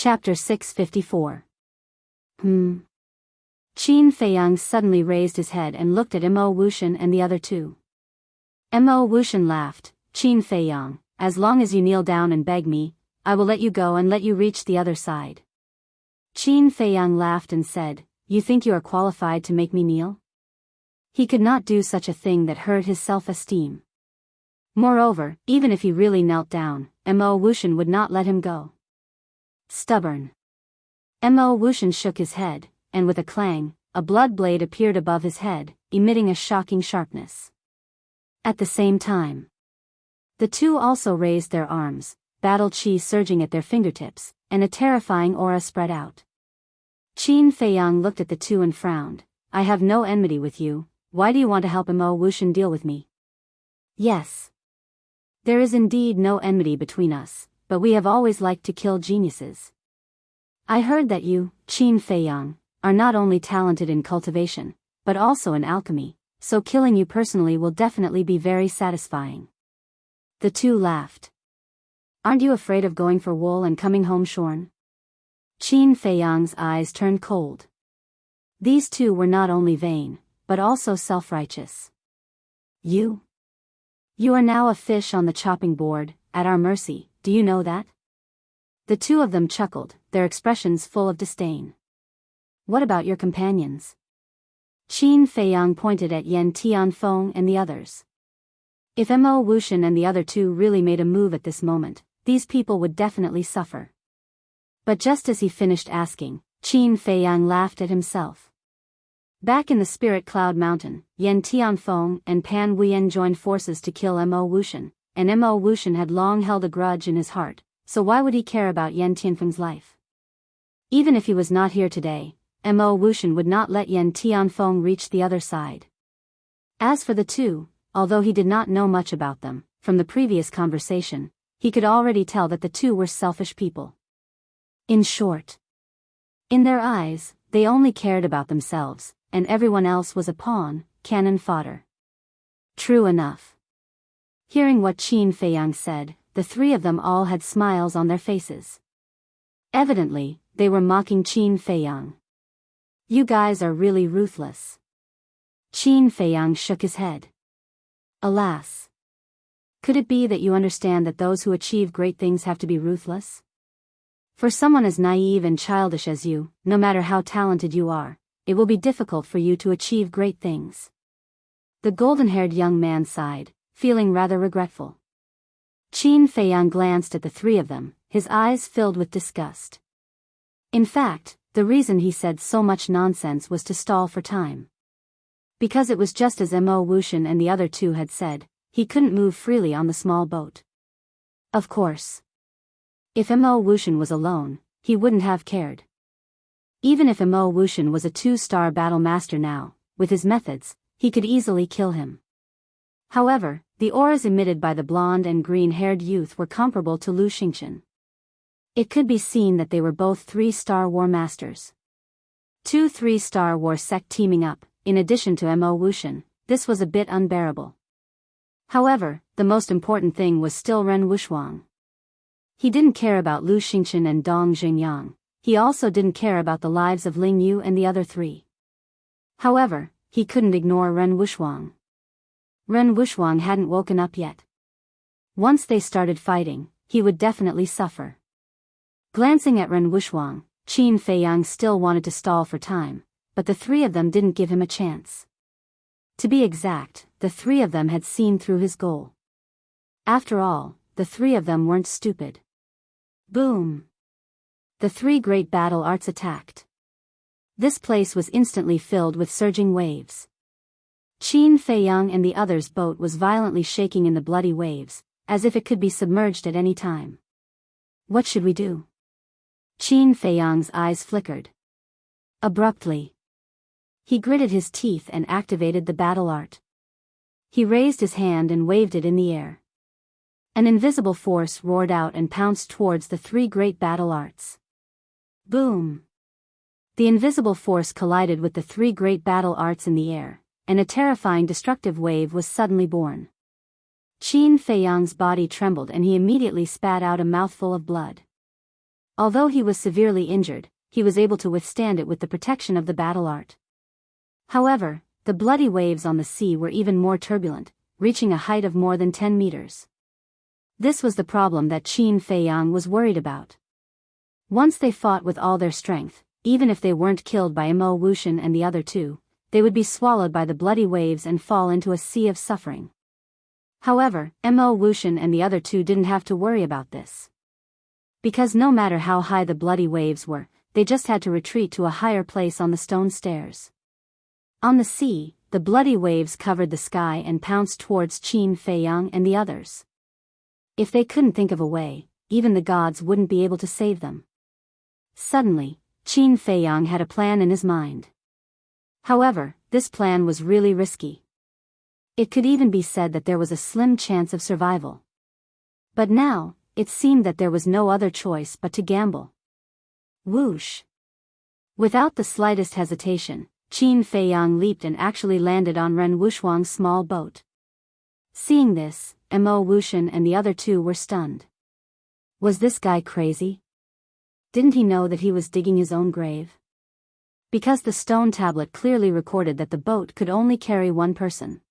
Chapter 654. Qin Feiyang suddenly raised his head and looked at Mo Wuxian and the other two. Mo Wuxian laughed. Qin Feiyang, as long as you kneel down and beg me, I will let you go and let you reach the other side. Qin Feiyang laughed and said, You think you are qualified to make me kneel? He could not do such a thing that hurt his self-esteem. Moreover, even if he really knelt down, Mo Wuxian would not let him go. Stubborn. Mo Wuxian shook his head, and with a clang, a blood blade appeared above his head, emitting a shocking sharpness. At the same time, the two also raised their arms, battle chi surging at their fingertips, and a terrifying aura spread out. Qin Feiyang looked at the two and frowned. I have no enmity with you, why do you want to help Mo Wuxian deal with me? Yes. There is indeed no enmity between us, but we have always liked to kill geniuses. I heard that you, Qin Feiyang, are not only talented in cultivation, but also in alchemy, so killing you personally will definitely be very satisfying. The two laughed. Aren't you afraid of going for wool and coming home shorn? Qin Feiyang's eyes turned cold. These two were not only vain, but also self-righteous. You are now a fish on the chopping board, at our mercy, do you know that? The two of them chuckled, their expressions full of disdain. What about your companions? Qin Feiyang pointed at Yan Tianfeng and the others. If Mo Wuxian and the other two really made a move at this moment, these people would definitely suffer. But just as he finished asking, Qin Feiyang laughed at himself. Back in the Spirit Cloud Mountain, Yan Tianfeng and Pan Wuyen joined forces to kill Mo Wuxian, and Mo Wuxian had long held a grudge in his heart, so why would he care about Yan Tianfeng's life? Even if he was not here today, Mo Wuxian would not let Yan Tianfeng reach the other side. As for the two, although he did not know much about them, from the previous conversation, he could already tell that the two were selfish people. In short, in their eyes, they only cared about themselves, and everyone else was a pawn, cannon fodder. True enough. Hearing what Qin Feiyang said, the three of them all had smiles on their faces. Evidently, they were mocking Qin Feiyang. You guys are really ruthless. Qin Feiyang shook his head. Alas. Could it be that you understand that those who achieve great things have to be ruthless? For someone as naive and childish as you, no matter how talented you are, it will be difficult for you to achieve great things. The golden-haired young man sighed, feeling rather regretful. Qin Feiyang glanced at the three of them, his eyes filled with disgust. In fact, the reason he said so much nonsense was to stall for time. Because it was just as Mo Wuxian and the other two had said, he couldn't move freely on the small boat. Of course. If Mo Wuxian was alone, he wouldn't have cared. Even if Mo Wuxian was a 2-star battle master now, with his methods, he could easily kill him. However, the auras emitted by the blonde and green-haired youth were comparable to Lu Xingqian. It could be seen that they were both 3-star war masters. 2 3-star war sect teaming up, in addition to Mo Wuxian, this was a bit unbearable. However, the most important thing was still Ren Wuxuang. He didn't care about Lu Xingqian and Dong Xingyang, he also didn't care about the lives of Ling Yu and the other three. However, he couldn't ignore Ren Wuxuang. Ren Wuxuang hadn't woken up yet. Once they started fighting, he would definitely suffer. Glancing at Ren Wuxuang, Qin Feiyang still wanted to stall for time, but the three of them didn't give him a chance. To be exact, the three of them had seen through his goal. After all, the three of them weren't stupid. Boom! The three great battle arts attacked. This place was instantly filled with surging waves. Qin Feiyang and the others' boat was violently shaking in the bloody waves, as if it could be submerged at any time. What should we do? Qin Feiyang's eyes flickered. Abruptly, he gritted his teeth and activated the battle art. He raised his hand and waved it in the air. An invisible force roared out and pounced towards the three great battle arts. Boom! The invisible force collided with the three great battle arts in the air, and a terrifying destructive wave was suddenly born. Qin Feiyang's body trembled and he immediately spat out a mouthful of blood. Although he was severely injured, he was able to withstand it with the protection of the battle art. However, the bloody waves on the sea were even more turbulent, reaching a height of more than 10 meters. This was the problem that Qin Feiyang was worried about. Once they fought with all their strength, even if they weren't killed by Mo Wuxian and the other two, they would be swallowed by the bloody waves and fall into a sea of suffering. However, Mo Wuxian and the other two didn't have to worry about this. Because no matter how high the bloody waves were, they just had to retreat to a higher place on the stone stairs. On the sea, the bloody waves covered the sky and pounced towards Qin Feiyang and the others. If they couldn't think of a way, even the gods wouldn't be able to save them. Suddenly, Qin Feiyang had a plan in his mind. However, this plan was really risky. It could even be said that there was a slim chance of survival. But now, it seemed that there was no other choice but to gamble. Whoosh! Without the slightest hesitation, Qin Feiyang leaped and actually landed on Ren Wuxuang's small boat. Seeing this, Mo Wuxian and the other two were stunned. Was this guy crazy? Didn't he know that he was digging his own grave? Because the stone tablet clearly recorded that the boat could only carry one person.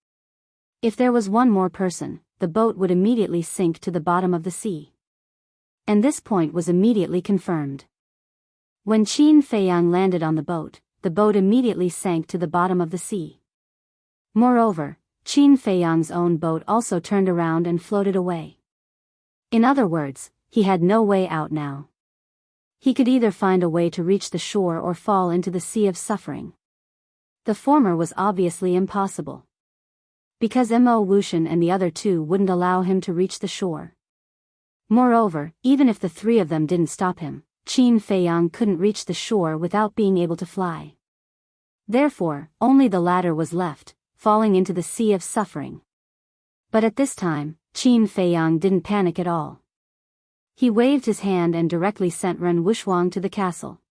If there was one more person, the boat would immediately sink to the bottom of the sea. And this point was immediately confirmed. When Qin Feiyang landed on the boat immediately sank to the bottom of the sea. Moreover, Qin Feiyang's own boat also turned around and floated away. In other words, he had no way out now. He could either find a way to reach the shore or fall into the sea of suffering. The former was obviously impossible. Because Mo Wuxian and the other two wouldn't allow him to reach the shore. Moreover, even if the three of them didn't stop him, Qin Feiyang couldn't reach the shore without being able to fly. Therefore, only the latter was left, falling into the sea of suffering. But at this time, Qin Feiyang didn't panic at all. He waved his hand and directly sent Ren Wuxuang to the castle.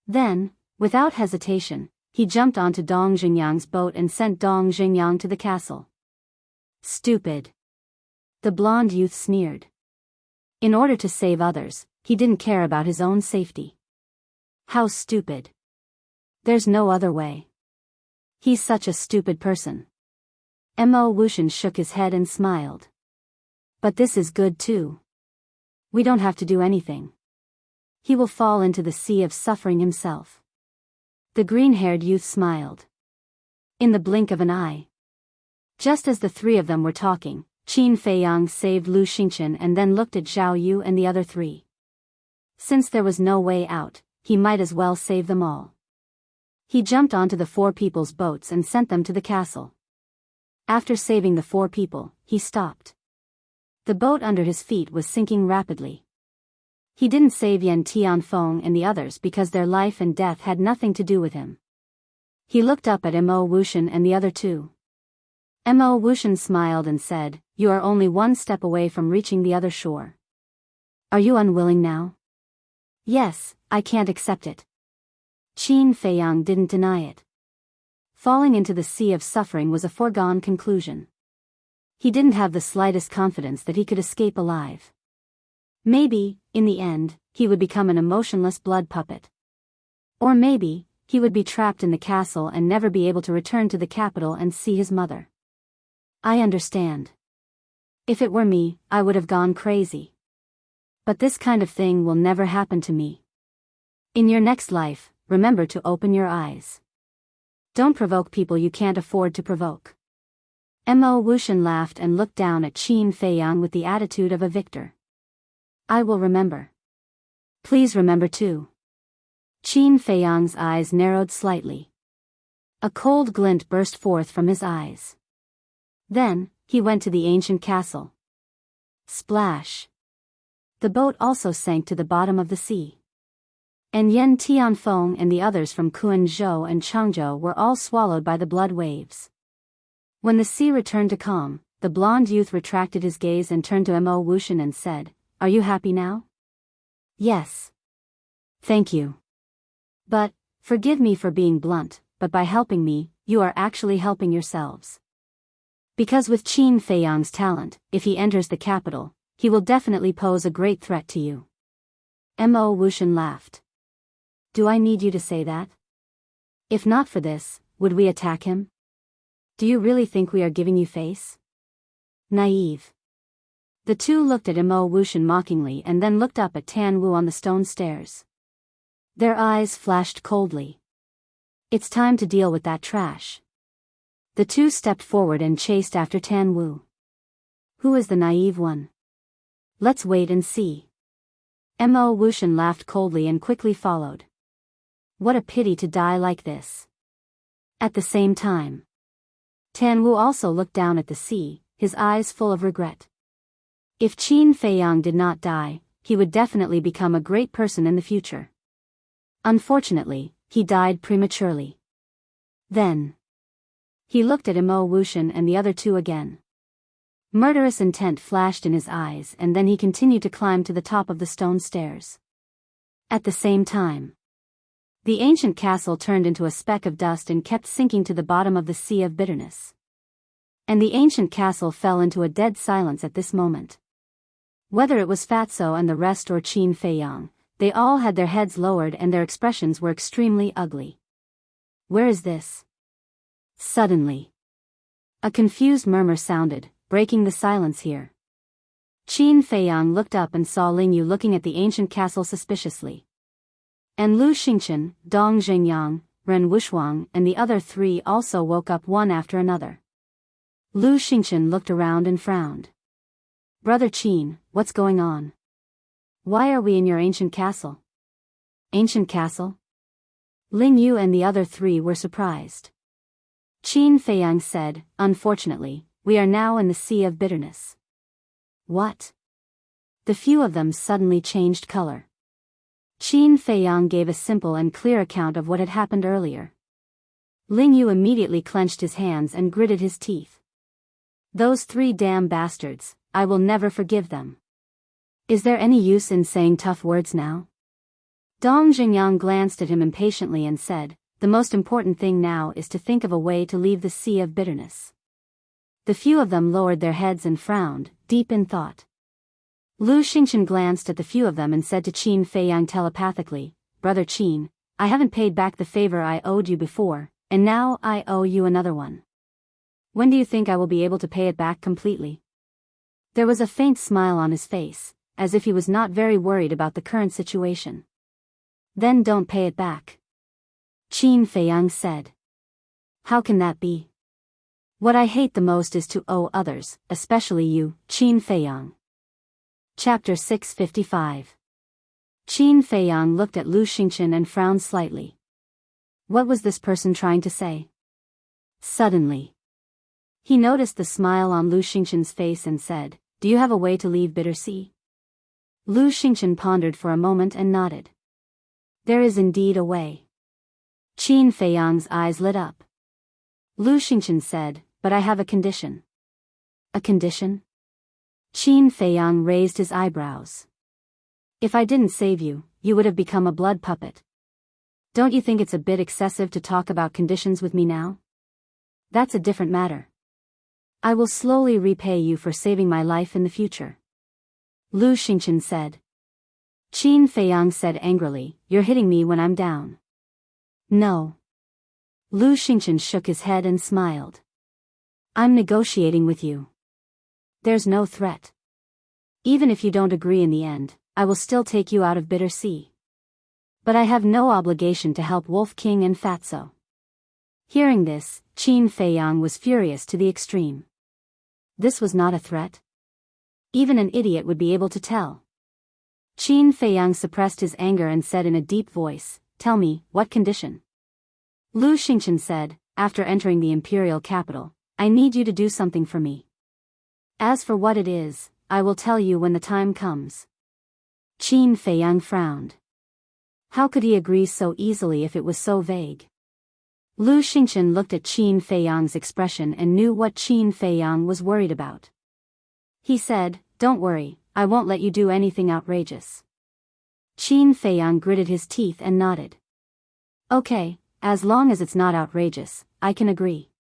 Then, without hesitation, he jumped onto Dong Xingyang's boat and sent Dong Xingyang to the castle. Stupid! The blonde youth sneered. In order to save others, he didn't care about his own safety. How stupid! There's no other way. He's such a stupid person. Mo Wuxian shook his head and smiled. But this is good too. We don't have to do anything. He will fall into the sea of suffering himself. The green-haired youth smiled. In the blink of an eye. Just as the three of them were talking, Qin Feiyang saved Lu Xingchen and then looked at Zhao Yu and the other three. Since there was no way out, he might as well save them all. He jumped onto the four people's boats and sent them to the castle. After saving the four people, he stopped. The boat under his feet was sinking rapidly. He didn't save Yan Tianfeng and the others because their life and death had nothing to do with him. He looked up at Mo Wuxian and the other two. Mo Wuxian smiled and said, "You are only one step away from reaching the other shore. Are you unwilling now?" "Yes, I can't accept it." Qin Feiyang didn't deny it. Falling into the sea of suffering was a foregone conclusion. He didn't have the slightest confidence that he could escape alive. Maybe, in the end, he would become an emotionless blood puppet. Or maybe, he would be trapped in the castle and never be able to return to the capital and see his mother. I understand. If it were me, I would have gone crazy. But this kind of thing will never happen to me. In your next life, remember to open your eyes. Don't provoke people you can't afford to provoke. Mo Wuxian laughed and looked down at Qin Feiyang with the attitude of a victor. I will remember. Please remember too. Qin Feiyang's eyes narrowed slightly. A cold glint burst forth from his eyes. Then, he went to the ancient castle. Splash! The boat also sank to the bottom of the sea. And Yan Tianfeng and the others from Quanzhou and Changzhou were all swallowed by the blood waves. When the sea returned to calm, the blonde youth retracted his gaze and turned to Mo Wuxian and said, "Are you happy now?" "Yes. Thank you. But, forgive me for being blunt, but by helping me, you are actually helping yourselves. Because with Qin Feiyang's talent, if he enters the capital, he will definitely pose a great threat to you. Mo Wuxian laughed. Do I need you to say that? If not for this, would we attack him? Do you really think we are giving you face? Naive. The two looked at Mo Wuxian mockingly and then looked up at Tan Wu on the stone stairs. Their eyes flashed coldly. It's time to deal with that trash. The two stepped forward and chased after Tan Wu. Who is the naive one? Let's wait and see. Mo Wuxian laughed coldly and quickly followed. What a pity to die like this. At the same time, Tan Wu also looked down at the sea, his eyes full of regret. If Qin Feiyang did not die, he would definitely become a great person in the future. Unfortunately, he died prematurely. Then, he looked at Mo Wuxian and the other two again. Murderous intent flashed in his eyes, and then he continued to climb to the top of the stone stairs. At the same time, the ancient castle turned into a speck of dust and kept sinking to the bottom of the sea of bitterness. And the ancient castle fell into a dead silence at this moment. Whether it was Fatso and the rest or Qin Feiyang, they all had their heads lowered and their expressions were extremely ugly. Where is this? Suddenly, a confused murmur sounded, breaking the silence here. Qin Feiyang looked up and saw Ling Yu looking at the ancient castle suspiciously. And Lu Xingchen, Dong Zhengyang, Ren Wuxuang and the other three also woke up one after another. Lu Xingchen looked around and frowned. Brother Qin, what's going on? Why are we in your ancient castle? Ancient castle? Ling Yu and the other three were surprised. Qin Feiyang said, unfortunately, we are now in the sea of bitterness. What? The few of them suddenly changed color. Qin Feiyang gave a simple and clear account of what had happened earlier. Ling Yu immediately clenched his hands and gritted his teeth. Those three damn bastards, I will never forgive them. Is there any use in saying tough words now? Dong Zhengyang glanced at him impatiently and said, the most important thing now is to think of a way to leave the sea of bitterness. The few of them lowered their heads and frowned, deep in thought. Lu Xingchen glanced at the few of them and said to Qin Feiyang telepathically, Brother Qin, I haven't paid back the favor I owed you before, and now I owe you another one. When do you think I will be able to pay it back completely? There was a faint smile on his face, as if he was not very worried about the current situation. Then don't pay it back. Qin Feiyang said. How can that be? What I hate the most is to owe others, especially you, Qin Feiyang. Chapter 655. Qin Feiyang looked at Lu Xingchen and frowned slightly. What was this person trying to say? Suddenly, he noticed the smile on Lu Xingchen's face and said, Do you have a way to leave Bitter Sea? Lu Xingchen pondered for a moment and nodded. There is indeed a way. Qin Feiyang's eyes lit up. Lu Xingchen said, But I have a condition. A condition? Qin Feiyang raised his eyebrows. If I didn't save you, you would have become a blood puppet. Don't you think it's a bit excessive to talk about conditions with me now? That's a different matter. I will slowly repay you for saving my life in the future. Lu Xingchen said. Qin Feiyang said angrily, You're hitting me when I'm down. No. Lu Xingchen shook his head and smiled. I'm negotiating with you. There's no threat. Even if you don't agree in the end, I will still take you out of Bitter Sea. But I have no obligation to help Wolf King and Fatso. Hearing this, Qin Feiyang was furious to the extreme. This was not a threat. Even an idiot would be able to tell. Qin Feiyang suppressed his anger and said in a deep voice, Tell me, what condition? Lu Xingchen said, After entering the imperial capital, I need you to do something for me. As for what it is, I will tell you when the time comes. Qin Feiyang frowned. How could he agree so easily if it was so vague? Lu Xingchen looked at Qin Feiyang's expression and knew what Qin Feiyang was worried about. He said, Don't worry, I won't let you do anything outrageous. Qin Feiyang gritted his teeth and nodded. Okay, as long as it's not outrageous, I can agree.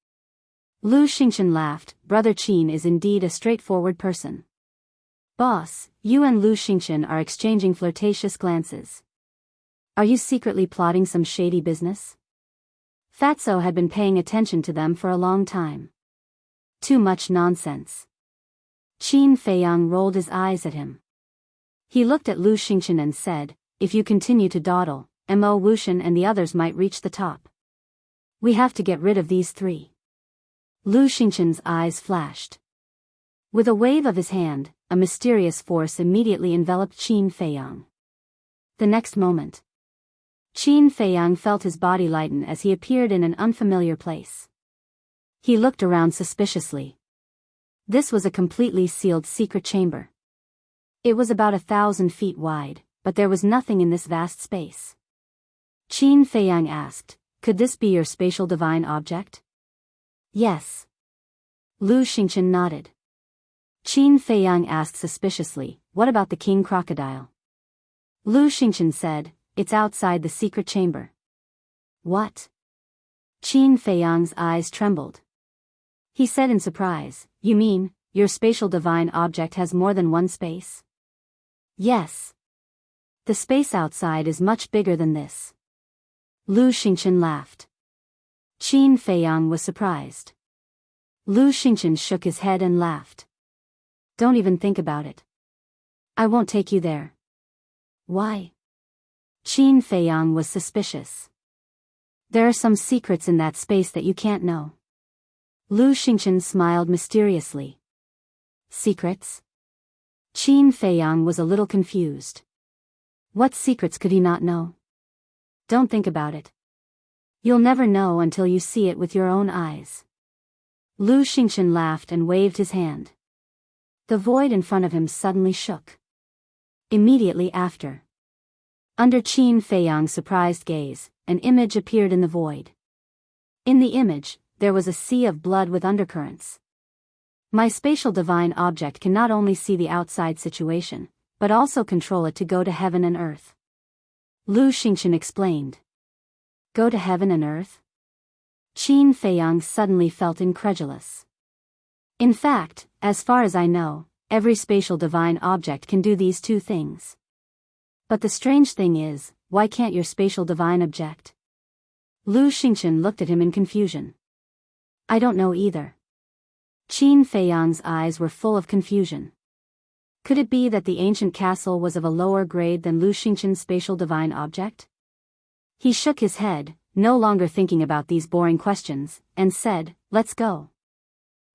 Lu Xingchen laughed, Brother Qin is indeed a straightforward person. Boss, you and Lu Xingchen are exchanging flirtatious glances. Are you secretly plotting some shady business? Fatso had been paying attention to them for a long time. Too much nonsense. Qin Feiyang rolled his eyes at him. He looked at Lu Xingchen and said, if you continue to dawdle, Mo Wuxian and the others might reach the top. We have to get rid of these three. Lu Xingchen's eyes flashed. With a wave of his hand, a mysterious force immediately enveloped Qin Feiyang. The next moment, Qin Feiyang felt his body lighten as he appeared in an unfamiliar place. He looked around suspiciously. This was a completely sealed secret chamber. It was about 1,000 feet wide, but there was nothing in this vast space. Qin Feiyang asked, could this be your spatial divine object? Yes. Lu Xingchen nodded. Qin Feiyang asked suspiciously, what about the king crocodile? Lu Xingchen said, it's outside the secret chamber. What? Qin Feiyang's eyes trembled. He said in surprise, you mean, your spatial divine object has more than one space? Yes. The space outside is much bigger than this. Lu Xingchen laughed. Qin Feiyang was surprised. Lu Xingchen shook his head and laughed. Don't even think about it. I won't take you there. Why? Qin Feiyang was suspicious. There are some secrets in that space that you can't know. Lu Xingchen smiled mysteriously. Secrets? Qin Feiyang was a little confused. What secrets could he not know? Don't think about it. You'll never know until you see it with your own eyes. Lu Xingchen laughed and waved his hand. The void in front of him suddenly shook. Immediately after, under Qin Feiyang's surprised gaze, an image appeared in the void. In the image, there was a sea of blood with undercurrents. My spatial divine object can not only see the outside situation, but also control it to go to heaven and earth. Lu Xingchen explained. Go to heaven and earth? Qin Feiyang suddenly felt incredulous. In fact, as far as I know, every spatial divine object can do these two things. But the strange thing is, why can't your spatial divine object? Lu Xingchen looked at him in confusion. I don't know either. Qin Feiyang's eyes were full of confusion. Could it be that the ancient castle was of a lower grade than Lu Xingchen's spatial divine object? He shook his head, no longer thinking about these boring questions, and said, let's go.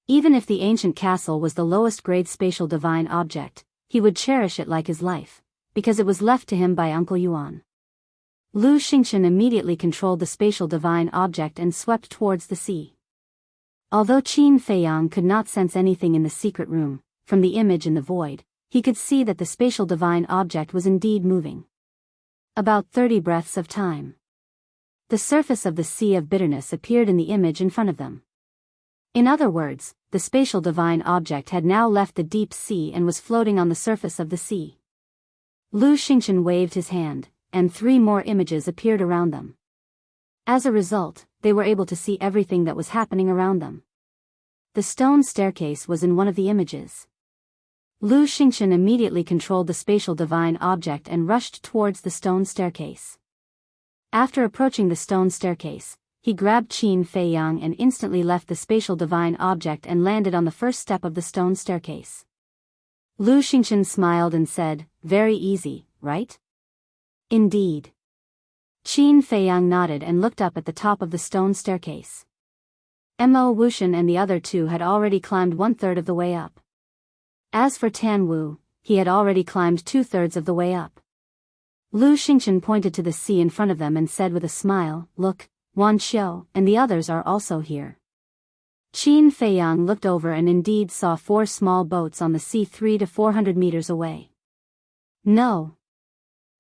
Even if the ancient castle was the lowest grade spatial divine object, he would cherish it like his life, because it was left to him by Uncle Yuan. Lu Xingchen immediately controlled the spatial divine object and swept towards the sea. Although Qin Feiyang could not sense anything in the secret room, from the image in the void, he could see that the spatial divine object was indeed moving. About 30 breaths of time. The surface of the sea of bitterness appeared in the image in front of them. In other words, the spatial divine object had now left the deep sea and was floating on the surface of the sea. Lu Xingchen waved his hand, and 3 more images appeared around them. As a result, they were able to see everything that was happening around them. The stone staircase was in one of the images. Lu Xingchen immediately controlled the spatial divine object and rushed towards the stone staircase. After approaching the stone staircase, he grabbed Qin Feiyang and instantly left the spatial divine object and landed on the first step of the stone staircase. Lu Xingchen smiled and said, very easy, right? Indeed. Qin Feiyang nodded and looked up at the top of the stone staircase. Mo Wuxian and the other 2 had already climbed 1/3 of the way up. As for Tan Wu, he had already climbed 2/3 of the way up. Lu Xingchen pointed to the sea in front of them and said with a smile, look, Wan Xiu and the others are also here. Qin Feiyang looked over and indeed saw 4 small boats on the sea 300 to 400 meters away. No.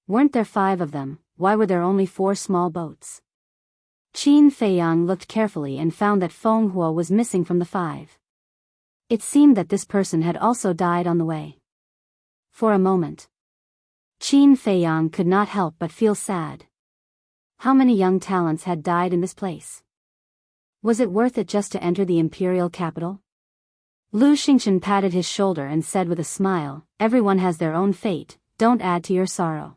Weren't there 5 of them? Why were there only 4 small boats? Qin Feiyang looked carefully and found that Feng Huo was missing from the 5. It seemed that this person had also died on the way. For a moment, Qin Feiyang could not help but feel sad. How many young talents had died in this place? Was it worth it just to enter the imperial capital? Lu Xingchen patted his shoulder and said with a smile, everyone has their own fate, don't add to your sorrow.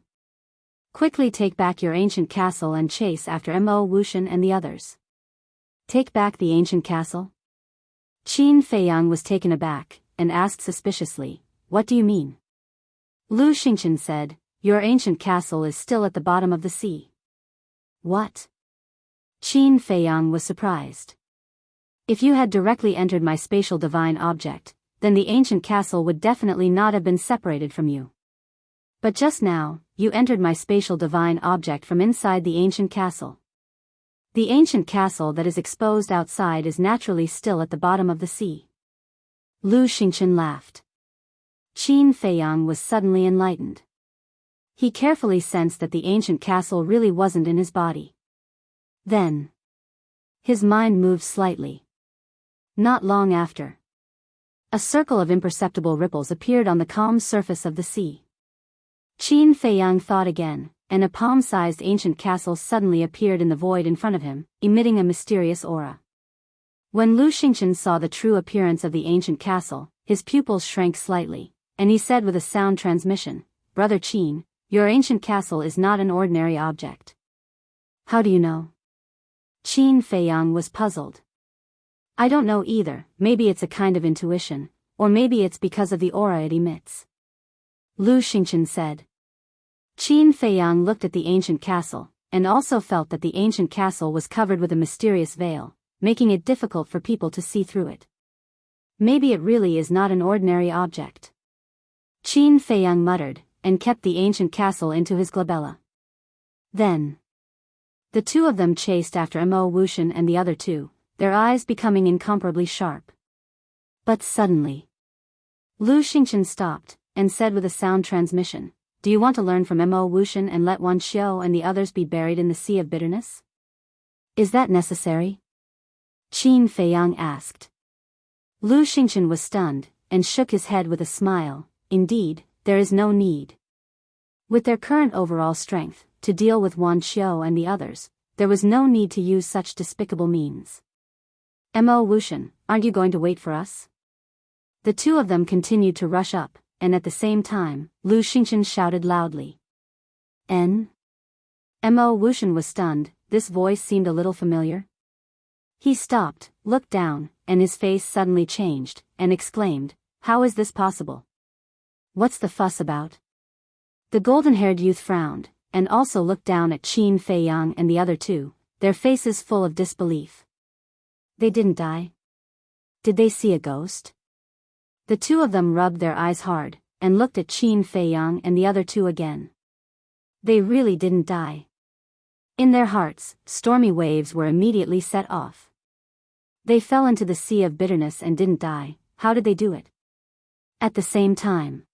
Quickly take back your ancient castle and chase after Mo Wuxian and the others. Take back the ancient castle? Qin Feiyang was taken aback, and asked suspiciously, what do you mean? Lu Xingchen said, your ancient castle is still at the bottom of the sea. What? Qin Feiyang was surprised. If you had directly entered my spatial divine object, then the ancient castle would definitely not have been separated from you. But just now, you entered my spatial divine object from inside the ancient castle. The ancient castle that is exposed outside is naturally still at the bottom of the sea. Lu Xingchen laughed. Qin Feiyang was suddenly enlightened. He carefully sensed that the ancient castle really wasn't in his body. Then, his mind moved slightly. Not long after, a circle of imperceptible ripples appeared on the calm surface of the sea. Qin Feiyang thought again, and a palm-sized ancient castle suddenly appeared in the void in front of him, emitting a mysterious aura. When Lu Xingchen saw the true appearance of the ancient castle, his pupils shrank slightly, and he said with a sound transmission, Brother Qin, your ancient castle is not an ordinary object. How do you know? Qin Feiyang was puzzled. I don't know either, maybe it's a kind of intuition, or maybe it's because of the aura it emits. Lu Xingchen said. Qin Feiyang looked at the ancient castle, and also felt that the ancient castle was covered with a mysterious veil, making it difficult for people to see through it. Maybe it really is not an ordinary object. Qin Feiyang muttered, and kept the ancient castle into his glabella. Then, the two of them chased after Mo Wuxian and the other two, their eyes becoming incomparably sharp. But suddenly, Lu Xingchen stopped, and said with a sound transmission, do you want to learn from Mo Wuxian and let Wan Xiao and the others be buried in the sea of bitterness? Is that necessary? Qin Feiyang asked. Lu Xingchen was stunned, and shook his head with a smile, indeed, there is no need. With their current overall strength, to deal with Wan Xiao and the others, there was no need to use such despicable means. Mo Wuxian, aren't you going to wait for us? The two of them continued to rush up, and at the same time, Lu Xingchen shouted loudly. Mo Wuxian was stunned, this voice seemed a little familiar. He stopped, looked down, and his face suddenly changed, and exclaimed, how is this possible? What's the fuss about? The golden-haired youth frowned, and also looked down at Qin Feiyang and the other two, their faces full of disbelief. They didn't die? Did they see a ghost? The two of them rubbed their eyes hard, and looked at Qin Feiyang and the other two again. They really didn't die. In their hearts, stormy waves were immediately set off. They fell into the sea of bitterness and didn't die. How did they do it? At the same time,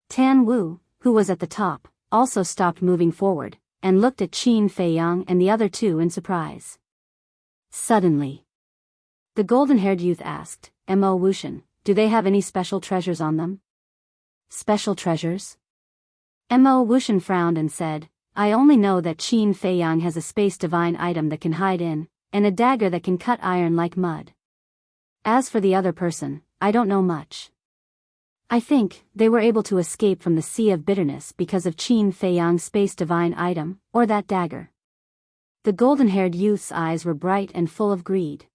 Tan Wu, who was at the top, also stopped moving forward, and looked at Qin Feiyang and the other two in surprise. Suddenly, the golden-haired youth asked, Mo Wuxian, do they have any special treasures on them? Special treasures? Mo Wuxian frowned and said, I only know that Qin Feiyang has a space divine item that can hide in, and a dagger that can cut iron like mud. As for the other person, I don't know much. I think they were able to escape from the sea of bitterness because of Qin Feiyang's space divine item, or that dagger. The golden-haired youth's eyes were bright and full of greed.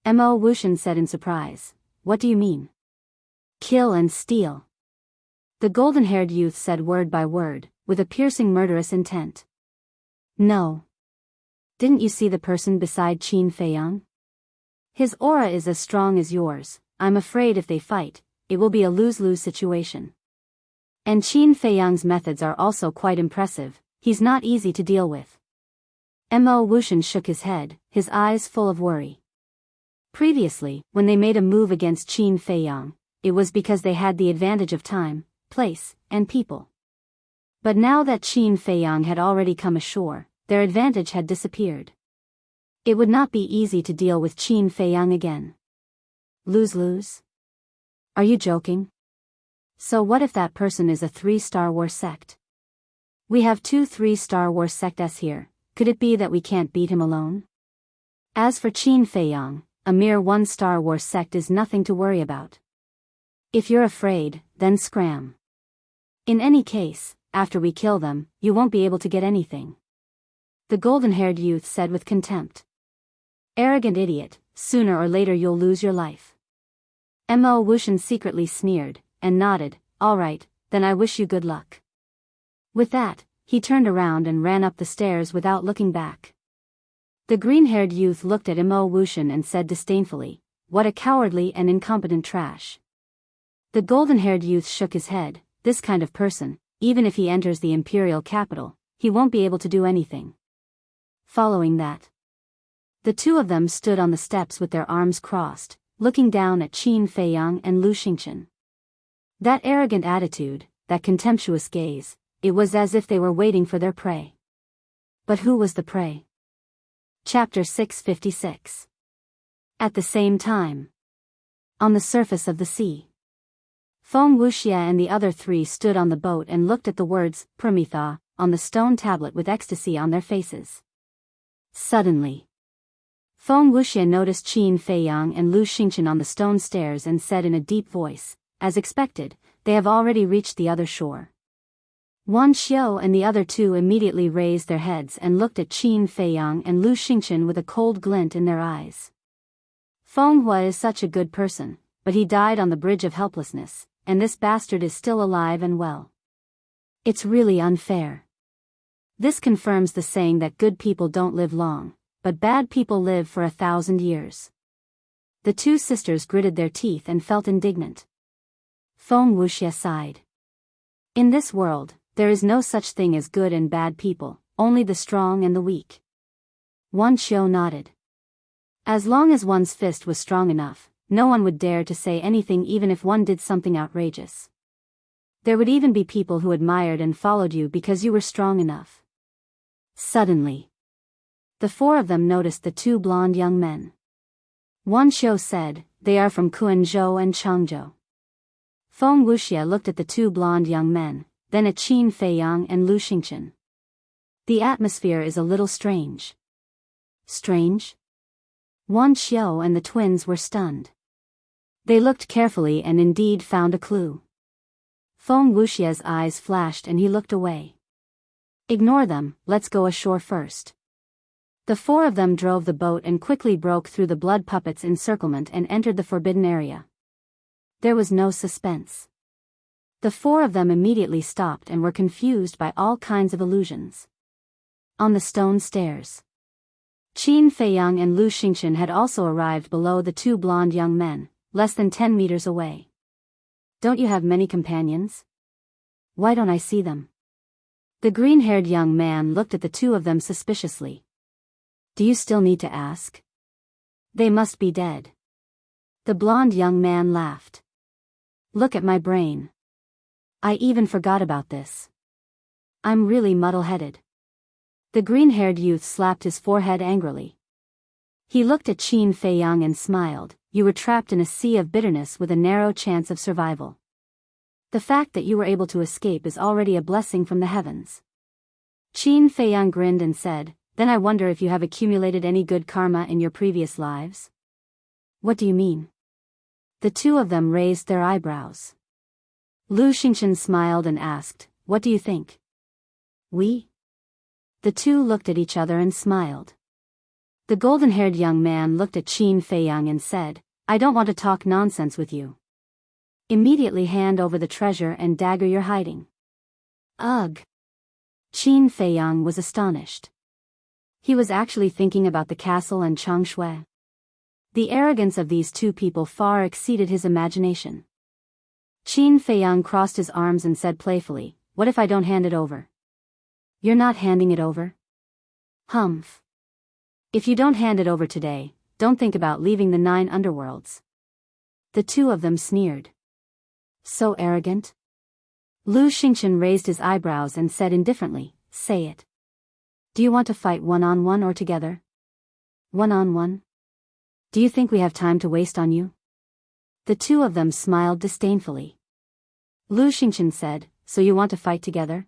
Mo Wuxian said in surprise, what do you mean? Kill and steal. The golden-haired youth said word by word, with a piercing murderous intent. No. Didn't you see the person beside Qin Feiyang? His aura is as strong as yours. I'm afraid if they fight, it will be a lose-lose situation. And Qin Feiyang's methods are also quite impressive, he's not easy to deal with. Mo Wuxian shook his head, his eyes full of worry. Previously, when they made a move against Qin Feiyang, it was because they had the advantage of time, place, and people. But now that Qin Feiyang had already come ashore, their advantage had disappeared. It would not be easy to deal with Qin Feiyang again. Lose-lose? Are you joking? So what if that person is a 3-Star Wars sect? We have 2 3-Star Wars sects here, could it be that we can't beat him alone? As for Qin Feiyang, a mere one Star Wars sect is nothing to worry about. If you're afraid, then scram. In any case, after we kill them, you won't be able to get anything. The golden-haired youth said with contempt. Arrogant idiot, sooner or later you'll lose your life. Mo Wuxian secretly sneered, and nodded, all right, then I wish you good luck. With that, he turned around and ran up the stairs without looking back. The green-haired youth looked at Mo Wuxian and said disdainfully, what a cowardly and incompetent trash. The golden-haired youth shook his head, this kind of person, even if he enters the imperial capital, he won't be able to do anything. Following that, the two of them stood on the steps with their arms crossed, looking down at Qin Feiyang and Lu Xingchen. That arrogant attitude, that contemptuous gaze, it was as if they were waiting for their prey. But who was the prey? Chapter 656. At the same time, on the surface of the sea, Feng Wuxia and the other three stood on the boat and looked at the words, Prometha, on the stone tablet with ecstasy on their faces. Suddenly, Feng Wuxia noticed Qin Feiyang and Lu Xingchen on the stone stairs and said in a deep voice, as expected, they have already reached the other shore. Wan Xiao and the other two immediately raised their heads and looked at Qin Feiyang and Lu Xingchen with a cold glint in their eyes. Feng Hua is such a good person, but he died on the bridge of helplessness, and this bastard is still alive and well. It's really unfair. This confirms the saying that good people don't live long, but bad people live for 1,000 years. The two sisters gritted their teeth and felt indignant. Feng Wuxia sighed. In this world, there is no such thing as good and bad people, only the strong and the weak. Wan Xiao nodded. As long as one's fist was strong enough, no one would dare to say anything even if one did something outrageous. There would even be people who admired and followed you because you were strong enough. Suddenly, the four of them noticed the two blonde young men. Wan Xiao said, they are from Quanzhou and Changzhou. Feng Wuxia looked at the two blonde young men, then at Qin Feiyang and Lu Xingchen. The atmosphere is a little strange. Strange? Wan Xiao and the twins were stunned. They looked carefully and indeed found a clue. Feng Wuxia's eyes flashed and he looked away. Ignore them, let's go ashore first. The four of them drove the boat and quickly broke through the blood puppet's encirclement and entered the forbidden area. There was no suspense. The four of them immediately stopped and were confused by all kinds of illusions. On the stone stairs, Qin Feiyang and Lu Xingchen had also arrived below the two blonde young men, less than 10 meters away. Don't you have many companions? Why don't I see them? The green-haired young man looked at the two of them suspiciously. Do you still need to ask? They must be dead. The blonde young man laughed. Look at my brain. I even forgot about this. I'm really muddle-headed. The green-haired youth slapped his forehead angrily. He looked at Qin Feiyang and smiled. You were trapped in a sea of bitterness with a narrow chance of survival. The fact that you were able to escape is already a blessing from the heavens. Qin Feiyang grinned and said, then I wonder if you have accumulated any good karma in your previous lives? What do you mean? The two of them raised their eyebrows. Lu Xingchen smiled and asked, what do you think? We? The two looked at each other and smiled. The golden-haired young man looked at Qin Feiyang and said, I don't want to talk nonsense with you. Immediately hand over the treasure and dagger you're hiding. Ugh. Qin Feiyang was astonished. He was actually thinking about the castle and Changshui. The arrogance of these two people far exceeded his imagination. Qin Feiyang crossed his arms and said playfully, what if I don't hand it over? You're not handing it over? Humph. If you don't hand it over today, don't think about leaving the 9 underworlds. The two of them sneered. So arrogant? Lu Xingchen raised his eyebrows and said indifferently, say it. Do you want to fight one-on-one or together? One-on-one? Do you think we have time to waste on you? The two of them smiled disdainfully. Lu Xingchen said, so you want to fight together?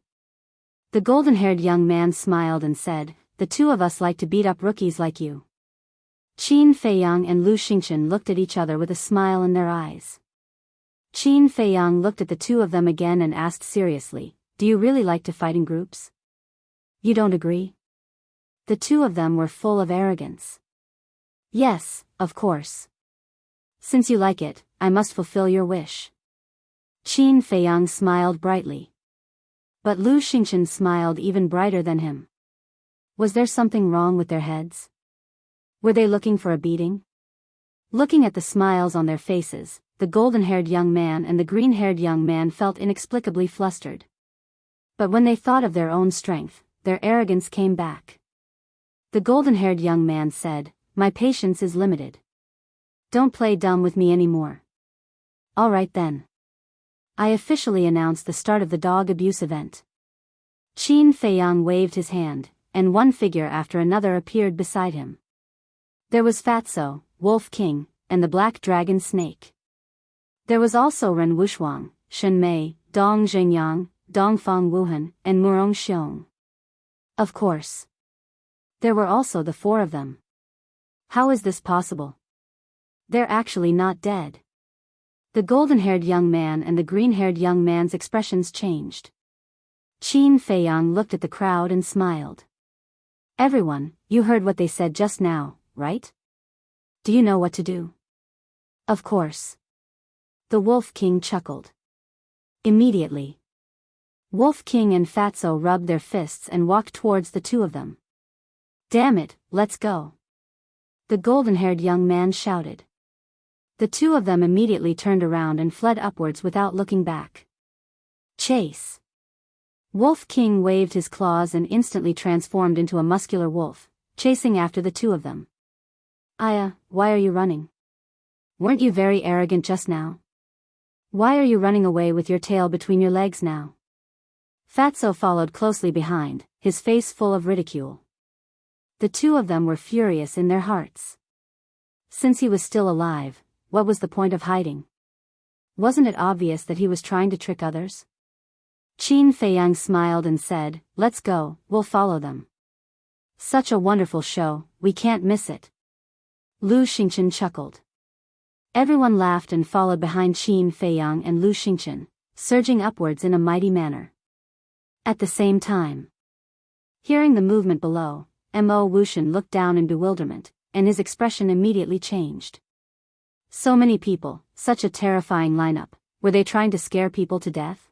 The golden-haired young man smiled and said, the two of us like to beat up rookies like you. Qin Feiyang and Lu Xingchen looked at each other with a smile in their eyes. Qin Feiyang looked at the two of them again and asked seriously, "Do you really like to fight in groups? You don't agree?" The two of them were full of arrogance. "Yes, of course. Since you like it, I must fulfill your wish." Qin Feiyang smiled brightly. But Lu Xingchen smiled even brighter than him. Was there something wrong with their heads? Were they looking for a beating? Looking at the smiles on their faces, the golden-haired young man and the green-haired young man felt inexplicably flustered. But when they thought of their own strength, their arrogance came back. The golden-haired young man said, "My patience is limited. Don't play dumb with me anymore. All right then. I officially announce the start of the dog abuse event." Qin Feiyang waved his hand, and one figure after another appeared beside him. There was Fatso, Wolf King, and the Black Dragon Snake. There was also Ren Wushuang, Shen Mei, Dong Zhengyang, Dongfang Wuhan, and Murong Xiong. Of course. There were also the four of them. How is this possible? They're actually not dead. The golden-haired young man and the green-haired young man's expressions changed. Qin Feiyang looked at the crowd and smiled. "Everyone, you heard what they said just now, right? Do you know what to do?" "Of course." The Wolf King chuckled. Immediately, Wolf King and Fatso rubbed their fists and walked towards the two of them. "Damn it, let's go!" the golden-haired young man shouted. The two of them immediately turned around and fled upwards without looking back. Chase! Wolf King waved his claws and instantly transformed into a muscular wolf, chasing after the two of them. "Aya, why are you running? Weren't you very arrogant just now? Why are you running away with your tail between your legs now?" Fatso followed closely behind, his face full of ridicule. The two of them were furious in their hearts. Since he was still alive, what was the point of hiding? Wasn't it obvious that he was trying to trick others? Qin Feiyang smiled and said, "Let's go, we'll follow them. Such a wonderful show, we can't miss it." Lu Xingchen chuckled. Everyone laughed and followed behind Qin Feiyang and Lu Xingchen, surging upwards in a mighty manner. At the same time, hearing the movement below, Mo Wuxian looked down in bewilderment, and his expression immediately changed. So many people, such a terrifying lineup, were they trying to scare people to death?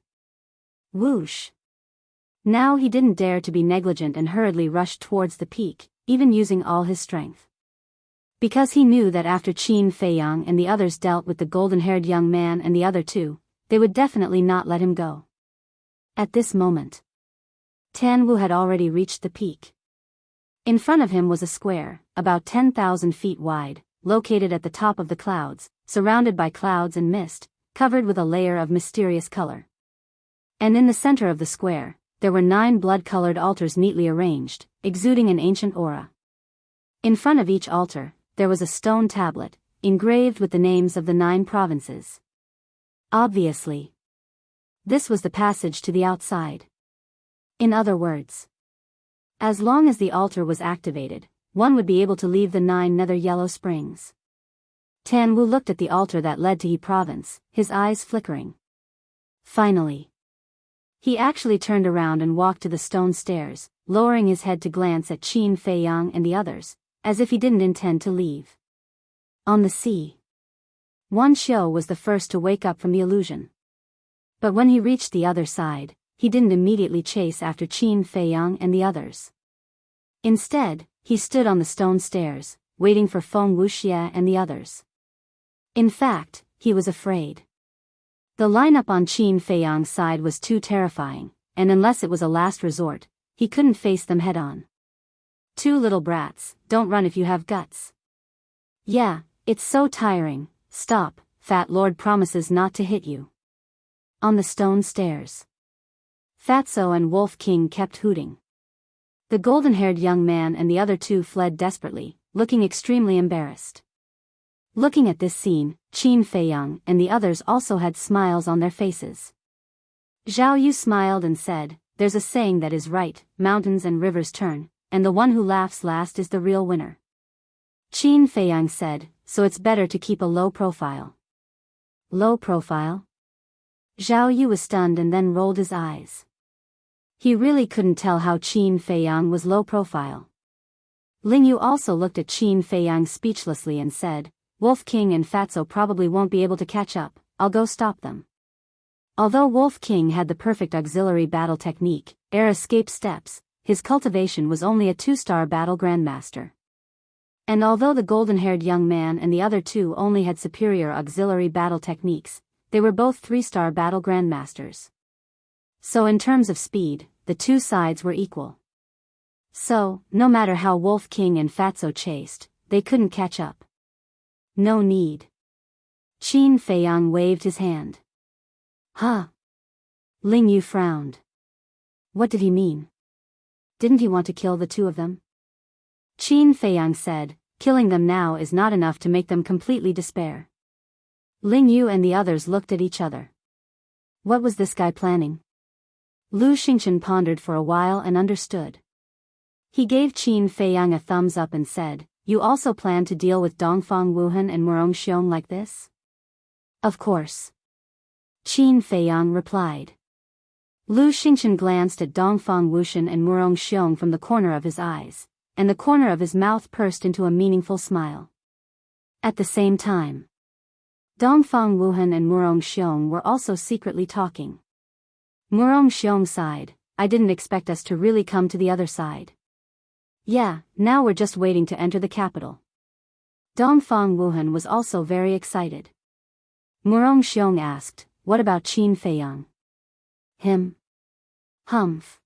Whoosh! Now he didn't dare to be negligent and hurriedly rushed towards the peak, even using all his strength. Because he knew that after Qin Feiyang and the others dealt with the golden-haired young man and the other two, they would definitely not let him go. At this moment, Tan Wu had already reached the peak. In front of him was a square, about 10,000 feet wide, located at the top of the clouds, surrounded by clouds and mist, covered with a layer of mysterious color. And in the center of the square, there were 9 blood-colored altars neatly arranged, exuding an ancient aura. In front of each altar, there was a stone tablet, engraved with the names of the 9 provinces. Obviously, this was the passage to the outside. In other words, as long as the altar was activated, one would be able to leave the 9 nether yellow springs. Tan Wu looked at the altar that led to Yi province, his eyes flickering. Finally, he actually turned around and walked to the stone stairs, lowering his head to glance at Qin Feiyang and the others, as if he didn't intend to leave. On the sea, Wan Xiu was the first to wake up from the illusion. But when he reached the other side, he didn't immediately chase after Qin Feiyang and the others. Instead, he stood on the stone stairs, waiting for Feng Wuxie and the others. In fact, he was afraid. The lineup on Qin Feiyang's side was too terrifying, and unless it was a last resort, he couldn't face them head-on. "Two little brats, don't run if you have guts." "Yeah, it's so tiring, stop, Fat Lord promises not to hit you." On the stone stairs, Fatso and Wolf King kept hooting. The golden-haired young man and the other two fled desperately, looking extremely embarrassed. Looking at this scene, Qin Feiyang and the others also had smiles on their faces. Zhao Yu smiled and said, "There's a saying that is right, mountains and rivers turn, and the one who laughs last is the real winner." Qin Feiyang said, so it's better to keep a low profile. Low profile? Zhao Yu was stunned and then rolled his eyes. He really couldn't tell how Qin Feiyang was low profile. Ling Yu also looked at Qin Feiyang speechlessly and said, Wolf King and Fatso probably won't be able to catch up, I'll go stop them. Although Wolf King had the perfect auxiliary battle technique, air escape steps, his cultivation was only a 2-star battle grandmaster. And although the golden-haired young man and the other two only had superior auxiliary battle techniques, they were both 3-star battle grandmasters. So in terms of speed, the two sides were equal. So, no matter how Wolf King and Fatso chased, they couldn't catch up. No need. Qin Feiyang waved his hand. Huh? Ling Yu frowned. What did he mean? Didn't he want to kill the two of them? Qin Feiyang said, killing them now is not enough to make them completely despair. Ling Yu and the others looked at each other. What was this guy planning? Lu Xingchen pondered for a while and understood. He gave Qin Feiyang a thumbs up and said, You also plan to deal with Dongfang Wuhan and Murong Xiong like this? Of course. Qin Feiyang replied. Lu Xingchen glanced at Dongfang Wuhan and Murong Xiong from the corner of his eyes, and the corner of his mouth pursed into a meaningful smile. At the same time, Dongfang Wuhan and Murong Xiong were also secretly talking. Murong Xiong sighed, I didn't expect us to really come to the other side. Yeah, now we're just waiting to enter the capital. Dongfang Wuhan was also very excited. Murong Xiong asked, What about Qin Feiyang? Him? Humph.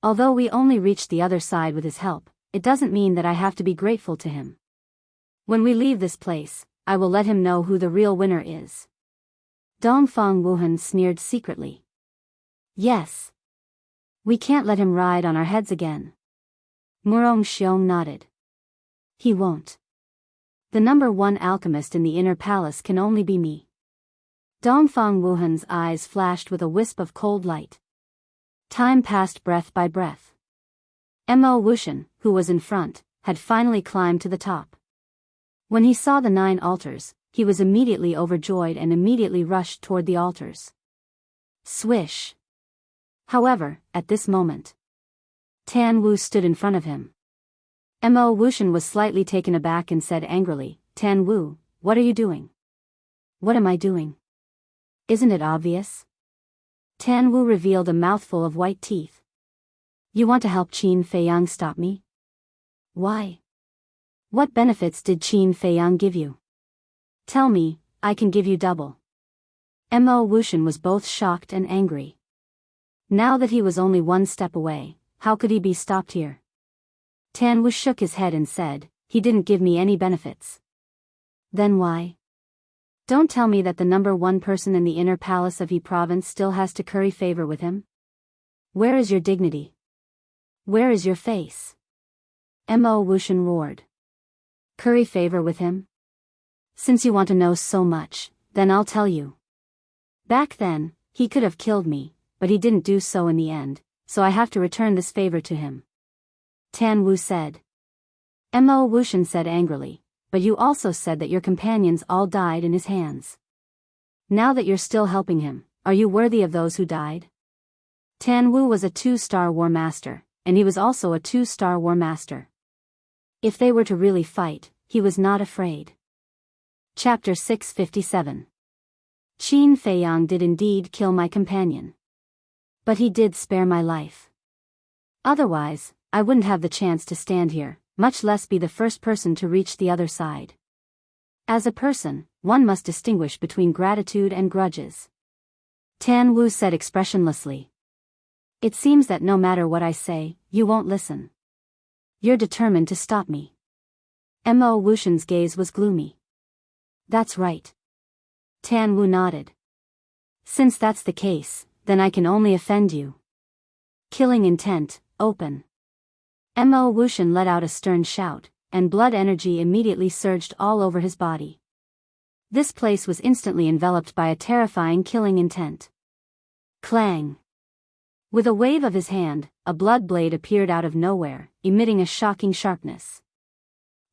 Although we only reached the other side with his help, it doesn't mean that I have to be grateful to him. When we leave this place, I will let him know who the real winner is. Dongfang Wuhan sneered secretly. Yes. We can't let him ride on our heads again. Murong Xiong nodded. He won't. The number 1 alchemist in the inner palace can only be me. Dongfang Wuhan's eyes flashed with a wisp of cold light. Time passed breath by breath. Mo Wuxian, who was in front, had finally climbed to the top. When he saw the 9 altars, he was immediately overjoyed and immediately rushed toward the altars. Swish. However, at this moment, Tan Wu stood in front of him. Mo Wuxian was slightly taken aback and said angrily, Tan Wu, what are you doing? What am I doing? Isn't it obvious? Tan Wu revealed a mouthful of white teeth. You want to help Qin Feiyang stop me? Why? What benefits did Qin Feiyang give you? Tell me, I can give you double. Mo Wuxian was both shocked and angry. Now that he was only 1 step away, how could he be stopped here? Tan Wu shook his head and said, He didn't give me any benefits. Then why? Don't tell me that the number 1 person in the inner palace of Yi province still has to curry favor with him. Where is your dignity? Where is your face? Mo Wuxian roared. Curry favor with him? Since you want to know so much, then I'll tell you. Back then, he could have killed me, but he didn't do so in the end, so I have to return this favor to him. Tan Wu said. Mo Wuxian said angrily, but you also said that your companions all died in his hands. Now that you're still helping him, are you worthy of those who died? Tan Wu was a 2-star war master, and he was also a 2-star war master. If they were to really fight, he was not afraid. Chapter 657. Qin Feiyang did indeed kill my companion. But he did spare my life. Otherwise, I wouldn't have the chance to stand here, much less be the first person to reach the other side. As a person, one must distinguish between gratitude and grudges. Tan Wu said expressionlessly. It seems that no matter what I say, you won't listen. You're determined to stop me. Mo Wuxian's gaze was gloomy. That's right. Tan Wu nodded. Since that's the case, then I can only offend you. Killing intent, open. Mo Wuxian let out a stern shout, and blood energy immediately surged all over his body. This place was instantly enveloped by a terrifying killing intent. Clang. With a wave of his hand, a blood blade appeared out of nowhere, emitting a shocking sharpness.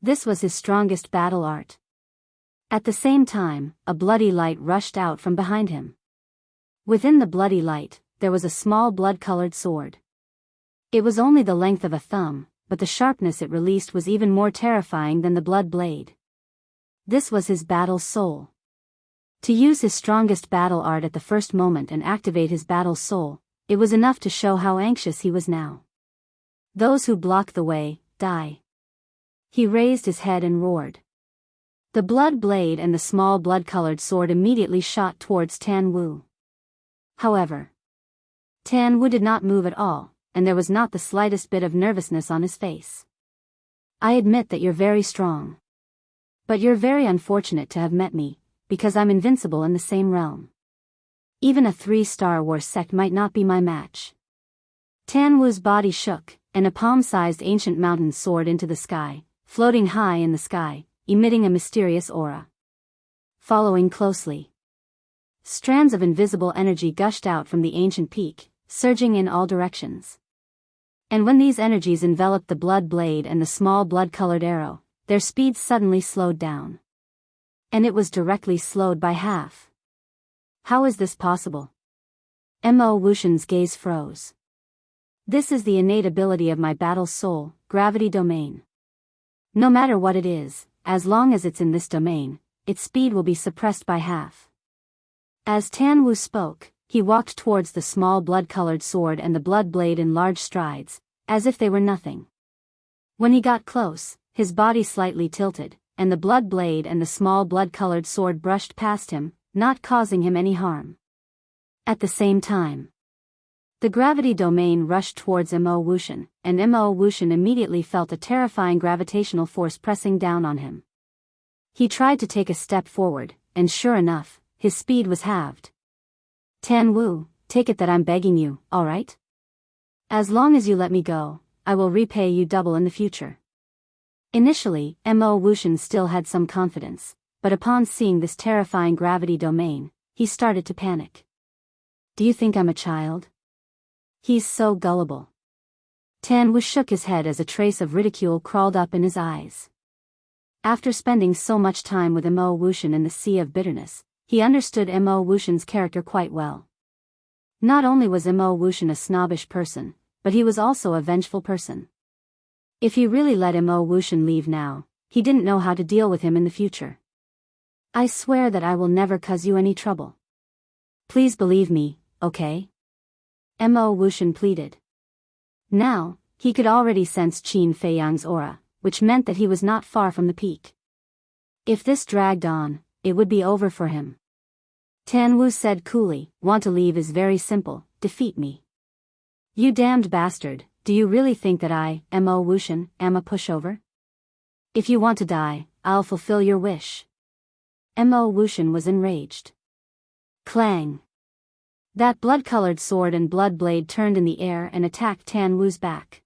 This was his strongest battle art. At the same time, a bloody light rushed out from behind him. Within the bloody light, there was a small blood-colored sword. It was only the length of a thumb, but the sharpness it released was even more terrifying than the blood blade. This was his battle soul. To use his strongest battle art at the first moment and activate his battle soul, it was enough to show how anxious he was now. Those who block the way, die. He raised his head and roared. The blood blade and the small blood-colored sword immediately shot towards Tan Wu. However, Tan Wu did not move at all, and there was not the slightest bit of nervousness on his face. I admit that you're very strong. But you're very unfortunate to have met me, because I'm invincible in the same realm. Even a 3-star war sect might not be my match. Tan Wu's body shook, and a palm-sized ancient mountain soared into the sky, floating high in the sky, emitting a mysterious aura. Following closely, strands of invisible energy gushed out from the ancient peak, surging in all directions. And when these energies enveloped the blood blade and the small blood-colored arrow, their speed suddenly slowed down. And it was directly slowed by half. How is this possible? Mo Wuxian's gaze froze. This is the innate ability of my battle soul, gravity domain. No matter what it is, as long as it's in this domain, its speed will be suppressed by half. As Tan Wu spoke, he walked towards the small blood-colored sword and the blood blade in large strides, as if they were nothing. When he got close, his body slightly tilted, and the blood blade and the small blood-colored sword brushed past him, not causing him any harm. At the same time, the gravity domain rushed towards Mo Wuxian, and Mo Wuxian immediately felt a terrifying gravitational force pressing down on him. He tried to take a step forward, and sure enough, his speed was halved. Tan Wu, take it that I'm begging you, alright? As long as you let me go, I will repay you double in the future. Initially, Mo Wuxian still had some confidence, but upon seeing this terrifying gravity domain, he started to panic. Do you think I'm a child? He's so gullible. Tan Wu shook his head as a trace of ridicule crawled up in his eyes. After spending so much time with Mo Wuxian in the sea of bitterness, he understood Mo Wuxian's character quite well. Not only was Mo Wuxian a snobbish person, but he was also a vengeful person. If he really let Mo Wuxian leave now, he didn't know how to deal with him in the future. I swear that I will never cause you any trouble. Please believe me, okay? Mo Wuxian pleaded. Now, he could already sense Qin Feiyang's aura, which meant that he was not far from the peak. If this dragged on, it would be over for him. Tan Wu said coolly, want to leave is very simple, defeat me. You damned bastard, do you really think that I, Mo Wuxian, am a pushover? If you want to die, I'll fulfill your wish. Mo Wuxian was enraged. Clang. That blood-colored sword and blood blade turned in the air and attacked Tan Wu's back.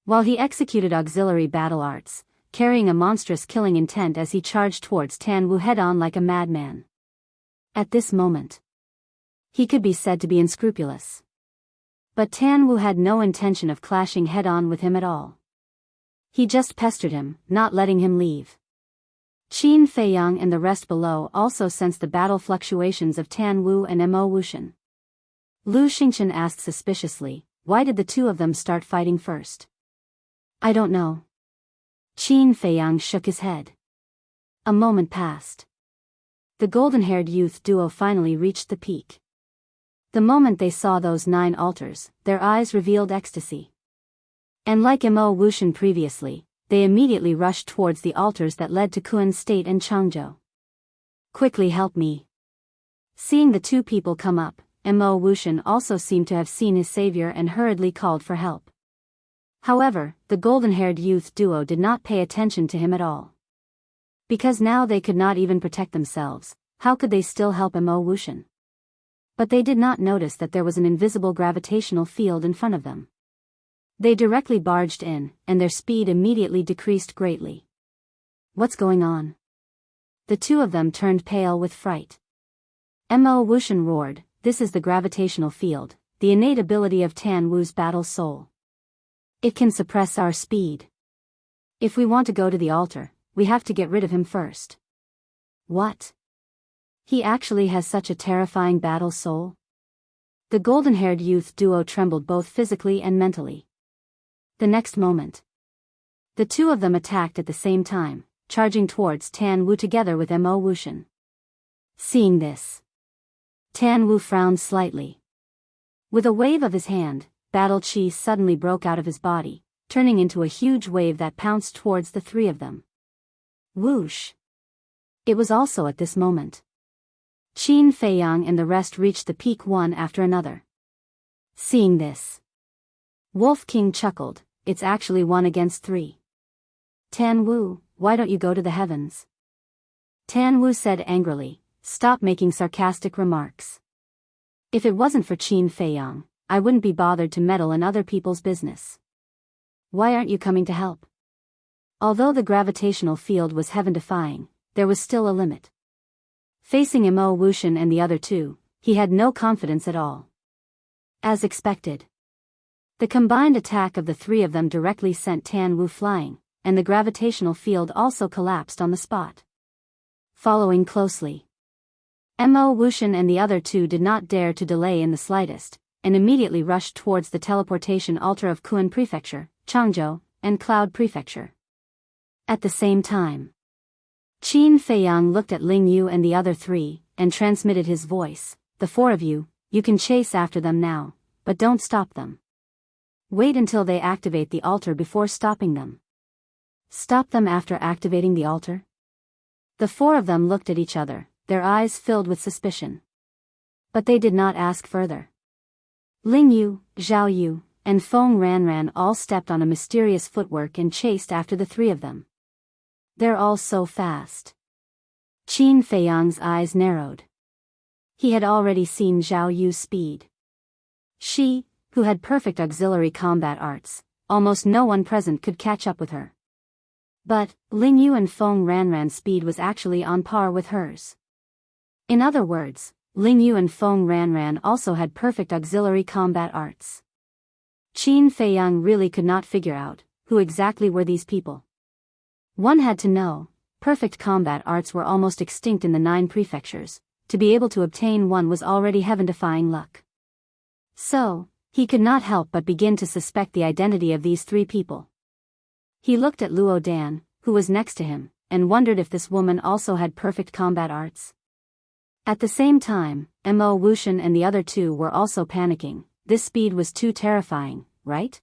While he executed auxiliary battle arts, carrying a monstrous killing intent as he charged towards Tan Wu head-on like a madman. At this moment, he could be said to be unscrupulous. But Tan Wu had no intention of clashing head-on with him at all. He just pestered him, not letting him leave. Qin Feiyang and the rest below also sensed the battle fluctuations of Tan Wu and Mo Wuxian. Lu Xingchen asked suspiciously, why did the two of them start fighting first? I don't know. Qin Feiyang shook his head. A moment passed. The golden-haired youth duo finally reached the peak. The moment they saw those 9 altars, their eyes revealed ecstasy. And like Mo Wuxian previously, they immediately rushed towards the altars that led to Kuan State and Changzhou. Quickly help me. Seeing the two people come up, Mo Wuxian also seemed to have seen his savior and hurriedly called for help. However, the golden-haired youth duo did not pay attention to him at all. Because now they could not even protect themselves, how could they still help Mo Wuxian? But they did not notice that there was an invisible gravitational field in front of them. They directly barged in, and their speed immediately decreased greatly. What's going on? The two of them turned pale with fright. Mo Wuxian roared, this is the gravitational field, the innate ability of Tan Wu's battle soul. It can suppress our speed. If we want to go to the altar, we have to get rid of him first. What? He actually has such a terrifying battle soul? The golden-haired youth duo trembled both physically and mentally. The next moment, the two of them attacked at the same time, charging towards Tan Wu together with Mo Wushan. Seeing this, Tan Wu frowned slightly. With a wave of his hand, battle chi suddenly broke out of his body, turning into a huge wave that pounced towards the three of them. Whoosh! It was also at this moment Qin Feiyang and the rest reached the peak one after another. Seeing this, Wolf King chuckled, it's actually 1 against 3. Tan Wu, why don't you go to the heavens? Tan Wu said angrily, stop making sarcastic remarks. If it wasn't for Qin Feiyang, I wouldn't be bothered to meddle in other people's business. Why aren't you coming to help? Although the gravitational field was heaven-defying, there was still a limit. Facing Mo Wushan and the other two, he had no confidence at all. As expected, the combined attack of the three of them directly sent Tan Wu flying, and the gravitational field also collapsed on the spot. Following closely, Mo Wushan and the other two did not dare to delay in the slightest, and immediately rushed towards the teleportation altar of Kuan Prefecture, Changzhou, and Cloud Prefecture. At the same time, Qin Feiyang looked at Ling Yu and the other three, and transmitted his voice, the four of you, you can chase after them now, but don't stop them. Wait until they activate the altar before stopping them. Stop them after activating the altar? The four of them looked at each other, their eyes filled with suspicion. But they did not ask further. Ling Yu, Zhao Yu, and Feng Ranran all stepped on a mysterious footwork and chased after the three of them. They're all so fast. Qin Feiyang's eyes narrowed. He had already seen Zhao Yu's speed. She, who had perfect auxiliary combat arts, almost no one present could catch up with her. But, Ling Yu and Feng Ranran's speed was actually on par with hers. In other words, Ling Yu and Feng Ranran also had perfect auxiliary combat arts. Qin Feiyang really could not figure out, who exactly were these people. One had to know, perfect combat arts were almost extinct in the 9 prefectures, to be able to obtain one was already heaven-defying luck. So, he could not help but begin to suspect the identity of these 3 people. He looked at Luo Dan, who was next to him, and wondered if this woman also had perfect combat arts. At the same time, Mo Wushan and the other two were also panicking. This speed was too terrifying, right?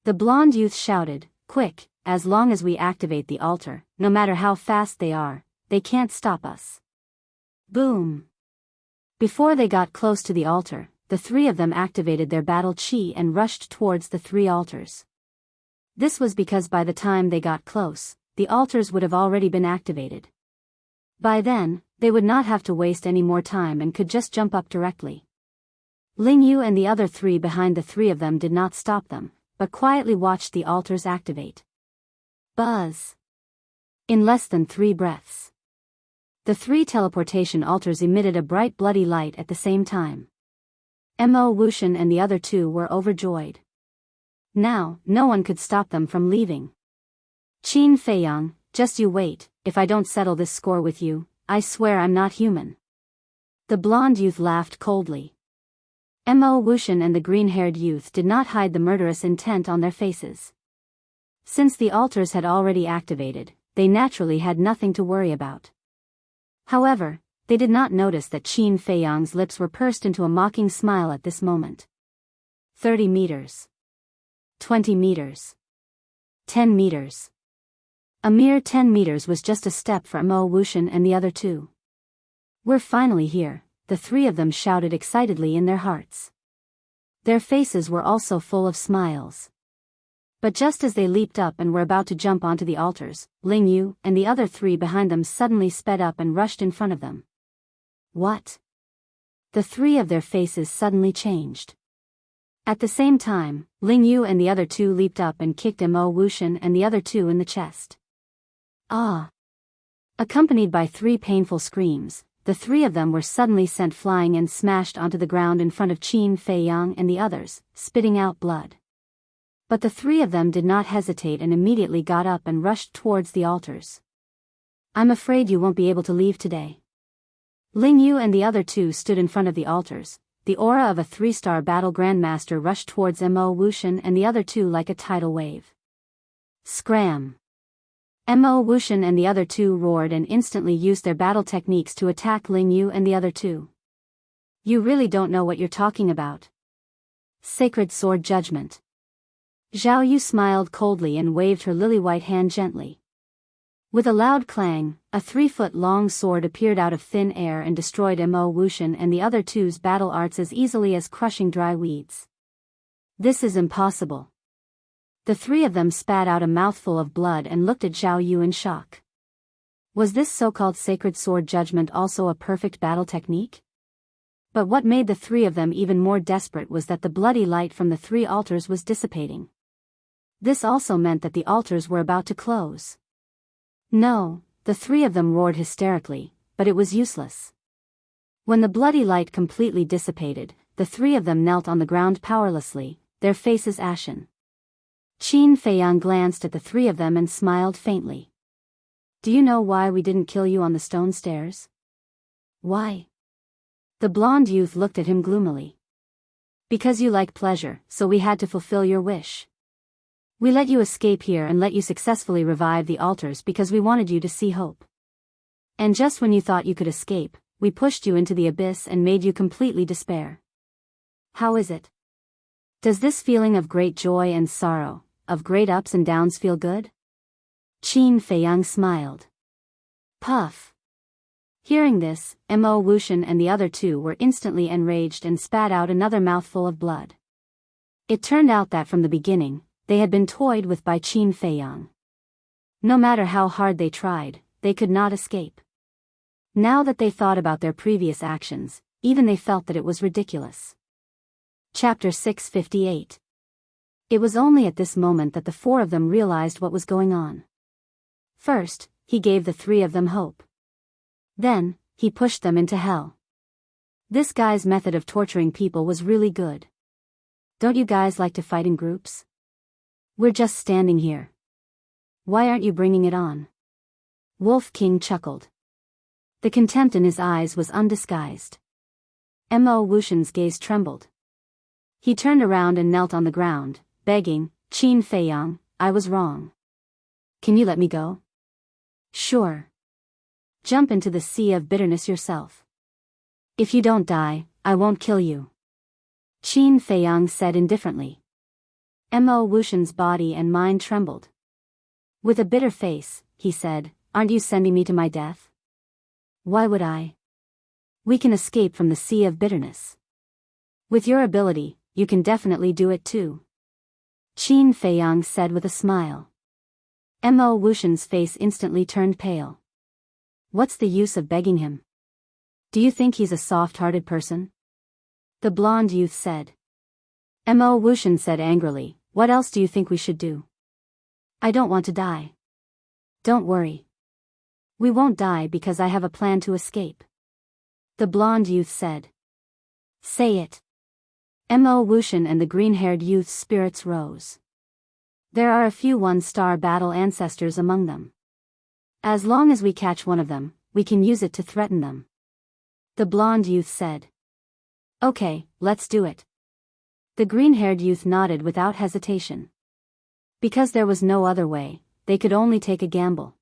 The blonde youth shouted, quick, as long as we activate the altar, no matter how fast they are, they can't stop us. Boom! Before they got close to the altar, the 3 of them activated their battle chi and rushed towards the 3 altars. This was because by the time they got close, the altars would have already been activated. By then, they would not have to waste any more time and could just jump up directly. Ling Yu and the other 3 behind the 3 of them did not stop them, but quietly watched the altars activate. Buzz! In less than 3 breaths, the 3 teleportation altars emitted a bright bloody light at the same time. Mo Wushan and the other 2 were overjoyed. Now, no one could stop them from leaving. Qin Feiyang, just you wait, if I don't settle this score with you, I swear I'm not human. The blonde youth laughed coldly. Mo Wushan and the green-haired youth did not hide the murderous intent on their faces. Since the altars had already activated, they naturally had nothing to worry about. However, they did not notice that Qin Feiyang's lips were pursed into a mocking smile at this moment. 30 meters. 20 meters. 10 meters. A mere 10 meters was just a step for Mo Wushan and the other 2. We're finally here, the 3 of them shouted excitedly in their hearts. Their faces were also full of smiles. But just as they leaped up and were about to jump onto the altars, Ling Yu and the other 3 behind them suddenly sped up and rushed in front of them. What? The 3 of their faces suddenly changed. At the same time, Ling Yu and the other 2 leaped up and kicked Mo Wushan and the other 2 in the chest. Ah! Accompanied by 3 painful screams, the 3 of them were suddenly sent flying and smashed onto the ground in front of Qin Feiyang and the others, spitting out blood. But the three of them did not hesitate and immediately got up and rushed towards the altars. I'm afraid you won't be able to leave today. Ling Yu and the other two stood in front of the altars. The aura of a 3-star battle grandmaster rushed towards Mo Wuxian and the other two like a tidal wave. Scram! Mo Wuxian and the other two roared and instantly used their battle techniques to attack Ling Yu and the other two. You really don't know what you're talking about. Sacred Sword Judgment. Zhao Yu smiled coldly and waved her lily-white hand gently. With a loud clang, a 3-foot-long sword appeared out of thin air and destroyed Mo Wuxian and the other two's battle arts as easily as crushing dry weeds. This is impossible. The three of them spat out a mouthful of blood and looked at Zhao Yu in shock. Was this so-called Sacred Sword Judgment also a perfect battle technique? But what made the three of them even more desperate was that the bloody light from the 3 altars was dissipating. This also meant that the altars were about to close. No, the three of them roared hysterically, but it was useless. When the bloody light completely dissipated, the three of them knelt on the ground powerlessly, their faces ashen. Qin Feiyang glanced at the three of them and smiled faintly. Do you know why we didn't kill you on the stone stairs? Why? The blonde youth looked at him gloomily. Because you like pleasure, so we had to fulfill your wish. We let you escape here and let you successfully revive the altars because we wanted you to see hope. And just when you thought you could escape, we pushed you into the abyss and made you completely despair. How is it? Does this feeling of great joy and sorrow, of great ups and downs feel good? Qin Feiyang smiled. Puff. Hearing this, Mo Wuxian and the other two were instantly enraged and spat out another mouthful of blood. It turned out that from the beginning, they had been toyed with by Qin Feiyang. No matter how hard they tried, they could not escape. Now that they thought about their previous actions, even they felt that it was ridiculous. Chapter 658. It was only at this moment that the four of them realized what was going on. First, he gave the three of them hope. Then, he pushed them into hell. This guy's method of torturing people was really good. Don't you guys like to fight in groups? We're just standing here. Why aren't you bringing it on? Wolf King chuckled. The contempt in his eyes was undisguised. Mo Wuxian's gaze trembled. He turned around and knelt on the ground, begging, Qin Feiyang, I was wrong. Can you let me go? Sure. Jump into the sea of bitterness yourself. If you don't die, I won't kill you. Qin Feiyang said indifferently. Mo Wuxian's body and mind trembled. With a bitter face, he said, Aren't you sending me to my death? Why would I? We can escape from the sea of bitterness. With your ability, you can definitely do it too. Qin Feiyang said with a smile. Mo Wuxian's face instantly turned pale. What's the use of begging him? Do you think he's a soft-hearted person? The blonde youth said. Mo Wuxian said angrily, What else do you think we should do? I don't want to die. Don't worry. We won't die because I have a plan to escape. The blonde youth said. Say it. Mo Wuxian and the green-haired youth's spirits rose. There are a few 1-star battle ancestors among them. As long as we catch one of them, we can use it to threaten them. The blonde youth said. Okay, let's do it. The green-haired youth nodded without hesitation. Because there was no other way, they could only take a gamble.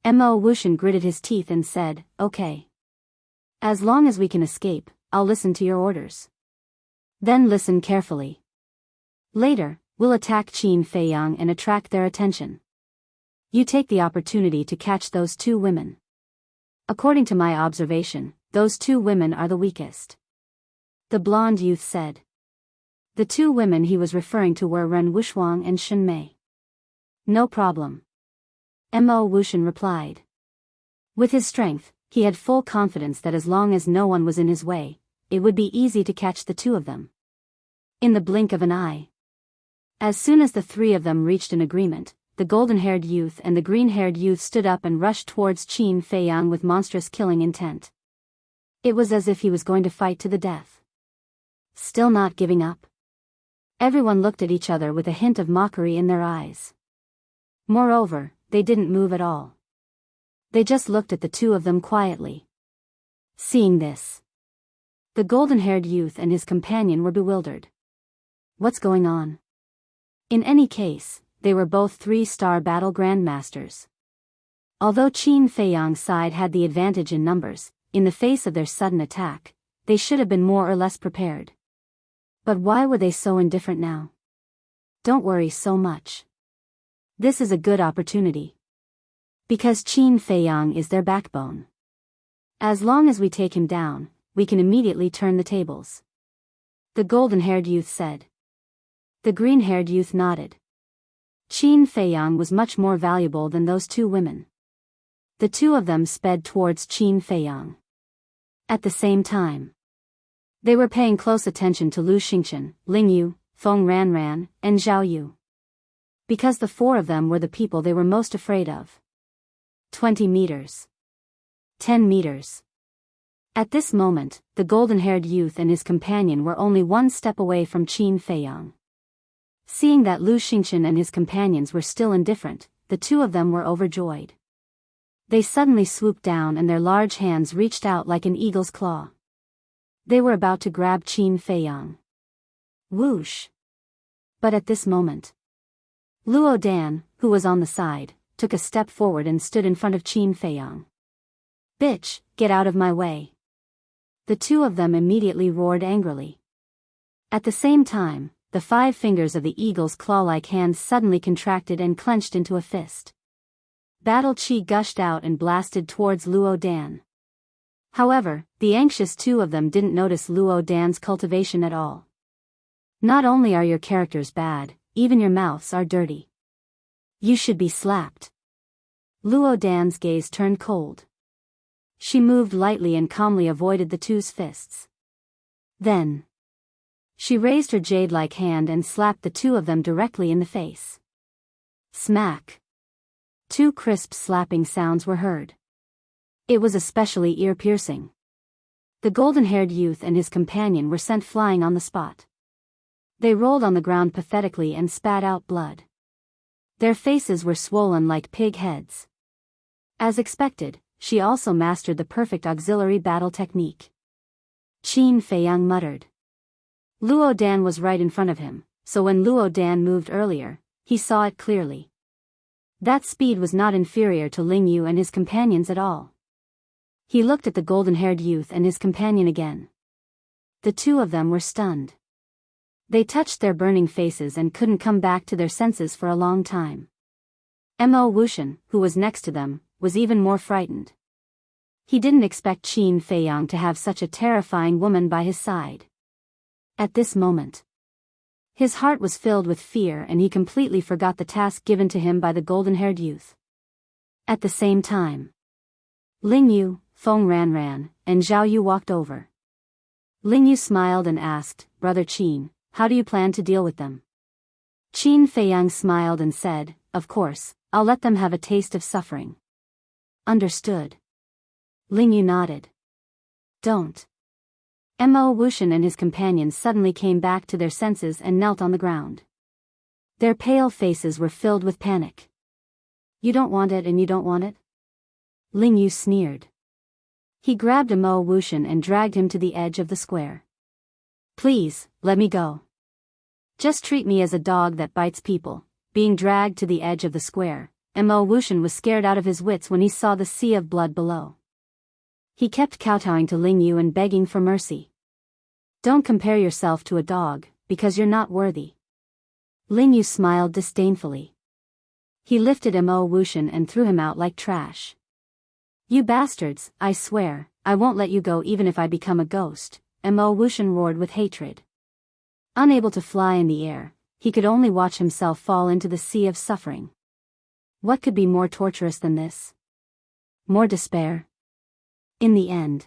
Mo Wuxian gritted his teeth and said, Okay. As long as we can escape, I'll listen to your orders. Then listen carefully. Later, we'll attack Qin Feiyang and attract their attention. You take the opportunity to catch those 2 women. According to my observation, those 2 women are the weakest. The blonde youth said. The 2 women he was referring to were Ren Wuxuang and Shen Mei. No problem. Mo Wuxian replied. With his strength, he had full confidence that as long as no one was in his way, it would be easy to catch the 2 of them. In the blink of an eye. As soon as the 3 of them reached an agreement, the golden-haired youth and the green-haired youth stood up and rushed towards Qin Feiyang with monstrous killing intent. It was as if he was going to fight to the death. Still not giving up? Everyone looked at each other with a hint of mockery in their eyes. Moreover, they didn't move at all. They just looked at the two of them quietly. Seeing this, the golden-haired youth and his companion were bewildered. What's going on? In any case, they were both 3-star battle grandmasters. Although Qin Feiyang's side had the advantage in numbers, in the face of their sudden attack, they should have been more or less prepared. But why were they so indifferent now? Don't worry so much. This is a good opportunity. Because Qin Feiyang is their backbone. As long as we take him down, we can immediately turn the tables. The golden-haired youth said. The green-haired youth nodded. Qin Feiyang was much more valuable than those two women. The two of them sped towards Qin Feiyang. At the same time, they were paying close attention to Lu Xingchen, Ling Yu, Feng Ranran, and Zhao Yu. Because the four of them were the people they were most afraid of. 20 meters. 10 meters. At this moment, the golden-haired youth and his companion were only one step away from Qin Feiyang. Seeing that Lu Xingchen and his companions were still indifferent, the two of them were overjoyed. They suddenly swooped down and their large hands reached out like an eagle's claw. They were about to grab Qin Feiyang. Whoosh! But at this moment, Luo Dan, who was on the side, took a step forward and stood in front of Qin Feiyang. Bitch, get out of my way. The two of them immediately roared angrily. At the same time, the 5 fingers of the eagle's claw-like hands suddenly contracted and clenched into a fist. Battle chi gushed out and blasted towards Luo Dan. However, the anxious two of them didn't notice Luo Dan's cultivation at all. Not only are your characters bad, even your mouths are dirty. You should be slapped. Luo Dan's gaze turned cold. She moved lightly and calmly avoided the two's fists. Then, she raised her jade-like hand and slapped the two of them directly in the face. Smack! 2 crisp slapping sounds were heard. It was especially ear-piercing. The golden-haired youth and his companion were sent flying on the spot. They rolled on the ground pathetically and spat out blood. Their faces were swollen like pig heads. As expected, she also mastered the perfect auxiliary battle technique. Qin Feiyang muttered. Luo Dan was right in front of him, so when Luo Dan moved earlier, he saw it clearly. That speed was not inferior to Ling Yu and his companions at all. He looked at the golden-haired youth and his companion again. The two of them were stunned. They touched their burning faces and couldn't come back to their senses for a long time. Mo Wuxian, who was next to them, was even more frightened. He didn't expect Qin Feiyang to have such a terrifying woman by his side. At this moment, his heart was filled with fear and he completely forgot the task given to him by the golden-haired youth. At the same time, Ling Yu, Feng Ranran, and Zhao Yu walked over. Ling Yu smiled and asked, Brother Qin, how do you plan to deal with them? Qin Feiyang smiled and said, Of course, I'll let them have a taste of suffering. Understood. Ling Yu nodded. Don't. Mo Wuxian and his companions suddenly came back to their senses and knelt on the ground. Their pale faces were filled with panic. You don't want it and you don't want it? Ling Yu sneered. He grabbed Mo Wuxian and dragged him to the edge of the square. Please, let me go. Just treat me as a dog that bites people. Being dragged to the edge of the square, Mo Wuxian was scared out of his wits when he saw the sea of blood below. He kept kowtowing to Ling Yu and begging for mercy. Don't compare yourself to a dog, because you're not worthy. Ling Yu smiled disdainfully. He lifted Mo Wuxian and threw him out like trash. You bastards, I swear, I won't let you go even if I become a ghost, Mo Wuxian roared with hatred. Unable to fly in the air, he could only watch himself fall into the sea of suffering. What could be more torturous than this? More despair? In the end,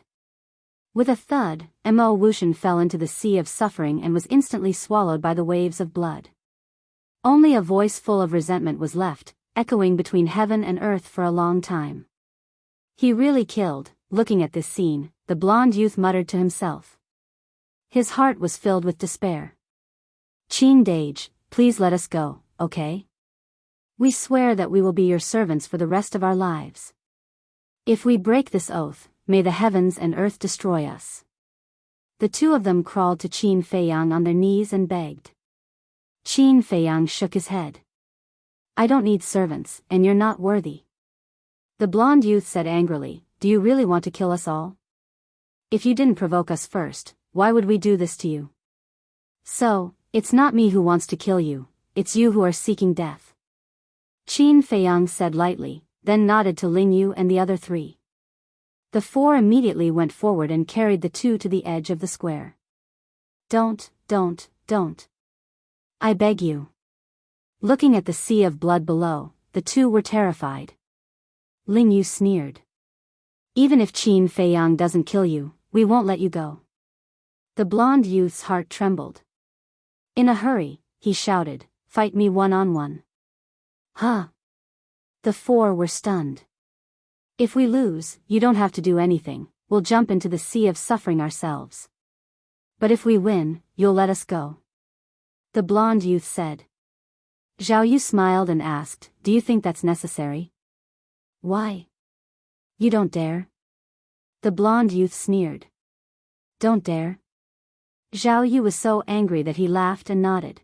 with a thud, Mo Wuxian fell into the sea of suffering and was instantly swallowed by the waves of blood. Only a voice full of resentment was left, echoing between heaven and earth for a long time. He really killed. Looking at this scene, the blonde youth muttered to himself. His heart was filled with despair. Qin Dage, please let us go, okay? We swear that we will be your servants for the rest of our lives. If we break this oath, may the heavens and earth destroy us. The two of them crawled to Qin Feiyang on their knees and begged. Qin Feiyang shook his head. I don't need servants, and you're not worthy. The blonde youth said angrily, do you really want to kill us all? If you didn't provoke us first, why would we do this to you? So, it's not me who wants to kill you, it's you who are seeking death. Qin Feiyang said lightly, then nodded to Ling Yu and the other three. The four immediately went forward and carried the two to the edge of the square. Don't. I beg you. Looking at the sea of blood below, the two were terrified. Ling Yu sneered. Even if Qin Feiyang doesn't kill you, we won't let you go. The blonde youth's heart trembled. In a hurry, he shouted, fight me one-on-one. Huh? The four were stunned. If we lose, you don't have to do anything, we'll jump into the sea of suffering ourselves. But if we win, you'll let us go. The blonde youth said. Zhao Yu smiled and asked, do you think that's necessary? Why? You don't dare? The blonde youth sneered. Don't dare? Zhao Yu was so angry that he laughed and nodded.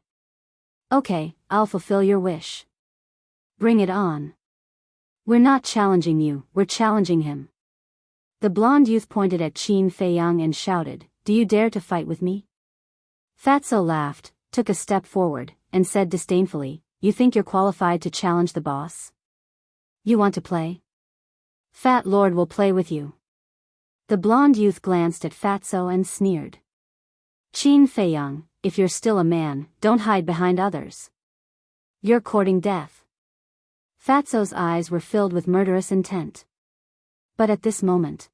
Okay, I'll fulfill your wish. Bring it on. We're not challenging you, we're challenging him. The blonde youth pointed at Qin Feiyang and shouted, do you dare to fight with me? Fatso laughed, took a step forward, and said disdainfully, you think you're qualified to challenge the boss? You want to play? Fat Lord will play with you. The blonde youth glanced at Fatso and sneered. Qin Feiyang, if you're still a man, don't hide behind others. You're courting death. Fatso's eyes were filled with murderous intent. But at this moment,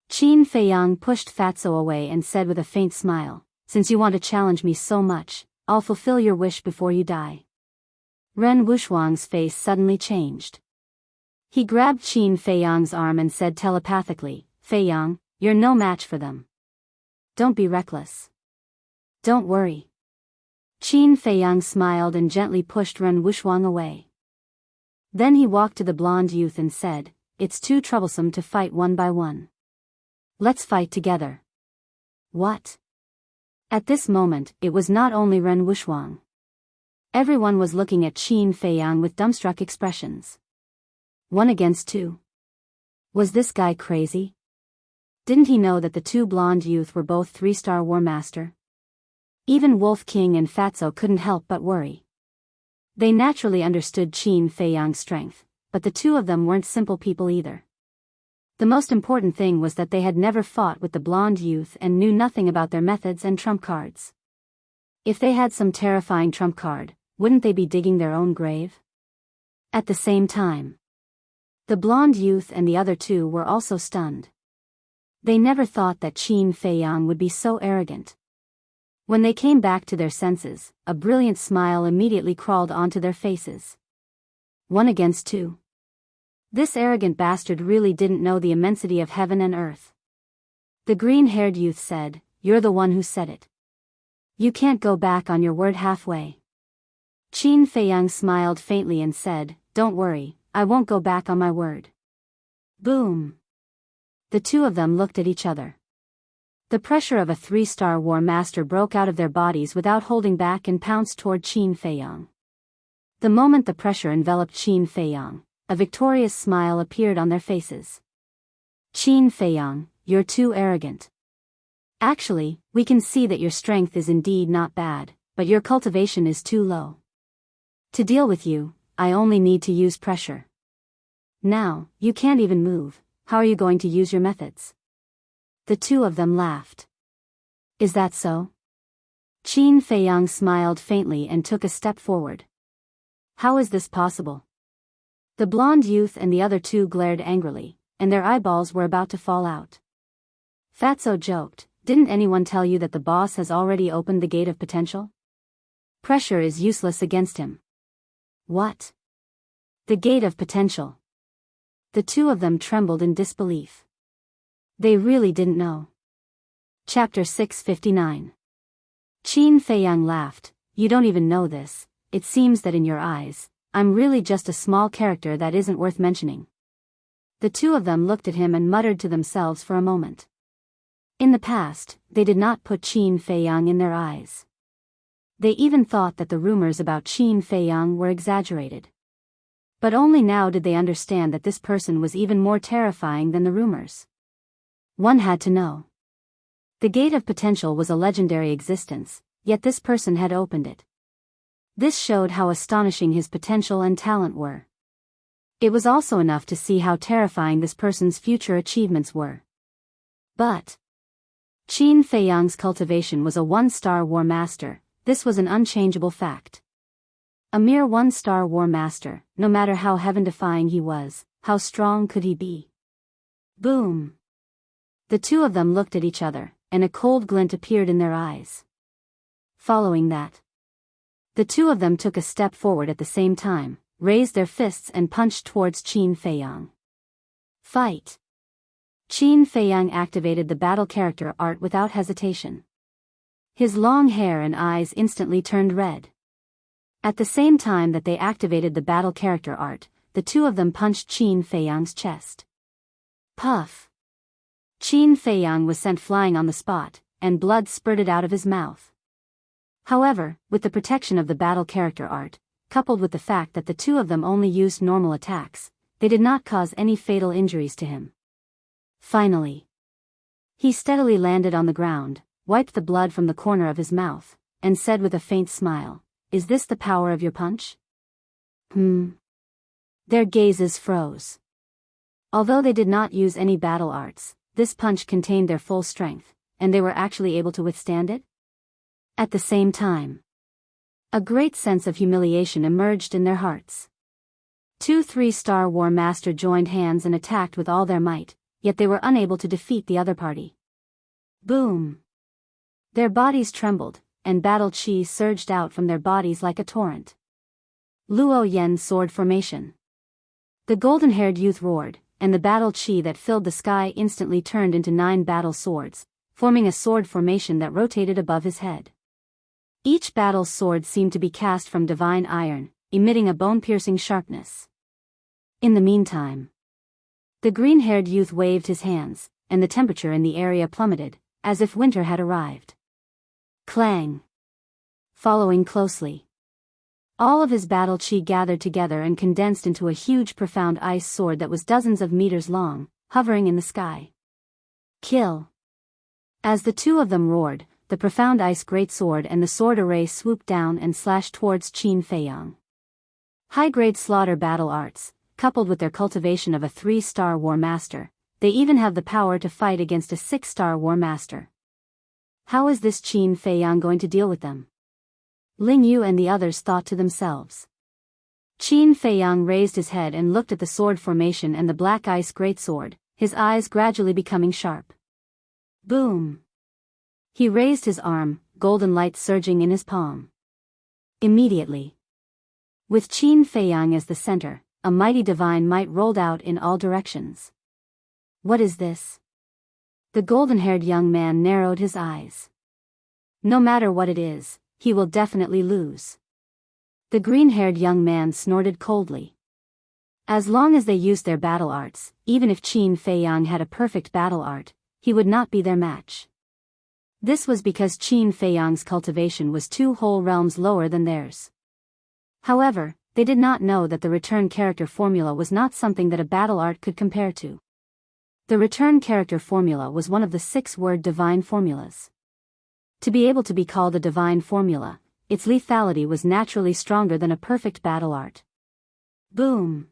Qin Feiyang pushed Fatso away and said with a faint smile, since you want to challenge me so much, I'll fulfill your wish before you die. Ren Wushuang's face suddenly changed. He grabbed Qin Feiyang's arm and said telepathically, Feiyang, you're no match for them. Don't be reckless. Don't worry. Qin Feiyang smiled and gently pushed Ren Wushuang away. Then he walked to the blonde youth and said, it's too troublesome to fight one by one. Let's fight together. What? At this moment, it was not only Ren Wushuang. Everyone was looking at Qin Feiyang with dumbstruck expressions. 1 against 2. Was this guy crazy? Didn't he know that the two blonde youth were both 3-star War Master? Even Wolf King and Fatso couldn't help but worry. They naturally understood Qin Feiyang's strength, but the two of them weren't simple people either. The most important thing was that they had never fought with the blonde youth and knew nothing about their methods and trump cards. If they had some terrifying trump card, wouldn't they be digging their own grave? At the same time, the blonde youth and the other two were also stunned. They never thought that Qin Feiyang would be so arrogant. When they came back to their senses, a brilliant smile immediately crawled onto their faces. 1 against 2. This arrogant bastard really didn't know the immensity of heaven and earth. The green-haired youth said, you're the one who said it. You can't go back on your word halfway. Qin Feiyang smiled faintly and said, don't worry, I won't go back on my word. Boom. The two of them looked at each other. The pressure of a 3-star War Master broke out of their bodies without holding back and pounced toward Qin Feiyang. The moment the pressure enveloped Qin Feiyang, a victorious smile appeared on their faces. Qin Feiyang, you're too arrogant. Actually, we can see that your strength is indeed not bad, but your cultivation is too low. To deal with you, I only need to use pressure. Now, you can't even move, how are you going to use your methods? The two of them laughed. Is that so? Qin Feiyang smiled faintly and took a step forward. How is this possible? The blonde youth and the other two glared angrily, and their eyeballs were about to fall out. Fatso joked, didn't anyone tell you that the boss has already opened the gate of potential? Pressure is useless against him. What? The gate of potential. The two of them trembled in disbelief. They really didn't know. Chapter 659. Qin Feiyang laughed, you don't even know this. It seems that in your eyes, I'm really just a small character that isn't worth mentioning." The two of them looked at him and muttered to themselves for a moment. In the past, they did not put Qin Feiyang in their eyes. They even thought that the rumors about Qin Feiyang were exaggerated. But only now did they understand that this person was even more terrifying than the rumors. One had to know. The Gate of Potential was a legendary existence, yet this person had opened it. This showed how astonishing his potential and talent were. It was also enough to see how terrifying this person's future achievements were. But Qin Feiyang's cultivation was a 1-star war master. This was an unchangeable fact. A mere 1-star war master, no matter how heaven-defying he was, how strong could he be? Boom! The two of them looked at each other, and a cold glint appeared in their eyes. Following that, the two of them took a step forward at the same time, raised their fists and punched towards Qin Feiyang. Fight! Qin Feiyang activated the battle character art without hesitation. His long hair and eyes instantly turned red. At the same time that they activated the battle character art, the two of them punched Qin Feiyang's chest. Puff! Qin Feiyang was sent flying on the spot, and blood spurted out of his mouth. However, with the protection of the battle character art, coupled with the fact that the two of them only used normal attacks, they did not cause any fatal injuries to him. Finally, he steadily landed on the ground, wiped the blood from the corner of his mouth, and said with a faint smile, "Is this the power of your punch?" Their gazes froze. Although they did not use any battle arts, this punch contained their full strength, and they were actually able to withstand it? At the same time, a great sense of humiliation emerged in their hearts. 2 3-star war master joined hands and attacked with all their might, yet they were unable to defeat the other party. Boom! Their bodies trembled, and battle chi surged out from their bodies like a torrent. Luo Yen's sword formation. The golden-haired youth roared, and the battle chi that filled the sky instantly turned into 9 battle swords, forming a sword formation that rotated above his head. Each battle sword seemed to be cast from divine iron, emitting a bone-piercing sharpness. In the meantime, the green-haired youth waved his hands, and the temperature in the area plummeted, as if winter had arrived. Clang! Following closely, all of his battle chi gathered together and condensed into a huge profound ice sword that was dozens of meters long, hovering in the sky. Kill! As the two of them roared, the profound ice greatsword and the sword array swooped down and slashed towards Qin Feiyang. High-grade slaughter battle arts, coupled with their cultivation of a 3-star war master, they even have the power to fight against a 6-star war master. How is this Qin Feiyang going to deal with them? Ling Yu and the others thought to themselves. Qin Feiyang raised his head and looked at the sword formation and the black ice greatsword, his eyes gradually becoming sharp. Boom! He raised his arm, golden light surging in his palm. Immediately, with Qin Feiyang as the center, a mighty divine might rolled out in all directions. What is this? The golden-haired young man narrowed his eyes. No matter what it is, he will definitely lose. The green-haired young man snorted coldly. As long as they used their battle arts, even if Qin Feiyang had a perfect battle art, he would not be their match. This was because Qin Feiyang's cultivation was 2 whole realms lower than theirs. However, they did not know that the return character formula was not something that a battle art could compare to. The return character formula was one of the 6-word divine formulas. To be able to be called a divine formula, its lethality was naturally stronger than a perfect battle art. Boom!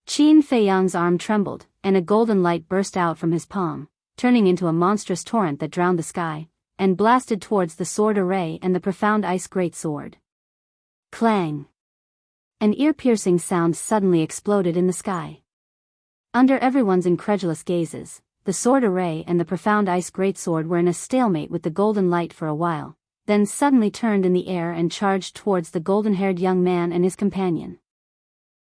Qin Feiyang's arm trembled, and a golden light burst out from his palm, turning into a monstrous torrent that drowned the sky, and blasted towards the sword array and the profound ice greatsword. Clang! An ear-piercing sound suddenly exploded in the sky. Under everyone's incredulous gazes, the sword array and the profound ice greatsword were in a stalemate with the golden light for a while, then suddenly turned in the air and charged towards the golden-haired young man and his companion.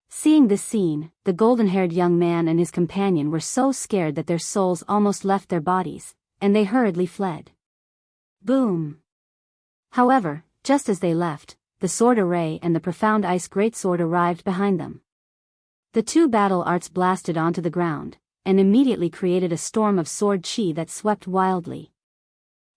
Seeing this scene, the golden-haired young man and his companion were so scared that their souls almost left their bodies, and they hurriedly fled. Boom! However, Just as they left, the sword array and the profound ice greatsword arrived behind them. The two battle arts blasted onto the ground, and immediately created a storm of sword chi that swept wildly.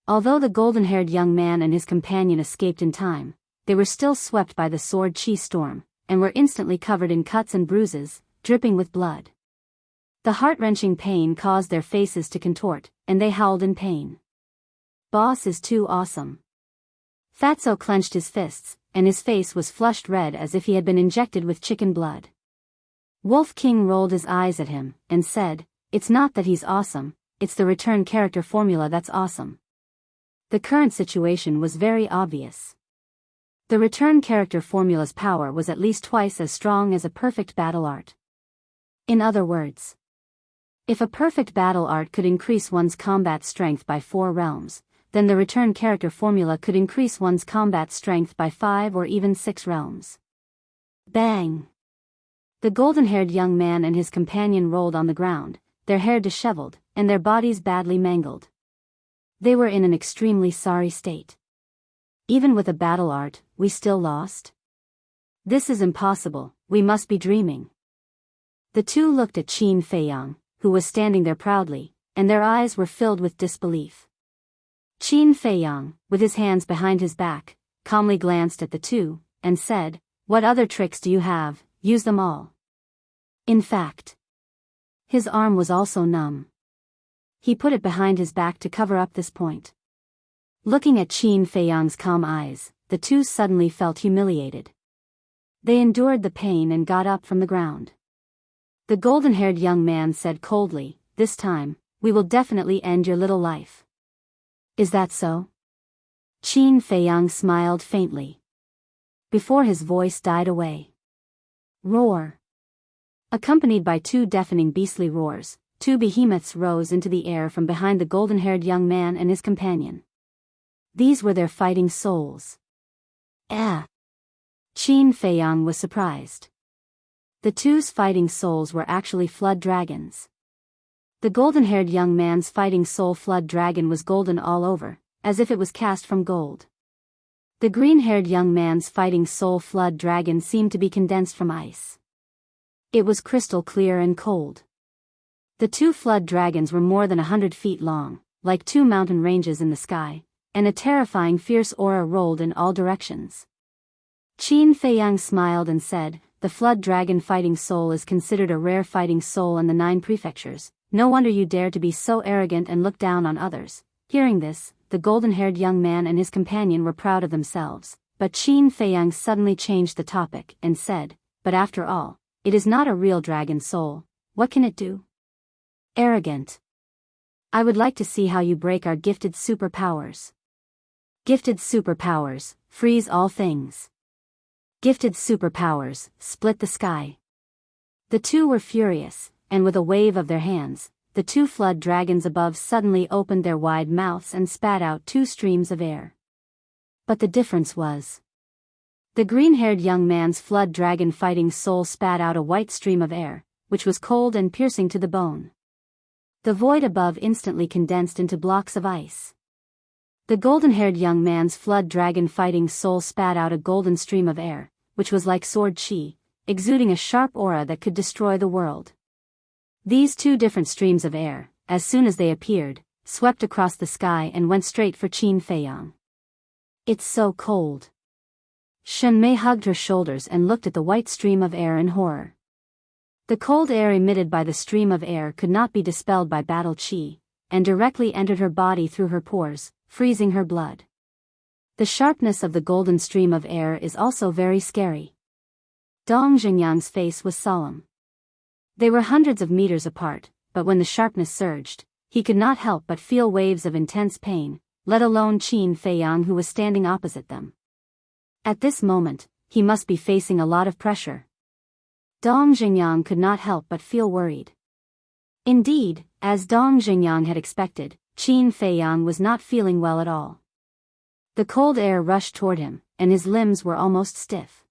Although the golden-haired young man and his companion escaped in time, they were still swept by the sword chi storm, and were instantly covered in cuts and bruises, dripping with blood. The heart-wrenching pain caused their faces to contort, and they howled in pain. Boss is too awesome. Fatso clenched his fists, and his face was flushed red as if he had been injected with chicken blood. Wolf King rolled his eyes at him, and said, "It's not that he's awesome, it's the return character formula that's awesome." The current situation was very obvious. The return character formula's power was at least twice as strong as a perfect battle art. In other words, if a perfect battle art could increase one's combat strength by 4 realms, then the return character formula could increase one's combat strength by 5 or even 6 realms. Bang! The golden-haired young man and his companion rolled on the ground, their hair disheveled, and their bodies badly mangled. They were in an extremely sorry state. Even with a battle art, we still lost? This is impossible, we must be dreaming. The two looked at Qin Feiyang, who was standing there proudly, and their eyes were filled with disbelief. Qin Feiyang, with his hands behind his back, calmly glanced at the two, and said, "What other tricks do you have? Use them all." In fact, his arm was also numb. He put it behind his back to cover up this point. Looking at Qin Feiyang's calm eyes, the two suddenly felt humiliated. They endured the pain and got up from the ground. The golden-haired young man said coldly, "This time, we will definitely end your little life." "Is that so?" Qin Feiyang smiled faintly, before his voice died away. Roar! Accompanied by 2 deafening beastly roars, 2 behemoths rose into the air from behind the golden-haired young man and his companion. These were their fighting souls. Qin Feiyang was surprised. The two's fighting souls were actually flood dragons. The golden-haired young man's fighting soul flood dragon was golden all over, as if it was cast from gold. The green-haired young man's fighting soul flood dragon seemed to be condensed from ice. It was crystal clear and cold. The 2 flood dragons were more than 100 feet long, like 2 mountain ranges in the sky, and a terrifying fierce aura rolled in all directions. Qin Feiyang smiled and said, "The flood dragon fighting soul is considered a rare fighting soul in the 9 prefectures. No wonder you dare to be so arrogant and look down on others." Hearing this, the golden-haired young man and his companion were proud of themselves, but Qin Feiyang suddenly changed the topic and said, "But after all, it is not a real dragon soul. What can it do?" "Arrogant. I would like to see how you break our gifted superpowers." Gifted superpowers, freeze all things. Gifted superpowers, split the sky. The two were furious, and with a wave of their hands, the 2 flood dragons above suddenly opened their wide mouths and spat out 2 streams of air. But the difference was, the green-haired young man's flood dragon fighting soul spat out a white stream of air, which was cold and piercing to the bone. The void above instantly condensed into blocks of ice. The golden-haired young man's flood dragon fighting soul spat out a golden stream of air, which was like sword chi, exuding a sharp aura that could destroy the world. These 2 different streams of air, as soon as they appeared, swept across the sky and went straight for Qin Feiyang. "It's so cold." Shen Mei hugged her shoulders and looked at the white stream of air in horror. The cold air emitted by the stream of air could not be dispelled by battle chi, and directly entered her body through her pores, freezing her blood. The sharpness of the golden stream of air is also very scary. Dong Xingyang's face was solemn. They were hundreds of meters apart, but when the sharpness surged, he could not help but feel waves of intense pain, let alone Qin Feiyang who was standing opposite them. At this moment, he must be facing a lot of pressure. Dong Xingyang could not help but feel worried. Indeed, as Dong Xingyang had expected, Qin Feiyang was not feeling well at all. The cold air rushed toward him, and his limbs were almost stiff.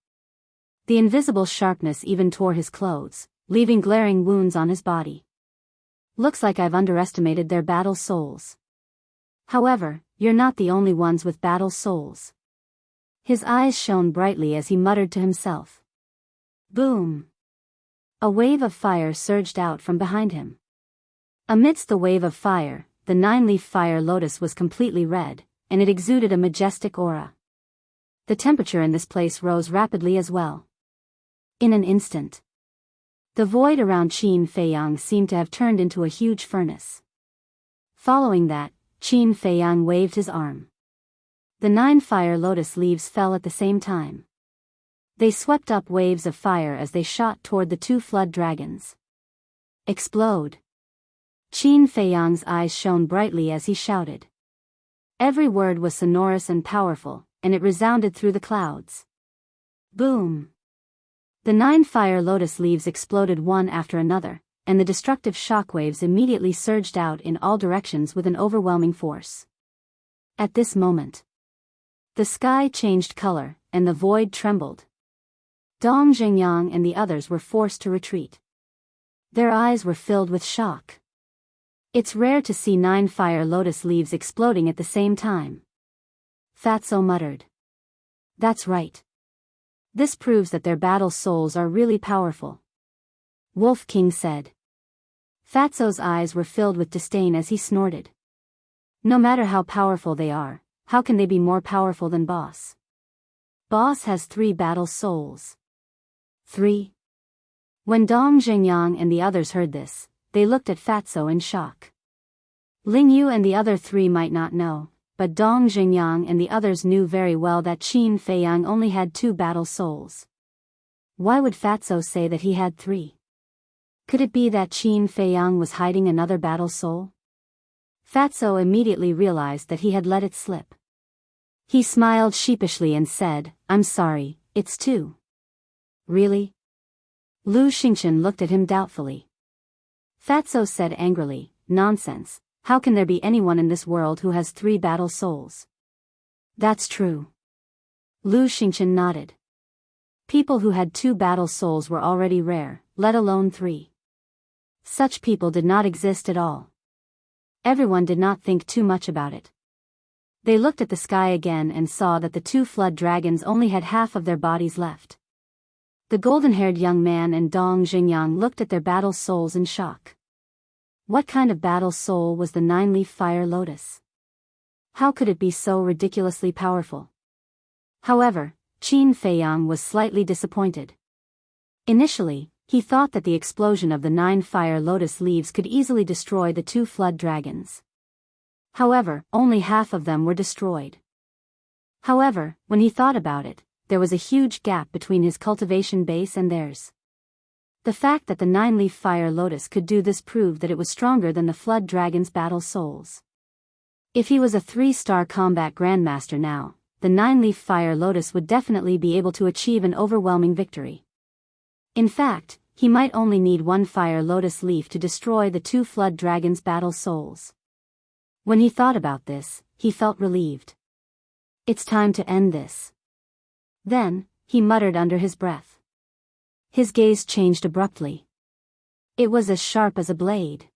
The invisible sharpness even tore his clothes, leaving glaring wounds on his body. "Looks like I've underestimated their battle souls. However, you're not the only ones with battle souls." His eyes shone brightly as he muttered to himself. Boom! A wave of fire surged out from behind him. Amidst the wave of fire, the 9-leaf fire lotus was completely red, and it exuded a majestic aura. The temperature in this place rose rapidly as well. In an instant, the void around Qin Feiyang seemed to have turned into a huge furnace. Following that, Qin Feiyang waved his arm. The 9 fire lotus leaves fell at the same time. They swept up waves of fire as they shot toward the 2 flood dragons. Explode! Qin Feiyang's eyes shone brightly as he shouted. Every word was sonorous and powerful, and it resounded through the clouds. Boom! The 9 fire lotus leaves exploded one after another, and the destructive shockwaves immediately surged out in all directions with an overwhelming force. At this moment, the sky changed color, and the void trembled. Dong Zhengyang and the others were forced to retreat. Their eyes were filled with shock. It's rare to see 9 fire lotus leaves exploding at the same time. Fatso muttered. That's right. This proves that their battle souls are really powerful. Wolf King said. Fatso's eyes were filled with disdain as he snorted. No matter how powerful they are, how can they be more powerful than Boss? Boss has 3 battle souls. 3. When Dong Zhengyang and the others heard this, they looked at Fatso in shock. Ling Yu and the other 3 might not know, but Dong Zhengyang and the others knew very well that Qin Feiyang only had 2 battle souls. Why would Fatso say that he had 3? Could it be that Qin Feiyang was hiding another battle soul? Fatso immediately realized that he had let it slip. He smiled sheepishly and said, I'm sorry, it's 2. Really? Lu Xingchen looked at him doubtfully. Fatso said angrily, nonsense, how can there be anyone in this world who has 3 battle souls? That's true. Lu Xingchen nodded. People who had 2 battle souls were already rare, let alone 3. Such people did not exist at all. Everyone did not think too much about it. They looked at the sky again and saw that the 2 flood dragons only had half of their bodies left. The golden-haired young man and Dong Zhengyang looked at their battle souls in shock. What kind of battle soul was the 9-leaf fire lotus? How could it be so ridiculously powerful? However, Qin Feiyang was slightly disappointed. Initially, he thought that the explosion of the 9 fire lotus leaves could easily destroy the 2 flood dragons. However, only half of them were destroyed. However, when he thought about it, there was a huge gap between his cultivation base and theirs. The fact that the 9-leaf fire lotus could do this proved that it was stronger than the flood dragon's battle souls. If he was a 3-star combat grandmaster now, the 9-leaf fire lotus would definitely be able to achieve an overwhelming victory. In fact, he might only need 1 fire lotus leaf to destroy the 2 flood dragons' battle souls. When he thought about this, he felt relieved. It's time to end this. Then, he muttered under his breath. His gaze changed abruptly. It was as sharp as a blade.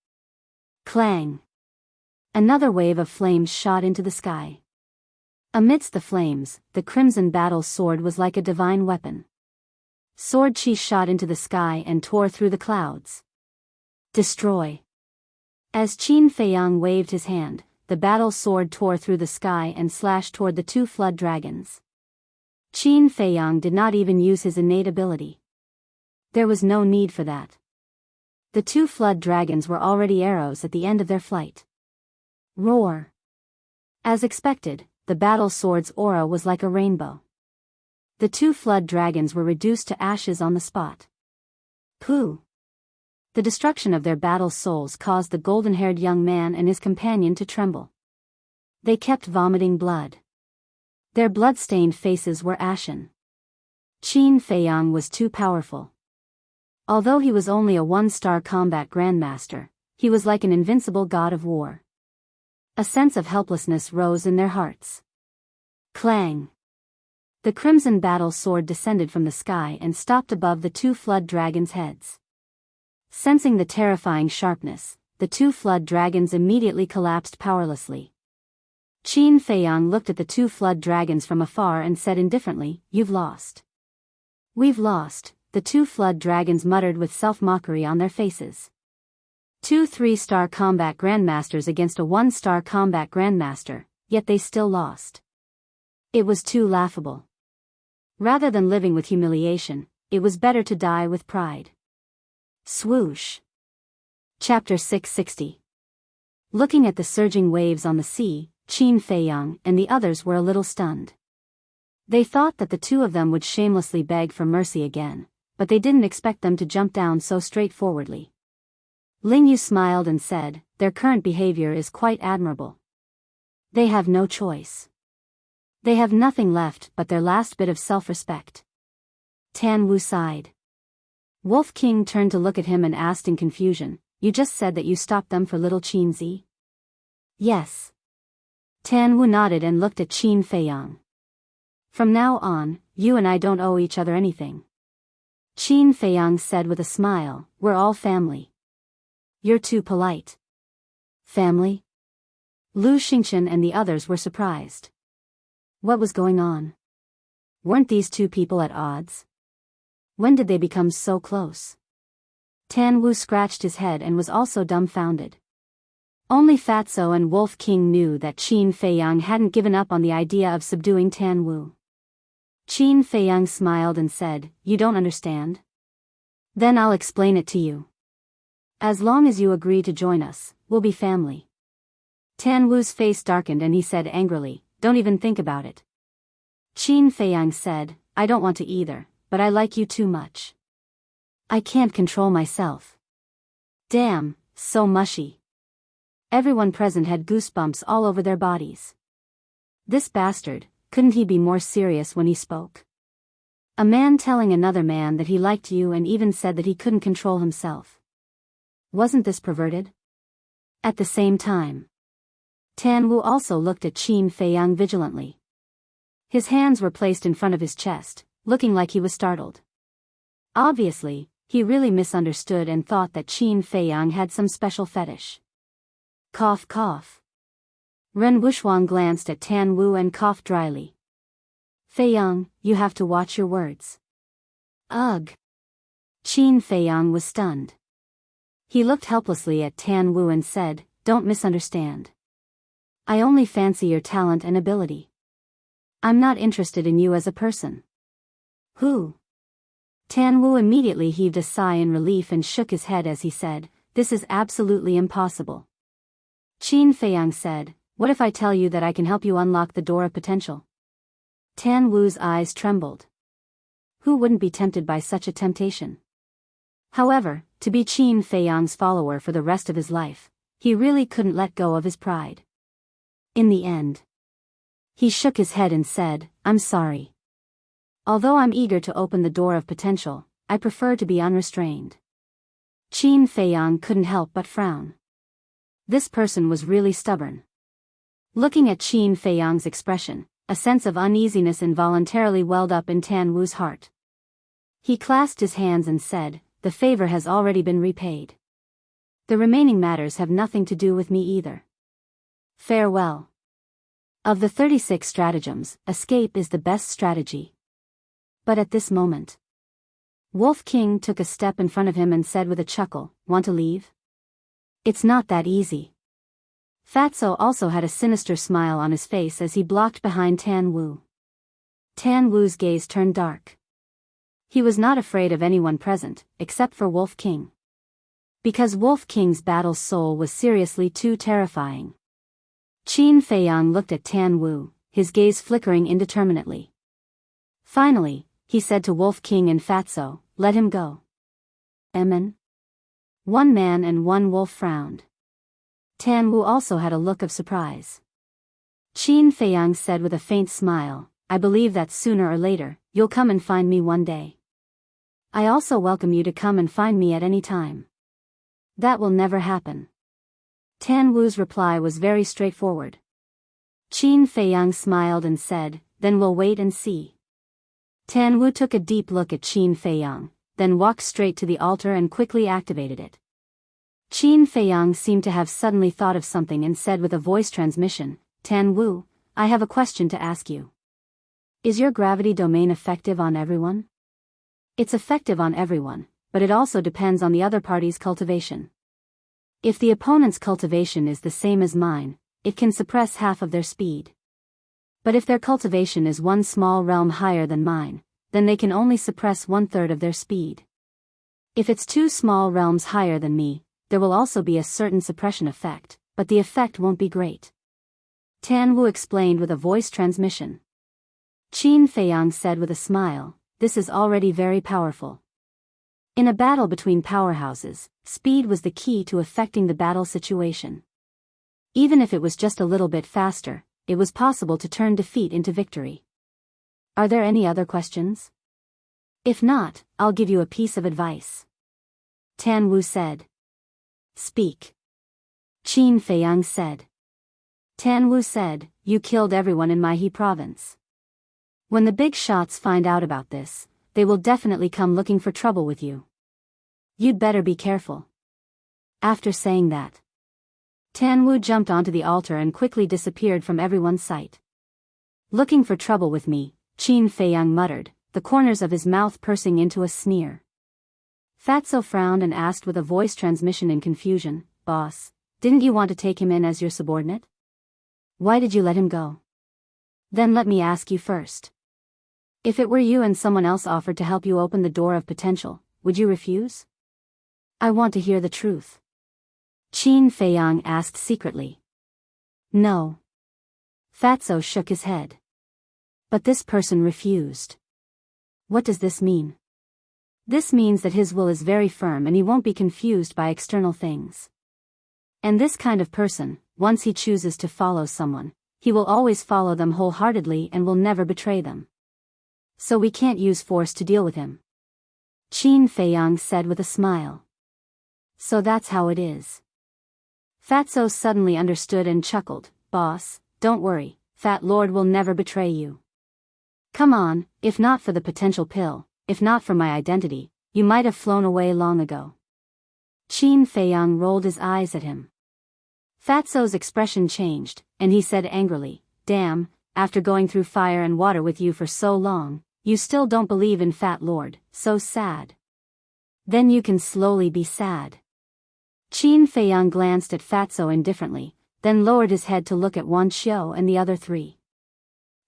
Clang! Another wave of flames shot into the sky. Amidst the flames, the crimson battle sword was like a divine weapon. Sword chi shot into the sky and tore through the clouds. Destroy! As Qin Feiyang waved his hand, the battle sword tore through the sky and slashed toward the 2 flood dragons. Qin Feiyang did not even use his innate ability. There was no need for that. The 2 flood dragons were already arrows at the end of their flight. Roar! As expected, the battle sword's aura was like a rainbow. The 2 flood dragons were reduced to ashes on the spot. Pooh! The destruction of their battle souls caused the golden-haired young man and his companion to tremble. They kept vomiting blood. Their blood-stained faces were ashen. Qin Feiyang was too powerful. Although he was only a 1-star combat grandmaster, he was like an invincible god of war. A sense of helplessness rose in their hearts. Clang! The crimson battle sword descended from the sky and stopped above the 2 flood dragons' heads. Sensing the terrifying sharpness, the 2 flood dragons immediately collapsed powerlessly. Qin Feiyang looked at the two flood dragons from afar and said indifferently, "You've lost." "We've lost," the two flood dragons muttered with self-mockery on their faces. Two 3-star combat grandmasters against a 1-star combat grandmaster, yet they still lost. It was too laughable. Rather than living with humiliation, it was better to die with pride. Swoosh. Chapter 660. Looking at the surging waves on the sea, Qin Feiyang and the others were a little stunned. They thought that the two of them would shamelessly beg for mercy again, but they didn't expect them to jump down so straightforwardly. Ling Yu smiled and said, "Their current behavior is quite admirable. They have no choice. They have nothing left but their last bit of self-respect." Tan Wu sighed. Wolf King turned to look at him and asked in confusion, "You just said that you stopped them for little Qin Zi?" "Yes." Tan Wu nodded and looked at Qin Feiyang. "From now on, you and I don't owe each other anything." Qin Feiyang said with a smile, "We're all family." "You're too polite." "Family?" Lu Xingchen and the others were surprised. What was going on? Weren't these two people at odds? When did they become so close? Tan Wu scratched his head and was also dumbfounded. Only Fatso and Wolf King knew that Qin Feiyang hadn't given up on the idea of subduing Tan Wu. Qin Feiyang smiled and said, "You don't understand? Then I'll explain it to you. As long as you agree to join us, we'll be family." Tan Wu's face darkened and he said angrily, "Don't even think about it." Qin Feiyang said, "I don't want to either, but I like you too much. I can't control myself." Damn, so mushy. Everyone present had goosebumps all over their bodies. This bastard, couldn't he be more serious when he spoke? A man telling another man that he liked you and even said that he couldn't control himself. Wasn't this perverted? At the same time, Tan Wu also looked at Qin Feiyang vigilantly. His hands were placed in front of his chest, looking like he was startled. Obviously, he really misunderstood and thought that Qin Feiyang had some special fetish. Cough cough. Ren Wuxuang glanced at Tan Wu and coughed dryly. "Feiyang, you have to watch your words." Ugh. Qin Feiyang was stunned. He looked helplessly at Tan Wu and said, "Don't misunderstand. I only fancy your talent and ability. I'm not interested in you as a person." "Who?" Tan Wu immediately heaved a sigh in relief and shook his head as he said, "This is absolutely impossible." Qin Feiyang said, "What if I tell you that I can help you unlock the door of potential?" Tan Wu's eyes trembled. Who wouldn't be tempted by such a temptation? However, to be Qin Feiyang's follower for the rest of his life, he really couldn't let go of his pride. In the end, he shook his head and said, "I'm sorry. Although I'm eager to open the door of potential, I prefer to be unrestrained." Qin Feiyang couldn't help but frown. This person was really stubborn. Looking at Qin Feiyang's expression, a sense of uneasiness involuntarily welled up in Tan Wu's heart. He clasped his hands and said, "The favor has already been repaid. The remaining matters have nothing to do with me either. Farewell." Of the 36 stratagems, escape is the best strategy. But at this moment, Wolf King took a step in front of him and said with a chuckle, "Want to leave? It's not that easy." Fatso also had a sinister smile on his face as he blocked behind Tan Wu. Tan Wu's gaze turned dark. He was not afraid of anyone present, except for Wolf King. Because Wolf King's battle soul was seriously too terrifying. Qin Feiyang looked at Tan Wu, his gaze flickering indeterminately. Finally, he said to Wolf King and Fatso, "Let him go." Emin? One man and one wolf frowned. Tan Wu also had a look of surprise. Qin Feiyang said with a faint smile, "I believe that sooner or later, you'll come and find me one day. I also welcome you to come and find me at any time." "That will never happen." Tan Wu's reply was very straightforward. Qin Feiyang smiled and said, "Then we'll wait and see." Tan Wu took a deep look at Qin Feiyang, then walked straight to the altar and quickly activated it. Qin Feiyang seemed to have suddenly thought of something and said with a voice transmission, Tan Wu, I have a question to ask you. Is your gravity domain effective on everyone? It's effective on everyone, but it also depends on the other party's cultivation. If the opponent's cultivation is the same as mine, it can suppress half of their speed. But if their cultivation is one small realm higher than mine, then they can only suppress 1/3 of their speed. If it's 2 small realms higher than me, there will also be a certain suppression effect, but the effect won't be great. Tan Wu explained with a voice transmission. Qin Feiyang said with a smile, this is already very powerful. In a battle between powerhouses, speed was the key to affecting the battle situation. Even if it was just a little bit faster, it was possible to turn defeat into victory. Are there any other questions? If not, I'll give you a piece of advice. Tan Wu said. Speak. Qin Feiyang said. Tan Wu said, you killed everyone in my He province. When the big shots find out about this, they will definitely come looking for trouble with you. You'd better be careful. After saying that, Tan Wu jumped onto the altar and quickly disappeared from everyone's sight. Looking for trouble with me, Qin Feiyang muttered, the corners of his mouth pursing into a sneer. Fatso frowned and asked with a voice transmission in confusion, Boss, didn't you want to take him in as your subordinate? Why did you let him go? Then let me ask you first. If it were you and someone else offered to help you open the door of potential, would you refuse? I want to hear the truth. Qin Feiyang asked secretly. No. Fatso shook his head. But this person refused. What does this mean? This means that his will is very firm and he won't be confused by external things. And this kind of person, once he chooses to follow someone, he will always follow them wholeheartedly and will never betray them. So we can't use force to deal with him. Qin Feiyang said with a smile. So that's how it is. Fatso suddenly understood and chuckled, Boss, don't worry, Fat Lord will never betray you. Come on, if not for the potential pill, if not for my identity, you might have flown away long ago. Qin Feiyang rolled his eyes at him. Fatso's expression changed, and he said angrily, Damn, after going through fire and water with you for so long, you still don't believe in Fat Lord, so sad. Then you can slowly be sad. Qin Feiyang glanced at Fatso indifferently, then lowered his head to look at Wan Xiu and the other 3.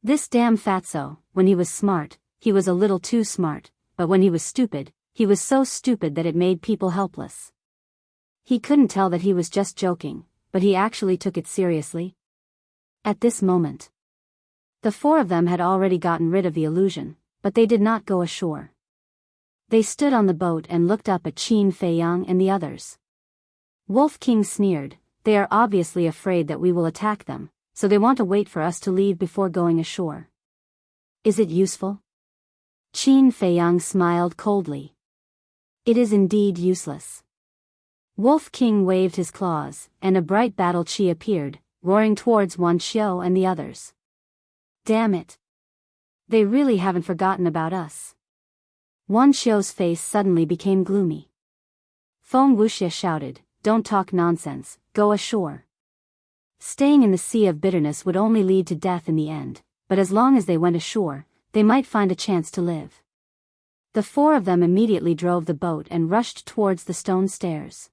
This damn Fatso, when he was smart, he was a little too smart, but when he was stupid, he was so stupid that it made people helpless. He couldn't tell that he was just joking, but he actually took it seriously. At this moment, the 4 of them had already gotten rid of the illusion, but they did not go ashore. They stood on the boat and looked up at Qin Feiyang and the others. Wolf King sneered, they are obviously afraid that we will attack them, so they want to wait for us to leave before going ashore. Is it useful? Qin Feiyang smiled coldly. It is indeed useless. Wolf King waved his claws, and a bright battle chi appeared, roaring towards Wan Xiu and the others. Damn it. They really haven't forgotten about us. Wan Xiu's face suddenly became gloomy. Feng Wuxia shouted, Don't talk nonsense, go ashore. Staying in the sea of bitterness would only lead to death in the end, but as long as they went ashore, they might find a chance to live. The 4 of them immediately drove the boat and rushed towards the stone stairs.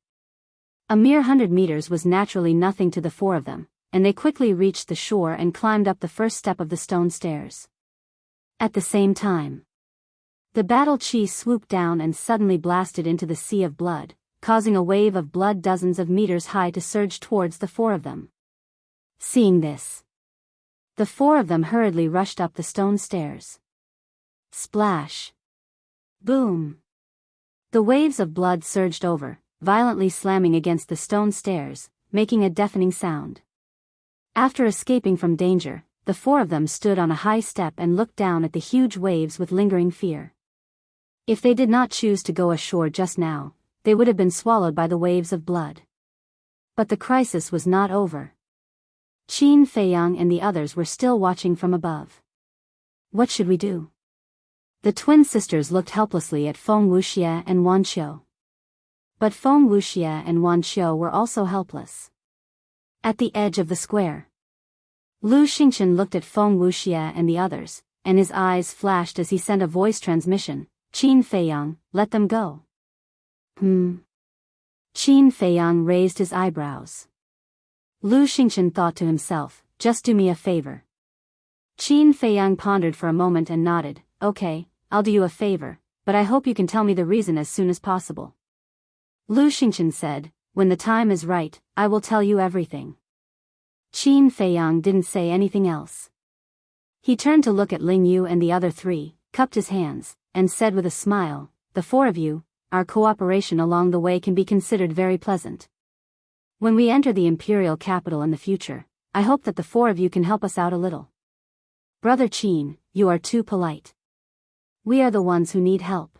A mere 100 meters was naturally nothing to the 4 of them, and they quickly reached the shore and climbed up the first step of the stone stairs. At the same time, the battle chi swooped down and suddenly blasted into the sea of blood, causing a wave of blood dozens of meters high to surge towards the 4 of them. Seeing this, the 4 of them hurriedly rushed up the stone stairs. Splash! Boom! The waves of blood surged over, violently slamming against the stone stairs, making a deafening sound. After escaping from danger, the 4 of them stood on a high step and looked down at the huge waves with lingering fear. If they did not choose to go ashore just now, they would have been swallowed by the waves of blood. But the crisis was not over. Qin Feiyang and the others were still watching from above. What should we do? The twin sisters looked helplessly at Feng Wuxia and Wan Xiu. But Feng Wuxia and Wan Xiu were also helpless. At the edge of the square, Lu Xingchen looked at Feng Wuxie and the others, and his eyes flashed as he sent a voice transmission. Qin Feiyang, let them go. Qin Feiyang raised his eyebrows. Lu Xingchen thought to himself, just do me a favor. Qin Feiyang pondered for a moment and nodded, okay, I'll do you a favor, but I hope you can tell me the reason as soon as possible. Lu Xingchen said, when the time is right, I will tell you everything. Qin Feiyang didn't say anything else. He turned to look at Ling Yu and the other three, cupped his hands, and said with a smile, the four of you, our cooperation along the way can be considered very pleasant. When we enter the imperial capital in the future, I hope that the four of you can help us out a little. Brother Qin, you are too polite. We are the ones who need help.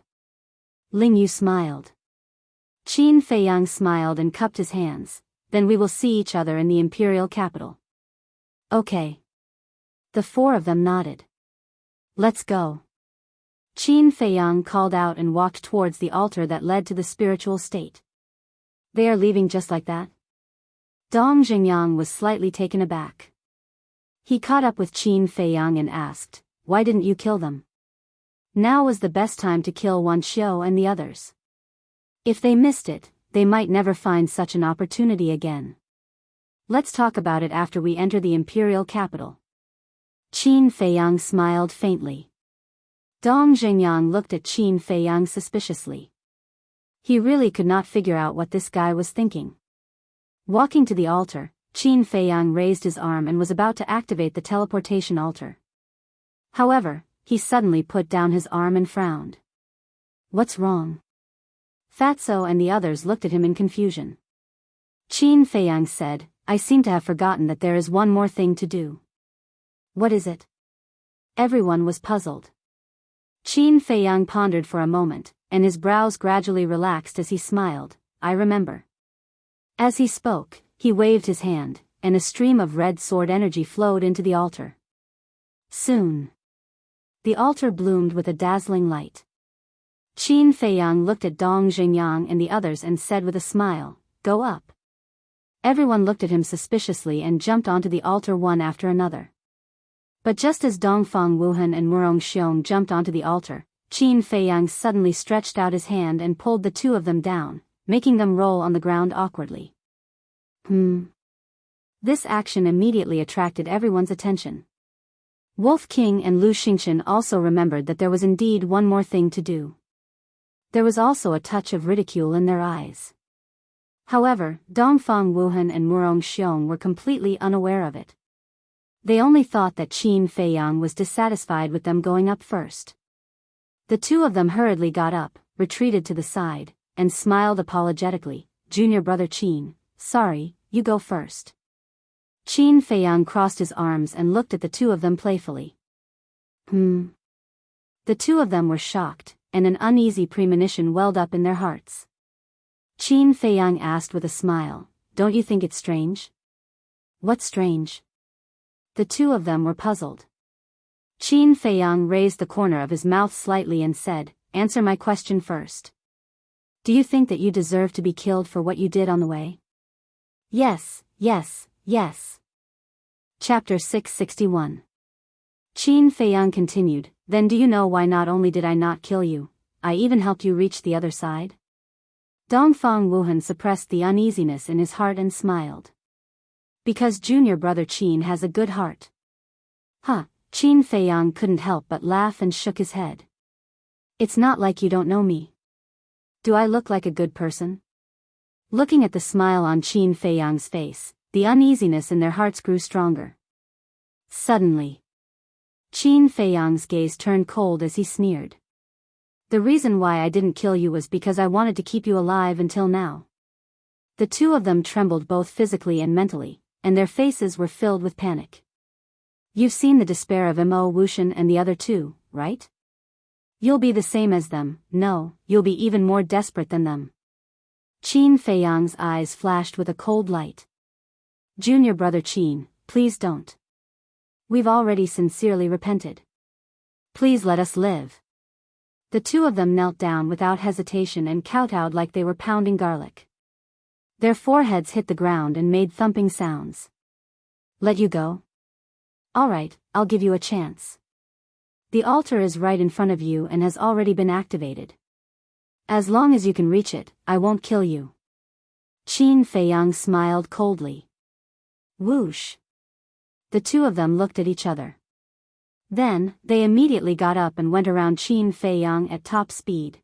Ling Yu smiled. Qin Feiyang smiled and cupped his hands, then we will see each other in the imperial capital. Okay. The four of them nodded. Let's go. Qin Feiyang called out and walked towards the altar that led to the spiritual state. They are leaving just like that? Dong Xingyang was slightly taken aback. He caught up with Qin Feiyang and asked, why didn't you kill them? Now was the best time to kill Wan Xiu and the others. If they missed it, they might never find such an opportunity again. Let's talk about it after we enter the imperial capital. Qin Feiyang smiled faintly. Dong Xingyang looked at Qin Feiyang suspiciously. He really could not figure out what this guy was thinking. Walking to the altar, Qin Feiyang raised his arm and was about to activate the teleportation altar. However, he suddenly put down his arm and frowned. What's wrong? Fatso and the others looked at him in confusion. Qin Feiyang said, I seem to have forgotten that there is one more thing to do. What is it? Everyone was puzzled. Qin Feiyang pondered for a moment, and his brows gradually relaxed as he smiled. I remember. As he spoke, he waved his hand, and a stream of red sword energy flowed into the altar. Soon, the altar bloomed with a dazzling light. Qin Feiyang looked at Dong Xingyang and the others and said with a smile, go up. Everyone looked at him suspiciously and jumped onto the altar one after another. But just as Dongfang Wuhan and Murong Xiong jumped onto the altar, Qin Feiyang suddenly stretched out his hand and pulled the two of them down, making them roll on the ground awkwardly. This action immediately attracted everyone's attention. Wolf King and Lu Xingchen also remembered that there was indeed one more thing to do. There was also a touch of ridicule in their eyes. However, Dongfang Wuhan and Murong Xiong were completely unaware of it. They only thought that Qin Feiyang was dissatisfied with them going up first. The two of them hurriedly got up, retreated to the side, and smiled apologetically. Junior brother Qin, sorry, you go first. Qin Feiyang crossed his arms and looked at the two of them playfully. The two of them were shocked, and an uneasy premonition welled up in their hearts. Qin Feiyang asked with a smile, don't you think it's strange? What's strange? The two of them were puzzled. Qin Feiyang raised the corner of his mouth slightly and said, answer my question first. Do you think that you deserve to be killed for what you did on the way? Yes, yes, yes. Chapter 661. Qin Feiyang continued, then do you know why not only did I not kill you, I even helped you reach the other side? Dongfang Wuhan suppressed the uneasiness in his heart and smiled. Because junior brother Qin has a good heart. Qin Feiyang couldn't help but laugh and shook his head. It's not like you don't know me. Do I look like a good person? Looking at the smile on Qin Feiyang's face, the uneasiness in their hearts grew stronger. Suddenly, Qin Feiyang's gaze turned cold as he sneered. The reason why I didn't kill you was because I wanted to keep you alive until now. The two of them trembled both physically and mentally, and their faces were filled with panic. You've seen the despair of Mo Wuxian and the other two, right? You'll be the same as them. No, you'll be even more desperate than them. Qin Feiyang's eyes flashed with a cold light. Junior brother Qin, please don't. We've already sincerely repented. Please let us live. The two of them knelt down without hesitation and kowtowed like they were pounding garlic. Their foreheads hit the ground and made thumping sounds. Let you go? Alright, I'll give you a chance. The altar is right in front of you and has already been activated. As long as you can reach it, I won't kill you. Qin Feiyang smiled coldly. Whoosh. The two of them looked at each other. Then, they immediately got up and went around Qin Feiyang at top speed.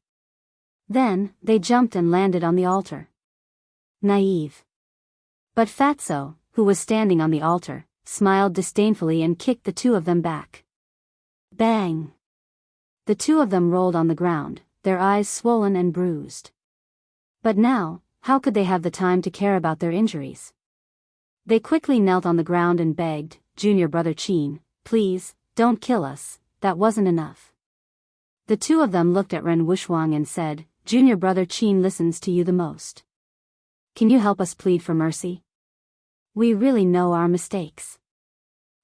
Then, they jumped and landed on the altar. Naive. But Fatso, who was standing on the altar, smiled disdainfully and kicked the two of them back. Bang! The two of them rolled on the ground, their eyes swollen and bruised. But now, how could they have the time to care about their injuries? They quickly knelt on the ground and begged, Junior Brother Qin, please, don't kill us, that wasn't enough. The two of them looked at Ren Wushang and said, Junior Brother Qin listens to you the most. Can you help us plead for mercy? We really know our mistakes.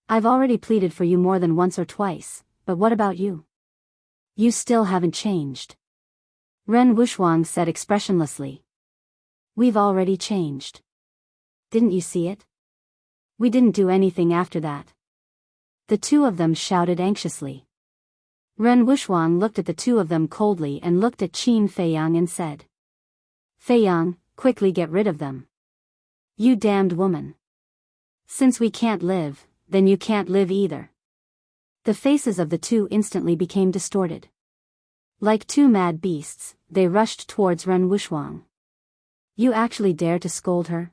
I've already pleaded for you more than once or twice, but what about you? You still haven't changed. Ren Wushang said expressionlessly. We've already changed. Didn't you see it? We didn't do anything after that. The two of them shouted anxiously. Ren Wushang looked at the two of them coldly and looked at Qin Feiyang and said. Feiyang, quickly get rid of them. You damned woman. Since we can't live, then you can't live either. The faces of the two instantly became distorted. Like two mad beasts, they rushed towards Ren Wushang. You actually dare to scold her?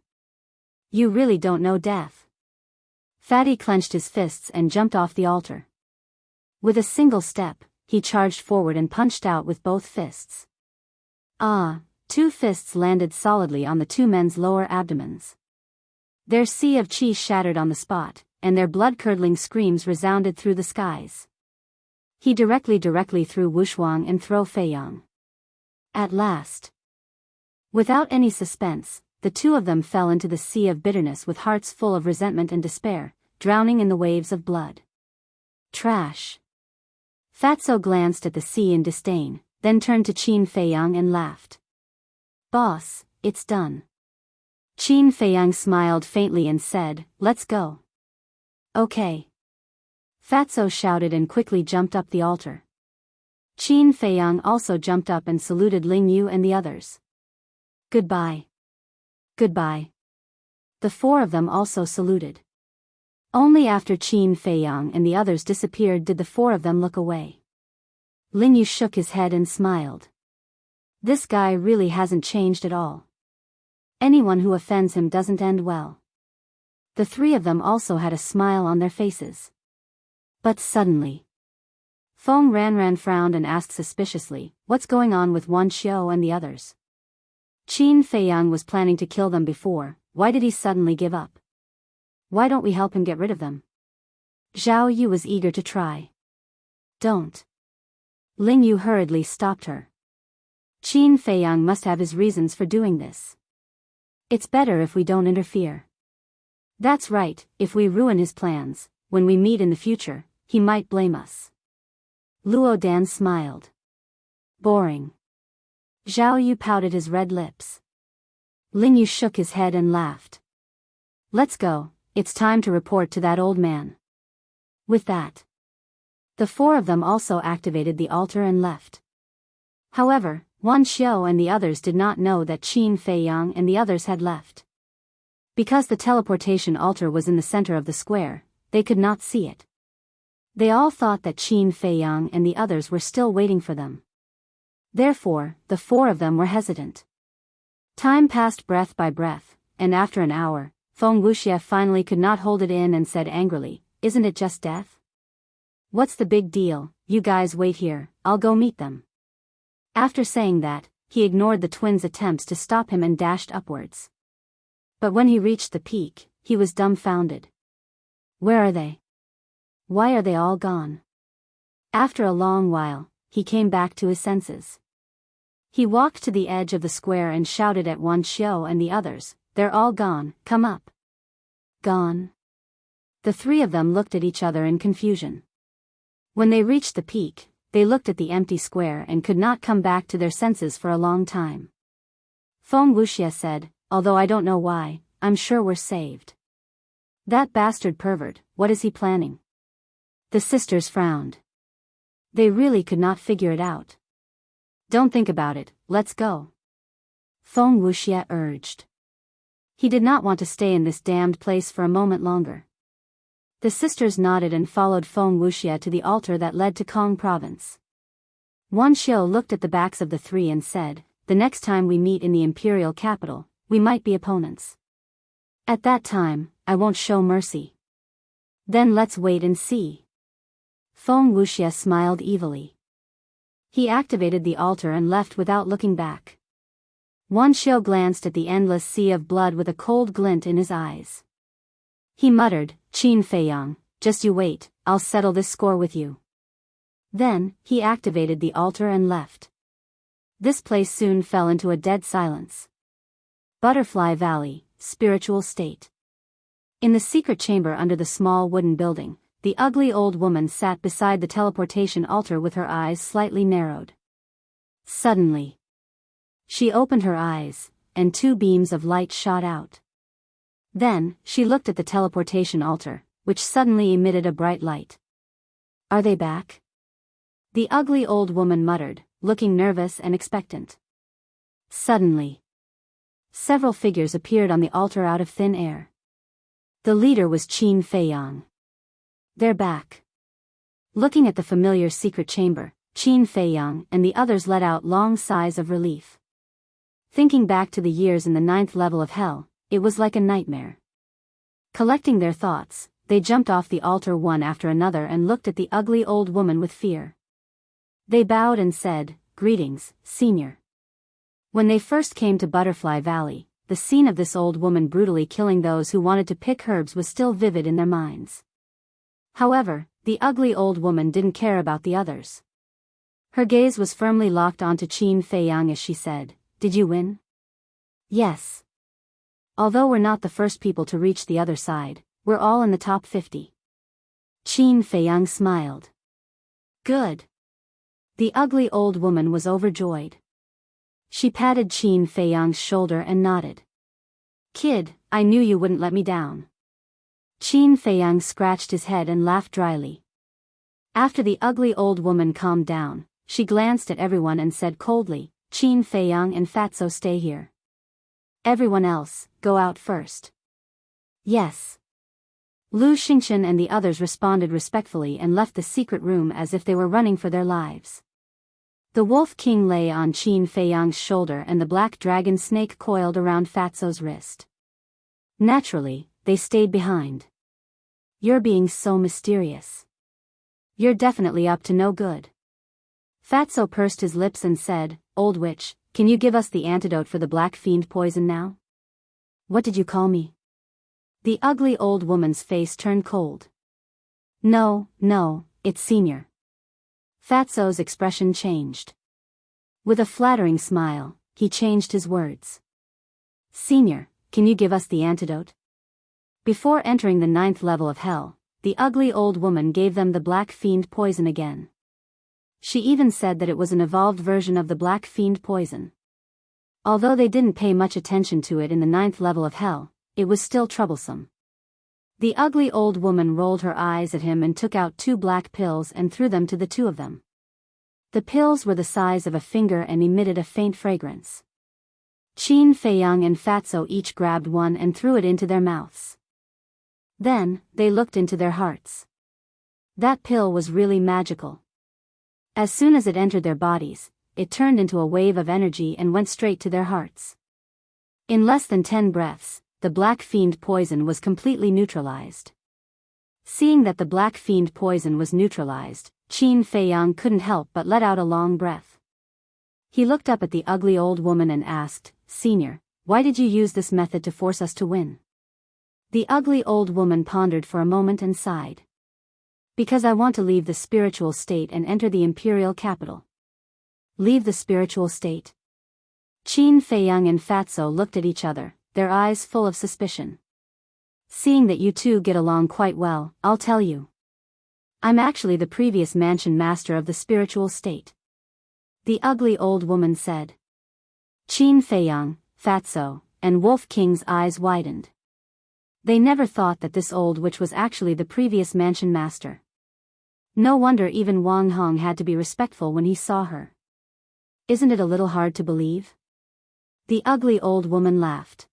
You really don't know death. Fatty clenched his fists and jumped off the altar. With a single step, he charged forward and punched out with both fists. Two fists landed solidly on the two men's lower abdomens. Their sea of chi shattered on the spot, and their blood-curdling screams resounded through the skies. He directly threw Wushang and threw Feiyang. At last. Without any suspense, the two of them fell into the sea of bitterness with hearts full of resentment and despair, drowning in the waves of blood. Trash. Fatso glanced at the sea in disdain, then turned to Qin Feiyang and laughed. Boss, it's done. Qin Feiyang smiled faintly and said, let's go. Okay. Fatso shouted and quickly jumped up the altar. Qin Feiyang also jumped up and saluted Ling Yu and the others. Goodbye. Goodbye. The four of them also saluted. Only after Qin Feiyang and the others disappeared did the four of them look away. Ling Yu shook his head and smiled. This guy really hasn't changed at all. Anyone who offends him doesn't end well. The three of them also had a smile on their faces. But suddenly, Feng Ranran frowned and asked suspiciously, what's going on with Wan Xiao and the others? Qin Feiyang was planning to kill them before, why did he suddenly give up? Why don't we help him get rid of them? Zhao Yu was eager to try. Don't. Ling Yu hurriedly stopped her. Qin Feiyang must have his reasons for doing this. It's better if we don't interfere. That's right, if we ruin his plans, when we meet in the future, he might blame us. Luo Dan smiled. Boring. Zhao Yu pouted his red lips. Ling Yu shook his head and laughed. Let's go, it's time to report to that old man. With that, the four of them also activated the altar and left. However, Wan Xiao and the others did not know that Qin Feiyang and the others had left. Because the teleportation altar was in the center of the square, they could not see it. They all thought that Qin Feiyang and the others were still waiting for them. Therefore, the four of them were hesitant. Time passed breath by breath, and after an hour, Feng Wuxie finally could not hold it in and said angrily, isn't it just death? What's the big deal, you guys wait here, I'll go meet them. After saying that, he ignored the twins' attempts to stop him and dashed upwards. But when he reached the peak, he was dumbfounded. Where are they? Why are they all gone? After a long while, he came back to his senses. He walked to the edge of the square and shouted at Wan Xiao and the others, they're all gone, come up. Gone? The three of them looked at each other in confusion. When they reached the peak, they looked at the empty square and could not come back to their senses for a long time. Feng Wuxie said, although I don't know why, I'm sure we're saved. That bastard pervert, what is he planning? The sisters frowned. They really could not figure it out. Don't think about it, let's go. Feng Wuxie urged. He did not want to stay in this damned place for a moment longer. The sisters nodded and followed Feng Wuxie to the altar that led to Kong Province. Wan Xiu looked at the backs of the three and said, "The next time we meet in the imperial capital, we might be opponents. At that time, I won't show mercy. Then let's wait and see." Feng Wuxie smiled evilly. He activated the altar and left without looking back. Wan Xiu glanced at the endless sea of blood with a cold glint in his eyes. He muttered, "Qin Feiyang, just you wait, I'll settle this score with you." Then, he activated the altar and left. This place soon fell into a dead silence. Butterfly Valley, Spiritual State. In the secret chamber under the small wooden building, the ugly old woman sat beside the teleportation altar with her eyes slightly narrowed. Suddenly, she opened her eyes, and two beams of light shot out. Then, she looked at the teleportation altar, which suddenly emitted a bright light. "Are they back?" The ugly old woman muttered, looking nervous and expectant. Suddenly, several figures appeared on the altar out of thin air. The leader was Qin Feiyang. "They're back." Looking at the familiar secret chamber, Qin Feiyang and the others let out long sighs of relief. Thinking back to the years in the 9th level of hell, it was like a nightmare. Collecting their thoughts, they jumped off the altar one after another and looked at the ugly old woman with fear. They bowed and said, "Greetings, Senior." When they first came to Butterfly Valley, the scene of this old woman brutally killing those who wanted to pick herbs was still vivid in their minds. However, the ugly old woman didn't care about the others. Her gaze was firmly locked onto Qin Feiyang as she said, "Did you win?" "Yes. Although we're not the first people to reach the other side, we're all in the top 50. Qin Feiyang smiled. "Good." The ugly old woman was overjoyed. She patted Qin Feiyang's shoulder and nodded. "Kid, I knew you wouldn't let me down." Qin Feiyang scratched his head and laughed dryly. After the ugly old woman calmed down, she glanced at everyone and said coldly, "Qin Feiyang and Fatso stay here. Everyone else, go out first." "Yes." Lu Xingchen and the others responded respectfully and left the secret room as if they were running for their lives. The Wolf King lay on Qin Feiyang's shoulder and the black dragon snake coiled around Fatso's wrist. Naturally, they stayed behind. "You're being so mysterious. You're definitely up to no good." Fatso pursed his lips and said, "Old witch, can you give us the antidote for the black fiend poison now?" "What did you call me?" The ugly old woman's face turned cold. No, it's Senior." Fatso's expression changed. With a flattering smile, he changed his words. "Senior, can you give us the antidote?" Before entering the 9th level of hell, the ugly old woman gave them the black fiend poison again. She even said that it was an evolved version of the black fiend poison. Although they didn't pay much attention to it in the 9th level of hell, it was still troublesome. The ugly old woman rolled her eyes at him and took out 2 black pills and threw them to the two of them. The pills were the size of a finger and emitted a faint fragrance. Qin Feiyang and Fatso each grabbed one and threw it into their mouths. Then, they looked into their hearts. That pill was really magical. As soon as it entered their bodies, it turned into a wave of energy and went straight to their hearts. In less than 10 breaths, the black fiend poison was completely neutralized. Seeing that the black fiend poison was neutralized, Qin Feiyang couldn't help but let out a long breath. He looked up at the ugly old woman and asked, "Senior, why did you use this method to force us to win?" The ugly old woman pondered for a moment and sighed. "Because I want to leave the spiritual state and enter the imperial capital." "Leave the spiritual state?" Qin Feiyang and Fatso looked at each other, their eyes full of suspicion. "Seeing that you two get along quite well, I'll tell you. I'm actually the previous mansion master of the spiritual state." The ugly old woman said. Qin Feiyang, Fatso, and Wolf King's eyes widened. They never thought that this old witch was actually the previous mansion master. No wonder even Wang Hong had to be respectful when he saw her. Isn't it a little hard to believe? The ugly old woman laughed.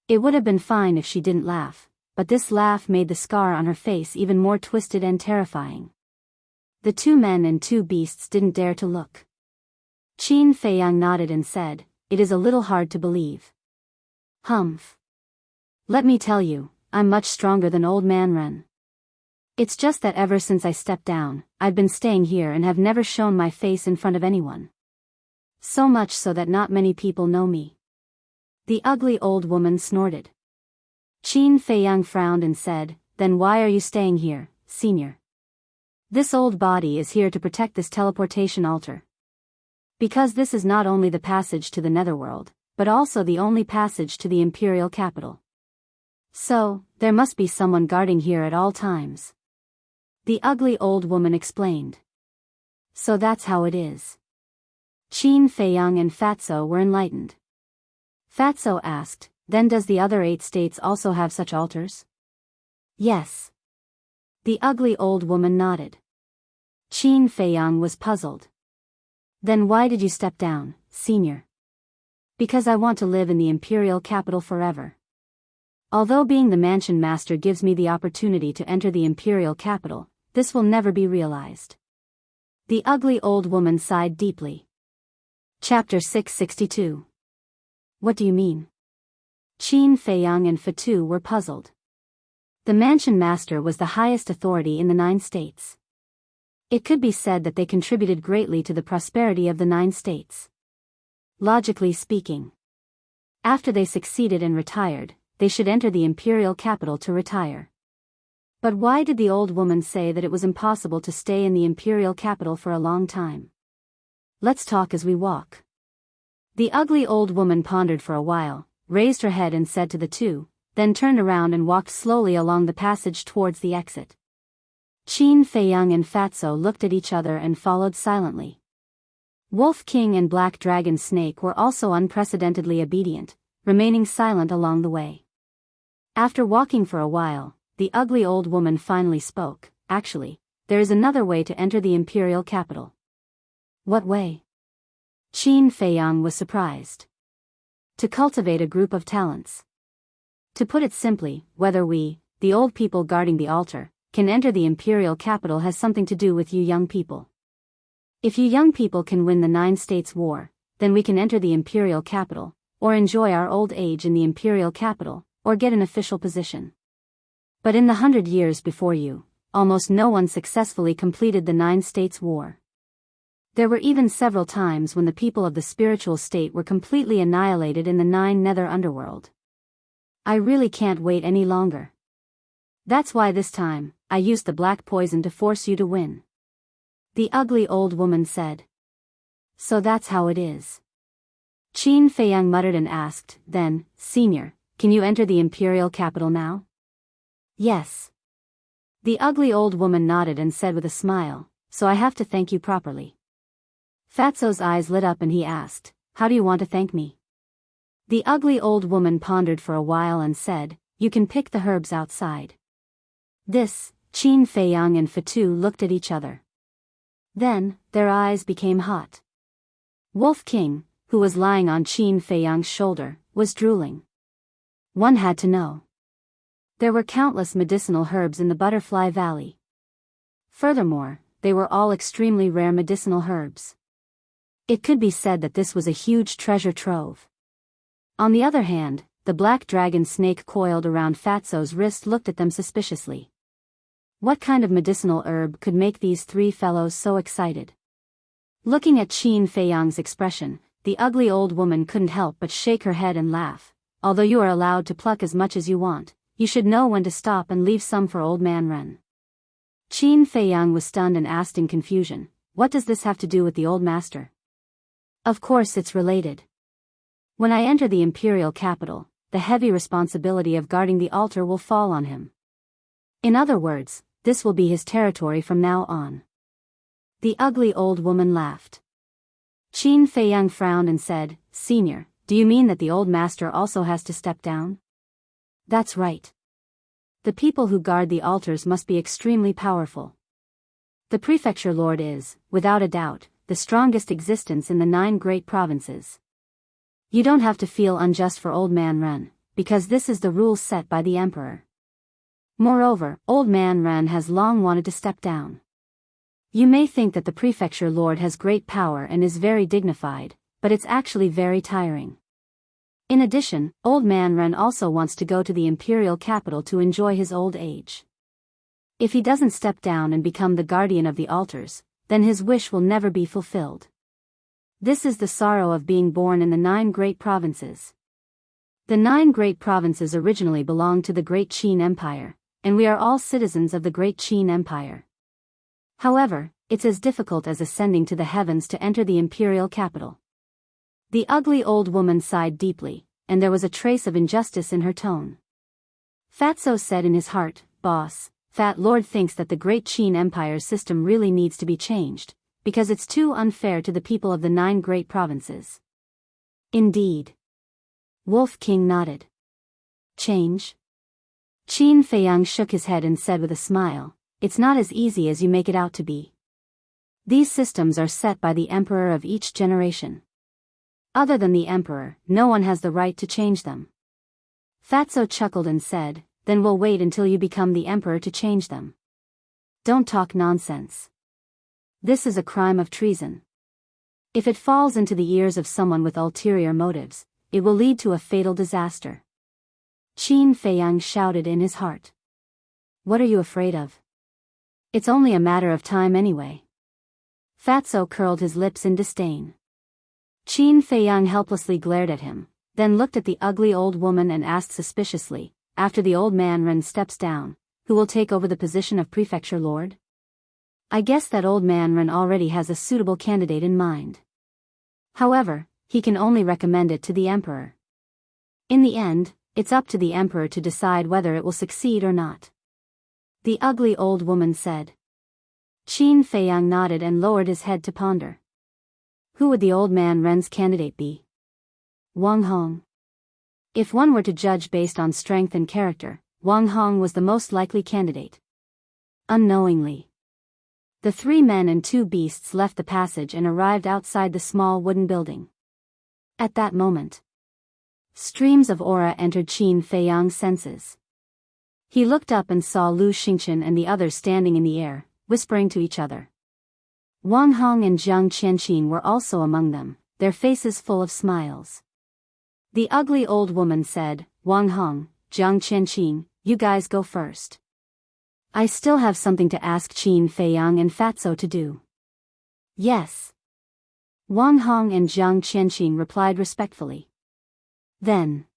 It would have been fine if she didn't laugh, but this laugh made the scar on her face even more twisted and terrifying. The two men and two beasts didn't dare to look. Qin Feiyang nodded and said, "It is a little hard to believe." "Humph. Let me tell you, I'm much stronger than old man Ren. It's just that ever since I stepped down, I've been staying here and have never shown my face in front of anyone. So much so that not many people know me." The ugly old woman snorted. Qin Feiyang frowned and said, "Then why are you staying here, senior? This old body is here to protect this teleportation altar. Because this is not only the passage to the netherworld, but also the only passage to the imperial capital. So, there must be someone guarding here at all times." The ugly old woman explained. "So that's how it is." Qin Feiyang and Fatso were enlightened. Fatso asked, "Then does the other 8 states also have such altars?" "Yes." The ugly old woman nodded. Qin Feiyang was puzzled. "Then why did you step down, senior?" "Because I want to live in the imperial capital forever. Although being the mansion master gives me the opportunity to enter the imperial capital, this will never be realized." The ugly old woman sighed deeply. Chapter 662. What do you mean? Qin Feiyang and Fatu were puzzled. The mansion master was the highest authority in the 9 states. It could be said that they contributed greatly to the prosperity of the 9 states. Logically speaking, after they succeeded and retired, they should enter the imperial capital to retire. But why did the old woman say that it was impossible to stay in the imperial capital for a long time? Let's talk as we walk. The ugly old woman pondered for a while, raised her head and said to the two, then turned around and walked slowly along the passage towards the exit. Qin Feiyang and Fatso looked at each other and followed silently. Wolf King and Black Dragon Snake were also unprecedentedly obedient, remaining silent along the way. After walking for a while, the ugly old woman finally spoke. "Actually, there is another way to enter the imperial capital." "What way?" Qin Feiyang was surprised. "To cultivate a group of talents. To put it simply, whether we, the old people guarding the altar, can enter the imperial capital has something to do with you young people. If you young people can win the 9 states war, then we can enter the imperial capital, or enjoy our old age in the imperial capital, or get an official position. But in the 100 years before you, almost no one successfully completed the 9 states war. There were even several times when the people of the spiritual state were completely annihilated in the 9 nether underworld. I really can't wait any longer. That's why this time, I used the black poison to force you to win." The ugly old woman said. "So that's how it is." Qin Feiyang muttered and asked, "Then, senior, can you enter the imperial capital now?" "Yes." The ugly old woman nodded and said with a smile, "So I have to thank you properly." Fatso's eyes lit up and he asked, "How do you want to thank me?" The ugly old woman pondered for a while and said, "You can pick the herbs outside." This, Qin Feiyang and Fatu looked at each other. Then, their eyes became hot. Wolf King, who was lying on Qin Feiyang's shoulder, was drooling. One had to know. There were countless medicinal herbs in the Butterfly Valley. Furthermore, they were all extremely rare medicinal herbs. It could be said that this was a huge treasure trove. On the other hand, the black dragon snake coiled around Fatso's wrist looked at them suspiciously. What kind of medicinal herb could make these 3 fellows so excited? Looking at Qin Feiyang's expression, the ugly old woman couldn't help but shake her head and laugh. "Although you are allowed to pluck as much as you want, you should know when to stop and leave some for old man Ren." Qin Feiyang was stunned and asked in confusion, "What does this have to do with the old master?" "Of course it's related. When I enter the imperial capital, the heavy responsibility of guarding the altar will fall on him. In other words, this will be his territory from now on." The ugly old woman laughed. Qin Feiyang frowned and said, "Senior, do you mean that the old master also has to step down?" "That's right. The people who guard the altars must be extremely powerful. The prefecture lord is, without a doubt, the strongest existence in the 9 great provinces. You don't have to feel unjust for Old Man Ren, because this is the rule set by the emperor. Moreover, Old Man Ren has long wanted to step down. You may think that the prefecture lord has great power and is very dignified, but it's actually very tiring. In addition, Old Man Ren also wants to go to the imperial capital to enjoy his old age. If he doesn't step down and become the guardian of the altars, then his wish will never be fulfilled. This is the sorrow of being born in the 9 great provinces. The 9 great provinces originally belonged to the Great Qin Empire, and we are all citizens of the Great Qin Empire. However, it's as difficult as ascending to the heavens to enter the imperial capital. The ugly old woman sighed deeply, and there was a trace of injustice in her tone. Fatso said in his heart, "Boss, Fat Lord thinks that the Great Qin Empire's system really needs to be changed, because it's too unfair to the people of the 9 great provinces." Indeed. Wolf King nodded. Change? Qin Feiyang shook his head and said with a smile, "It's not as easy as you make it out to be. These systems are set by the emperor of each generation. Other than the emperor, no one has the right to change them." Fatso chuckled and said, "Then we'll wait until you become the emperor to change them." Don't talk nonsense. This is a crime of treason. If it falls into the ears of someone with ulterior motives, it will lead to a fatal disaster. Qin Feiyang shouted in his heart. What are you afraid of? It's only a matter of time anyway. Fatso curled his lips in disdain. Qin Feiyang helplessly glared at him, then looked at the ugly old woman and asked suspiciously, "After the Old Man Ren steps down, who will take over the position of prefecture lord?" I guess that Old Man Ren already has a suitable candidate in mind. However, he can only recommend it to the emperor. In the end, it's up to the emperor to decide whether it will succeed or not. The ugly old woman said. Qin Feiyang nodded and lowered his head to ponder. Who would the Old Man Ren's candidate be? Wang Hong. If one were to judge based on strength and character, Wang Hong was the most likely candidate. Unknowingly, the 3 men and 2 beasts left the passage and arrived outside the small wooden building. At that moment, streams of aura entered Qin Feiyang's senses. He looked up and saw Lu Xingchen and the others standing in the air, whispering to each other. Wang Hong and Jiang Qianqin were also among them, their faces full of smiles. The ugly old woman said, "Wang Hong, Jiang Qianqin, you guys go first. I still have something to ask Qin Feiyang and Fatso to do." Yes. Wang Hong and Jiang Qianqin replied respectfully. Then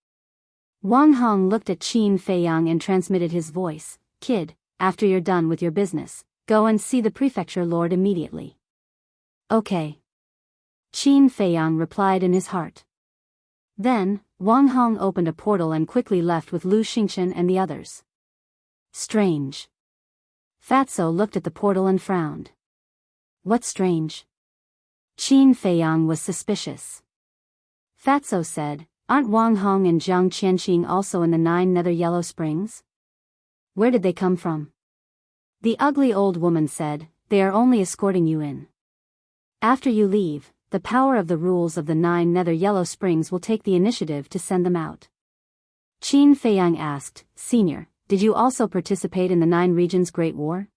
Wang Hong looked at Qin Feiyang and transmitted his voice, "Kid, after you're done with your business, go and see the prefecture lord immediately." Okay. Qin Feiyang replied in his heart. Then, Wang Hong opened a portal and quickly left with Lu Xingchen and the others. Strange. Fatso looked at the portal and frowned. What's strange? Qin Feiyang was suspicious. Fatso said, "Aren't Wang Hong and Jiang Qianqin also in the 9 nether yellow springs? Where did they come from?" The ugly old woman said, "They are only escorting you in. After you leave, the power of the rules of the 9 nether yellow springs will take the initiative to send them out." Qin Feiyang asked, "Senior, did you also participate in the 9 regions Great War?"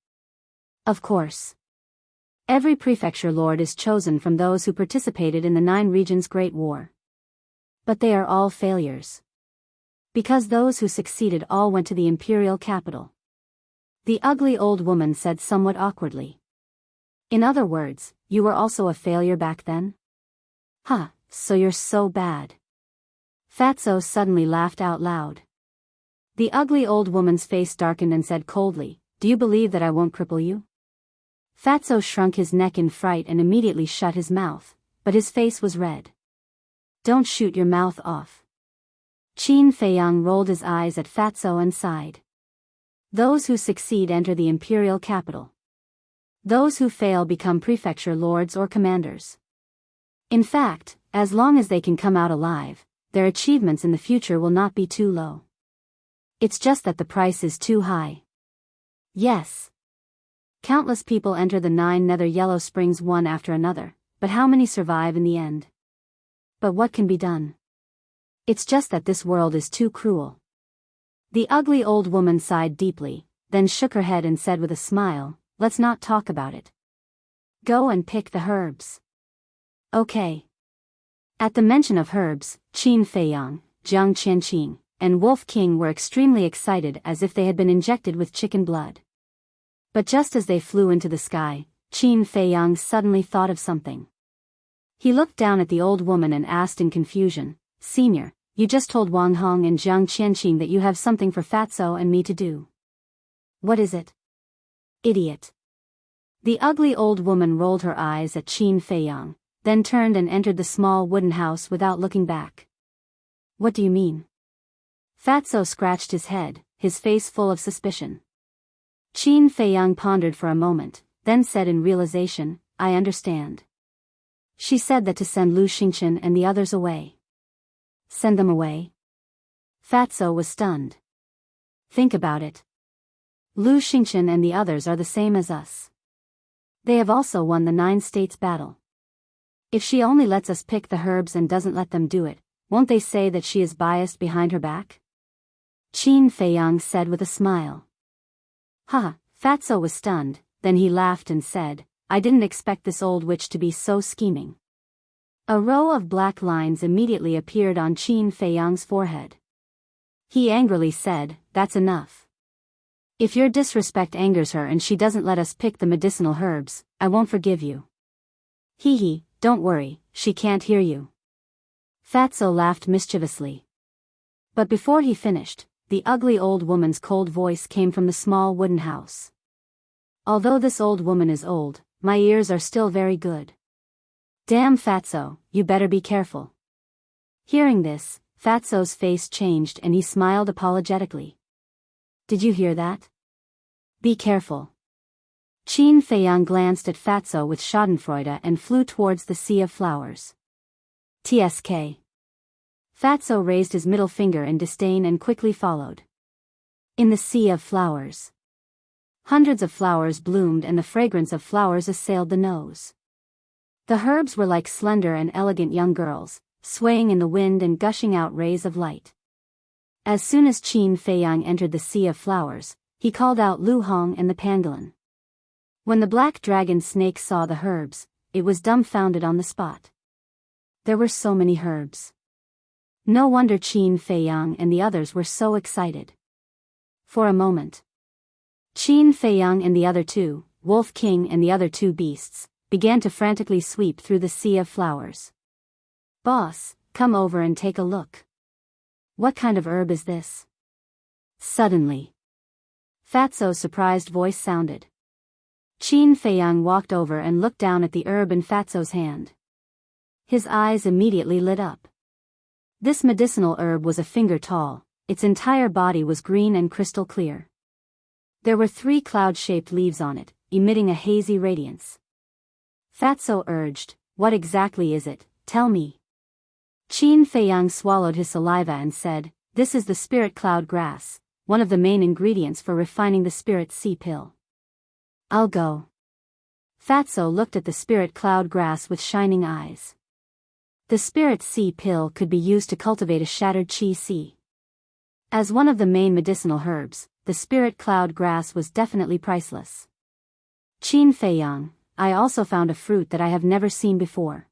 Of course. Every prefecture lord is chosen from those who participated in the 9 regions Great War. But they are all failures. Because those who succeeded all went to the imperial capital. The ugly old woman said somewhat awkwardly. In other words, you were also a failure back then? Huh, so you're so bad. Fatso suddenly laughed out loud. The ugly old woman's face darkened and said coldly, "Do you believe that I won't cripple you?" Fatso shrunk his neck in fright and immediately shut his mouth, but his face was red. "Don't shoot your mouth off." Qin Feiyang rolled his eyes at Fatso and sighed. Those who succeed enter the imperial capital. Those who fail become prefecture lords or commanders. In fact, as long as they can come out alive, their achievements in the future will not be too low. It's just that the price is too high. Yes. Countless people enter the 9 nether yellow springs one after another, but how many survive in the end? But what can be done? It's just that this world is too cruel. The ugly old woman sighed deeply, then shook her head and said with a smile, let's not talk about it. Go and pick the herbs. Okay. At the mention of herbs, Qin Feiyang, Jiang Qianqing, and Wolf King were extremely excited as if they had been injected with chicken blood. But just as they flew into the sky, Qin Feiyang suddenly thought of something. He looked down at the old woman and asked in confusion, Senior, you just told Wang Hong and Jiang Qianqing that you have something for Fatso and me to do. What is it? Idiot. The ugly old woman rolled her eyes at Qin Feiyang, then turned and entered the small wooden house without looking back. What do you mean? Fatso scratched his head, his face full of suspicion. Qin Feiyang pondered for a moment, then said in realization, I understand. She said that to send Lu Xingchen and the others away. Send them away? Fatso was stunned. Think about it. Lu Xingchen and the others are the same as us. They have also won the 9 states battle. If she only lets us pick the herbs and doesn't let them do it, won't they say that she is biased behind her back? Qin Feiyang said with a smile. Haha, Fatso was stunned, then he laughed and said, I didn't expect this old witch to be so scheming. A row of black lines immediately appeared on Qin Feiyang's forehead. He angrily said, that's enough. If your disrespect angers her and she doesn't let us pick the medicinal herbs, I won't forgive you. Hee hee, don't worry, she can't hear you. Fatso laughed mischievously. But before he finished, the ugly old woman's cold voice came from the small wooden house. Although this old woman is old, my ears are still very good. Damn Fatso, you better be careful. Hearing this, Fatso's face changed and he smiled apologetically. Did you hear that? Be careful. Qin Feiyang glanced at Fatso with schadenfreude and flew towards the sea of flowers. TSK. Fatso raised his middle finger in disdain and quickly followed. In the sea of flowers. Hundreds of flowers bloomed and the fragrance of flowers assailed the nose. The herbs were like slender and elegant young girls, swaying in the wind and gushing out rays of light. As soon as Qin Feiyang entered the sea of flowers, he called out Lu Hong and the pangolin. When the black dragon snake saw the herbs, it was dumbfounded on the spot. There were so many herbs. No wonder Qin Feiyang and the others were so excited. For a moment, Qin Feiyang and the other 2, Wolf King and the other 2 beasts, began to frantically sweep through the sea of flowers. Boss, come over and take a look. What kind of herb is this? Suddenly, Fatso's surprised voice sounded. Qin Feiyang walked over and looked down at the herb in Fatso's hand. His eyes immediately lit up. This medicinal herb was a finger tall, its entire body was green and crystal clear. There were 3 cloud-shaped leaves on it, emitting a hazy radiance. Fatso urged, what exactly is it, tell me. Qin Feiyang swallowed his saliva and said, this is the spirit cloud grass, one of the main ingredients for refining the spirit sea pill. I'll go. Fatso looked at the spirit cloud grass with shining eyes. The spirit sea pill could be used to cultivate a shattered chi sea. As one of the main medicinal herbs, the spirit cloud grass was definitely priceless. Qin Feiyang, I also found a fruit that I have never seen before.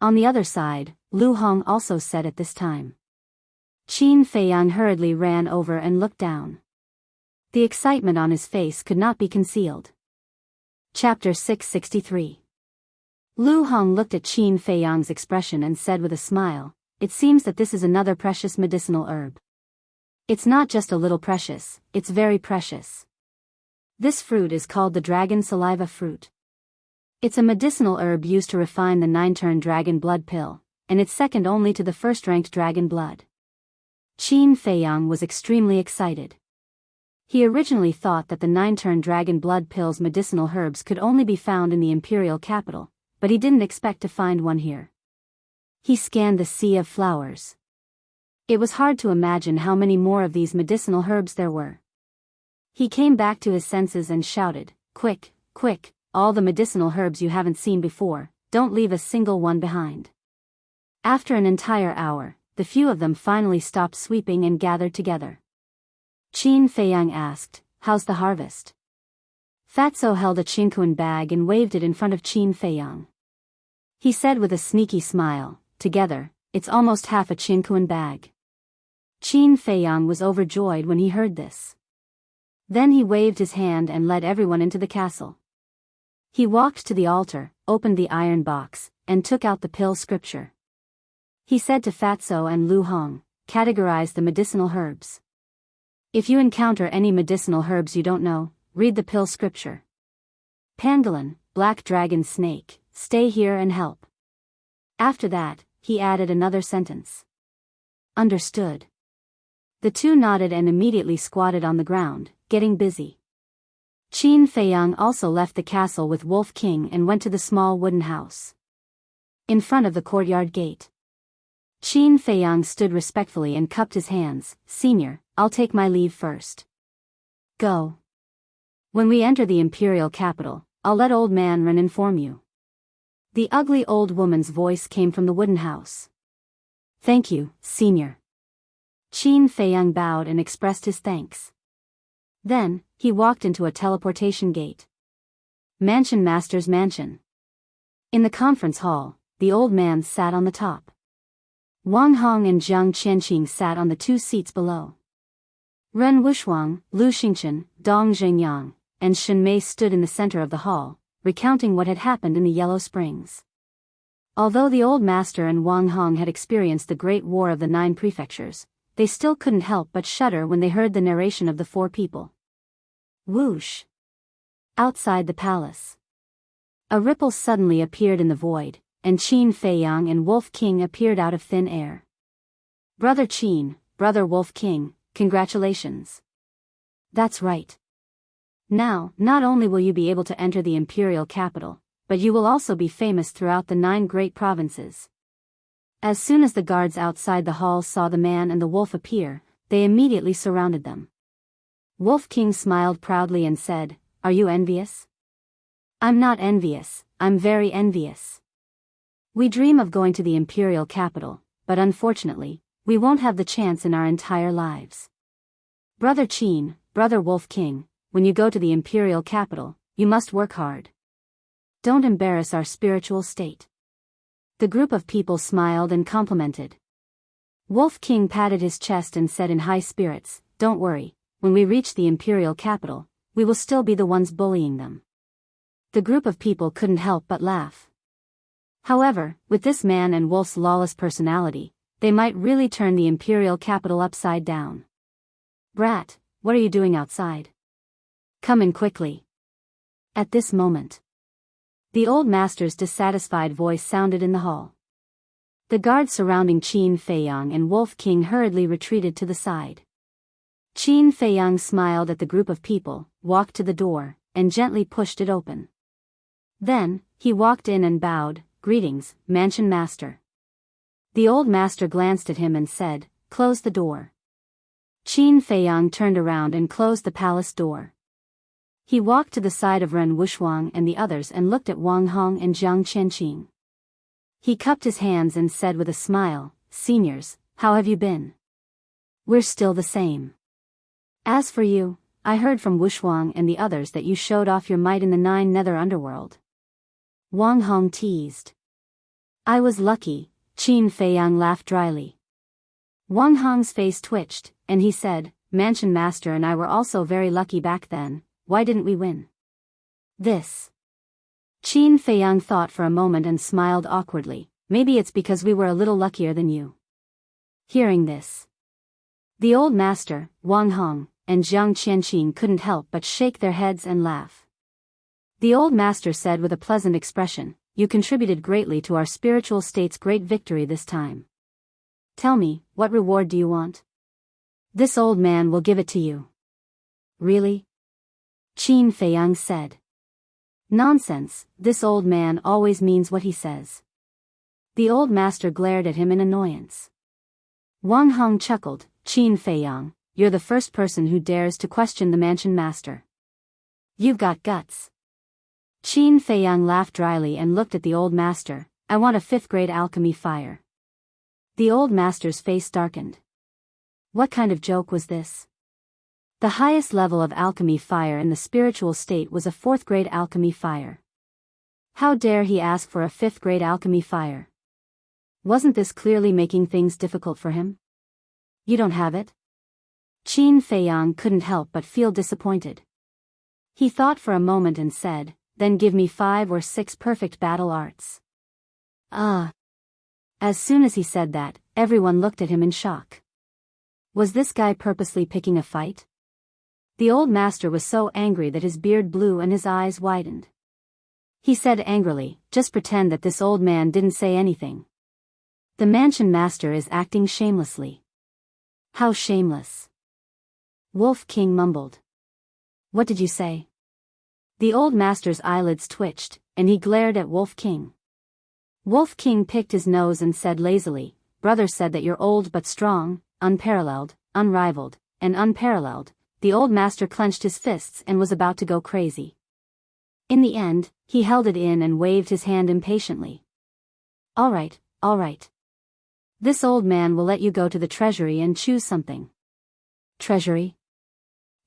On the other side, Lu Hong also said at this time. Qin Feiyang hurriedly ran over and looked down. The excitement on his face could not be concealed. Chapter 663. Lu Hong looked at Qin Feiyang's expression and said with a smile, it seems that this is another precious medicinal herb. It's not just a little precious, it's very precious. This fruit is called the dragon saliva fruit. It's a medicinal herb used to refine the 9-turn dragon blood pill, and it's second only to the first-ranked dragon blood. Qin Feiyang was extremely excited. He originally thought that the 9-turn dragon blood pill's medicinal herbs could only be found in the imperial capital, but he didn't expect to find one here. He scanned the sea of flowers. It was hard to imagine how many more of these medicinal herbs there were. He came back to his senses and shouted, quick, quick, all the medicinal herbs you haven't seen before, don't leave a single one behind." After an entire hour, the few of them finally stopped sweeping and gathered together. Qin Feiyang asked, "How's the harvest?" Fatso held a chinkuan bag and waved it in front of Qin Feiyang. He said with a sneaky smile, "Together, it's almost half a chinkuan bag." Qin Feiyang was overjoyed when he heard this. Then he waved his hand and led everyone into the castle. He walked to the altar, opened the iron box, and took out the pill scripture. He said to Fatso and Lu Hong, "Categorize the medicinal herbs. If you encounter any medicinal herbs you don't know, read the pill scripture. Pangolin, black dragon snake, stay here and help." After that, he added another sentence. "Understood." The two nodded and immediately squatted on the ground, getting busy. Qin Feiyang also left the castle with Wolf King and went to the small wooden house. In front of the courtyard gate, Qin Feiyang stood respectfully and cupped his hands. "Senior, I'll take my leave first." "Go. When we enter the imperial capital, I'll let Old Man Ren inform you." The ugly old woman's voice came from the wooden house. "Thank you, Senior." Qin Feiyang bowed and expressed his thanks. Then, he walked into a teleportation gate. Mansion Master's mansion. In the conference hall, the old man sat on the top. Wang Hong and Jiang Qianqing sat on the 2 seats below. Ren Wushuang, Lu Xingchen, Dong Zhengyang, and Shen Mei stood in the center of the hall, recounting what had happened in the Yellow Springs. Although the old master and Wang Hong had experienced the Great War of the 9 prefectures, they still couldn't help but shudder when they heard the narration of the 4 people. Whoosh! Outside the palace, a ripple suddenly appeared in the void, and Qin Feiyang and Wolf King appeared out of thin air. "Brother Qin, Brother Wolf King, congratulations." "That's right. Now, not only will you be able to enter the imperial capital, but you will also be famous throughout the 9 great provinces." As soon as the guards outside the hall saw the man and the wolf appear, they immediately surrounded them. Wolf King smiled proudly and said, "Are you envious?" "I'm not envious, I'm very envious. We dream of going to the imperial capital, but unfortunately, we won't have the chance in our entire lives. Brother Qin, Brother Wolf King, when you go to the imperial capital, you must work hard. Don't embarrass our spiritual state." The group of people smiled and complimented. Wolf King patted his chest and said in high spirits, "Don't worry, when we reach the imperial capital, we will still be the ones bullying them." The group of people couldn't help but laugh. However, with this man and Wolf's lawless personality, they might really turn the imperial capital upside down. "Brat, what are you doing outside? Come in quickly." At this moment, the old master's dissatisfied voice sounded in the hall. The guards surrounding Qin Feiyang and Wolf King hurriedly retreated to the side. Qin Feiyang smiled at the group of people, walked to the door, and gently pushed it open. Then, he walked in and bowed, "Greetings, Mansion Master." The old master glanced at him and said, "Close the door." Qin Feiyang turned around and closed the palace door. He walked to the side of Ren Wushuang and the others and looked at Wang Hong and Jiang Qianqing. He cupped his hands and said with a smile, "Seniors, how have you been?" "We're still the same. As for you, I heard from Wushuang and the others that you showed off your might in the 9 nether underworld." Wang Hong teased. "I was lucky," Qin Feiyang laughed dryly. Wang Hong's face twitched, and he said, "Mansion Master and I were also very lucky back then. Why didn't we win?" "This." Qin Feiyang thought for a moment and smiled awkwardly. "Maybe it's because we were a little luckier than you." Hearing this, the old master, Wang Hong, and Jiang Qianqing couldn't help but shake their heads and laugh. The old master said with a pleasant expression, "You contributed greatly to our spiritual state's great victory this time. Tell me, what reward do you want? This old man will give it to you." "Really?" Qin Feiyang said. "Nonsense, this old man always means what he says." The old master glared at him in annoyance. Wang Hong chuckled, "Qin Feiyang, you're the first person who dares to question the Mansion Master." You've got guts. Qin Feiyang laughed dryly and looked at the old master. I want a 5th grade alchemy fire. The old master's face darkened. What kind of joke was this? The highest level of alchemy fire in the spiritual state was a 4th grade alchemy fire. How dare he ask for a 5th grade alchemy fire? Wasn't this clearly making things difficult for him? You don't have it? Qin Feiyang couldn't help but feel disappointed. He thought for a moment and said, then give me 5 or 6 perfect battle arts. As soon as he said that, everyone looked at him in shock. Was this guy purposely picking a fight? The old master was so angry that his beard blew and his eyes widened. He said angrily, just pretend that this old man didn't say anything. The mansion master is acting shamelessly. How shameless? Wolf King mumbled. What did you say? The old master's eyelids twitched, and he glared at Wolf King. Wolf King picked his nose and said lazily, Brother said that you're old but strong, unparalleled, unrivaled, and unparalleled. The old master clenched his fists and was about to go crazy. In the end, he held it in and waved his hand impatiently. All right. This old man will let you go to the treasury and choose something. Treasury?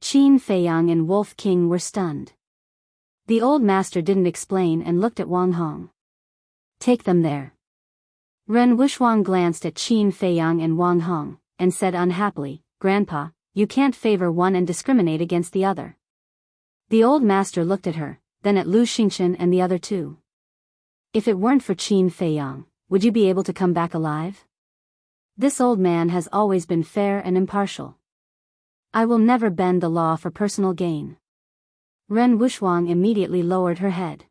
Qin Feiyang and Wolf King were stunned. The old master didn't explain and looked at Wang Hong. Take them there. Ren Wuxuang glanced at Qin Feiyang and Wang Hong, and said unhappily, Grandpa, you can't favor one and discriminate against the other. The old master looked at her, then at Lu Xingchen and the other two. If it weren't for Qin Feiyang, would you be able to come back alive? This old man has always been fair and impartial. I will never bend the law for personal gain. Ren Wuxuang immediately lowered her head.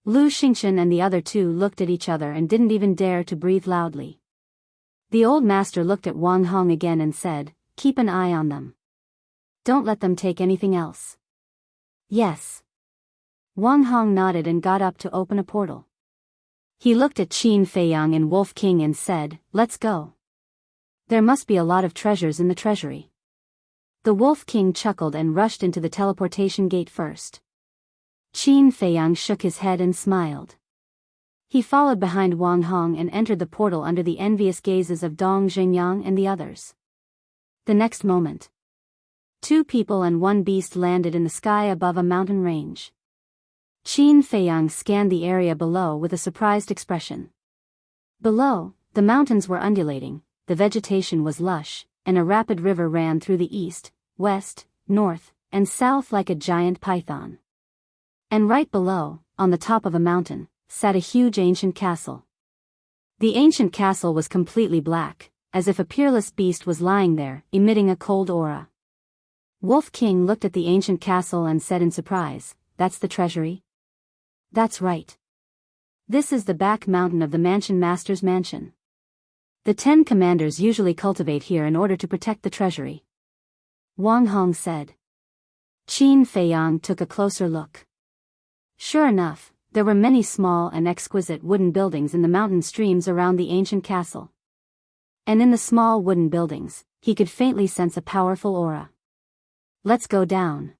Lu Xingchen and the other two looked at each other and didn't even dare to breathe loudly. The old master looked at Wang Hong again and said, keep an eye on them. Don't let them take anything else. Yes. Wang Hong nodded and got up to open a portal. He looked at Qin Feiyang and Wolf King and said, let's go. There must be a lot of treasures in the treasury. The Wolf King chuckled and rushed into the teleportation gate first. Qin Feiyang shook his head and smiled. He followed behind Wang Hong and entered the portal under the envious gazes of Dong Zhengyang and the others. The next moment, 2 people and 1 beast landed in the sky above a mountain range. Qin Feiyang scanned the area below with a surprised expression. Below, the mountains were undulating, the vegetation was lush, and a rapid river ran through the east, west, north, and south like a giant python. And right below, on the top of a mountain, sat a huge ancient castle. The ancient castle was completely black, as if a peerless beast was lying there, emitting a cold aura. Wolf King looked at the ancient castle and said in surprise, that's the treasury? That's right. This is the back mountain of the mansion master's mansion. The 10 commanders usually cultivate here in order to protect the treasury. Wang Hong said. Qin Feiyang took a closer look. Sure enough, there were many small and exquisite wooden buildings in the mountain streams around the ancient castle. And in the small wooden buildings, he could faintly sense a powerful aura. Let's go down.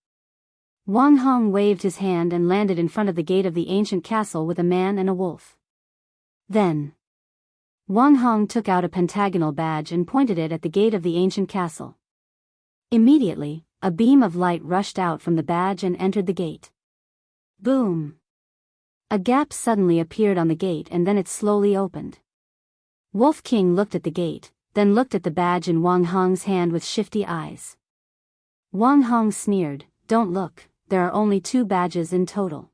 Wang Hong waved his hand and landed in front of the gate of the ancient castle with a man and a wolf. Then, Wang Hong took out a pentagonal badge and pointed it at the gate of the ancient castle. Immediately, a beam of light rushed out from the badge and entered the gate. Boom! A gap suddenly appeared on the gate and then it slowly opened. Wolf King looked at the gate, then looked at the badge in Wang Hong's hand with shifty eyes. Wang Hong sneered, don't look, there are only 2 badges in total.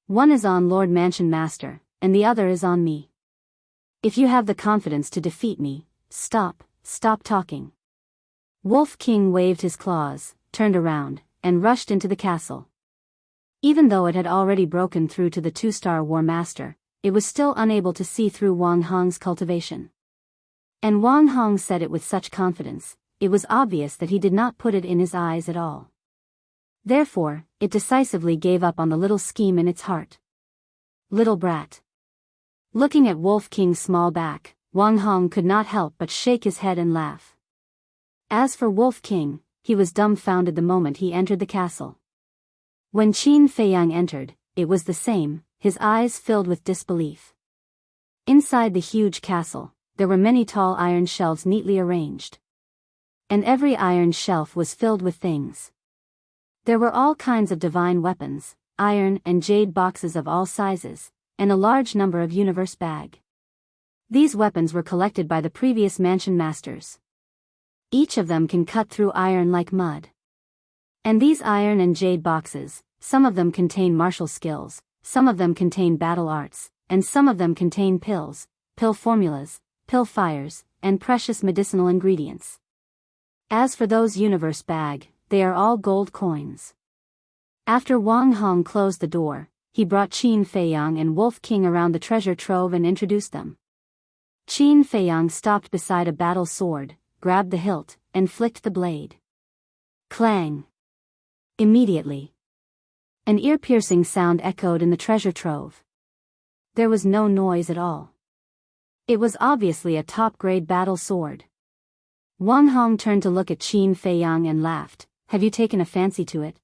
One is on Lord Mansion Master, and the other is on me. If you have the confidence to defeat me, stop talking. Wolf King waved his claws, turned around, and rushed into the castle. Even though it had already broken through to the 2-star War Master, it was still unable to see through Wang Hong's cultivation. And Wang Hong said it with such confidence, it was obvious that he did not put it in his eyes at all. Therefore, it decisively gave up on the little scheme in its heart. Little brat. Looking at Wolf King's small back, Wang Hong could not help but shake his head and laugh. As for Wolf King, he was dumbfounded the moment he entered the castle. When Qin Feiyang entered, it was the same, his eyes filled with disbelief. Inside the huge castle, there were many tall iron shelves neatly arranged. And every iron shelf was filled with things. There were all kinds of divine weapons, iron and jade boxes of all sizes, and a large number of universe bags. These weapons were collected by the previous mansion masters. Each of them can cut through iron like mud. And these iron and jade boxes, some of them contain martial skills, some of them contain battle arts, and some of them contain pills, pill formulas, pill fires, and precious medicinal ingredients. As for those universe bags, they are all gold coins. After Wang Hong closed the door, he brought Qin Feiyang and Wolf King around the treasure trove and introduced them. Qin Feiyang stopped beside a battle sword, grabbed the hilt, and flicked the blade. Clang! Immediately, an ear-piercing sound echoed in the treasure trove. There was no noise at all. It was obviously a top-grade battle sword. Wang Hong turned to look at Qin Feiyang and laughed. Have you taken a fancy to it?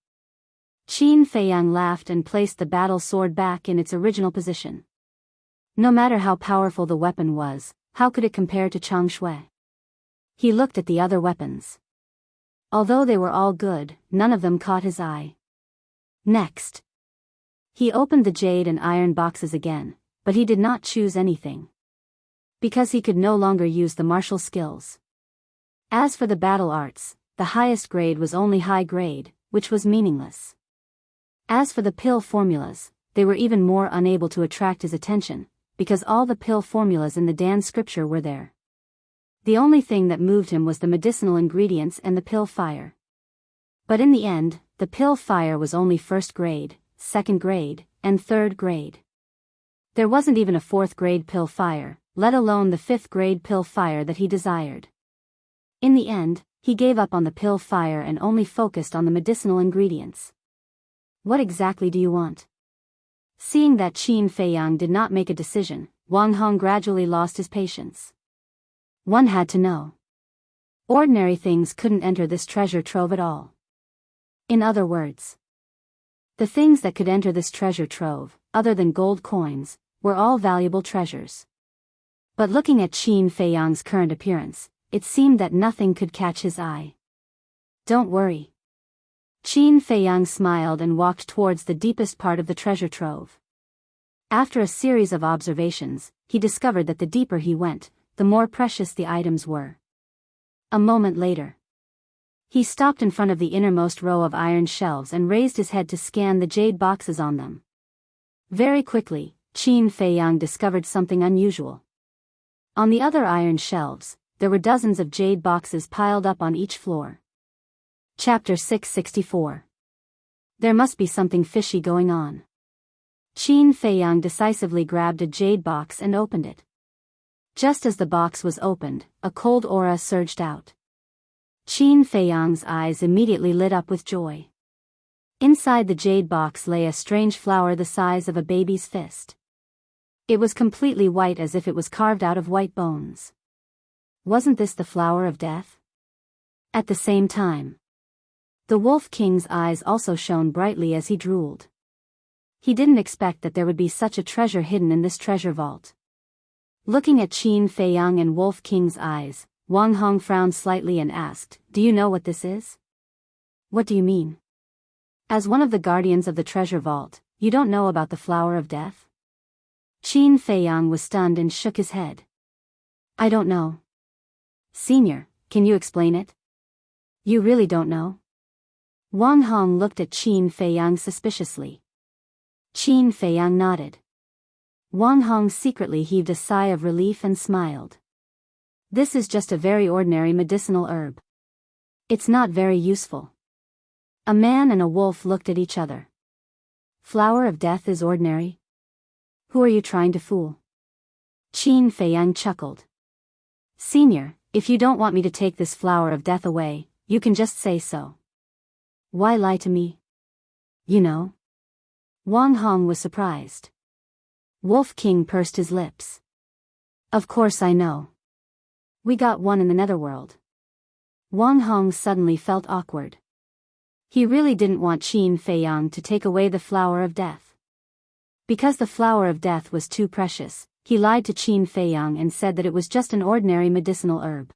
Qin Feiyang laughed and placed the battle sword back in its original position. No matter how powerful the weapon was, how could it compare to Chang Shui? He looked at the other weapons. Although they were all good, none of them caught his eye. Next, he opened the jade and iron boxes again, but he did not choose anything. Because he could no longer use the martial skills. As for the battle arts, the highest grade was only high grade, which was meaningless. As for the pill formulas, they were even more unable to attract his attention, because all the pill formulas in the Dan scripture were there. The only thing that moved him was the medicinal ingredients and the pill fire. But in the end, the pill fire was only first grade, second grade, and third grade. There wasn't even a fourth grade pill fire, let alone the fifth grade pill fire that he desired. In the end, he gave up on the pill fire and only focused on the medicinal ingredients. What exactly do you want? Seeing that Qin Feiyang did not make a decision, Wang Hong gradually lost his patience. One had to know. Ordinary things couldn't enter this treasure trove at all. In other words, the things that could enter this treasure trove, other than gold coins, were all valuable treasures. But looking at Qin Feiyang's current appearance, it seemed that nothing could catch his eye. Don't worry. Qin Feiyang smiled and walked towards the deepest part of the treasure trove. After a series of observations, he discovered that the deeper he went, the more precious the items were. A moment later, he stopped in front of the innermost row of iron shelves and raised his head to scan the jade boxes on them. Very quickly, Qin Feiyang discovered something unusual. On the other iron shelves, there were dozens of jade boxes piled up on each floor. Chapter 664. There must be something fishy going on. Qin Feiyang decisively grabbed a jade box and opened it. Just as the box was opened, a cold aura surged out. Qin Feiyang's eyes immediately lit up with joy. Inside the jade box lay a strange flower the size of a baby's fist. It was completely white as if it was carved out of white bones. Wasn't this the flower of death? At the same time, the Wolf King's eyes also shone brightly as he drooled. He didn't expect that there would be such a treasure hidden in this treasure vault. Looking at Qin Feiyang and Wolf King's eyes, Wang Hong frowned slightly and asked, "Do you know what this is?" "What do you mean?" "As one of the guardians of the treasure vault, you don't know about the flower of death?" Qin Feiyang was stunned and shook his head. "I don't know." "Senior, can you explain it?" "You really don't know?" Wang Hong looked at Qin Feiyang suspiciously. Qin Feiyang nodded. Wang Hong secretly heaved a sigh of relief and smiled. "This is just a very ordinary medicinal herb. It's not very useful." A man and a wolf looked at each other. "Flower of death is ordinary? Who are you trying to fool?" Qin Feiyang chuckled. "Senior, if you don't want me to take this flower of death away, you can just say so." "Why lie to me?" "You know." Wang Hong was surprised. Wolf King pursed his lips. "Of course I know. We got one in the netherworld." Wang Hong suddenly felt awkward. He really didn't want Qin Feiyang to take away the flower of death. Because the flower of death was too precious, he lied to Qin Feiyang and said that it was just an ordinary medicinal herb.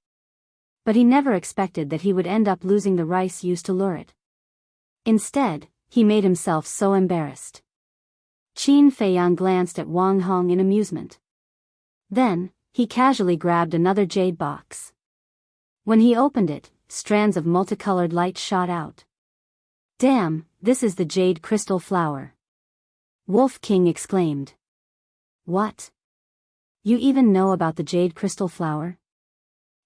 But he never expected that he would end up losing the rice used to lure it. Instead, he made himself so embarrassed. Qin Feiyang glanced at Wang Hong in amusement. Then, he casually grabbed another jade box. When he opened it, strands of multicolored light shot out. "Damn, this is the jade crystal flower!" Wolf King exclaimed. "What? You even know about the jade crystal flower?"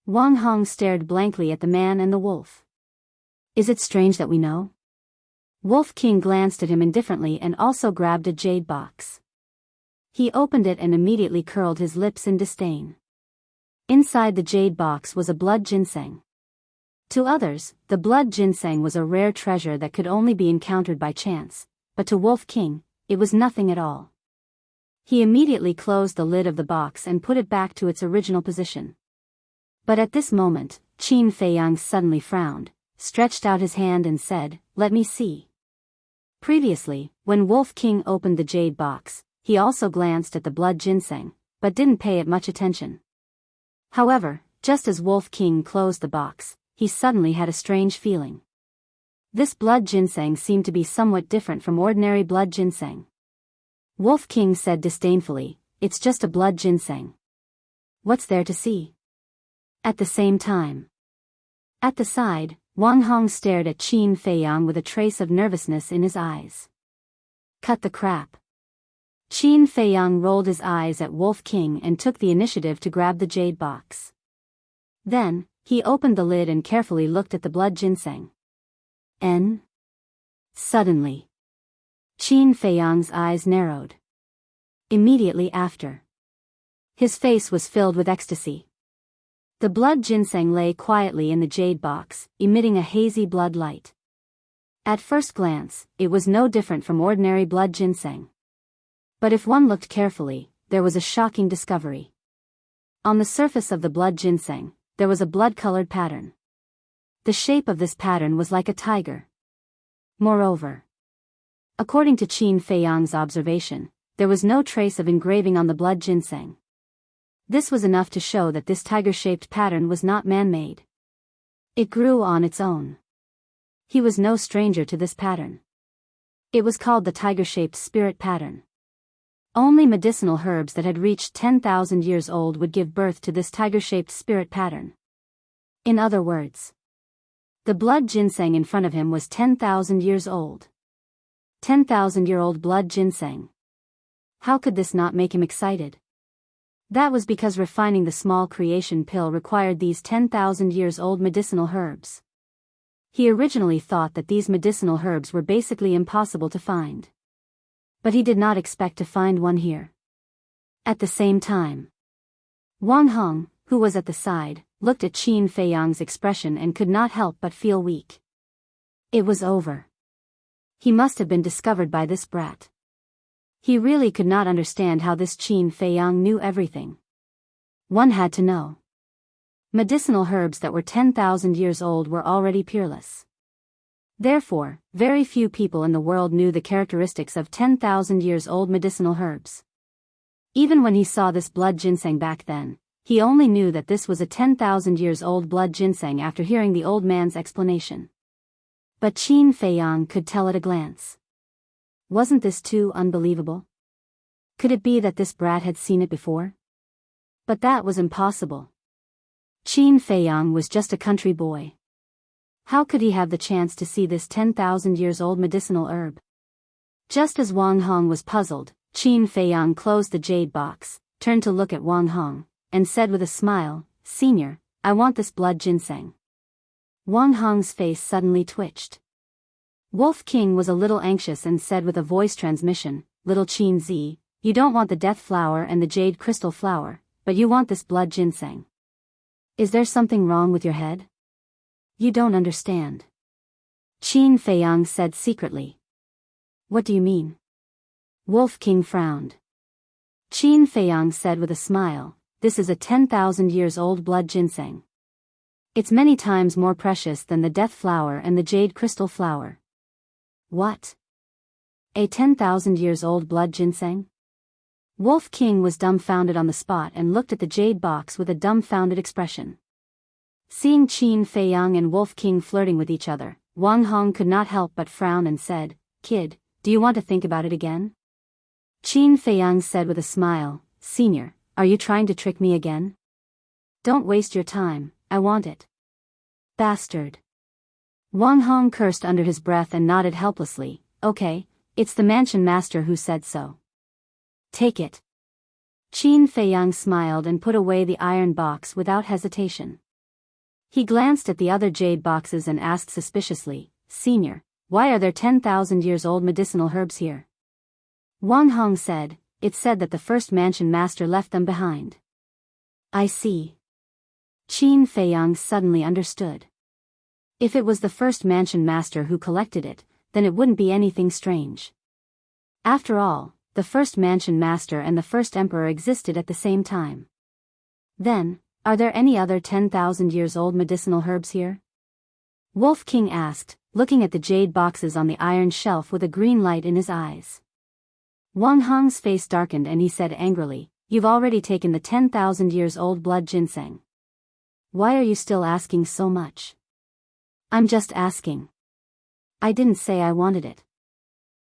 Wang Hong stared blankly at the man and the wolf. "Is it strange that we know?" Wolf King glanced at him indifferently and also grabbed a jade box. He opened it and immediately curled his lips in disdain. Inside the jade box was a blood ginseng. To others, the blood ginseng was a rare treasure that could only be encountered by chance, but to Wolf King, it was nothing at all. He immediately closed the lid of the box and put it back to its original position. But at this moment, Qin Feiyang suddenly frowned, stretched out his hand and said, "Let me see." Previously, when Wolf King opened the jade box, he also glanced at the blood ginseng, but didn't pay it much attention. However, just as Wolf King closed the box, he suddenly had a strange feeling. This blood ginseng seemed to be somewhat different from ordinary blood ginseng. Wolf King said disdainfully, "It's just a blood ginseng. What's there to see?" At the same time, at the side, Wang Hong stared at Qin Feiyang with a trace of nervousness in his eyes. "Cut the crap." Qin Feiyang rolled his eyes at Wolf King and took the initiative to grab the jade box. Then, he opened the lid and carefully looked at the blood ginseng. Suddenly, Qin Feiyang's eyes narrowed. Immediately after, his face was filled with ecstasy. The blood ginseng lay quietly in the jade box, emitting a hazy blood light. At first glance, it was no different from ordinary blood ginseng. But if one looked carefully, there was a shocking discovery. On the surface of the blood ginseng, there was a blood-colored pattern. The shape of this pattern was like a tiger. Moreover, according to Qin Feiyang's observation, there was no trace of engraving on the blood ginseng. This was enough to show that this tiger-shaped pattern was not man-made. It grew on its own. He was no stranger to this pattern. It was called the tiger-shaped spirit pattern. Only medicinal herbs that had reached 10,000 years old would give birth to this tiger-shaped spirit pattern. In other words, the blood ginseng in front of him was 10,000 years old. 10,000-year-old blood ginseng. How could this not make him excited? That was because refining the small creation pill required these 10,000 years old medicinal herbs. He originally thought that these medicinal herbs were basically impossible to find. But he did not expect to find one here. At the same time, Wang Hong, who was at the side, looked at Qin Feiyang's expression and could not help but feel weak. It was over. He must have been discovered by this brat. He really could not understand how this Qin Feiyang knew everything. One had to know. Medicinal herbs that were 10,000 years old were already peerless. Therefore, very few people in the world knew the characteristics of 10,000 years old medicinal herbs. Even when he saw this blood ginseng back then, he only knew that this was a 10,000 years old blood ginseng after hearing the old man's explanation. But Qin Feiyang could tell at a glance. Wasn't this too unbelievable? Could it be that this brat had seen it before? But that was impossible. Qin Feiyang was just a country boy. How could he have the chance to see this 10,000 years old medicinal herb? Just as Wang Hong was puzzled, Qin Feiyang closed the jade box, turned to look at Wang Hong, and said with a smile, "Senior, I want this blood ginseng." Wang Hong's face suddenly twitched. Wolf King was a little anxious and said with a voice transmission, "Little Qin Zi, you don't want the death flower and the jade crystal flower, but you want this blood ginseng. Is there something wrong with your head? You don't understand." Qin Feiyang said secretly. "What do you mean?" Wolf King frowned. Qin Feiyang said with a smile, "This is a 10,000 years old blood ginseng. It's many times more precious than the death flower and the jade crystal flower. What? A 10,000 years old blood ginseng? Wolf King was dumbfounded on the spot and looked at the jade box with a dumbfounded expression. Seeing Qin Feiyang and Wolf King flirting with each other, Wang Hong could not help but frown and said, "Kid, do you want to think about it again?" Qin Feiyang said with a smile, "Senior, are you trying to trick me again? Don't waste your time, I want it." Bastard. Wang Hong cursed under his breath and nodded helplessly. "Okay, it's the mansion master who said so. Take it." Qin Feiyang smiled and put away the iron box without hesitation. He glanced at the other jade boxes and asked suspiciously, "Senior, why are there 10,000 years old medicinal herbs here?" Wang Hong said, "It said that the first mansion master left them behind." "I see." Qin Feiyang suddenly understood. If it was the first mansion master who collected it, then it wouldn't be anything strange. After all, the first mansion master and the first emperor existed at the same time. Then, are there any other 10,000 years old medicinal herbs here? Wolf King asked, looking at the jade boxes on the iron shelf with a green light in his eyes. Wang Hong's face darkened and he said angrily, "You've already taken the 10,000 years old blood ginseng. Why are you still asking so much?" "I'm just asking. I didn't say I wanted it."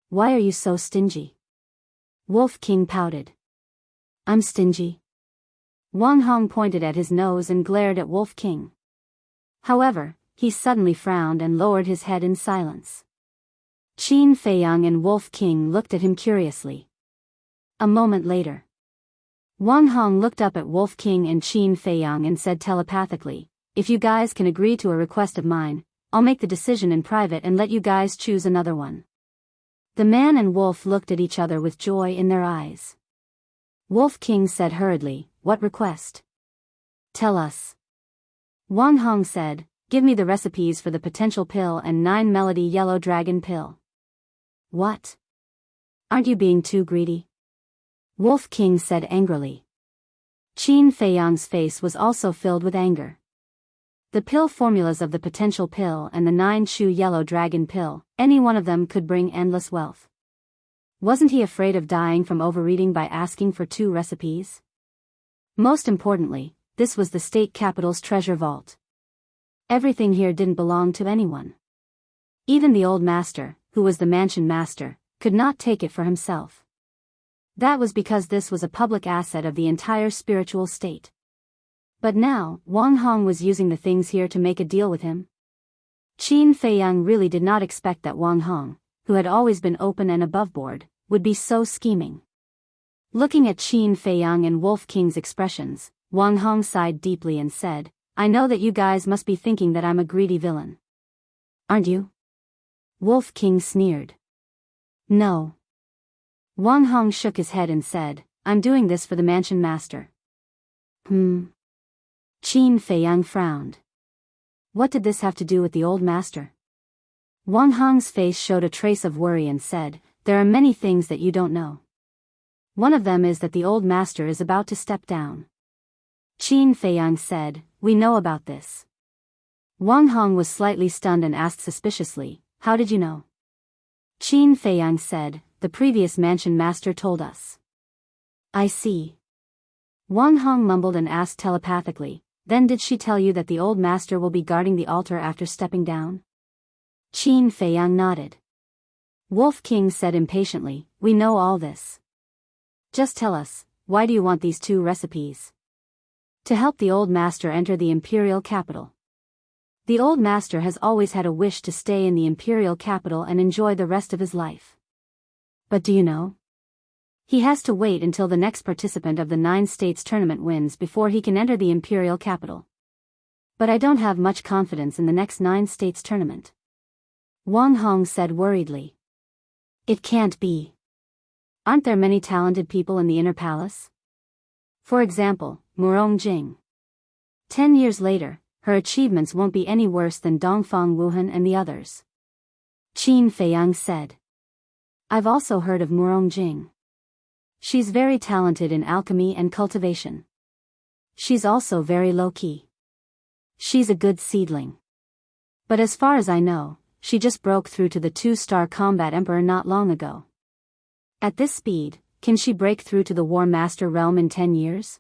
"Why are you so stingy?" Wolf King pouted. "I'm stingy?" Wang Hong pointed at his nose and glared at Wolf King. However, he suddenly frowned and lowered his head in silence. Qin Feiyang and Wolf King looked at him curiously. A moment later, Wang Hong looked up at Wolf King and Qin Feiyang and said telepathically, "If you guys can agree to a request of mine, I'll make the decision in private and let you guys choose another one." The man and Wolf looked at each other with joy in their eyes. Wolf King said hurriedly, "What request?" "Tell us." Wang Hong said, "Give me the recipes for the potential pill and 9 melody yellow dragon pill." "What? Aren't you being too greedy?" Wolf King said angrily. Qin Feiyang's face was also filled with anger. The pill formulas of the potential pill and the 9-shoe yellow dragon pill, any one of them could bring endless wealth. Wasn't he afraid of dying from overeating by asking for 2 recipes? Most importantly, this was the state capital's treasure vault. Everything here didn't belong to anyone. Even the old master, who was the mansion master, could not take it for himself. That was because this was a public asset of the entire spiritual state. But now, Wang Hong was using the things here to make a deal with him. Qin Feiyang really did not expect that Wang Hong, who had always been open and aboveboard, would be so scheming. Looking at Qin Feiyang and Wolf King's expressions, Wang Hong sighed deeply and said, "I know that you guys must be thinking that I'm a greedy villain. Aren't you?" Wolf King sneered. "No." Wang Hong shook his head and said, "I'm doing this for the mansion master." Qin Feiyang frowned. What did this have to do with the old master? Wang Hong's face showed a trace of worry and said, "There are many things that you don't know. One of them is that the old master is about to step down." Qin Feiyang said, "We know about this." Wang Hong was slightly stunned and asked suspiciously, "How did you know?" Qin Feiyang said, "The previous mansion master told us." "I see." Wang Hong mumbled and asked telepathically, "Then did she tell you that the old master will be guarding the altar after stepping down?" Qin Feiyang nodded. Wolf King said impatiently, "We know all this. Just tell us, why do you want these 2 recipes?" "To help the old master enter the imperial capital. The old master has always had a wish to stay in the imperial capital and enjoy the rest of his life. But do you know? He has to wait until the next participant of the 9 states tournament wins before he can enter the imperial capital. But I don't have much confidence in the next 9 states tournament." Wang Hong said worriedly. "It can't be. Aren't there many talented people in the inner palace? For example, Murong Jing. 10 years later, her achievements won't be any worse than Dongfang Wuhan and the others." Qin Feiyang said. "I've also heard of Murong Jing. She's very talented in alchemy and cultivation. She's also very low-key. She's a good seedling. But as far as I know, she just broke through to the 2-star combat emperor not long ago. At this speed, can she break through to the War Master realm in 10 years?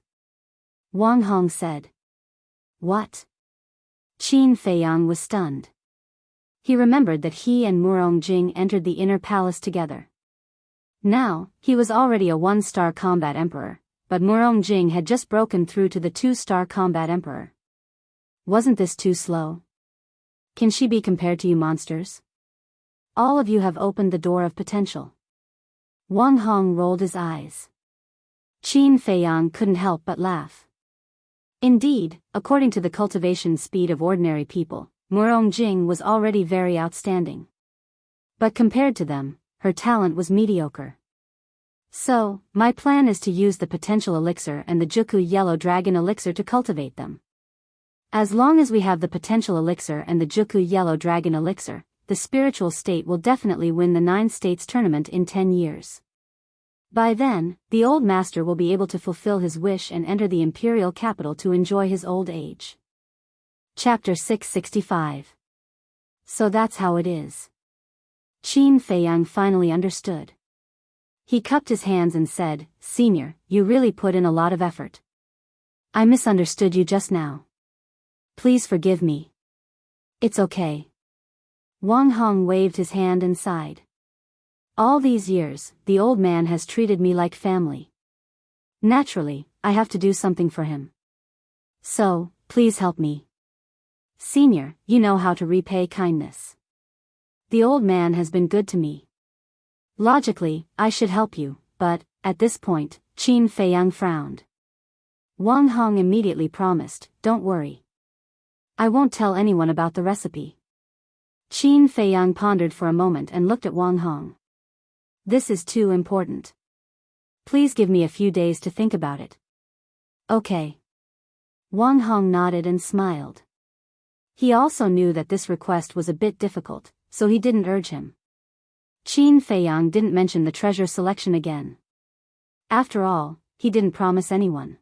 Wang Hong said. What? Qin Feiyang was stunned. He remembered that he and Murong Jing entered the inner palace together. Now, he was already a 1-star combat emperor, but Murong Jing had just broken through to the 2-star combat emperor. Wasn't this too slow? Can she be compared to you monsters? All of you have opened the door of potential. Wang Hong rolled his eyes. Qin Feiyang couldn't help but laugh. Indeed, according to the cultivation speed of ordinary people, Murong Jing was already very outstanding. But compared to them, her talent was mediocre. So, my plan is to use the potential elixir and the Juku Yellow Dragon elixir to cultivate them. As long as we have the potential elixir and the Juku Yellow Dragon elixir, the spiritual state will definitely win the 9 states tournament in 10 years. By then, the old master will be able to fulfill his wish and enter the imperial capital to enjoy his old age. Chapter 665. So that's how it is. Qin Feiyang finally understood. He cupped his hands and said, Senior, you really put in a lot of effort. I misunderstood you just now. Please forgive me. It's okay. Wang Hong waved his hand and sighed. All these years, the old man has treated me like family. Naturally, I have to do something for him. So, please help me. Senior, you know how to repay kindness. The old man has been good to me. Logically, I should help you, but, at this point, Qin Feiyang frowned. Wang Hong immediately promised, don't worry. I won't tell anyone about the recipe. Qin Feiyang pondered for a moment and looked at Wang Hong. This is too important. Please give me a few days to think about it. Okay. Wang Hong nodded and smiled. He also knew that this request was a bit difficult, so he didn't urge him. Qin Feiyang didn't mention the treasure selection again. After all, he didn't promise anyone.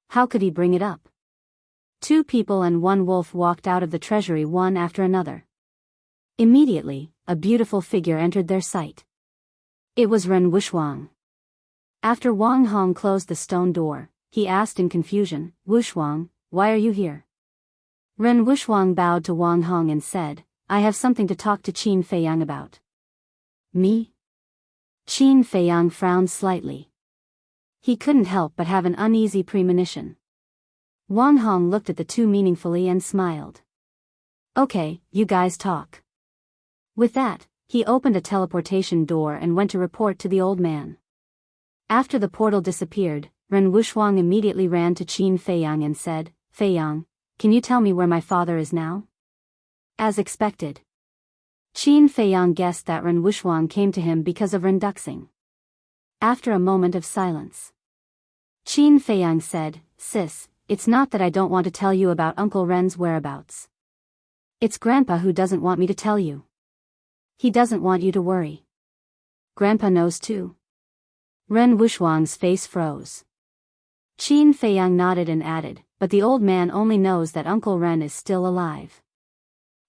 How could he bring it up? 2 people and 1 wolf walked out of the treasury one after another. Immediately, a beautiful figure entered their sight. It was Ren Wuxuang. After Wang Hong closed the stone door, he asked in confusion, Wuxuang, why are you here? Ren Wuxuang bowed to Wang Hong and said, I have something to talk to Qin Feiyang about. Me? Qin Feiyang frowned slightly. He couldn't help but have an uneasy premonition. Wang Hong looked at the 2 meaningfully and smiled. Okay, you guys talk. With that, he opened a teleportation door and went to report to the old man. After the portal disappeared, Ren Wuxuang immediately ran to Qin Feiyang and said, Feiyang, can you tell me where my father is now? As expected. Qin Feiyang guessed that Ren Wuxuang came to him because of renduxing. After a moment of silence, Qin Feiyang said, Sis, it's not that I don't want to tell you about Uncle Ren's whereabouts. It's Grandpa who doesn't want me to tell you. He doesn't want you to worry. Grandpa knows too. Ren Wuxuang's face froze. Qin Feiyang nodded and added, but the old man only knows that Uncle Ren is still alive.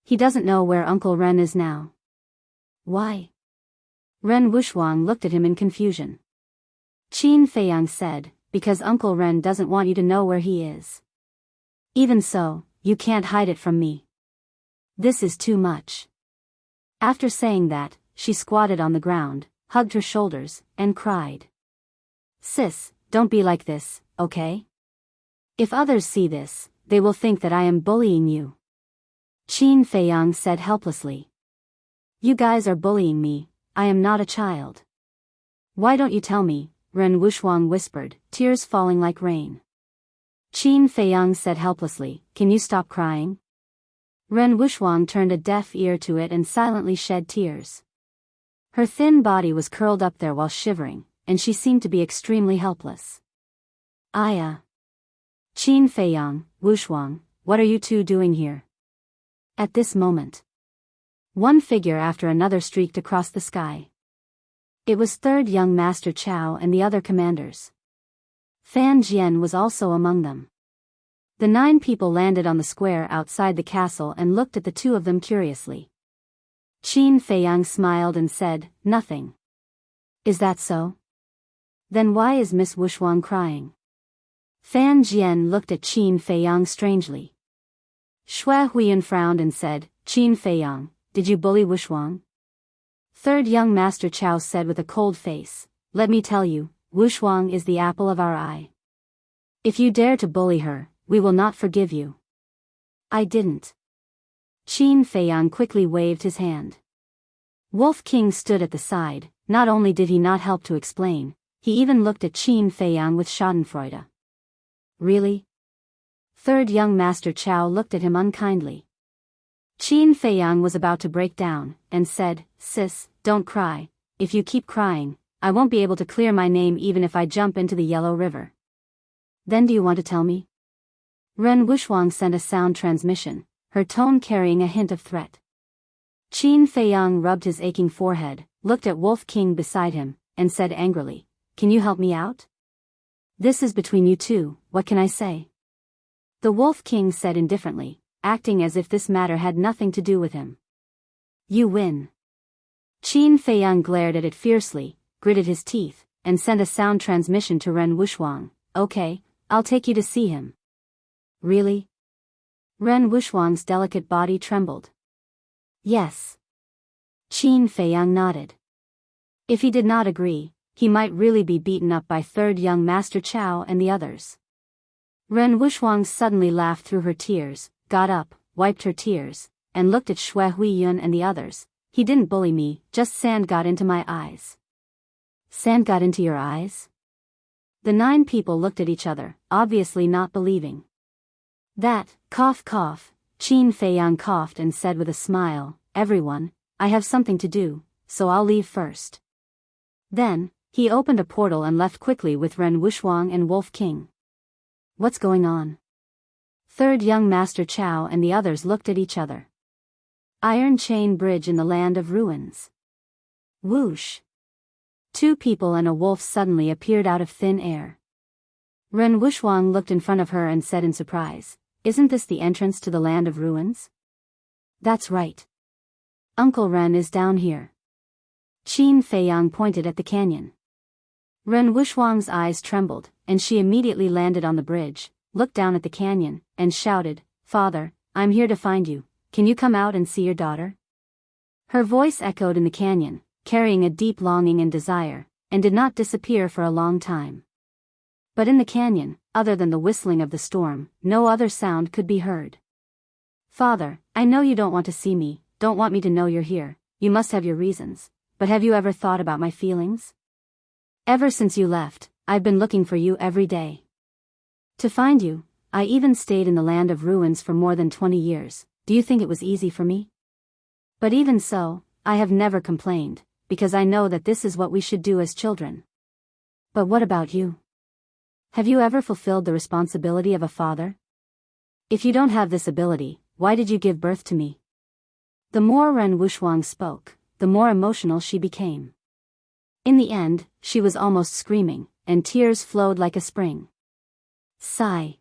He doesn't know where Uncle Ren is now. Why? Ren Wuxuang looked at him in confusion. Qin Feiyang said, because Uncle Ren doesn't want you to know where he is. Even so, you can't hide it from me. This is too much. After saying that, she squatted on the ground, hugged her shoulders, and cried. Sis, don't be like this, okay? If others see this, they will think that I am bullying you. Qin Feiyang said helplessly. You guys are bullying me, I am not a child. Why don't you tell me? Ren Wuxuang whispered, tears falling like rain. Qin Feiyang said helplessly, can you stop crying? Ren Wuxuang turned a deaf ear to it and silently shed tears. Her thin body was curled up there while shivering, and she seemed to be extremely helpless. Qin Feiyang, Wuxuang, what are you 2 doing here? At this moment, one figure after another streaked across the sky. It was 3rd young Master Chao and the other commanders. Fan Jian was also among them. The 9 people landed on the square outside the castle and looked at the 2 of them curiously. Qin Feiyang smiled and said, nothing. Is that so? Then why is Miss Wushwang crying? Fan Jian looked at Qin Feiyang strangely. Xue Huiyun frowned and said, Qin Feiyang, did you bully Wushwang? Third young master Chao said with a cold face, let me tell you, Wushwang is the apple of our eye. If you dare to bully her, we will not forgive you. I didn't. Qin Feiyang quickly waved his hand. Wolf King stood at the side. Not only did he not help to explain, he even looked at Qin Feiyang with schadenfreude. Really? Third young master Chao looked at him unkindly. Qin Feiyang was about to break down, and said, sis, don't cry. If you keep crying, I won't be able to clear my name even if I jump into the Yellow River. Then do you want to tell me? Ren Wushwang sent a sound transmission, her tone carrying a hint of threat. Qin Feiyang rubbed his aching forehead, looked at Wolf King beside him, and said angrily, can you help me out? This is between you two, what can I say? The Wolf King said indifferently, acting as if this matter had nothing to do with him. You win. Qin Feiyang glared at it fiercely, gritted his teeth, and sent a sound transmission to Ren Wushwang. Okay, I'll take you to see him. Really? Ren Wushwang's delicate body trembled. Yes. Qin Feiyang nodded. If he did not agree, he might really be beaten up by third young master Chao and the others. Ren Wushwang suddenly laughed through her tears, got up, wiped her tears, and looked at Xue Huiyun and the others. He didn't bully me, just sand got into my eyes. Sand got into your eyes? The 9 people looked at each other, obviously not believing. That, cough cough, Qin Feiyang coughed and said with a smile, everyone, I have something to do, so I'll leave first. Then, he opened a portal and left quickly with Ren Wushwang and Wolf King. What's going on? Third young master Chao and the others looked at each other. Iron chain bridge in the land of ruins. Whoosh. 2 people and a wolf suddenly appeared out of thin air. Ren Wushwang looked in front of her and said in surprise, isn't this the entrance to the land of ruins? That's right. Uncle Ren is down here. Qin Feiyang pointed at the canyon. Ren Wushwang's eyes trembled, and she immediately landed on the bridge, looked down at the canyon, and shouted, Father, I'm here to find you, can you come out and see your daughter? Her voice echoed in the canyon, carrying a deep longing and desire, and did not disappear for a long time. But in the canyon, other than the whistling of the storm, no other sound could be heard. Father, I know you don't want to see me, don't want me to know you're here, you must have your reasons, but have you ever thought about my feelings? Ever since you left, I've been looking for you every day. To find you, I even stayed in the land of ruins for more than 20 years, do you think it was easy for me? But even so, I have never complained, because I know that this is what we should do as children. But what about you? Have you ever fulfilled the responsibility of a father? If you don't have this ability, why did you give birth to me? The more Ren Wushwang spoke, the more emotional she became. In the end, she was almost screaming, and tears flowed like a spring. Sigh.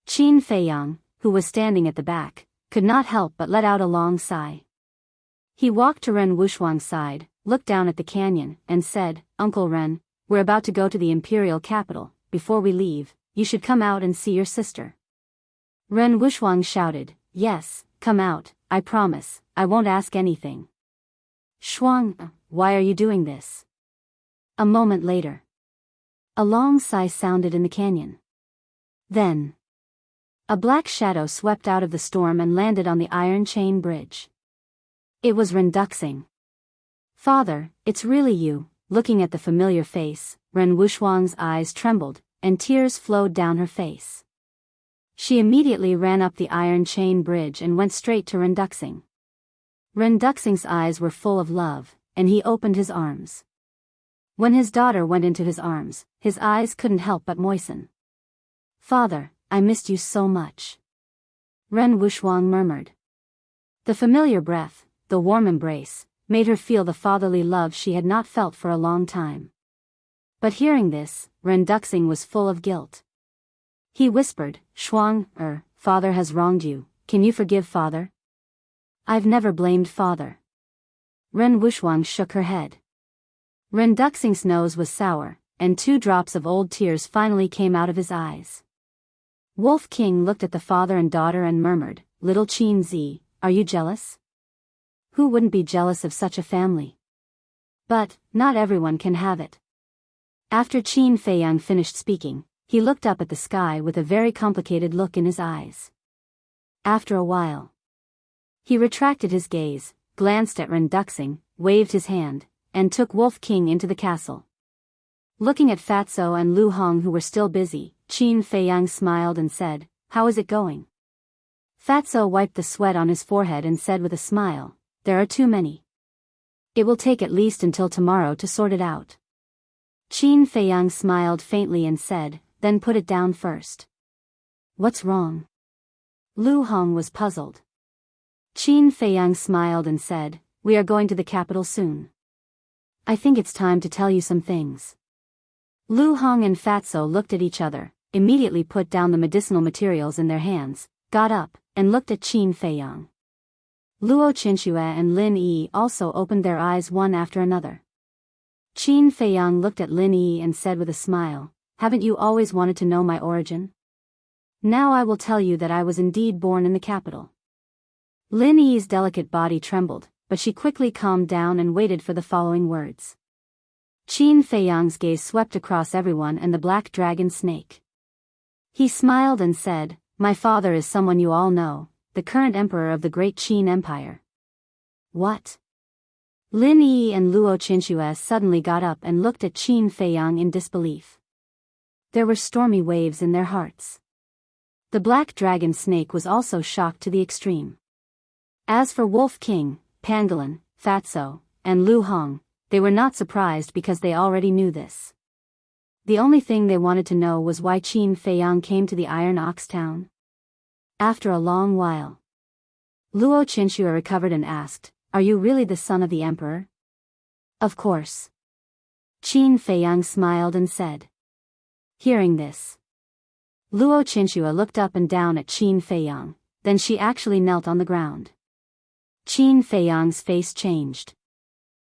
Qin Feiyang, who was standing at the back, could not help but let out a long sigh. He walked to Ren Wushwang's side, looked down at the canyon, and said, Uncle Ren, we're about to go to the imperial capital. Before we leave, you should come out and see your sister. Ren Wushwang shouted, yes, come out, I promise, I won't ask anything. Shuang, why are you doing this? A moment later. A long sigh sounded in the canyon. Then. A black shadow swept out of the storm and landed on the iron chain bridge. It was Ren Duxing. Father, it's really you. Looking at the familiar face, Ren Wushwang's eyes trembled, and tears flowed down her face. She immediately ran up the iron chain bridge and went straight to Ren Duxing. Ren Duxing's eyes were full of love, and he opened his arms. When his daughter went into his arms, his eyes couldn't help but moisten. Father, I missed you so much. Ren Wushwang murmured. The familiar breath, the warm embrace, made her feel the fatherly love she had not felt for a long time. But hearing this, Ren Duxing was full of guilt. He whispered, Shuang, father has wronged you, can you forgive father? I've never blamed father. Ren Wushwang shook her head. Ren Duxing's nose was sour, and 2 drops of old tears finally came out of his eyes. Wolf King looked at the father and daughter and murmured, "Little Qin Zi, are you jealous?" Who wouldn't be jealous of such a family? But, not everyone can have it. After Qin Feiyang finished speaking, he looked up at the sky with a very complicated look in his eyes. After a while, he retracted his gaze, glanced at Ren Duxing, waved his hand, and took Wolf King into the castle. Looking at Fatso and Lu Hong who were still busy, Qin Feiyang smiled and said, "How is it going?" Fatso wiped the sweat on his forehead and said with a smile, "There are too many. It will take at least until tomorrow to sort it out." Qin Feiyang smiled faintly and said, "Then put it down first." "What's wrong?" Lu Hong was puzzled. Qin Feiyang smiled and said, "We are going to the capital soon. I think it's time to tell you some things." Lu Hong and Fatso looked at each other, immediately put down the medicinal materials in their hands, got up, and looked at Qin Feiyang. Luo Qinxue and Lin Yi also opened their eyes one after another. Qin Feiyang looked at Lin Yi and said with a smile, "Haven't you always wanted to know my origin? Now I will tell you that I was indeed born in the capital." Lin Yi's delicate body trembled, but she quickly calmed down and waited for the following words. Qin Feiyang's gaze swept across everyone and the black dragon snake. He smiled and said, "My father is someone you all know, the current emperor of the great Qin Empire." "What?" Lin Yi and Luo Qinxue suddenly got up and looked at Qin Feiyang in disbelief. There were stormy waves in their hearts. The black dragon snake was also shocked to the extreme. As for Wolf King, Pangolin, Fatso, and Lu Hong, they were not surprised because they already knew this. The only thing they wanted to know was why Qin Feiyang came to the Iron Ox Town. After a long while, Luo Qinxue recovered and asked, "Are you really the son of the emperor?" "Of course." Qin Feiyang smiled and said. Hearing this, Luo Qinxue looked up and down at Qin Feiyang, then she actually knelt on the ground. Qin Feiyang's face changed.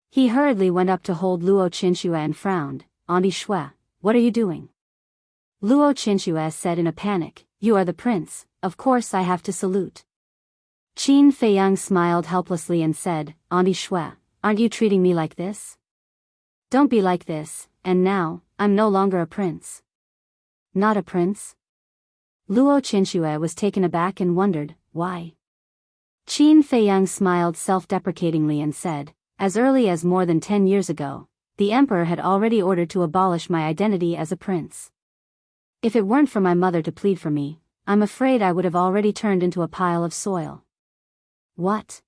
He hurriedly went up to hold Luo Qinxue and frowned, "Auntie Shui, what are you doing?" Luo Qinxue said in a panic, "You are the prince, of course I have to salute." Qin Feiyang smiled helplessly and said, "Auntie Shui, aren't you treating me like this? Don't be like this, and now, I'm no longer a prince." "Not a prince?" Luo Qinxue was taken aback and wondered, why? Qin Feiyang smiled self-deprecatingly and said, "As early as more than 10 years ago, the emperor had already ordered to abolish my identity as a prince. If it weren't for my mother to plead for me, I'm afraid I would have already turned into a pile of soil." "What?"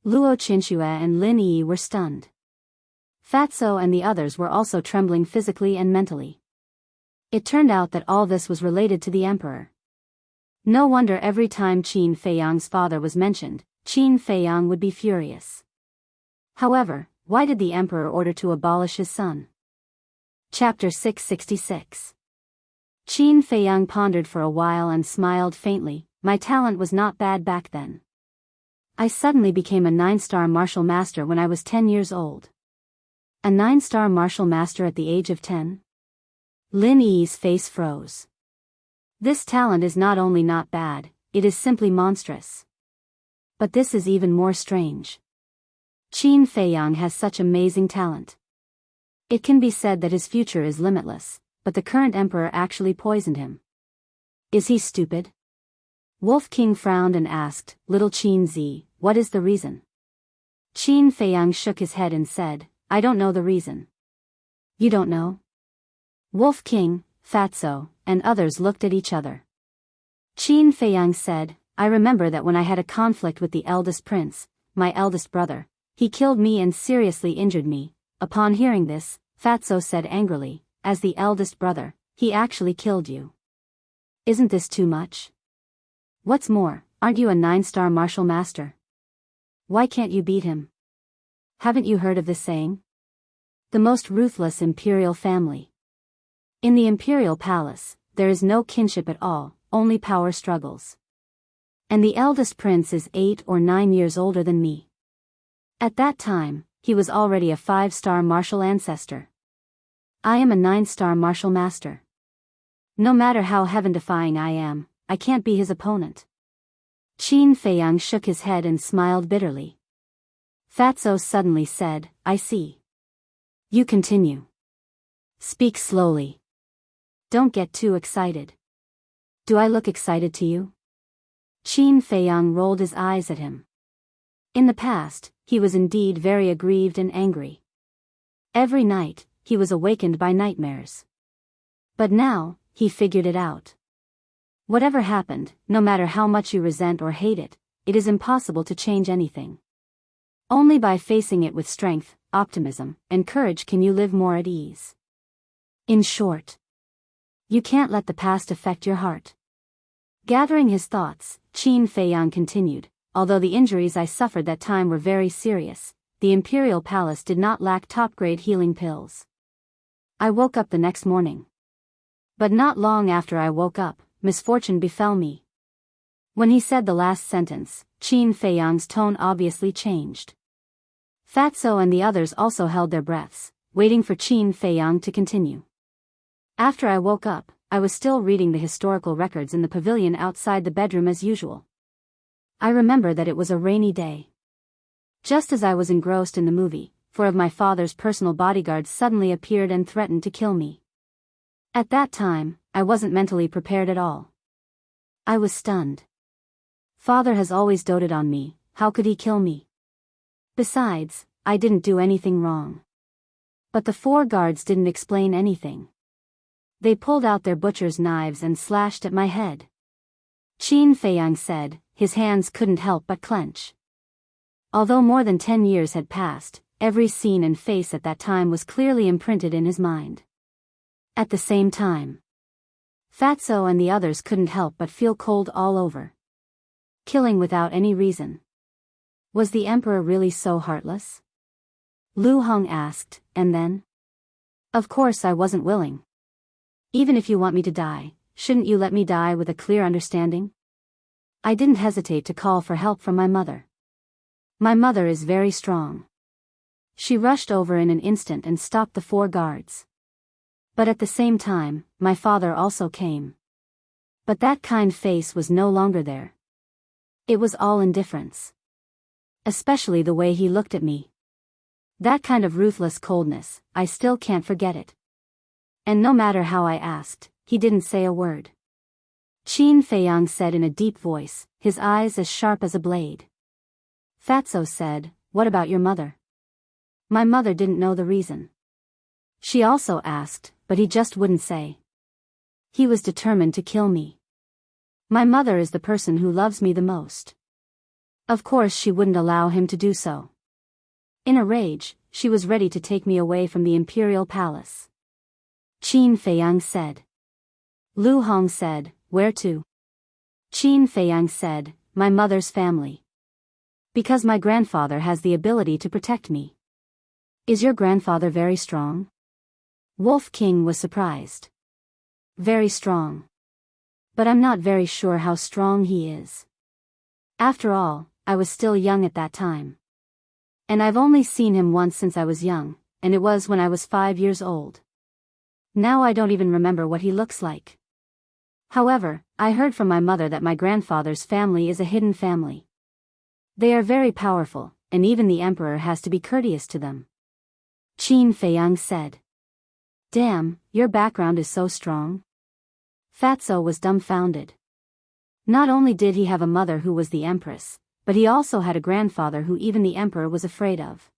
Luo Qinxue and Lin Yi were stunned. Fatso and the others were also trembling physically and mentally. It turned out that all this was related to the emperor. No wonder every time Qin Feiyang's father was mentioned, Qin Feiyang would be furious. However, why did the emperor order to abolish his son? Chapter 666. Qin Feiyang pondered for a while and smiled faintly. "My talent was not bad back then. I suddenly became a 9-star martial master when I was 10 years old." A 9-star martial master at the age of 10? Lin Yi's face froze. This talent is not only not bad, it is simply monstrous. But this is even more strange. Qin Feiyang has such amazing talent. It can be said that his future is limitless, but the current emperor actually poisoned him. Is he stupid? Wolf King frowned and asked, "Little Qin Zi, what is the reason?" Qin Feiyang shook his head and said, "I don't know the reason." "You don't know?" Wolf King, Fatso, and others looked at each other. Qin Feiyang said, "I remember that when I had a conflict with the eldest prince, my eldest brother, he killed me and seriously injured me." Upon hearing this, Fatso said angrily, "As the eldest brother, he actually killed you. Isn't this too much? What's more, aren't you a 9-star martial master? Why can't you beat him? Haven't you heard of this saying? The most ruthless imperial family. In the imperial palace, there is no kinship at all, only power struggles. And the eldest prince is 8 or 9 years older than me. At that time, he was already a 5-star martial ancestor. I am a 9-star martial master. No matter how heaven-defying I am, I can't be his opponent. Qin Feiyang shook his head and smiled bitterly. Fatso suddenly said, I see. You continue. Speak slowly. Don't get too excited. Do I look excited to you? Qin Feiyang rolled his eyes at him. In the past, he was indeed very aggrieved and angry. Every night, he was awakened by nightmares. But now, he figured it out. Whatever happened, no matter how much you resent or hate it, it is impossible to change anything. Only by facing it with strength, optimism, and courage can you live more at ease. In short, you can't let the past affect your heart. Gathering his thoughts, Qin Feiyang continued, although the injuries I suffered that time were very serious, the Imperial Palace did not lack top-grade healing pills. I woke up the next morning. But not long after I woke up, misfortune befell me. When he said the last sentence, Qin Feiyang's tone obviously changed. Fatso and the others also held their breaths, waiting for Qin Feiyang to continue. After I woke up, I was still reading the historical records in the pavilion outside the bedroom as usual. I remember that it was a rainy day. Just as I was engrossed in the movie, 4 of my father's personal bodyguards suddenly appeared and threatened to kill me. At that time, I wasn't mentally prepared at all. I was stunned. Father has always doted on me, how could he kill me? Besides, I didn't do anything wrong. But the 4 guards didn't explain anything. They pulled out their butcher's knives and slashed at my head. Qin Feiyang said, his hands couldn't help but clench. Although more than 10 years had passed, every scene and face at that time was clearly imprinted in his mind. At the same time, Fatso and the others couldn't help but feel cold all over. Killing without any reason. Was the emperor really so heartless? Lu Hong asked, and then? Of course I wasn't willing. Even if you want me to die, shouldn't you let me die with a clear understanding? I didn't hesitate to call for help from my mother. My mother is very strong. She rushed over in an instant and stopped the 4 guards. But at the same time, my father also came. But that kind face was no longer there. It was all indifference. Especially the way he looked at me. That kind of ruthless coldness, I still can't forget it. And no matter how I asked, he didn't say a word. Qin Feiyang said in a deep voice, his eyes as sharp as a blade. Fatso said, what about your mother? My mother didn't know the reason. She also asked, but he just wouldn't say. He was determined to kill me. My mother is the person who loves me the most. Of course she wouldn't allow him to do so. In a rage, she was ready to take me away from the Imperial Palace. Qin Feiyang said. Lu Hong said, where to? Qin Feiyang said, my mother's family. Because my grandfather has the ability to protect me. Is your grandfather very strong? Wolf King was surprised. Very strong. But I'm not very sure how strong he is. After all, I was still young at that time. And I've only seen him once since I was young, and it was when I was 5 years old. Now I don't even remember what he looks like. However, I heard from my mother that my grandfather's family is a hidden family. They are very powerful, and even the emperor has to be courteous to them. Qin Feiyang said. Damn, your background is so strong. Fatso was dumbfounded. Not only did he have a mother who was the empress, but he also had a grandfather who even the emperor was afraid of.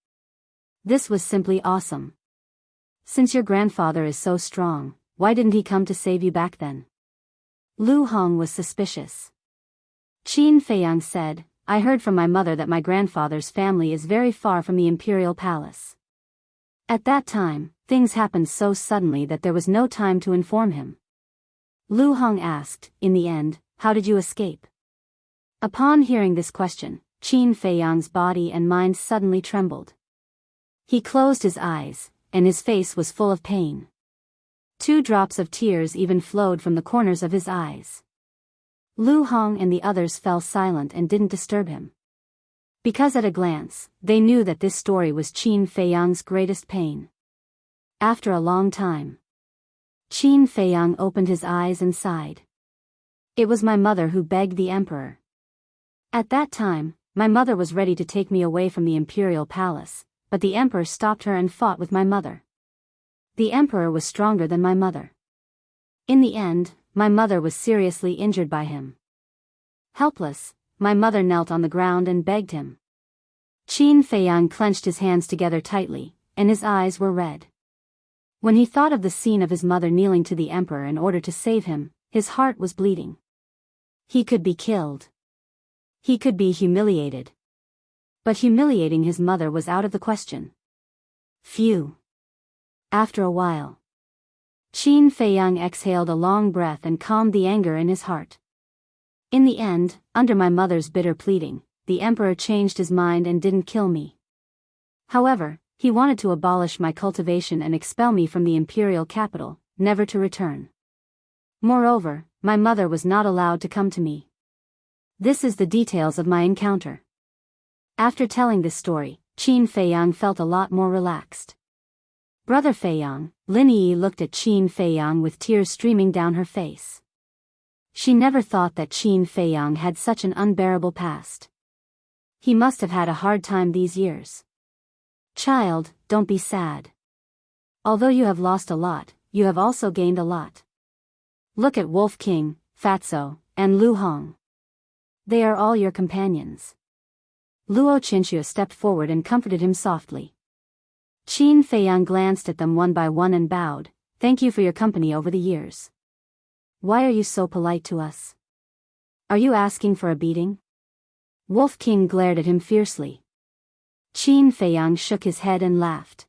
This was simply awesome. Since your grandfather is so strong, why didn't he come to save you back then? Lu Hong was suspicious. Qin Feiyang said, I heard from my mother that my grandfather's family is very far from the Imperial Palace. At that time, things happened so suddenly that there was no time to inform him. Lu Hong asked, in the end, how did you escape? Upon hearing this question, Qin Feiyang's body and mind suddenly trembled. He closed his eyes, and his face was full of pain. 2 drops of tears even flowed from the corners of his eyes. Lu Hong and the others fell silent and didn't disturb him. Because at a glance, they knew that this story was Qin Feiyang's greatest pain. After a long time, Qin Feiyang opened his eyes and sighed. It was my mother who begged the emperor. At that time, my mother was ready to take me away from the imperial palace, but the emperor stopped her and fought with my mother. The emperor was stronger than my mother. In the end, my mother was seriously injured by him. Helpless, my mother knelt on the ground and begged him. Qin Feiyang clenched his hands together tightly, and his eyes were red. When he thought of the scene of his mother kneeling to the emperor in order to save him, his heart was bleeding. He could be killed. He could be humiliated. But humiliating his mother was out of the question. Phew. After a while, Qin Feiyang exhaled a long breath and calmed the anger in his heart. In the end, under my mother's bitter pleading, the emperor changed his mind and didn't kill me. However, he wanted to abolish my cultivation and expel me from the imperial capital, never to return. Moreover, my mother was not allowed to come to me. This is the details of my encounter. After telling this story, Qin Feiyang felt a lot more relaxed. Brother Feiyang, Lin Yi looked at Qin Feiyang with tears streaming down her face. She never thought that Qin Feiyang had such an unbearable past. He must have had a hard time these years. Child, don't be sad. Although you have lost a lot, you have also gained a lot. Look at Wolf King, Fatso, and Lu Hong. They are all your companions. Luo Qinxue stepped forward and comforted him softly. Qin Feiyang glanced at them one by one and bowed. Thank you for your company over the years. Why are you so polite to us? Are you asking for a beating? Wolf King glared at him fiercely. Qin Feiyang shook his head and laughed.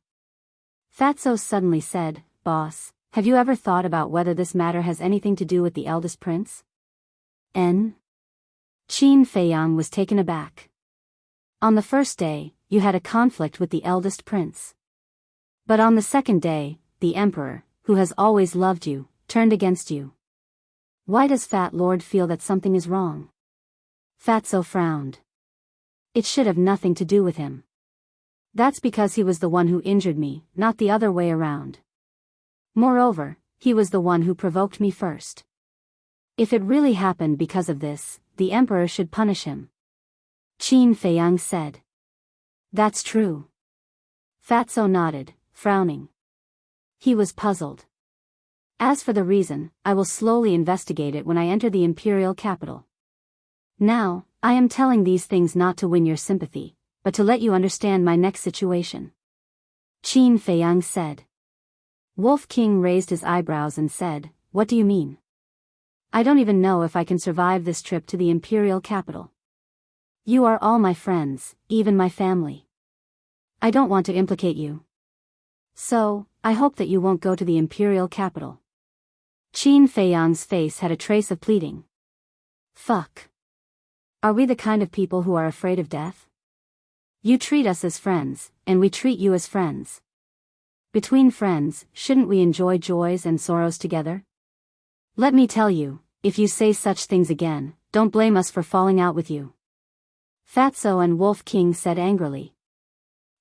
Fatso suddenly said, Boss, have you ever thought about whether this matter has anything to do with the eldest prince? Qin Feiyang was taken aback. On the first day, you had a conflict with the eldest prince. But on the second day, the emperor, who has always loved you, turned against you. Why does Fat Lord feel that something is wrong? Fatso frowned. It should have nothing to do with him. That's because he was the one who injured me, not the other way around. Moreover, he was the one who provoked me first. If it really happened because of this, the emperor should punish him. Qin Feiyang said. That's true. Fatso nodded, frowning. He was puzzled. As for the reason, I will slowly investigate it when I enter the imperial capital. Now, I am telling these things not to win your sympathy, but to let you understand my next situation. Qin Feiyang said. Wolf King raised his eyebrows and said, What do you mean? I don't even know if I can survive this trip to the imperial capital. You are all my friends, even my family. I don't want to implicate you. So, I hope that you won't go to the imperial capital. Qin Feiyang's face had a trace of pleading. Fuck. Are we the kind of people who are afraid of death? You treat us as friends, and we treat you as friends. Between friends, shouldn't we enjoy joys and sorrows together? Let me tell you, if you say such things again, don't blame us for falling out with you. Fatso and Wolf King said angrily.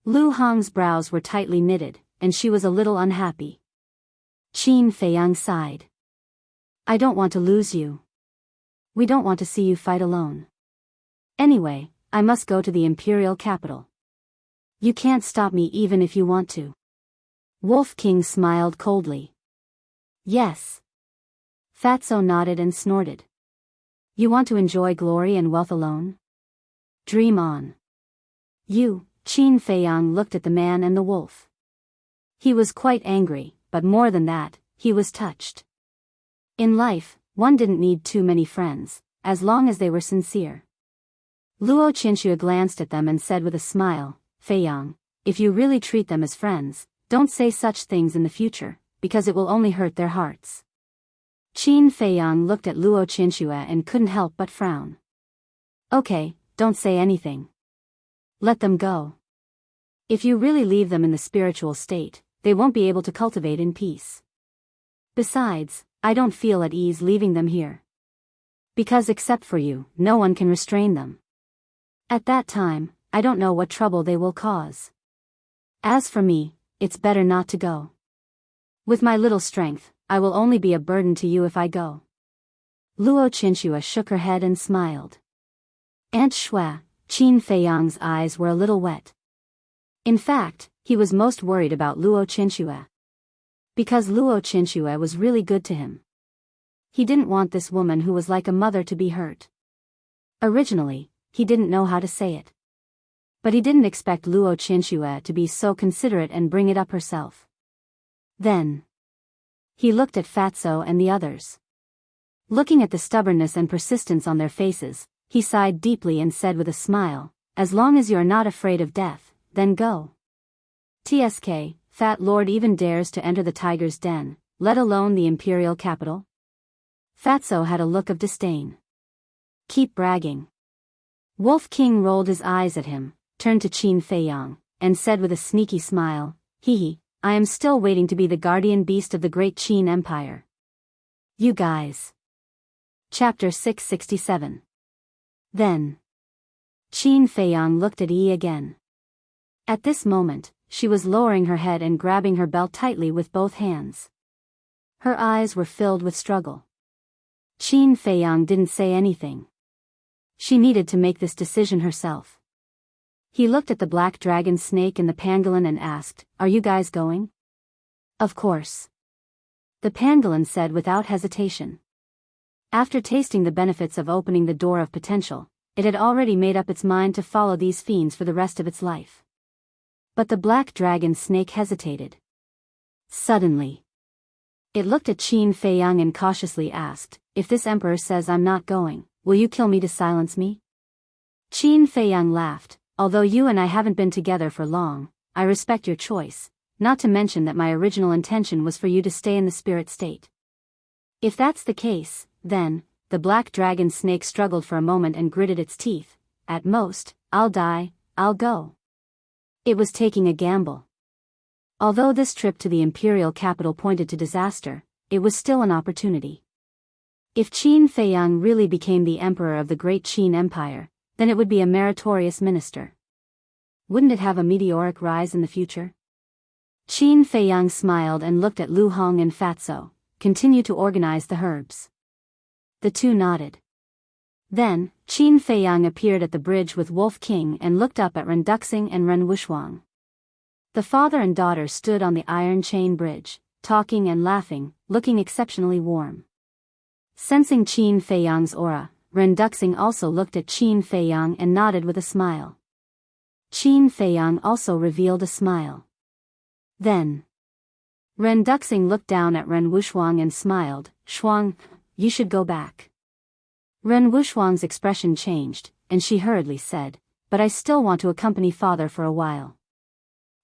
Lu Hong's brows were tightly knitted, and she was a little unhappy. Qin Feiyang sighed. I don't want to lose you. We don't want to see you fight alone. Anyway, I must go to the imperial capital. You can't stop me even if you want to. Wolf King smiled coldly. Yes. Fatso nodded and snorted. You want to enjoy glory and wealth alone? Dream on. You, Qin Feiyang looked at the man and the wolf. He was quite angry, but more than that, he was touched. In life, one didn't need too many friends, as long as they were sincere. Luo Qinxue glanced at them and said with a smile, Feiyang, if you really treat them as friends, don't say such things in the future, because it will only hurt their hearts. Qin Feiyang looked at Luo Qinxue and couldn't help but frown. Okay, don't say anything. Let them go. If you really leave them in the spiritual state, they won't be able to cultivate in peace. Besides, I don't feel at ease leaving them here. Because except for you, no one can restrain them. At that time, I don't know what trouble they will cause. As for me, it's better not to go. With my little strength, I will only be a burden to you if I go. Luo Qinxue shook her head and smiled. Aunt Shui, Qin Feiyang's eyes were a little wet. In fact, he was most worried about Luo Qinxue. Because Luo Qinxue was really good to him. He didn't want this woman who was like a mother to be hurt. Originally, he didn't know how to say it. But he didn't expect Luo Qinxue to be so considerate and bring it up herself. Then he looked at Fatso and the others. Looking at the stubbornness and persistence on their faces, he sighed deeply and said with a smile, as long as you are not afraid of death, then go. TSK, Fat Lord even dares to enter the tiger's den, let alone the imperial capital? Fatso had a look of disdain. Keep bragging. Wolf King rolled his eyes at him, turned to Qin Feiyang, and said with a sneaky smile, Hee, I am still waiting to be the guardian beast of the great Qin Empire. You guys. Chapter 667. Then Qin Feiyang looked at Yi again. At this moment, she was lowering her head and grabbing her belt tightly with both hands. Her eyes were filled with struggle. Qin Feiyang didn't say anything. She needed to make this decision herself. He looked at the black dragon snake in the pangolin and asked, Are you guys going? Of course. The pangolin said without hesitation. After tasting the benefits of opening the door of potential, it had already made up its mind to follow these fiends for the rest of its life. But the black dragon snake hesitated. Suddenly, it looked at Qin Feiyang and cautiously asked, If this emperor says I'm not going, will you kill me to silence me? Qin Feiyang laughed, Although you and I haven't been together for long, I respect your choice, not to mention that my original intention was for you to stay in the spirit state. If that's the case, then, the black dragon snake struggled for a moment and gritted its teeth. At most, I'll die, I'll go. It was taking a gamble. Although this trip to the imperial capital pointed to disaster, it was still an opportunity. If Qin Feiyang really became the emperor of the great Qin Empire, then it would be a meritorious minister. Wouldn't it have a meteoric rise in the future? Qin Feiyang smiled and looked at Lu Hong and Fatso, continue to organize the herbs. The two nodded. Then, Qin Feiyang appeared at the bridge with Wolf King and looked up at Ren Duxing and Ren Wuxuang. The father and daughter stood on the iron chain bridge, talking and laughing, looking exceptionally warm. Sensing Qin Feiyang's aura, Ren Duxing also looked at Qin Feiyang and nodded with a smile. Qin Feiyang also revealed a smile. Then Ren Duxing looked down at Ren Wuxuang and smiled, Shuang, you should go back. Ren Wuxuang's expression changed, and she hurriedly said, But I still want to accompany father for a while.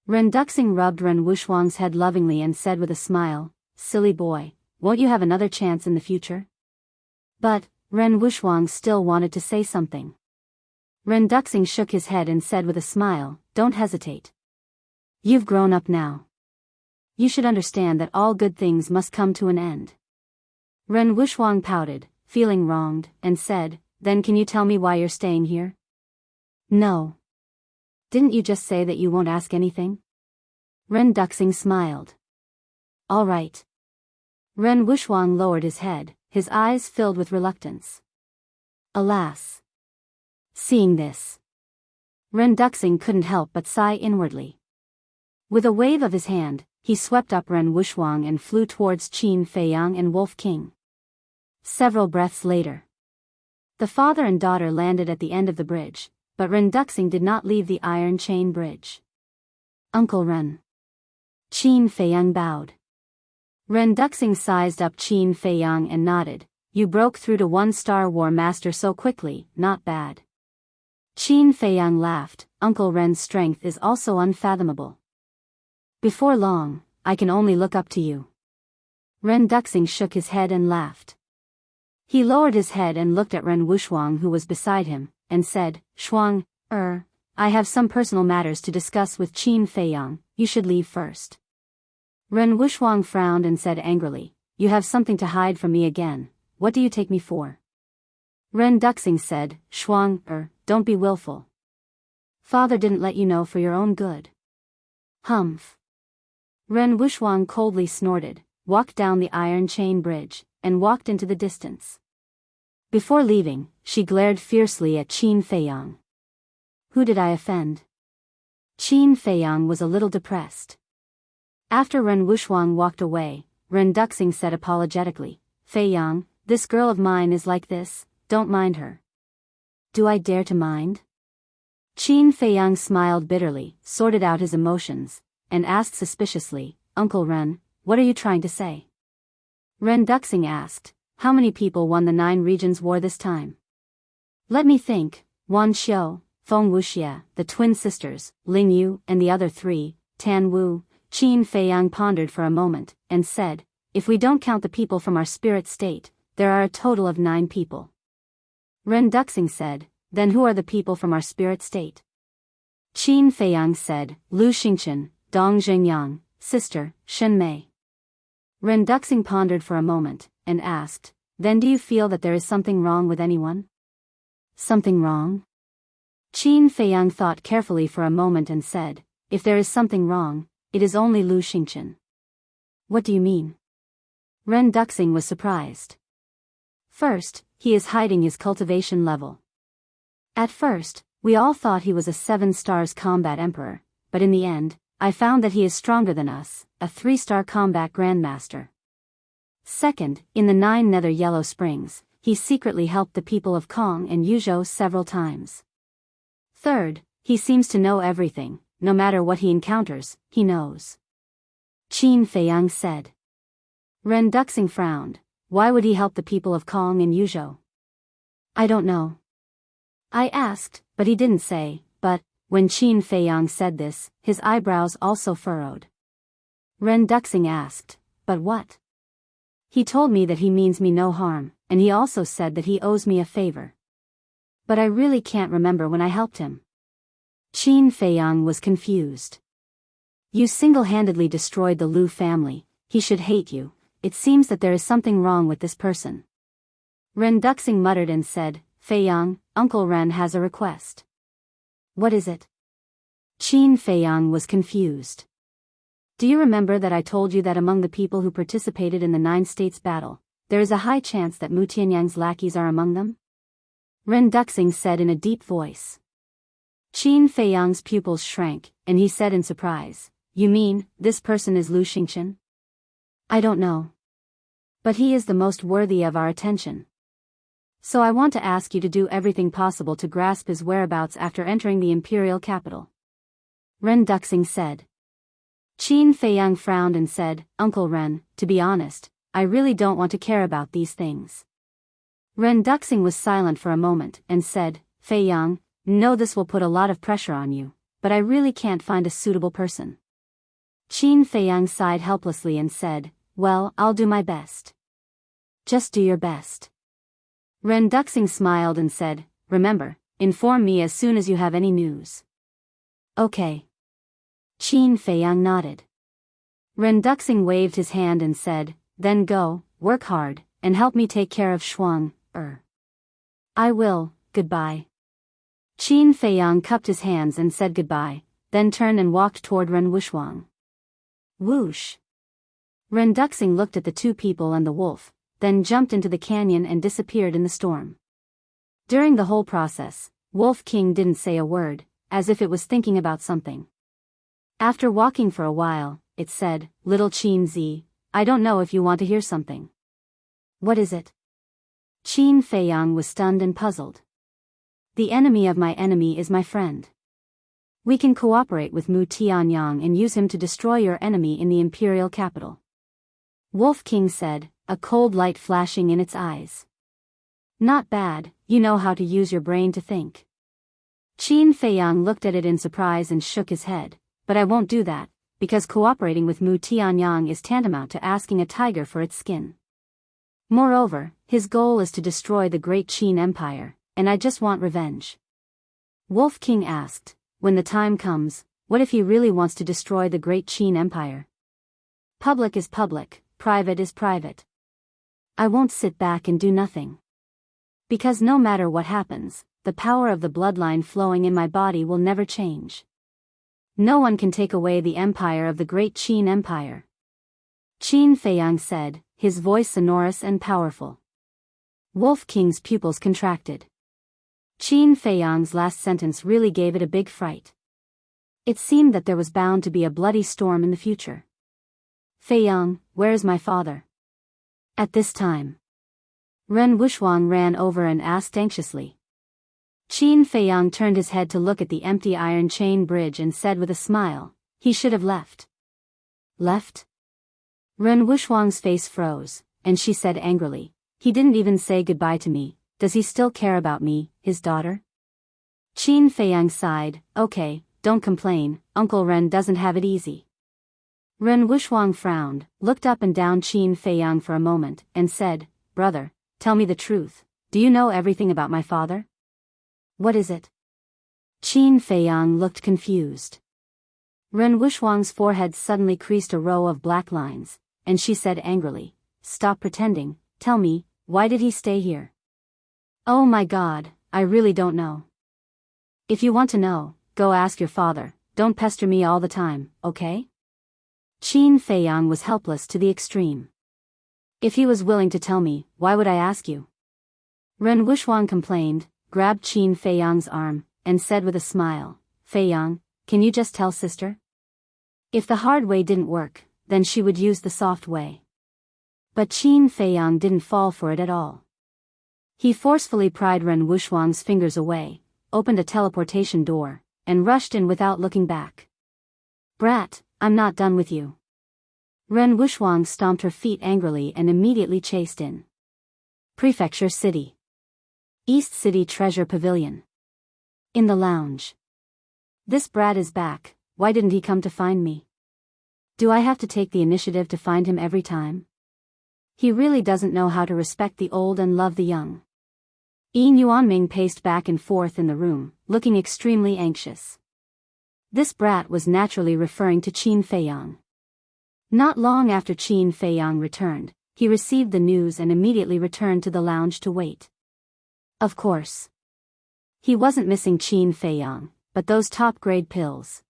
Ren Duxing rubbed Ren Wuxuang's head lovingly and said with a smile, Silly boy, won't you have another chance in the future? But Ren Wuxuang still wanted to say something. Ren Duxing shook his head and said with a smile, Don't hesitate. You've grown up now. You should understand that all good things must come to an end. Ren Wuxuang pouted, feeling wronged, and said, Then can you tell me why you're staying here? No. Didn't you just say that you won't ask anything? Ren Duxing smiled. All right. Ren Wuxuang lowered his head, his eyes filled with reluctance. Alas. Seeing this, Ren Duxing couldn't help but sigh inwardly. With a wave of his hand, he swept up Ren Wuxuang and flew towards Qin Feiyang and Wolf King. Several breaths later, the father and daughter landed at the end of the bridge, but Ren Duxing did not leave the iron chain bridge. Uncle Ren. Qin Feiyang bowed. Ren Duxing sized up Qin Feiyang and nodded. You broke through to 1-star War Master so quickly, not bad. Qin Feiyang laughed, Uncle Ren's strength is also unfathomable. Before long, I can only look up to you. Ren Duxing shook his head and laughed. He lowered his head and looked at Ren Wuxuang who was beside him, and said, Shuang, I have some personal matters to discuss with Qin Feiyang, you should leave first. Ren Wuxuang frowned and said angrily, You have something to hide from me again, what do you take me for? Ren Duxing said, Shuang, don't be willful. Father didn't let you know for your own good. Humph. Ren Wushang coldly snorted, walked down the iron chain bridge, and walked into the distance. Before leaving, she glared fiercely at Qin Feiyang. Who did I offend? Qin Feiyang was a little depressed. After Ren Wushang walked away, Ren Duxing said apologetically, Feiyang, this girl of mine is like this, don't mind her. Do I dare to mind? Qin Feiyang smiled bitterly, sorted out his emotions, and asked suspiciously, Uncle Ren, what are you trying to say? Ren Duxing asked, how many people won the 9 regions war this time? Let me think, Wan Xiu, Feng Wuxia, the twin sisters, Ling Yu, and the other 3, Tan Wu. Qin Feiyang pondered for a moment, and said, if we don't count the people from our spirit state, there are a total of 9 people. Ren Duxing said, then who are the people from our spirit state? Qin Feiyang said, Lu Xingchen, Dong Zhengyang, sister, Shen Mei. Ren Duxing pondered for a moment, and asked, then do you feel that there is something wrong with anyone? Something wrong? Qin Feiyang thought carefully for a moment and said, if there is something wrong, it is only Lu Xingchen. What do you mean? Ren Duxing was surprised. First, he is hiding his cultivation level. At first, we all thought he was a 7 stars combat emperor, but in the end, I found that he is stronger than us, a 3-star combat grandmaster. Second, in the 9 Nether Yellow Springs, he secretly helped the people of Kong and Yuzhou several times. Third, he seems to know everything, no matter what he encounters, he knows. Qin Feiyang said. Ren Duxing frowned. Why would he help the people of Kong and Yuzhou? I don't know. I asked, but he didn't say, but, when Qin Feiyang said this, his eyebrows also furrowed. Ren Duxing asked, but what? He told me that he means me no harm, and he also said that he owes me a favor. But I really can't remember when I helped him. Qin Feiyang was confused. You single-handedly destroyed the Lu family, he should hate you, it seems that there is something wrong with this person. Ren Duxing muttered and said, Feiyang, Uncle Ren has a request. What is it? Qin Feiyang was confused. Do you remember that I told you that among the people who participated in the 9 states battle, there is a high chance that Mu Tianyang's lackeys are among them? Ren Duxing said in a deep voice. Qin Feiyang's pupils shrank, and he said in surprise, you mean, this person is Lu Xingchen? I don't know. But he is the most worthy of our attention. So I want to ask you to do everything possible to grasp his whereabouts after entering the imperial capital. Ren Duxing said. Qin Feiyang frowned and said, Uncle Ren, to be honest, I really don't want to care about these things. Ren Duxing was silent for a moment and said, Feiyang, no, this will put a lot of pressure on you, but I really can't find a suitable person. Qin Feiyang sighed helplessly and said, well, I'll do my best. Just do your best. Ren Duxing smiled and said, remember, inform me as soon as you have any news. Okay. Qin Feiyang nodded. Ren Duxing waved his hand and said, then go, work hard, and help me take care of Shuang. I will, goodbye. Qin Feiyang cupped his hands and said goodbye, then turned and walked toward Ren Wushang. Whoosh! Ren Duxing looked at the 2 people and the wolf, then jumped into the canyon and disappeared in the storm. During the whole process, Wolf King didn't say a word, as if it was thinking about something. After walking for a while, it said, Little Qin Zi, I don't know if you want to hear something. What is it? Qin Feiyang was stunned and puzzled. The enemy of my enemy is my friend. We can cooperate with Mu Tianyang and use him to destroy your enemy in the imperial capital. Wolf King said, a cold light flashing in its eyes. Not bad, you know how to use your brain to think. Qin Feiyang looked at it in surprise and shook his head, but I won't do that, because cooperating with Mu Tianyang is tantamount to asking a tiger for its skin. Moreover, his goal is to destroy the great Qin Empire, and I just want revenge. Wolf King asked, when the time comes, what if he really wants to destroy the great Qin Empire? Public is public, private is private. I won't sit back and do nothing. Because no matter what happens, the power of the bloodline flowing in my body will never change. No one can take away the empire of the great Qin Empire. Qin Feiyang said, his voice sonorous and powerful. Wolf King's pupils contracted. Qin Feiyang's last sentence really gave it a big fright. It seemed that there was bound to be a bloody storm in the future. Feiyang, where is my father? At this time, Ren Wuxuang ran over and asked anxiously. Qin Feiyang turned his head to look at the empty iron chain bridge and said with a smile, he should have left. Left? Ren Wuxuang's face froze, and she said angrily, he didn't even say goodbye to me, does he still care about me, his daughter? Qin Feiyang sighed, okay, don't complain, Uncle Ren doesn't have it easy. Ren Wuxuang frowned, looked up and down Qin Feiyang for a moment, and said, brother, tell me the truth, do you know everything about my father? What is it? Qin Feiyang looked confused. Ren Wuxuang's forehead suddenly creased a row of black lines, and she said angrily, stop pretending, tell me, why did he stay here? Oh my God, I really don't know. If you want to know, go ask your father, don't pester me all the time, okay? Qin Feiyang was helpless to the extreme. If he was willing to tell me, why would I ask you? Ren Wuxuang complained, grabbed Qin Feiyang's arm, and said with a smile, Feiyang, can you just tell sister? If the hard way didn't work, then she would use the soft way. But Qin Feiyang didn't fall for it at all. He forcefully pried Ren Wuxuang's fingers away, opened a teleportation door, and rushed in without looking back. Brat, I'm not done with you. Ren Wuxuang stomped her feet angrily and immediately chased in. Prefecture City. East City Treasure Pavilion. In the lounge. This brat is back, why didn't he come to find me? Do I have to take the initiative to find him every time? He really doesn't know how to respect the old and love the young. Yin Yuanming paced back and forth in the room, looking extremely anxious. This brat was naturally referring to Qin Feiyang. Not long after Qin Feiyang returned, he received the news and immediately returned to the lounge to wait. Of course. He wasn't missing Qin Feiyang, but those top-grade pills.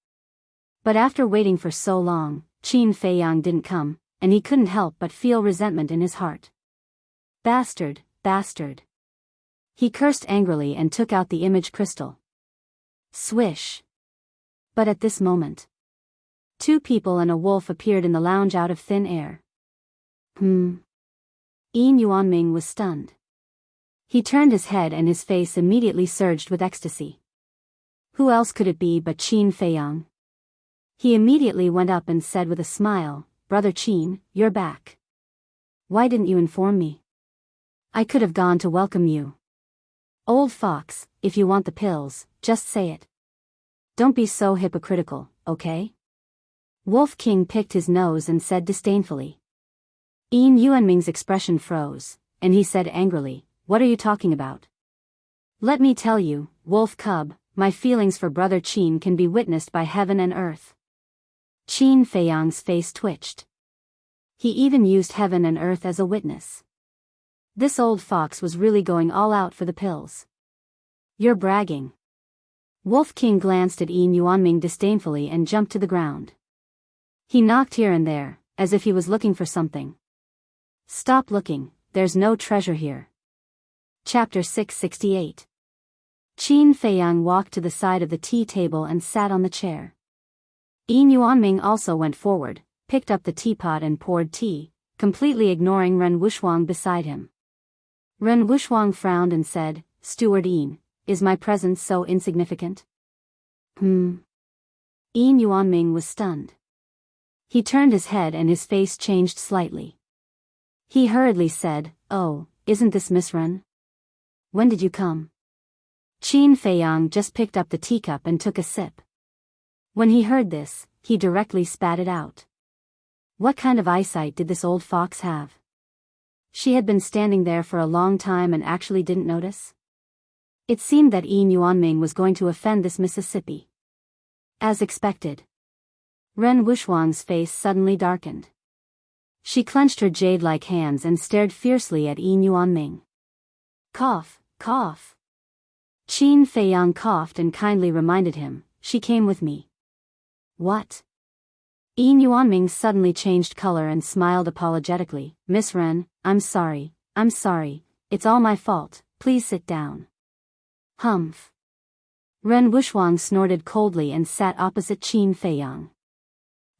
But after waiting for so long, Qin Feiyang didn't come, and he couldn't help but feel resentment in his heart. Bastard, bastard. He cursed angrily and took out the image crystal. Swish. But at this moment, two people and a wolf appeared in the lounge out of thin air. Yin Yuanming was stunned. He turned his head and his face immediately surged with ecstasy. Who else could it be but Qin Feiyang? He immediately went up and said with a smile, Brother Qin, you're back. Why didn't you inform me? I could have gone to welcome you. Old fox, if you want the pills, just say it. Don't be so hypocritical, okay? Wolf King picked his nose and said disdainfully. Yin Yuanming's expression froze, and he said angrily, what are you talking about? Let me tell you, Wolf Cub, my feelings for Brother Qin can be witnessed by heaven and earth. Qin Feiyang's face twitched. He even used heaven and earth as a witness. This old fox was really going all out for the pills. You're bragging. Wolf King glanced at Yin Yuanming disdainfully and jumped to the ground. He knocked here and there, as if he was looking for something. Stop looking, there's no treasure here. Chapter 668. Qin Feiyang walked to the side of the tea table and sat on the chair. Yin Yuanming also went forward, picked up the teapot and poured tea, completely ignoring Ren Wuxuang beside him. Ren Wuxuang frowned and said, Steward Yin, is my presence so insignificant? Yin Yuanming was stunned. He turned his head and his face changed slightly. He hurriedly said, Oh, isn't this Miss Ren? When did you come? Qin Feiyang just picked up the teacup and took a sip. When he heard this, he directly spat it out. What kind of eyesight did this old fox have? She had been standing there for a long time and actually didn't notice? It seemed that Yin Yuanming was going to offend this Mississippi. As expected. Ren Wuxuang's face suddenly darkened. She clenched her jade-like hands and stared fiercely at Yin Yuanming. Cough, cough. Qin Feiyang coughed and kindly reminded him, she came with me. What? Yin Yuanming suddenly changed color and smiled apologetically. Miss Ren, I'm sorry, it's all my fault, please sit down. Humph. Ren Wuxuang snorted coldly and sat opposite Qin Feiyang.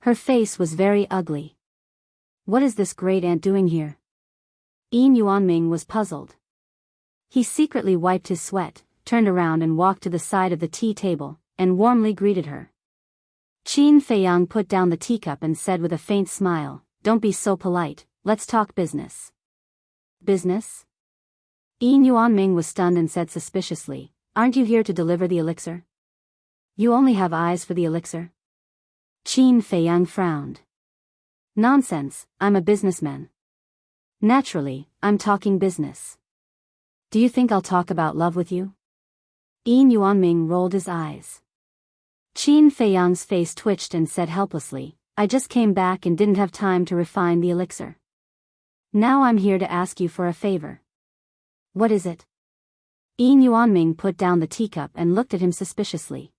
Her face was very ugly. What is this great aunt doing here? Yin Yuanming was puzzled. He secretly wiped his sweat, turned around and walked to the side of the tea table, and warmly greeted her. Qin Feiyang put down the teacup and said with a faint smile, don't be so polite, let's talk business. Business? Yin Yuanming was stunned and said suspiciously, aren't you here to deliver the elixir? You only have eyes for the elixir? Qin Feiyang frowned. Nonsense, I'm a businessman. Naturally, I'm talking business. Do you think I'll talk about love with you? Yin Yuanming rolled his eyes. Qin Feiyang's face twitched and said helplessly, I just came back and didn't have time to refine the elixir. Now I'm here to ask you for a favor. What is it? Yin Yuanming put down the teacup and looked at him suspiciously.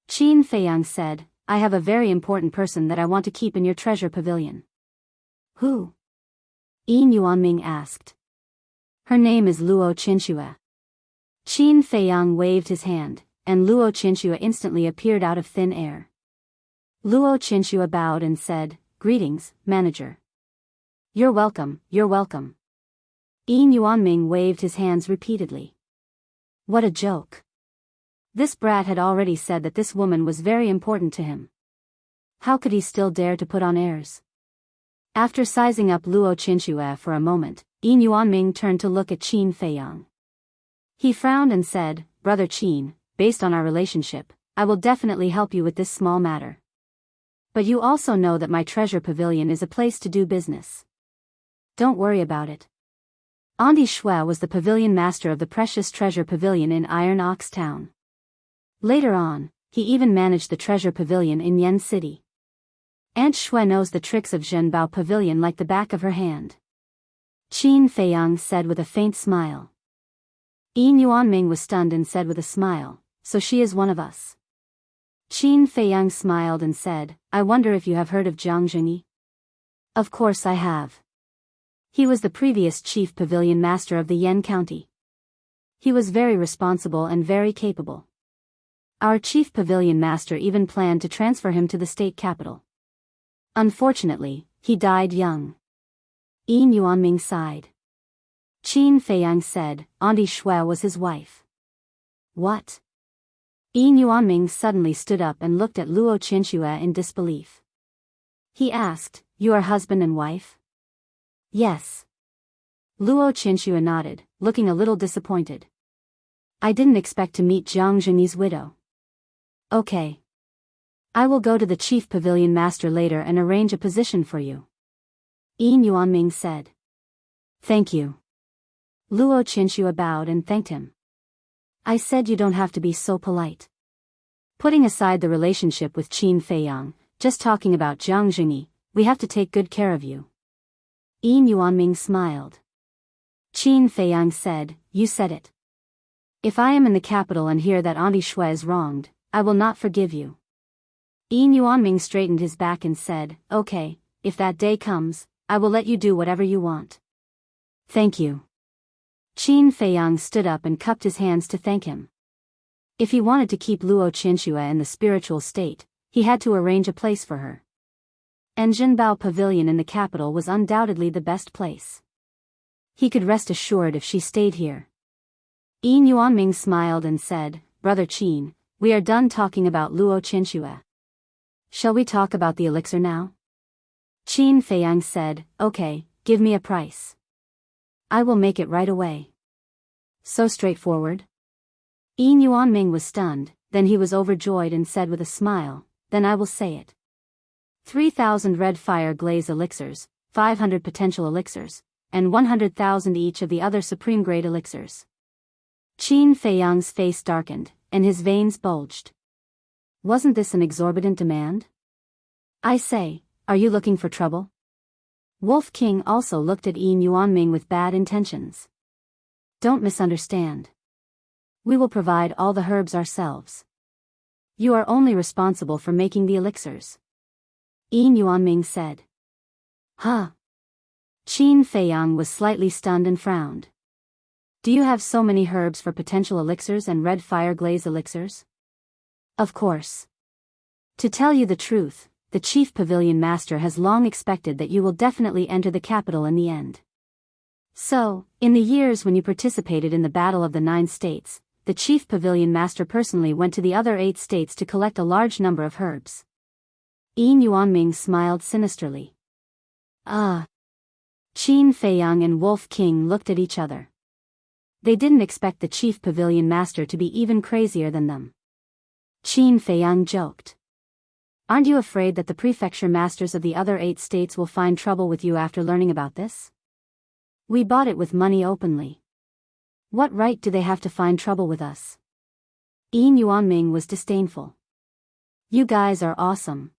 Qin Feiyang said, I have a very important person that I want to keep in your treasure pavilion. Who? Yin Yuanming asked. Her name is Luo Qinxue. Qin Feiyang waved his hand, and Luo Qinxue instantly appeared out of thin air. Luo Qinxue bowed and said, Greetings, manager. You're welcome, you're welcome. Yin Yuanming waved his hands repeatedly. What a joke. This brat had already said that this woman was very important to him. How could he still dare to put on airs? After sizing up Luo Qinxue for a moment, Yin Yuanming turned to look at Qin Feiyang. He frowned and said, Brother Qin, based on our relationship, I will definitely help you with this small matter. But you also know that my treasure pavilion is a place to do business. Don't worry about it. Andi Shui was the pavilion master of the precious treasure pavilion in Iron Ox Town. Later on, he even managed the treasure pavilion in Yen City. Aunt Shui knows the tricks of Zhenbao Pavilion like the back of her hand. Qin Feiyang said with a faint smile. Yin Yuanming was stunned and said with a smile, so she is one of us. Qin Feiyang smiled and said, I wonder if you have heard of Jiang Zhengyi? Of course I have. He was the previous chief pavilion master of the Yen County. He was very responsible and very capable. Our chief pavilion master even planned to transfer him to the state capital. Unfortunately, he died young. Yin Yuanming sighed. Qin Feiyang said, Andi Shui was his wife. What? Yin Yuanming suddenly stood up and looked at Luo Qinxue in disbelief. He asked, You are husband and wife? Yes. Luo Qinxue nodded, looking a little disappointed. I didn't expect to meet Jiang Zhengyi's widow. Okay. I will go to the chief pavilion master later and arrange a position for you. Yin Yuanming said. Thank you. Luo Qinxue bowed and thanked him. I said you don't have to be so polite. Putting aside the relationship with Qin Feiyang, just talking about Jiang Zhengyi, we have to take good care of you. Yin Yuanming smiled. Qin Feiyang said, You said it. If I am in the capital and hear that Andi Shui is wronged, I will not forgive you. Yin Yuanming straightened his back and said, Okay, if that day comes, I will let you do whatever you want. Thank you. Qin Feiyang stood up and cupped his hands to thank him. If he wanted to keep Luo Qinxue in the spiritual state, he had to arrange a place for her. And Zhenbao Pavilion in the capital was undoubtedly the best place. He could rest assured if she stayed here. Yin Yuanming smiled and said, Brother Qin, we are done talking about Luo Qinxue. Shall we talk about the elixir now? Qin Feiyang said, Okay, give me a price. I will make it right away. So straightforward? Yin Yuanming was stunned, then he was overjoyed and said with a smile, Then I will say it. 3,000 red fire glaze elixirs, 500 potential elixirs, and 100,000 each of the other supreme grade elixirs. Qin Feiyang's face darkened, and his veins bulged. Wasn't this an exorbitant demand? I say, are you looking for trouble? Wolf King also looked at Yin Yuanming with bad intentions. Don't misunderstand. We will provide all the herbs ourselves. You are only responsible for making the elixirs. Yin Yuanming said. Huh? Qin Feiyang was slightly stunned and frowned. Do you have so many herbs for potential elixirs and red fire glaze elixirs? Of course. To tell you the truth, the Chief Pavilion Master has long expected that you will definitely enter the capital in the end. So, in the years when you participated in the Battle of the 9 States, the Chief Pavilion Master personally went to the other 8 states to collect a large number of herbs. Yin Yuanming smiled sinisterly. Ah. Qin Feiyang and Wolf King looked at each other. They didn't expect the Chief Pavilion Master to be even crazier than them. Qin Feiyang joked. Aren't you afraid that the prefecture masters of the other 8 states will find trouble with you after learning about this? We bought it with money openly. What right do they have to find trouble with us? Yin Yuanming was disdainful. You guys are awesome.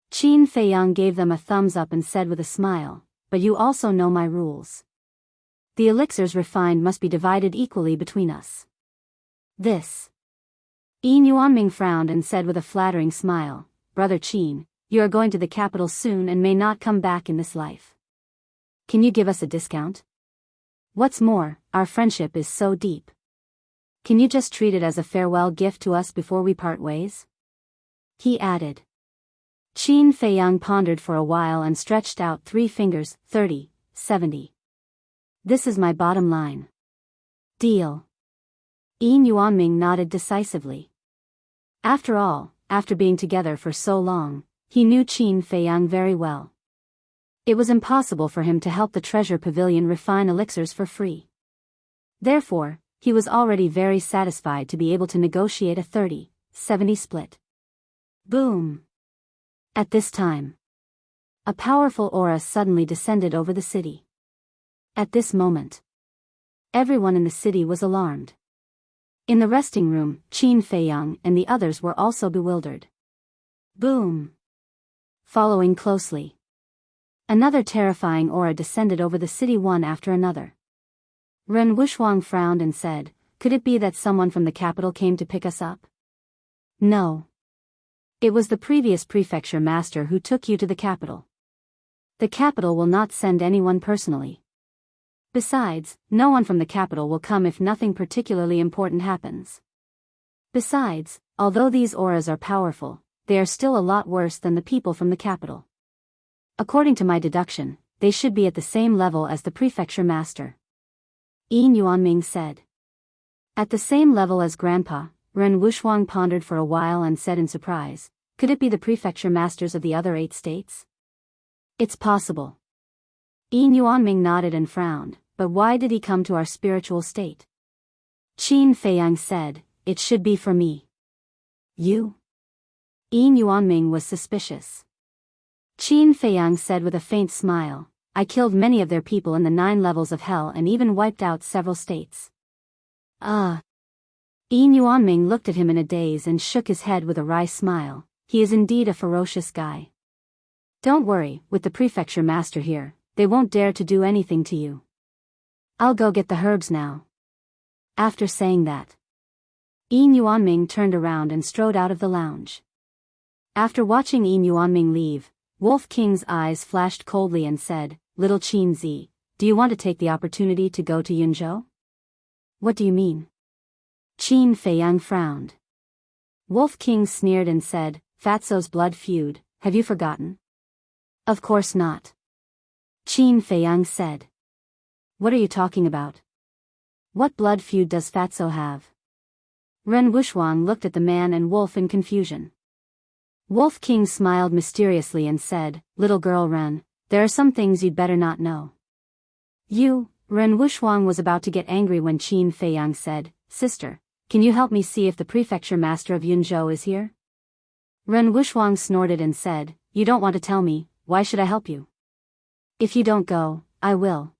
Qin Feiyang gave them a thumbs up and said with a smile, but you also know my rules. The elixirs refined must be divided equally between us. This. Yin Yuanming frowned and said with a flattering smile, Brother Qin, you are going to the capital soon and may not come back in this life. Can you give us a discount? What's more, our friendship is so deep. Can you just treat it as a farewell gift to us before we part ways? He added. Qin Feiyang pondered for a while and stretched out 3 fingers, 30, 70. This is my bottom line. Deal. Yin Yuanming nodded decisively. After all, after being together for so long, he knew Qin Feiyang very well. It was impossible for him to help the Treasure Pavilion refine elixirs for free. Therefore, he was already very satisfied to be able to negotiate a 30-70 split. Boom! At this time, a powerful aura suddenly descended over the city. At this moment, everyone in the city was alarmed. In the resting room, Qin Feiyang and the others were also bewildered. Boom! Following closely, another terrifying aura descended over the city one after another. Ren Wuxuang frowned and said, Could it be that someone from the capital came to pick us up? No. It was the previous prefecture master who took you to the capital. The capital will not send anyone personally. Besides, no one from the capital will come if nothing particularly important happens. Besides, although these auras are powerful, they are still a lot worse than the people from the capital. According to my deduction, they should be at the same level as the prefecture master. Yin Yuanming said. At the same level as Grandpa, Ren Wuxuang pondered for a while and said in surprise, Could it be the prefecture masters of the other 8 states? It's possible. Yin Yuanming nodded and frowned, but why did he come to our spiritual state? Qin Feiyang said, It should be for me. You? Yin Yuanming was suspicious. Qin Feiyang said with a faint smile, I killed many of their people in the 9 levels of hell and even wiped out several states. Yin Yuanming looked at him in a daze and shook his head with a wry smile. He is indeed a ferocious guy. Don't worry, with the prefecture master here, they won't dare to do anything to you. I'll go get the herbs now. After saying that, Yin Yuanming turned around and strode out of the lounge. After watching Yin Yuanming leave, Wolf King's eyes flashed coldly and said, Little Qin Zi, do you want to take the opportunity to go to Yunzhou? What do you mean? Qin Feiyang frowned. Wolf King sneered and said, Fatso's blood feud, have you forgotten? Of course not. Qin Feiyang said. What are you talking about? What blood feud does Fatso have? Ren Wuxuang looked at the man and Wolf in confusion. Wolf King smiled mysteriously and said, Little girl Ren, there are some things you'd better not know. Ren Wuxuang was about to get angry when Qin Feiyang said, Sister, can you help me see if the prefecture master of Yunzhou is here? Ren Wuxuang snorted and said, You don't want to tell me, why should I help you? If you don't go, I will.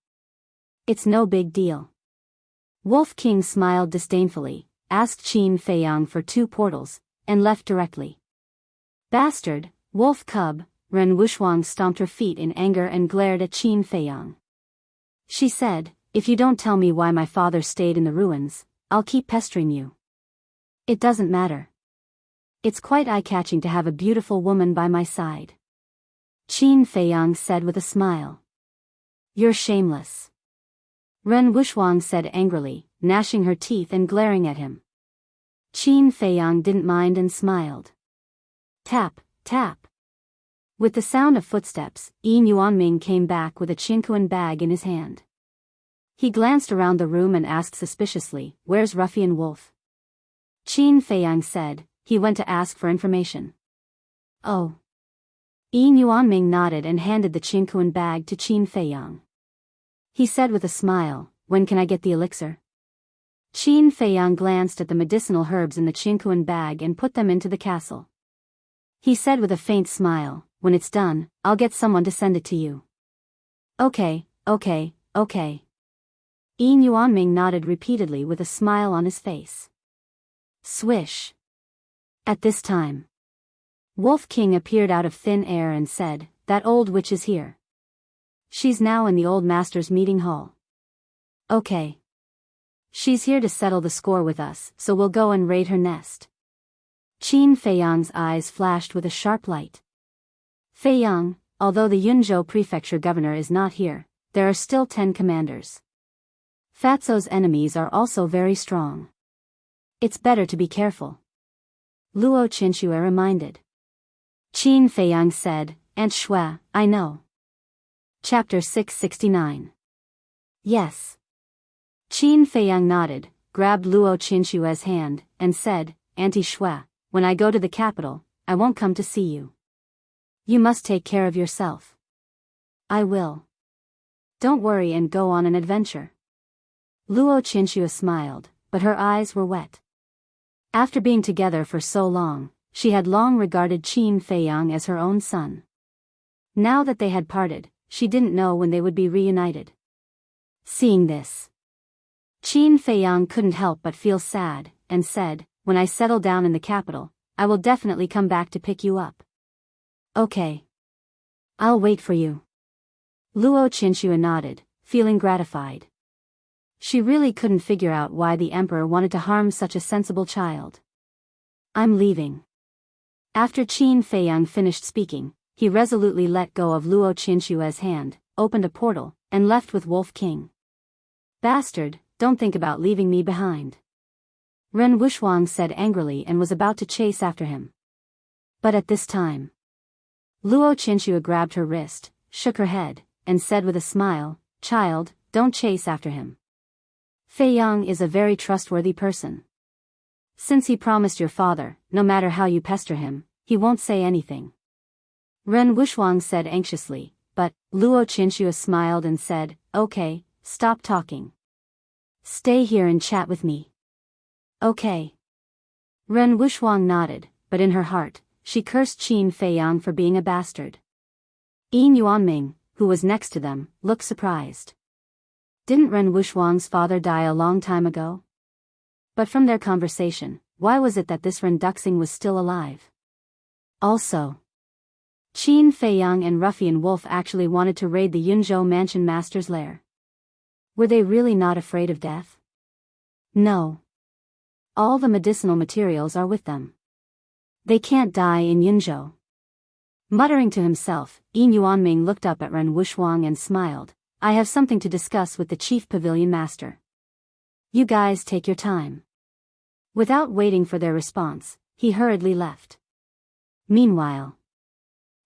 It's no big deal. Wolf King smiled disdainfully, asked Qin Feiyang for 2 portals, and left directly. Bastard, wolf cub, Ren Wuxuang stomped her feet in anger and glared at Qin Feiyang. She said, If you don't tell me why my father stayed in the ruins, I'll keep pestering you. It doesn't matter. It's quite eye-catching to have a beautiful woman by my side. Qin Feiyang said with a smile. You're shameless. Ren Wuxuang said angrily, gnashing her teeth and glaring at him. Qin Feiyang didn't mind and smiled. Tap, tap. With the sound of footsteps, Yin Yuanming came back with a Qinkuan bag in his hand. He glanced around the room and asked suspiciously, "Where's Ruffian Wolf?" Qin Feiyang said, "He went to ask for information." Oh. Yin Yuanming nodded and handed the Qinkuan bag to Qin Feiyang. He said with a smile, "When can I get the elixir?" Qin Feiyang glanced at the medicinal herbs in the Qinkuan bag and put them into the castle. He said with a faint smile, "When it's done, I'll get someone to send it to you." Okay. Yin Yuanming nodded repeatedly with a smile on his face. Swish. At this time, Wolf King appeared out of thin air and said, "That old witch is here. She's now in the old master's meeting hall." Okay. She's here to settle the score with us, so we'll go and raid her nest. Qin Feiyang's eyes flashed with a sharp light. Feiyang, although the Yunzhou prefecture governor is not here, there are still 10 commanders. Fatso's enemies are also very strong. It's better to be careful. Luo Qinxue reminded. Qin Feiyang said, "Aunt Shui, I know." Chapter 669. Yes. Qin Feiyang nodded, grabbed Luo Qinshue's hand, and said, "Auntie Shui, when I go to the capital, I won't come to see you. You must take care of yourself." "I will. Don't worry and go on an adventure." Luo Qinxue smiled, but her eyes were wet. After being together for so long, she had long regarded Qin Feiyang as her own son. Now that they had parted, she didn't know when they would be reunited. Seeing this, Qin Feiyang couldn't help but feel sad, and said, "When I settle down in the capital, I will definitely come back to pick you up." Okay. I'll wait for you. Luo Qinxue nodded, feeling gratified. She really couldn't figure out why the emperor wanted to harm such a sensible child. "I'm leaving." After Qin Feiyang finished speaking, he resolutely let go of Luo Qinshue's hand, opened a portal, and left with Wolf King. "Bastard, don't think about leaving me behind." Ren Wuxuang said angrily and was about to chase after him. But at this time, Luo Qinxue grabbed her wrist, shook her head, and said with a smile, "Child, don't chase after him. Feiyang is a very trustworthy person. Since he promised your father, no matter how you pester him, he won't say anything." Ren Wuxuang said anxiously, but Luo Qinxue smiled and said, "Okay, stop talking. Stay here and chat with me." Okay. Ren Wuxuang nodded, but in her heart, she cursed Qin Feiyang for being a bastard. Yin Yuanming, who was next to them, looked surprised. Didn't Ren Wuxuang's father die a long time ago? But from their conversation, why was it that this Ren Duxing was still alive? Also, Qin Feiyang and Ruffian Wolf actually wanted to raid the Yunzhou mansion master's lair. Were they really not afraid of death? No. All the medicinal materials are with them. They can't die in Yunzhou. Muttering to himself, Yin Yuanming looked up at Ren Wuxuang and smiled. "I have something to discuss with the chief pavilion master. You guys take your time." Without waiting for their response, he hurriedly left. Meanwhile,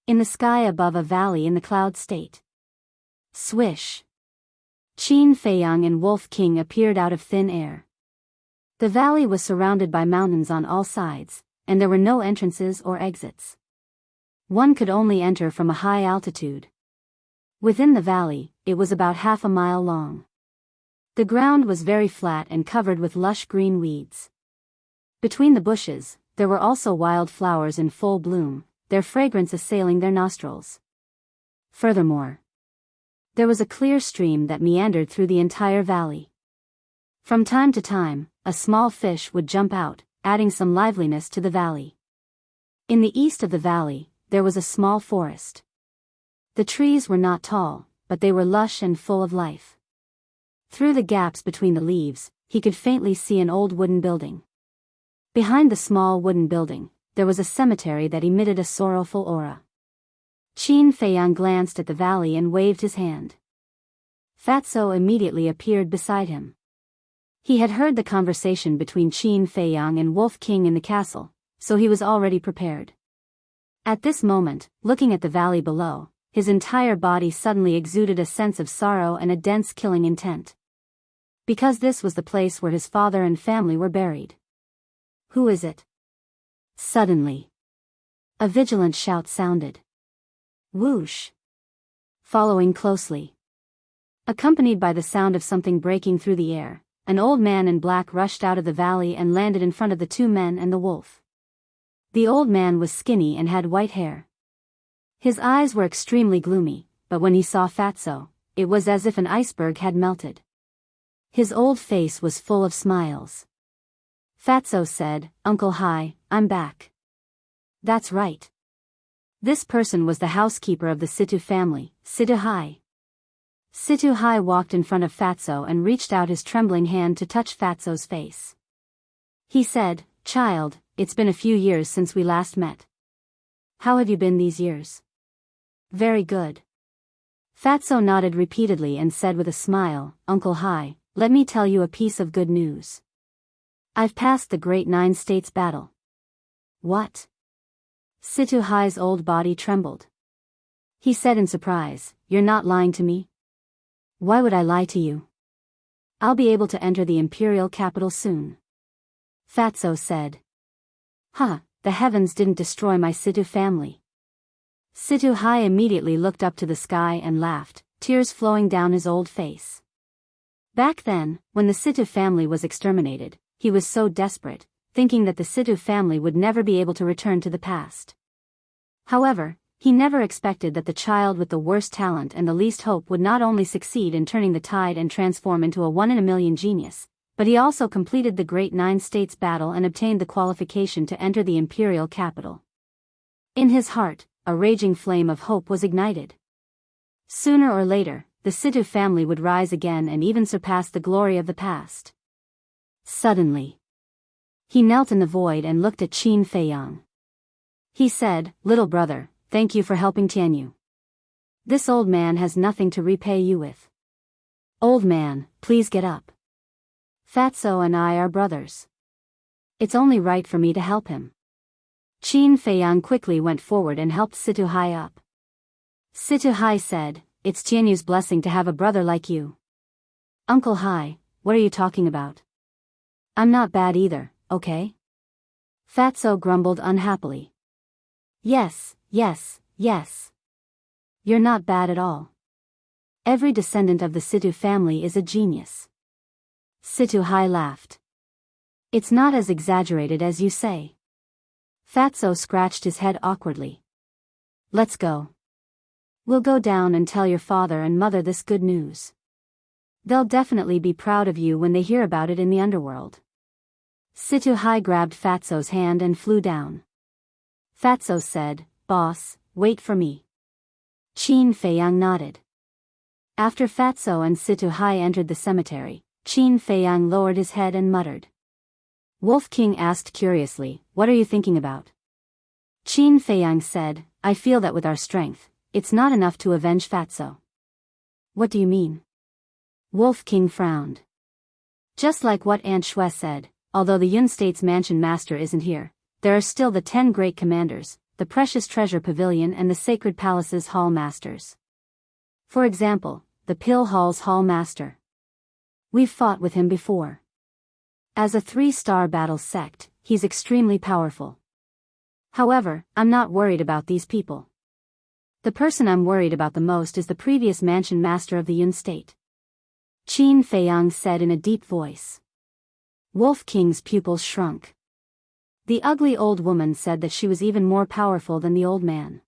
in the sky above a valley in the cloud state. Swish. Qin Feiyang and Wolf King appeared out of thin air. The valley was surrounded by mountains on all sides, and there were no entrances or exits. One could only enter from a high altitude. Within the valley, it was about half a mile long. The ground was very flat and covered with lush green weeds. Between the bushes, there were also wild flowers in full bloom, their fragrance assailing their nostrils. Furthermore, there was a clear stream that meandered through the entire valley. From time to time, a small fish would jump out, adding some liveliness to the valley. In the east of the valley, there was a small forest. The trees were not tall, but they were lush and full of life. Through the gaps between the leaves, he could faintly see an old wooden building. Behind the small wooden building, there was a cemetery that emitted a sorrowful aura. Qin Feiyang glanced at the valley and waved his hand. Fatso immediately appeared beside him. He had heard the conversation between Qin Feiyang and Wolf King in the castle, so he was already prepared. At this moment, looking at the valley below, his entire body suddenly exuded a sense of sorrow and a dense killing intent. Because this was the place where his father and family were buried. Who is it? Suddenly, a vigilant shout sounded. Whoosh! Following closely, accompanied by the sound of something breaking through the air, an old man in black rushed out of the valley and landed in front of the two men and the wolf. The old man was skinny and had white hair. His eyes were extremely gloomy, but when he saw Fatso, it was as if an iceberg had melted. His old face was full of smiles. Fatso said, "Uncle Hai, I'm back." That's right. This person was the housekeeper of the Situ family, Situ Hai. Situ Hai walked in front of Fatso and reached out his trembling hand to touch Fatso's face. He said, "Child, it's been a few years since we last met. How have you been these years?" "Very good." Fatso nodded repeatedly and said with a smile, "Uncle Hai, let me tell you a piece of good news. I've passed the Great Nine States battle." "What?" Situ Hai's old body trembled. He said in surprise, "You're not lying to me?" "Why would I lie to you? I'll be able to enter the imperial capital soon." Fatso said. "Huh, the heavens didn't destroy my Situ family." Situ Hai immediately looked up to the sky and laughed, tears flowing down his old face. Back then, when the Situ family was exterminated, he was so desperate, thinking that the Situ family would never be able to return to the past. However, he never expected that the child with the worst talent and the least hope would not only succeed in turning the tide and transform into a one-in-a-million genius, but he also completed the Great Nine States battle and obtained the qualification to enter the imperial capital. In his heart, a raging flame of hope was ignited. Sooner or later, the Situ family would rise again and even surpass the glory of the past. Suddenly, he knelt in the void and looked at Qin Feiyang. He said, "Little brother, thank you for helping Tianyu. This old man has nothing to repay you with. Old man, please get up. Fatso and I are brothers. It's only right for me to help him." Qin Feiyang quickly went forward and helped Situ Hai up. Situ Hai said, "It's Tianyu's blessing to have a brother like you." "Uncle Hai, what are you talking about? I'm not bad either, okay?" Fatso grumbled unhappily. Yes. You're not bad at all. Every descendant of the Situ family is a genius." Situ Hai laughed. "It's not as exaggerated as you say." Fatso scratched his head awkwardly. "Let's go. We'll go down and tell your father and mother this good news. They'll definitely be proud of you when they hear about it in the underworld." Situ Hai grabbed Fatso's hand and flew down. Fatso said, "Boss, wait for me." Qin Feiyang nodded. After Fatso and Situ Hai entered the cemetery, Qin Feiyang lowered his head and muttered. Wolf King asked curiously, "What are you thinking about?" Qin Feiyang said, "I feel that with our strength, it's not enough to avenge Fatso." "What do you mean?" Wolf King frowned. "Just like what Aunt Shui said, although the Yun State's mansion master isn't here, there are still the 10 great commanders, the precious treasure pavilion and the sacred palace's hall masters. For example, the Pill Hall's hall master. We've fought with him before. As a 3-star battle sect, he's extremely powerful. However, I'm not worried about these people. The person I'm worried about the most is the previous mansion master of the Yun State." Qin Feiyang said in a deep voice. Wolf King's pupils shrunk. The ugly old woman said that she was even more powerful than the old man.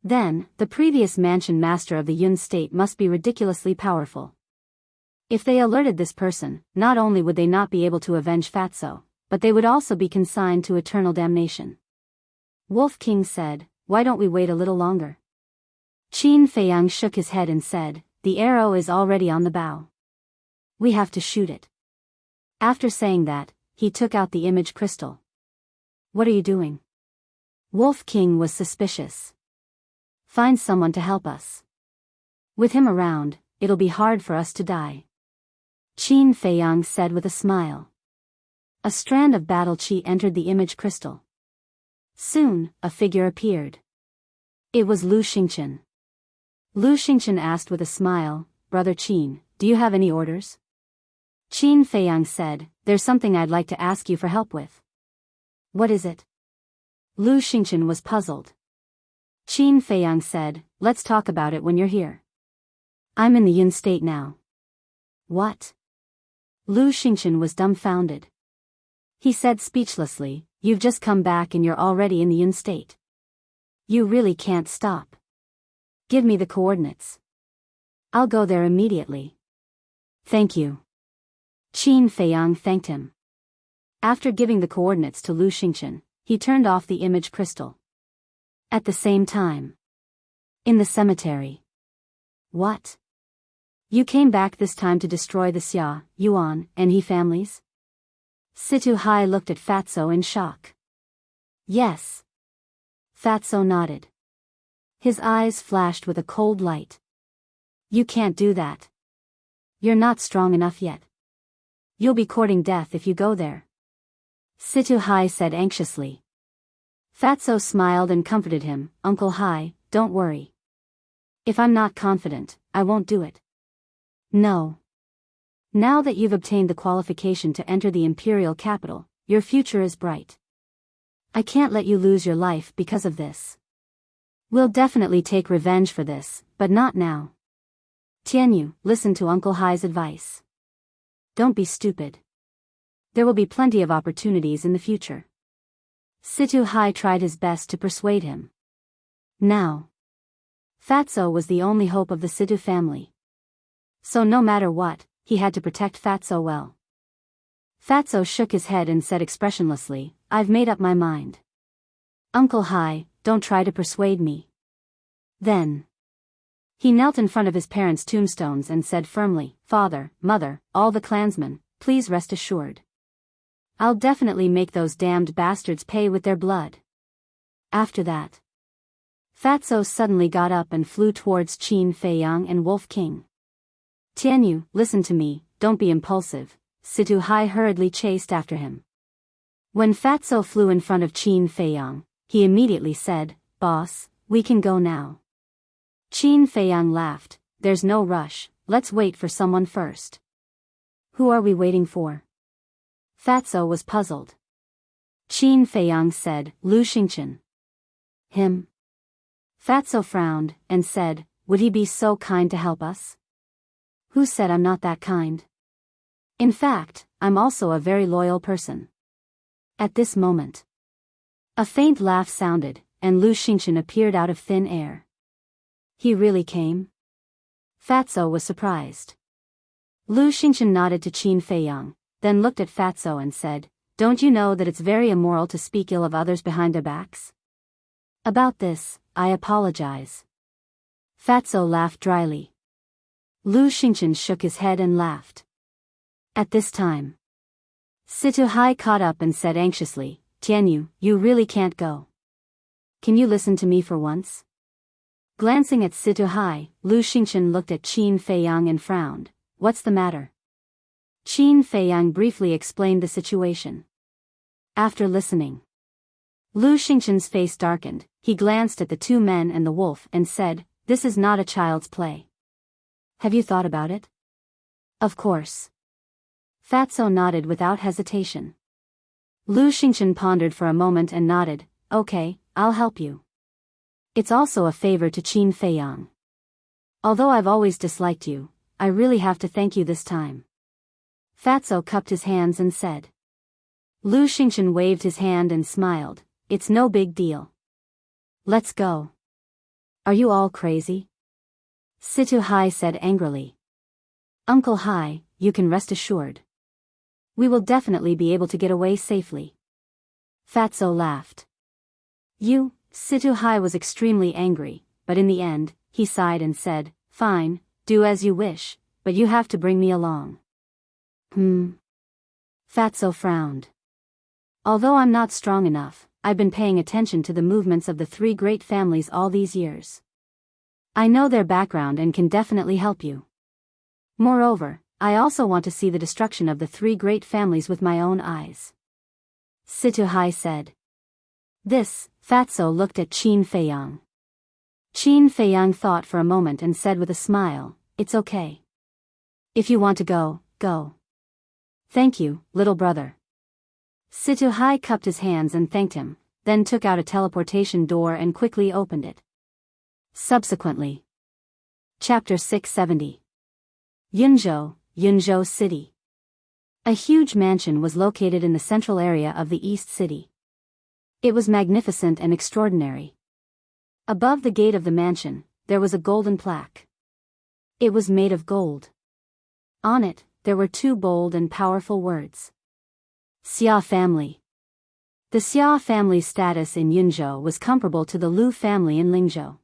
Then, the previous mansion master of the Yun State must be ridiculously powerful. If they alerted this person, not only would they not be able to avenge Fatso, but they would also be consigned to eternal damnation. Wolf King said, "Why don't we wait a little longer?" Qin Feiyang shook his head and said, "The arrow is already on the bow. We have to shoot it." After saying that, he took out the image crystal. What are you doing? Wolf King was suspicious. Find someone to help us. With him around, it'll be hard for us to die. Qin Feiyang said with a smile. A strand of battle chi entered the image crystal. Soon, a figure appeared. It was Lu Xingqian. Lu Xingqian asked with a smile, Brother Qin, do you have any orders? Qin Feiyang said, there's something I'd like to ask you for help with. What is it? Lu Xingqian was puzzled. Qin Feiyang said, let's talk about it when you're here. I'm in the Yin state now. What? Lu Xingqian was dumbfounded. He said speechlessly, you've just come back and you're already in the Yin state. You really can't stop. Give me the coordinates. I'll go there immediately. Thank you. Qin Feiyang thanked him. After giving the coordinates to Lu Xingqian, he turned off the image crystal. At the same time. In the cemetery. What? You came back this time to destroy the Xia, Yuan, and He families? Situ Hai looked at Fatso in shock. Yes. Fatso nodded. His eyes flashed with a cold light. You can't do that. You're not strong enough yet. You'll be courting death if you go there. Situ Hai said anxiously. Fatso smiled and comforted him, Uncle Hai, don't worry. If I'm not confident, I won't do it. No. Now that you've obtained the qualification to enter the imperial capital, your future is bright. I can't let you lose your life because of this. We'll definitely take revenge for this, but not now. Tianyu, listen to Uncle Hai's advice. Don't be stupid. There will be plenty of opportunities in the future. Situ Hai tried his best to persuade him. Now. Fatso was the only hope of the Situ family. So no matter what, he had to protect Fatso well. Fatso shook his head and said expressionlessly, I've made up my mind. Uncle Hai, don't try to persuade me. Then. He knelt in front of his parents' tombstones and said firmly, Father, Mother, all the clansmen, please rest assured. I'll definitely make those damned bastards pay with their blood. After that. Fatso suddenly got up and flew towards Qin Feiyang and Wolf King. Tianyu, listen to me, don't be impulsive, Situ Hai hurriedly chased after him. When Fatso flew in front of Qin Feiyang, he immediately said, Boss, we can go now. Qin Feiyang laughed, there's no rush, let's wait for someone first. Who are we waiting for? Fatso was puzzled. Qin Feiyang said, Lu Xingqian. Him? Fatso frowned, and said, would he be so kind to help us? Who said I'm not that kind? In fact, I'm also a very loyal person. At this moment. A faint laugh sounded, and Lu Xingqian appeared out of thin air. He really came? Fatso was surprised. Lu Xingqian nodded to Qin Feiyang, then looked at Fatso and said, don't you know that it's very immoral to speak ill of others behind their backs? About this, I apologize. Fatso laughed dryly. Lu Xingqian shook his head and laughed. At this time. Situ Hai caught up and said anxiously, Tianyu, you really can't go. Can you listen to me for once? Glancing at Situ Hai, Lu Xingqian looked at Qin Feiyang and frowned. What's the matter? Qin Feiyang briefly explained the situation. After listening, Lu Xingqian's face darkened, he glanced at the two men and the wolf and said, this is not a child's play. Have you thought about it? Of course. Fatso nodded without hesitation. Lu Xingqian pondered for a moment and nodded, okay, I'll help you. It's also a favor to Qin Feiyang. Although I've always disliked you, I really have to thank you this time. Fatso cupped his hands and said. Lu Xingqian waved his hand and smiled, it's no big deal. Let's go. Are you all crazy? Situ Hai said angrily. Uncle Hai, you can rest assured. We will definitely be able to get away safely. Fatso laughed. Situ Hai was extremely angry, but in the end, he sighed and said, fine, do as you wish, but you have to bring me along. Fatso frowned. Although I'm not strong enough, I've been paying attention to the movements of the three great families all these years. I know their background and can definitely help you. Moreover, I also want to see the destruction of the three great families with my own eyes. Situhai said. This, Fatso looked at Qin Feiyang. Qin Feiyang thought for a moment and said with a smile, "It's okay. If you want to go, go." "Thank you, little brother." Situhai cupped his hands and thanked him, then took out a teleportation door and quickly opened it. Subsequently. Chapter 670. Yunzhou City. A huge mansion was located in the central area of the East City. It was magnificent and extraordinary. Above the gate of the mansion, there was a golden plaque. It was made of gold. On it, there were two bold and powerful words. Xia family. The Xia family's status in Yunzhou was comparable to the Lu family in Lingzhou.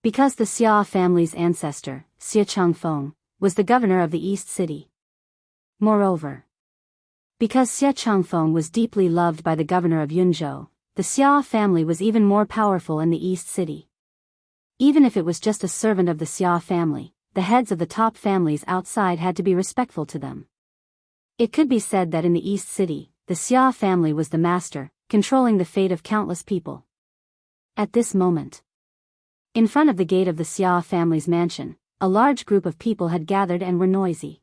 Because the Xia family's ancestor, Xia Changfeng, was the governor of the East City. Moreover, because Xia Changfeng was deeply loved by the governor of Yunzhou, the Xia family was even more powerful in the East City. Even if it was just a servant of the Xia family, the heads of the top families outside had to be respectful to them. It could be said that in the East City, the Xia family was the master, controlling the fate of countless people. At this moment, in front of the gate of the Xia family's mansion, a large group of people had gathered and were noisy.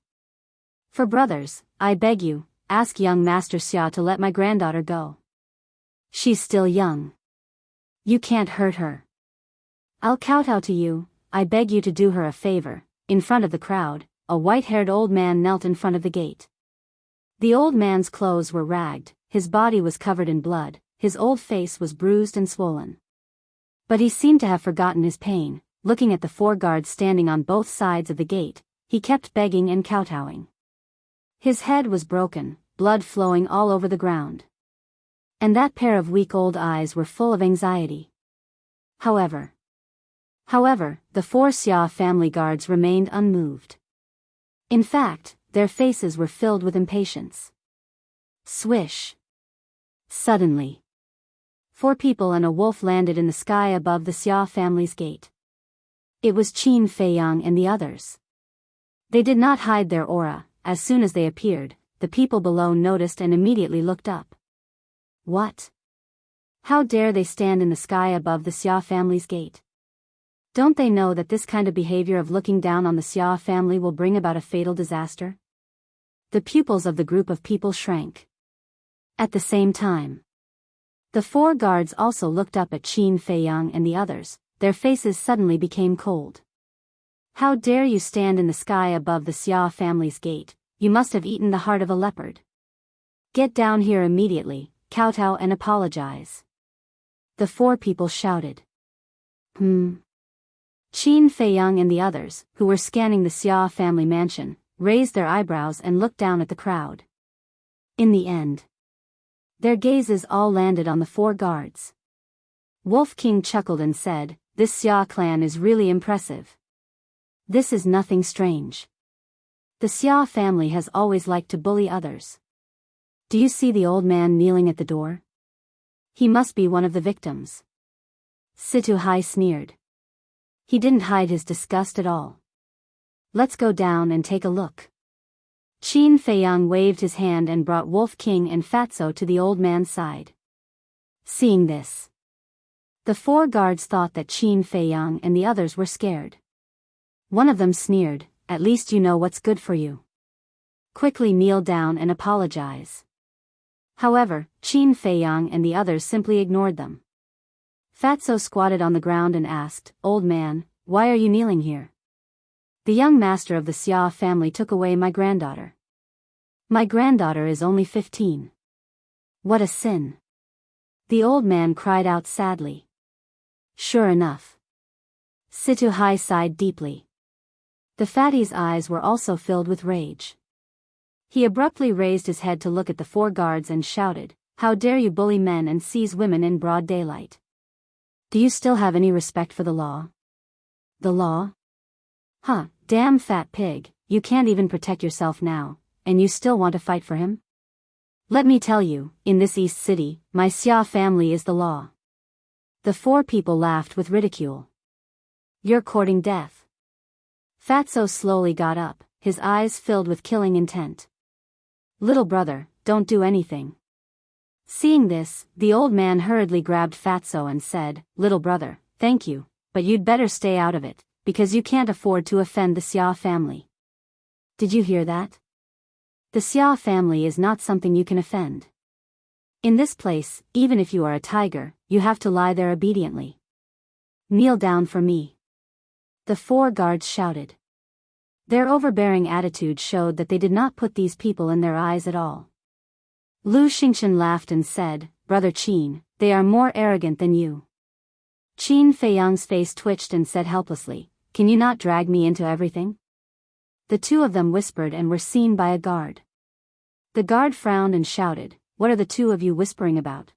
"For brothers, I beg you, ask young Master Xia to let my granddaughter go. She's still young. You can't hurt her. I'll kowtow to you, I beg you to do her a favor." In front of the crowd, a white-haired old man knelt in front of the gate. The old man's clothes were ragged, his body was covered in blood, his old face was bruised and swollen. But he seemed to have forgotten his pain. Looking at the four guards standing on both sides of the gate, he kept begging and kowtowing. His head was broken, blood flowing all over the ground. And that pair of weak old eyes were full of anxiety. However, the four Xia family guards remained unmoved. In fact, their faces were filled with impatience. Swish! Suddenly, 4 people and a wolf landed in the sky above the Xia family's gate. It was Qin Feiyang and the others. They did not hide their aura. As soon as they appeared, the people below noticed and immediately looked up. What? How dare they stand in the sky above the Xia family's gate? Don't they know that this kind of behavior of looking down on the Xia family will bring about a fatal disaster? The pupils of the group of people shrank. At the same time, the 4 guards also looked up at Qin Feiyang and the others. Their faces suddenly became cold. How dare you stand in the sky above the Xia family's gate? You must have eaten the heart of a leopard. Get down here immediately, kowtow and apologize. The 4 people shouted. Qin Feiyang and the others, who were scanning the Xia family mansion, raised their eyebrows and looked down at the crowd. In the end, their gazes all landed on the 4 guards. Wolf King chuckled and said, "This Xia clan is really impressive. This is nothing strange. The Xia family has always liked to bully others. Do you see the old man kneeling at the door? He must be one of the victims." Situhai sneered. He didn't hide his disgust at all. "Let's go down and take a look." Qin Feiyang waved his hand and brought Wolf King and Fatso to the old man's side. Seeing this, the 4 guards thought that Qin Feiyang and the others were scared. One of them sneered, "At least you know what's good for you. Quickly kneel down and apologize." However, Qin Feiyang and the others simply ignored them. Fatso squatted on the ground and asked, "Old man, why are you kneeling here?" "The young master of the Xia family took away my granddaughter. My granddaughter is only 15. What a sin." The old man cried out sadly. Sure enough, Situhai sighed deeply. The fatty's eyes were also filled with rage. He abruptly raised his head to look at the 4 guards and shouted, "How dare you bully men and seize women in broad daylight? Do you still have any respect for the law?" "The law? Huh, damn fat pig, you can't even protect yourself now, and you still want to fight for him?" Let me tell you, in this East City, my Xia family is the law. The four people laughed with ridicule. You're courting death. Fatso slowly got up, his eyes filled with killing intent. Little brother, don't do anything. Seeing this, the old man hurriedly grabbed Fatso and said, Little brother, thank you, but you'd better stay out of it, because you can't afford to offend the Xia family. Did you hear that? The Xia family is not something you can offend. In this place, even if you are a tiger, you have to lie there obediently. Kneel down for me. The four guards shouted. Their overbearing attitude showed that they did not put these people in their eyes at all. Lu Xingchen laughed and said, Brother Qin, they are more arrogant than you. Qin Feiyang's face twitched and said helplessly, Can you not drag me into everything? The two of them whispered and were seen by a guard. The guard frowned and shouted, What are the two of you whispering about?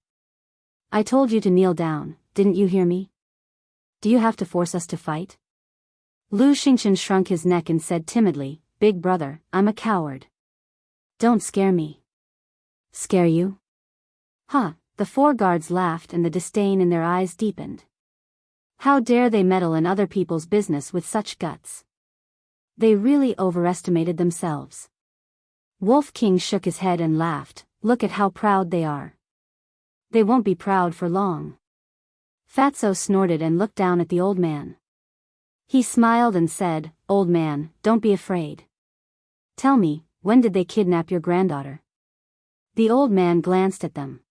I told you to kneel down, didn't you hear me? Do you have to force us to fight? Lu Xingchen shrunk his neck and said timidly, Big brother, I'm a coward. Don't scare me. Scare you? Huh, the four guards laughed and the disdain in their eyes deepened. How dare they meddle in other people's business with such guts? They really overestimated themselves. Wolf King shook his head and laughed, Look at how proud they are. They won't be proud for long. Fatso snorted and looked down at the old man. He smiled and said, Old man, don't be afraid. Tell me, when did they kidnap your granddaughter? The old man glanced at them.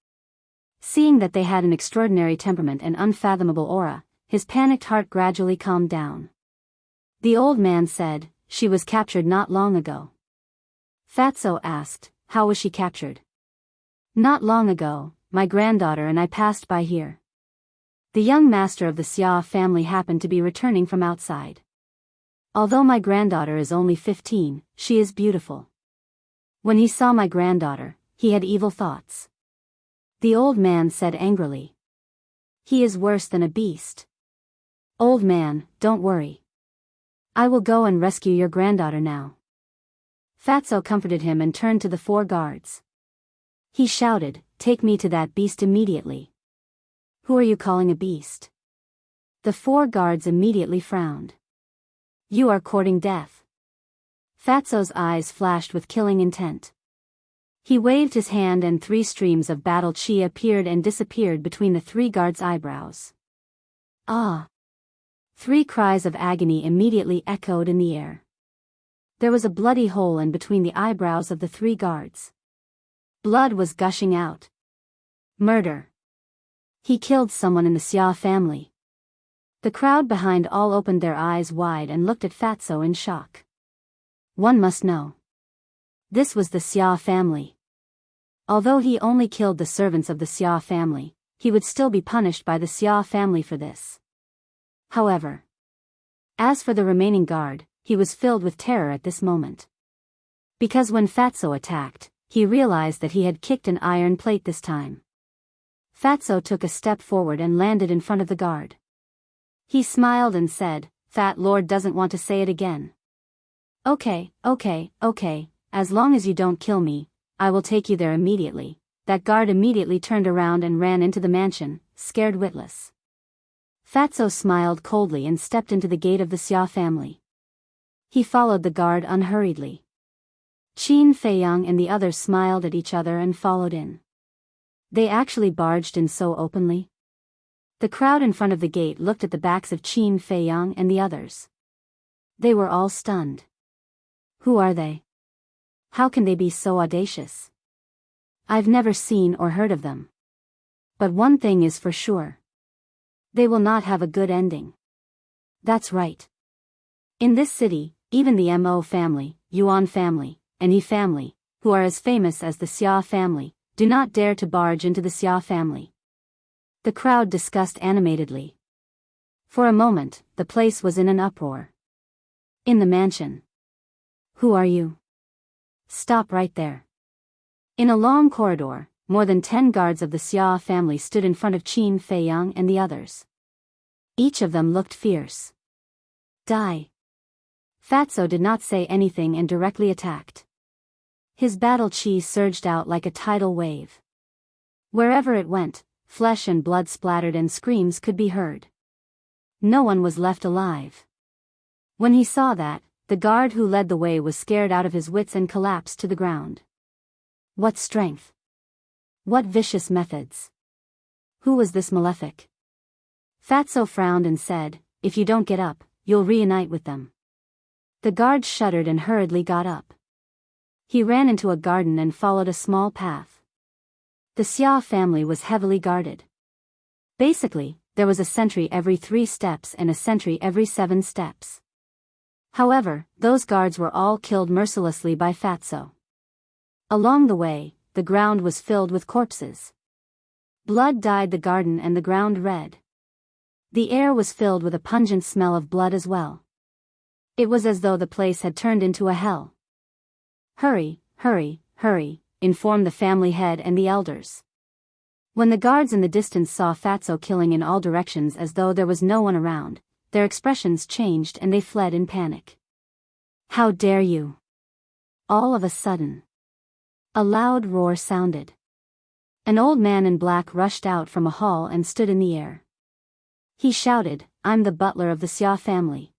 Seeing that they had an extraordinary temperament and unfathomable aura, his panicked heart gradually calmed down. The old man said, She was captured not long ago. Fatso asked, How was she captured? Not long ago, my granddaughter and I passed by here. The young master of the Xia family happened to be returning from outside. Although my granddaughter is only 15, she is beautiful. When he saw my granddaughter, he had evil thoughts. The old man said angrily. He is worse than a beast. Old man, don't worry. I will go and rescue your granddaughter now. Fatso comforted him and turned to the four guards. He shouted, Take me to that beast immediately. Who are you calling a beast? The four guards immediately frowned. You are courting death. Fatso's eyes flashed with killing intent. He waved his hand and 3 streams of battle chi appeared and disappeared between the 3 guards' eyebrows. Ah! 3 cries of agony immediately echoed in the air. There was a bloody hole in between the eyebrows of the 3 guards. Blood was gushing out. Murder. He killed someone in the Xia family. The crowd behind all opened their eyes wide and looked at Fatso in shock. One must know. This was the Xia family. Although he only killed the servants of the Xia family, he would still be punished by the Xia family for this. However, as for the remaining guard, he was filled with terror at this moment. Because when Fatso attacked, he realized that he had kicked an iron plate this time. Fatso took a step forward and landed in front of the guard. He smiled and said, Fat Lord doesn't want to say it again. Okay, as long as you don't kill me, I will take you there immediately. That guard immediately turned around and ran into the mansion, scared witless. Fatso smiled coldly and stepped into the gate of the Xia family. He followed the guard unhurriedly. Qin Feiyang and the others smiled at each other and followed in. They actually barged in so openly. The crowd in front of the gate looked at the backs of Qin Feiyang and the others. They were all stunned. Who are they? How can they be so audacious? I've never seen or heard of them. But one thing is for sure. They will not have a good ending. That's right. In this city, even the Mo family, Yuan family, and Yi family, who are as famous as the Xia family, do not dare to barge into the Xia family. The crowd discussed animatedly. For a moment, the place was in an uproar. In the mansion. Who are you? Stop right there. In a long corridor, more than 10 guards of the Xia family stood in front of Qin Feiyang and the others. Each of them looked fierce. Die. Fatso did not say anything and directly attacked. His battle chi surged out like a tidal wave. Wherever it went, flesh and blood splattered and screams could be heard. No one was left alive. When he saw that, the guard who led the way was scared out of his wits and collapsed to the ground. What strength! What vicious methods! Who was this malefic? Fatso frowned and said, "If you don't get up, you'll reunite with them." The guard shuddered and hurriedly got up. He ran into a garden and followed a small path. The Xia family was heavily guarded. Basically, there was a sentry every 3 steps and a sentry every 7 steps. However, those guards were all killed mercilessly by Fatso. Along the way, the ground was filled with corpses. Blood dyed the garden and the ground red. The air was filled with a pungent smell of blood as well. It was as though the place had turned into a hell. "Hurry, hurry, hurry," informed the family head and the elders. When the guards in the distance saw Fatso killing in all directions as though there was no one around, their expressions changed and they fled in panic. "How dare you!" All of a sudden, a loud roar sounded. An old man in black rushed out from a hall and stood in the air. He shouted, "I'm the butler of the Xia family.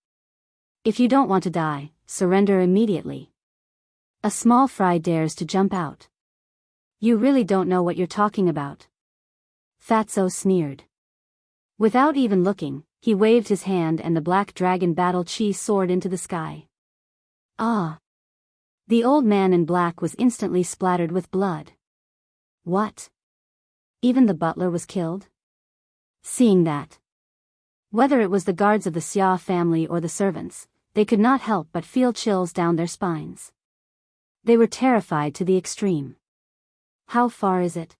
If you don't want to die, surrender immediately." A small fry dares to jump out. "You really don't know what you're talking about." Fatso sneered. Without even looking, he waved his hand and the black dragon battle chi soared into the sky. Ah! The old man in black was instantly splattered with blood. What? Even the butler was killed? Seeing that, whether it was the guards of the Xia family or the servants, they could not help but feel chills down their spines. They were terrified to the extreme. "How far is it?"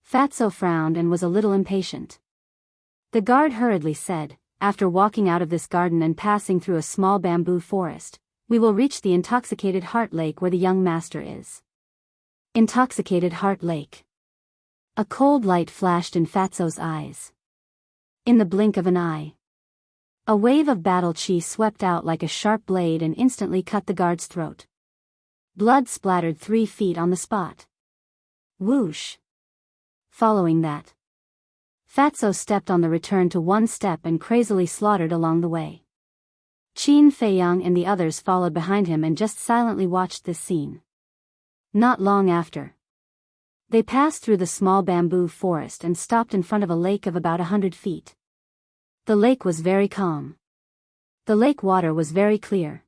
Fatso frowned and was a little impatient. The guard hurriedly said, "After walking out of this garden and passing through a small bamboo forest, we will reach the intoxicated heart lake where the young master is." Intoxicated heart lake. A cold light flashed in Fatso's eyes. In the blink of an eye, a wave of battle chi swept out like a sharp blade and instantly cut the guard's throat. Blood splattered 3 feet on the spot. Whoosh! Following that, Fatso stepped on the return to 1 step and crazily slaughtered along the way. Qin Feiyang and the others followed behind him and just silently watched this scene. Not long after, they passed through the small bamboo forest and stopped in front of a lake of about 100 feet. The lake was very calm. The lake water was very clear.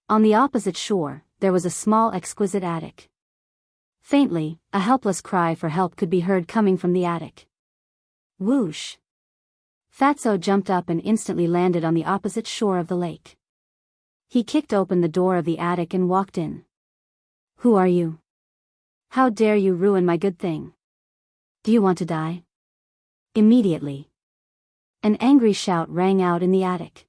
On the opposite shore, there was a small exquisite attic. Faintly, a helpless cry for help could be heard coming from the attic. Whoosh! Fatso jumped up and instantly landed on the opposite shore of the lake. He kicked open the door of the attic and walked in. "Who are you? How dare you ruin my good thing? Do you want to die?" Immediately, an angry shout rang out in the attic.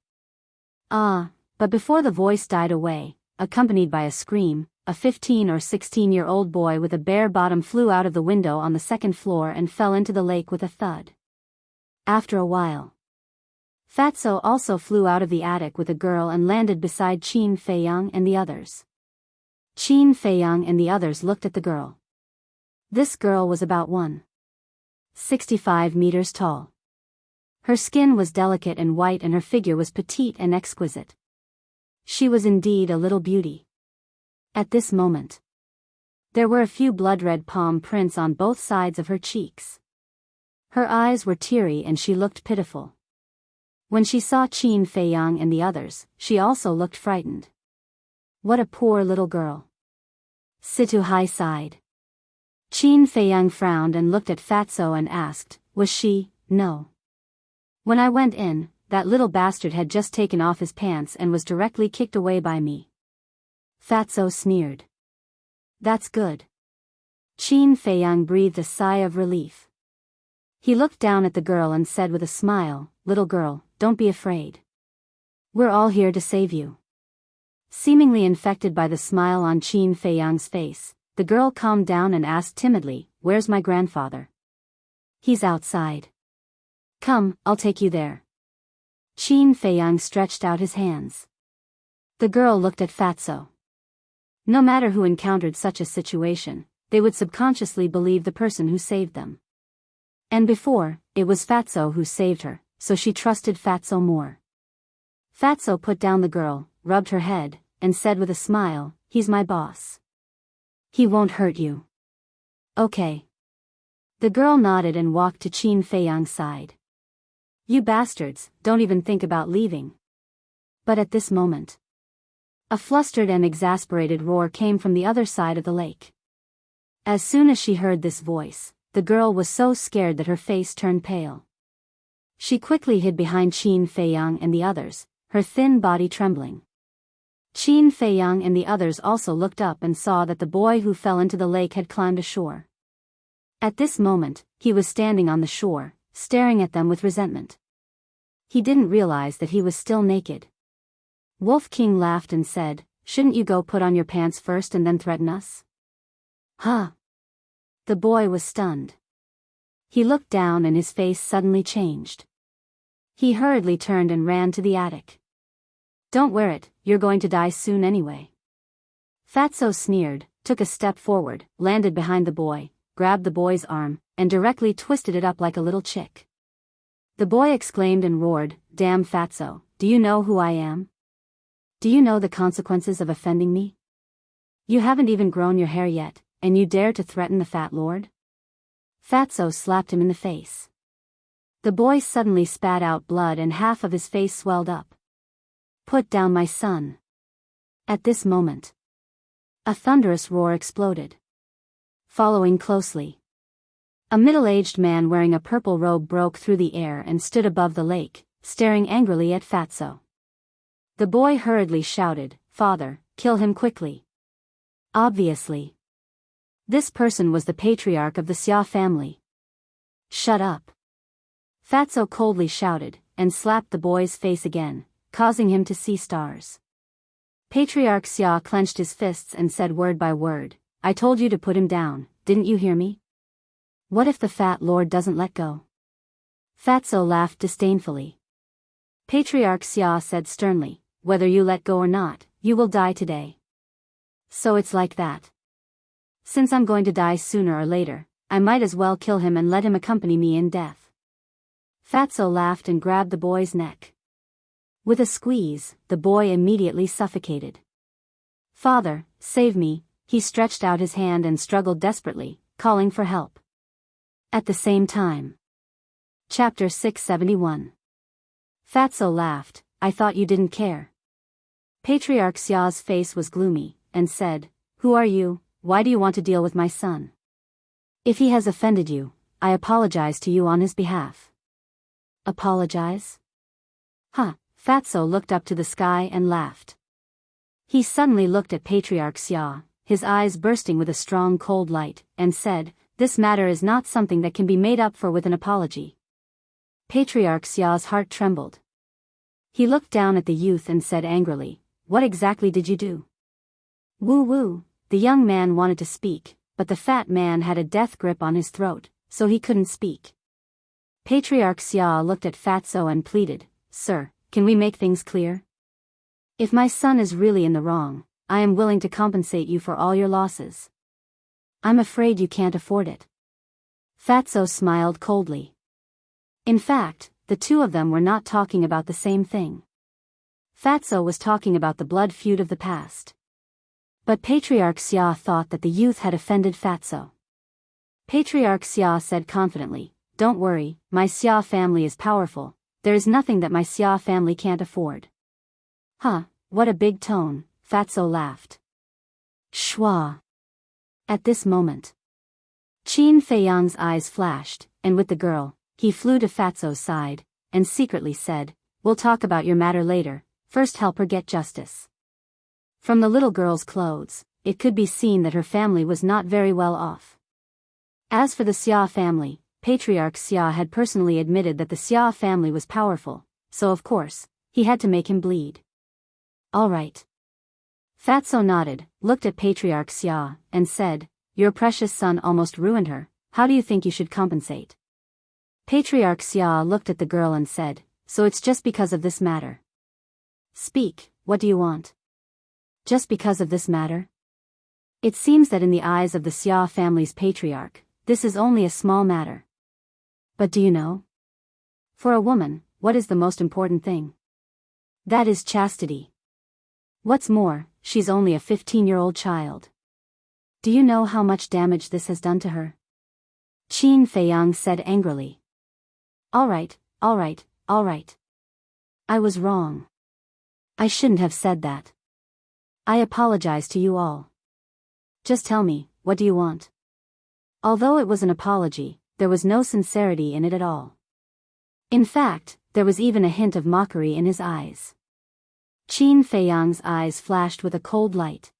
But before the voice died away, accompanied by a scream, a 15 or 16-year-old boy with a bare bottom flew out of the window on the 2nd floor and fell into the lake with a thud. After a while, Fatso also flew out of the attic with a girl and landed beside Qin Feiyang and the others. Qin Feiyang and the others looked at the girl. This girl was about 1.65 meters tall. Her skin was delicate and white and her figure was petite and exquisite. She was indeed a little beauty. At this moment, there were a few blood-red palm prints on both sides of her cheeks. Her eyes were teary and she looked pitiful. When she saw Qin Feiyang and the others, she also looked frightened. What a poor little girl. Situ Hai sighed. Qin Feiyang frowned and looked at Fatso and asked, "Was she?" "No. When I went in, that little bastard had just taken off his pants and was directly kicked away by me." Fatso sneered. "That's good." Qin Feiyang breathed a sigh of relief. He looked down at the girl and said with a smile, "Little girl, don't be afraid. We're all here to save you." Seemingly infected by the smile on Qin Feiyang's face, the girl calmed down and asked timidly, "Where's my grandfather?" "He's outside. Come, I'll take you there." Qin Feiyang stretched out his hands. The girl looked at Fatso. No matter who encountered such a situation, they would subconsciously believe the person who saved them. And before, it was Fatso who saved her, so she trusted Fatso more. Fatso put down the girl, rubbed her head, and said with a smile, "He's my boss. He won't hurt you." "Okay." The girl nodded and walked to Qin Feiyang's side. "You bastards, don't even think about leaving." But at this moment, a flustered and exasperated roar came from the other side of the lake. As soon as she heard this voice, the girl was so scared that her face turned pale. She quickly hid behind Qin Feiyang and the others, her thin body trembling. Qin Feiyang and the others also looked up and saw that the boy who fell into the lake had climbed ashore. At this moment, he was standing on the shore, staring at them with resentment. He didn't realize that he was still naked. Wolf King laughed and said, "Shouldn't you go put on your pants first and then threaten us?" "Huh?" The boy was stunned. He looked down and his face suddenly changed. He hurriedly turned and ran to the attic. "Don't wear it, you're going to die soon anyway." Fatso sneered, took a step forward, landed behind the boy, grabbed the boy's arm, and directly twisted it up like a little chick. The boy exclaimed and roared, "Damn Fatso, do you know who I am? Do you know the consequences of offending me? You haven't even grown your hair yet, and you dare to threaten the Fat Lord?" Fatso slapped him in the face. The boy suddenly spat out blood and half of his face swelled up. "Put down my son." At this moment, a thunderous roar exploded. Following closely, a middle-aged man wearing a purple robe broke through the air and stood above the lake, staring angrily at Fatso. The boy hurriedly shouted, "Father, kill him quickly." Obviously, this person was the patriarch of the Xia family. "Shut up!" Fatso coldly shouted, and slapped the boy's face again, causing him to see stars. Patriarch Xia clenched his fists and said word by word, "I told you to put him down, didn't you hear me? What if the Fat Lord doesn't let go?" Fatso laughed disdainfully. Patriarch Xia said sternly, "Whether you let go or not, you will die today. So it's like that. Since I'm going to die sooner or later, I might as well kill him and let him accompany me in death." Fatso laughed and grabbed the boy's neck. With a squeeze, the boy immediately suffocated. "Father, save me," he stretched out his hand and struggled desperately, calling for help. At the same time. Chapter 671. Fatso laughed, "I thought you didn't care." Patriarch Xia's face was gloomy, and said, "Who are you? Why do you want to deal with my son? If he has offended you, I apologize to you on his behalf." "Apologize?" "Huh." Fatso looked up to the sky and laughed. He suddenly looked at Patriarch Xia, his eyes bursting with a strong cold light, and said, "This matter is not something that can be made up for with an apology." Patriarch Xia's heart trembled. He looked down at the youth and said angrily, "What exactly did you do?" "Woo-woo." The young man wanted to speak, but the fat man had a death grip on his throat, so he couldn't speak. Patriarch Xia looked at Fatso and pleaded, "Sir, can we make things clear? If my son is really in the wrong, I am willing to compensate you for all your losses." "I'm afraid you can't afford it." Fatso smiled coldly. In fact, the two of them were not talking about the same thing. Fatso was talking about the blood feud of the past. But Patriarch Xia thought that the youth had offended Fatso. Patriarch Xia said confidently, "Don't worry, my Xia family is powerful. There is nothing that my Xia family can't afford." "Huh, what a big tone," Fatso laughed. Schwa. At this moment, Qin Feiyang's eyes flashed, and with the girl, he flew to Fatso's side, and secretly said, "We'll talk about your matter later, first help her get justice." From the little girl's clothes, it could be seen that her family was not very well off. As for the Xia family, Patriarch Xia had personally admitted that the Xia family was powerful, so of course, he had to make him bleed. "All right." Fatso nodded, looked at Patriarch Xia, and said, "Your precious son almost ruined her, how do you think you should compensate?" Patriarch Xia looked at the girl and said, "So it's just because of this matter." "Speak, what do you want?" "Just because of this matter?" It seems that in the eyes of the Xia family's patriarch, this is only a small matter. But do you know? For a woman, what is the most important thing? That is chastity. What's more, she's only a 15-year-old child. Do you know how much damage this has done to her? Qin Feiyang said angrily. All right. I was wrong. I shouldn't have said that. I apologize to you all. Just tell me, what do you want? Although it was an apology, there was no sincerity in it at all. In fact, there was even a hint of mockery in his eyes. Qin Feiyang's eyes flashed with a cold light.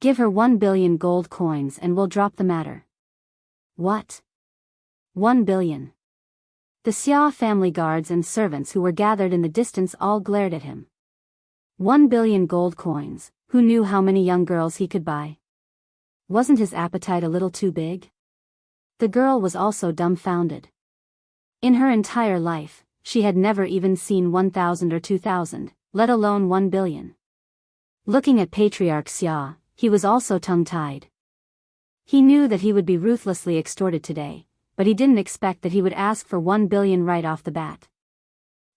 Give her 1 billion gold coins and we'll drop the matter. What? 1 billion. The Xia family guards and servants who were gathered in the distance all glared at him. 1 billion gold coins, who knew how many young girls he could buy? Wasn't his appetite a little too big? The girl was also dumbfounded. In her entire life, she had never even seen 1,000 or 2,000, let alone 1 billion. Looking at Patriarch Xia, he was also tongue-tied. He knew that he would be ruthlessly extorted today, but he didn't expect that he would ask for 1 billion right off the bat.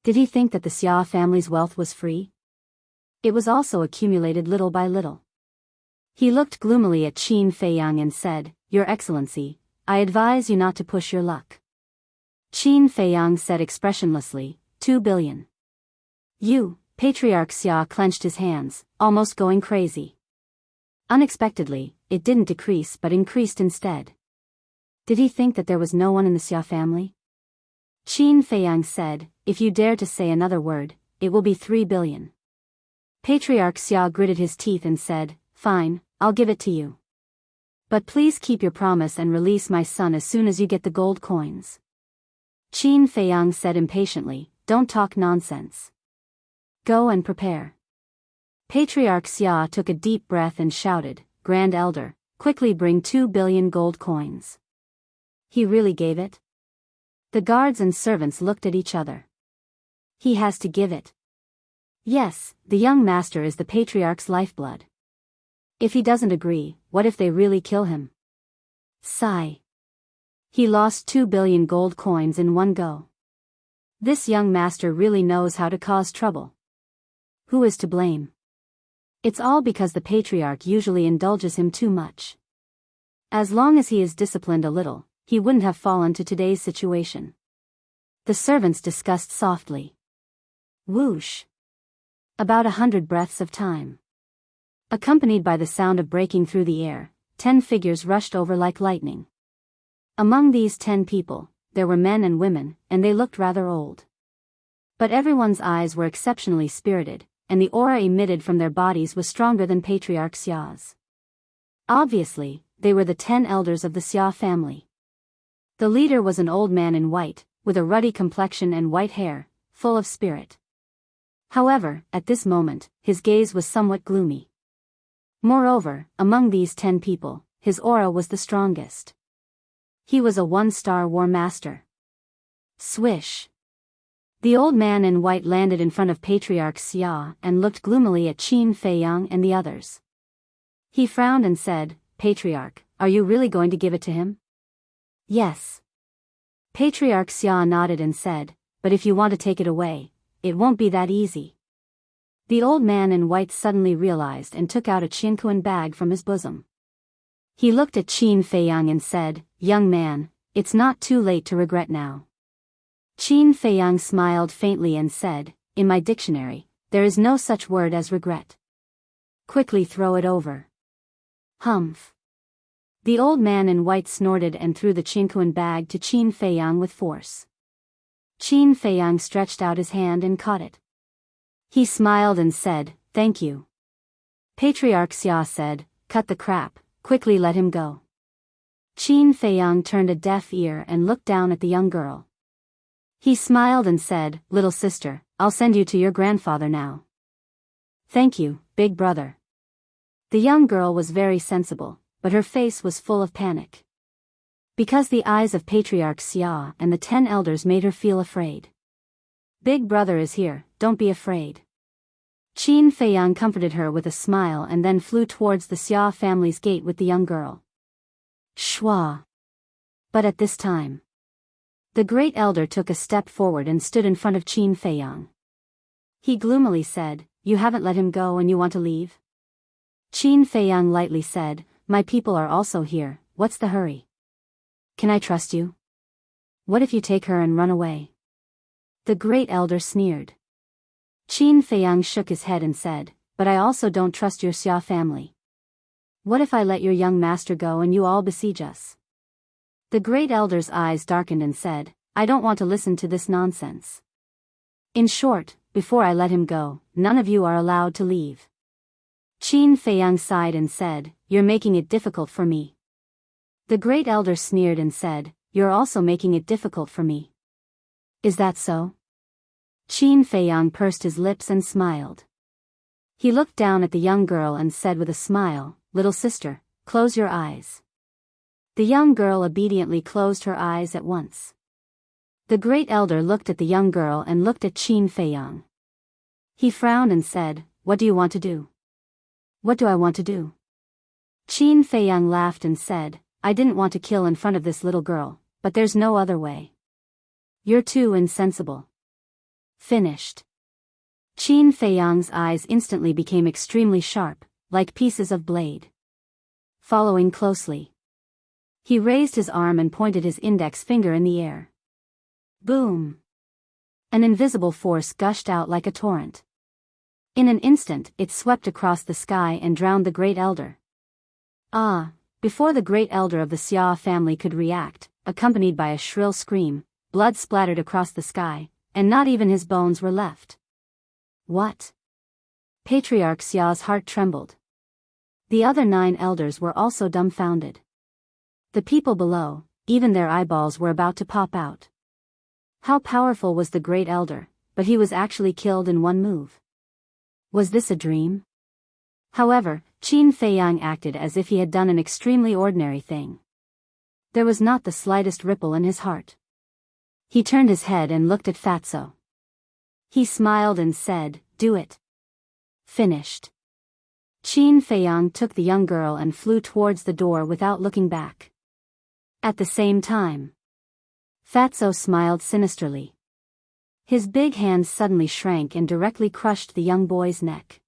Did he think that the Xia family's wealth was free? It was also accumulated little by little. He looked gloomily at Qin Feiyang and said, Your Excellency, I advise you not to push your luck. Qin Feiyang said expressionlessly, 2 billion. You, Patriarch Xia clenched his hands, almost going crazy. Unexpectedly, it didn't decrease but increased instead. Did he think that there was no one in the Xia family? Qin Feiyang said, If you dare to say another word, it will be 3 billion. Patriarch Xia gritted his teeth and said, Fine, I'll give it to you. But please keep your promise and release my son as soon as you get the gold coins. Qin Feiyang said impatiently, Don't talk nonsense. Go and prepare. Patriarch Xia took a deep breath and shouted, Grand Elder, quickly bring 2 billion gold coins. He really gave it? The guards and servants looked at each other. He has to give it. Yes, the young master is the patriarch's lifeblood. If he doesn't agree, what if they really kill him? Sigh. He lost 2 billion gold coins in one go. This young master really knows how to cause trouble. Who is to blame? It's all because the patriarch usually indulges him too much. As long as he is disciplined a little, he wouldn't have fallen to today's situation. The servants discussed softly. Whoosh. About 100 breaths of time. Accompanied by the sound of breaking through the air, 10 figures rushed over like lightning. Among these 10 people, there were men and women, and they looked rather old. But everyone's eyes were exceptionally spirited, and the aura emitted from their bodies was stronger than Patriarch Xia's. Obviously, they were the 10 elders of the Xia family. The leader was an old man in white, with a ruddy complexion and white hair, full of spirit. However, at this moment, his gaze was somewhat gloomy. Moreover, among these 10 people, his aura was the strongest. He was a 1-star war master. Swish. The old man in white landed in front of Patriarch Xia and looked gloomily at Qin Feiyang and the others. He frowned and said, Patriarch, are you really going to give it to him? Yes. Patriarch Xia nodded and said, But if you want to take it away, it won't be that easy. The old man in white suddenly realized and took out a Qinquan bag from his bosom. He looked at Qin Feiyang and said, Young man, it's not too late to regret now. Qin Feiyang smiled faintly and said, In my dictionary, there is no such word as regret. Quickly throw it over. Humph. The old man in white snorted and threw the Qinquan bag to Qin Feiyang with force. Qin Feiyang stretched out his hand and caught it. He smiled and said, Thank you. Patriarch Xia said, Cut the crap, quickly let him go. Qin Feiyang turned a deaf ear and looked down at the young girl. He smiled and said, Little sister, I'll send you to your grandfather now. Thank you, big brother. The young girl was very sensible, but her face was full of panic. Because the eyes of Patriarch Xia and the 10 elders made her feel afraid. Big brother is here, don't be afraid. Qin Feiyang comforted her with a smile and then flew towards the Xia family's gate with the young girl. Shua. But at this time, the great elder took a step forward and stood in front of Qin Feiyang. He gloomily said, "You haven't let him go and you want to leave?" Qin Feiyang lightly said, "My people are also here, what's the hurry? Can I trust you? What if you take her and run away?" The great elder sneered. Qin Feiyang shook his head and said, "But I also don't trust your Xia family. What if I let your young master go and you all besiege us?" The great elder's eyes darkened and said, "I don't want to listen to this nonsense. In short, before I let him go, none of you are allowed to leave." Qin Feiyang sighed and said, "You're making it difficult for me." The great elder sneered and said, "You're also making it difficult for me." "Is that so?" Qin Feiyang pursed his lips and smiled. He looked down at the young girl and said with a smile, "Little sister, close your eyes." The young girl obediently closed her eyes at once. The great elder looked at the young girl and looked at Qin Feiyang. He frowned and said, "What do you want to do?" "What do I want to do?" Qin Feiyang laughed and said, "I didn't want to kill in front of this little girl, but there's no other way. You're too insensible." Finished. Qin Feiyang's eyes instantly became extremely sharp, like pieces of blade. Following closely, he raised his arm and pointed his index finger in the air. Boom! An invisible force gushed out like a torrent. In an instant, it swept across the sky and drowned the great elder. Before the great elder of the Xia family could react, accompanied by a shrill scream, blood splattered across the sky, and not even his bones were left. What? Patriarch Xia's heart trembled. The other 9 elders were also dumbfounded. The people below, even their eyeballs were about to pop out. How powerful was the great elder, but he was actually killed in one move. Was this a dream? However, Qin Feiyang acted as if he had done an extremely ordinary thing. There was not the slightest ripple in his heart. He turned his head and looked at Fatso. He smiled and said, "Do it." Finished. Qin Feiyang took the young girl and flew towards the door without looking back. At the same time, Fatso smiled sinisterly. His big hands suddenly shrank and directly crushed the young boy's neck.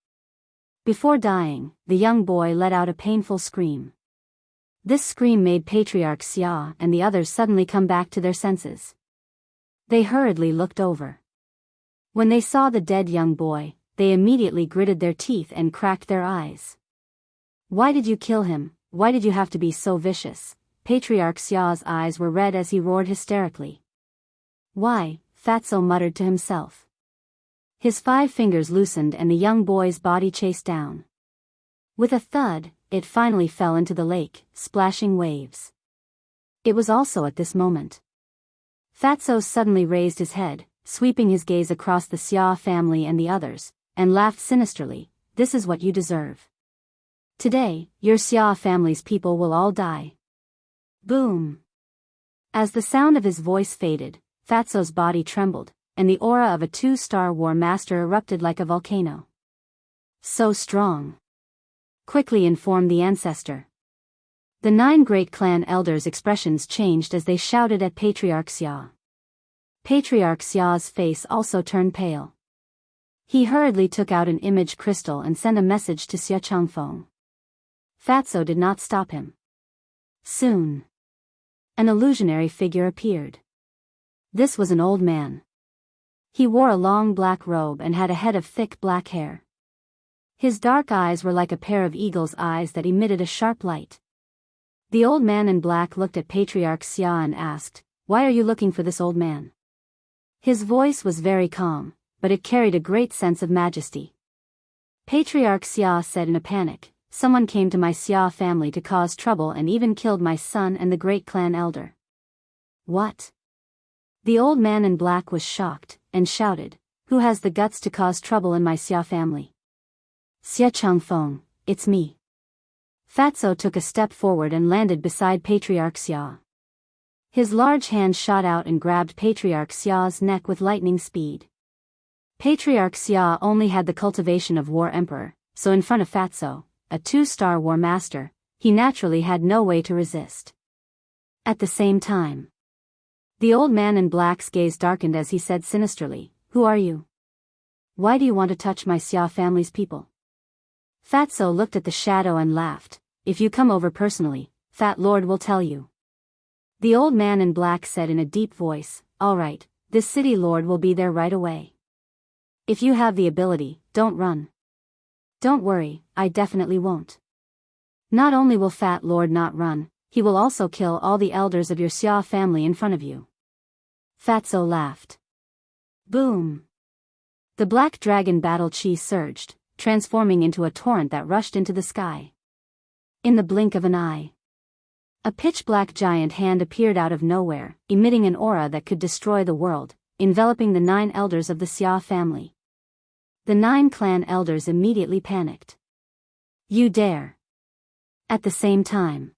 Before dying, the young boy let out a painful scream. This scream made Patriarch Xia and the others suddenly come back to their senses. They hurriedly looked over. When they saw the dead young boy, they immediately gritted their teeth and cracked their eyes. "Why did you kill him? Why did you have to be so vicious?" Patriarch Xia's eyes were red as he roared hysterically. "Why?" Fatso muttered to himself. His 5 fingers loosened and the young boy's body chased down. With a thud, it finally fell into the lake, splashing waves. It was also at this moment Fatso suddenly raised his head, sweeping his gaze across the Xia family and the others, and laughed sinisterly, "This is what you deserve. Today, your Xia family's people will all die." Boom! As the sound of his voice faded, Fatso's body trembled, and the aura of a 2-star war master erupted like a volcano. "So strong!" quickly informed the ancestor. The 9 great clan elders' expressions changed as they shouted at Patriarch Xia. Patriarch Xia's face also turned pale. He hurriedly took out an image crystal and sent a message to Xia Changfeng. Fatso did not stop him. Soon, an illusionary figure appeared. This was an old man. He wore a long black robe and had a head of thick black hair. His dark eyes were like a pair of eagle's eyes that emitted a sharp light. The old man in black looked at Patriarch Xia and asked, "Why are you looking for this old man?" His voice was very calm, but it carried a great sense of majesty. Patriarch Xia said in a panic, "Someone came to my Xia family to cause trouble and even killed my son and the great clan elder." "What?" The old man in black was shocked, and shouted, "Who has the guts to cause trouble in my Xia family?" "Xia Changfeng, it's me." Fatso took a step forward and landed beside Patriarch Xia. His large hand shot out and grabbed Patriarch Xia's neck with lightning speed. Patriarch Xia only had the cultivation of war emperor, so in front of Fatso, a 2-star war master, he naturally had no way to resist. At the same time, the old man in black's gaze darkened as he said sinisterly, "Who are you? Why do you want to touch my Xia family's people?" Fatso looked at the shadow and laughed. "If you come over personally, Fat Lord will tell you." The old man in black said in a deep voice, "All right, this city lord will be there right away. If you have the ability, don't run." "Don't worry, I definitely won't. Not only will Fat Lord not run, he will also kill all the elders of your Xia family in front of you." Fatso laughed. Boom! The black dragon battle chi surged, transforming into a torrent that rushed into the sky. In the blink of an eye, a pitch-black giant hand appeared out of nowhere, emitting an aura that could destroy the world, enveloping the 9 elders of the Xia family. The 9 clan elders immediately panicked. "You dare!" At the same time.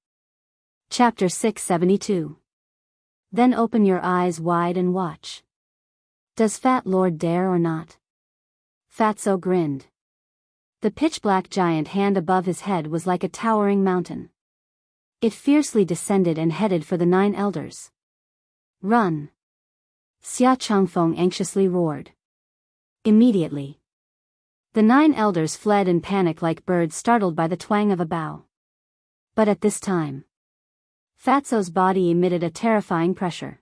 Chapter 672. Then open your eyes wide and watch. Does Fat Lord dare or not? Fatso grinned. The pitch-black giant hand above his head was like a towering mountain. It fiercely descended and headed for the 9 elders. "Run!" Xia Changfeng anxiously roared. Immediately, the 9 elders fled in panic like birds startled by the twang of a bow. But at this time, Fatso's body emitted a terrifying pressure.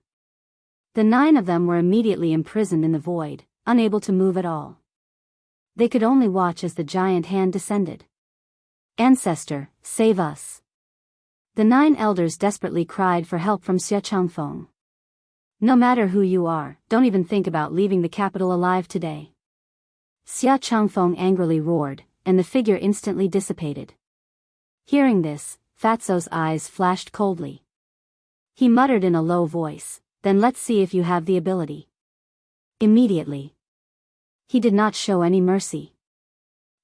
The 9 of them were immediately imprisoned in the void, unable to move at all. They could only watch as the giant hand descended. "Ancestor, save us!" The 9 elders desperately cried for help from Xia Changfeng. "No matter who you are, don't even think about leaving the capital alive today." Xia Changfeng angrily roared, and the figure instantly dissipated. Hearing this, Fatso's eyes flashed coldly. He muttered in a low voice, "Then let's see if you have the ability." Immediately, he did not show any mercy.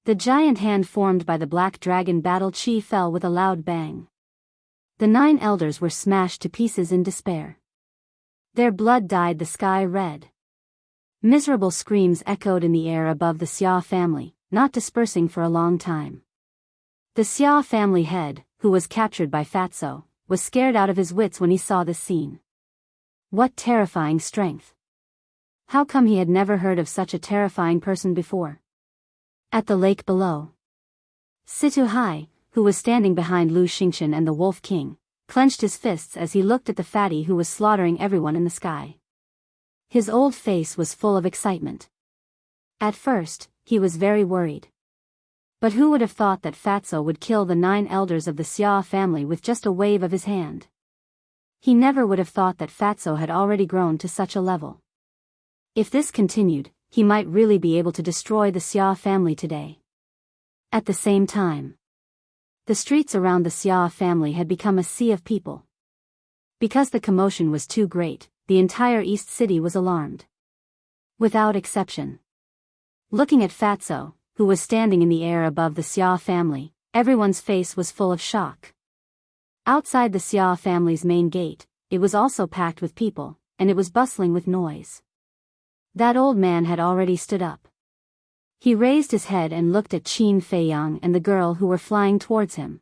The giant hand formed by the black dragon battle chi fell with a loud bang. The 9 elders were smashed to pieces in despair. Their blood dyed the sky red. Miserable screams echoed in the air above the Xia family, not dispersing for a long time. The Xia family head, who was captured by Fatso, was scared out of his wits when he saw this scene. What terrifying strength! How come he had never heard of such a terrifying person before? At the lake below, Situ Hai, who was standing behind Lu Xingchen and the Wolf King, clenched his fists as he looked at the fatty who was slaughtering everyone in the sky. His old face was full of excitement. At first, he was very worried. But who would have thought that Fatso would kill the 9 elders of the Xia family with just a wave of his hand? He never would have thought that Fatso had already grown to such a level. If this continued, he might really be able to destroy the Xia family today. At the same time, the streets around the Xia family had become a sea of people. Because the commotion was too great, the entire East City was alarmed. Without exception. Looking at Fatso, who was standing in the air above the Xia family, everyone's face was full of shock. Outside the Xia family's main gate, it was also packed with people, and it was bustling with noise. That old man had already stood up. He raised his head and looked at Qin Feiyang and the girl who were flying towards him.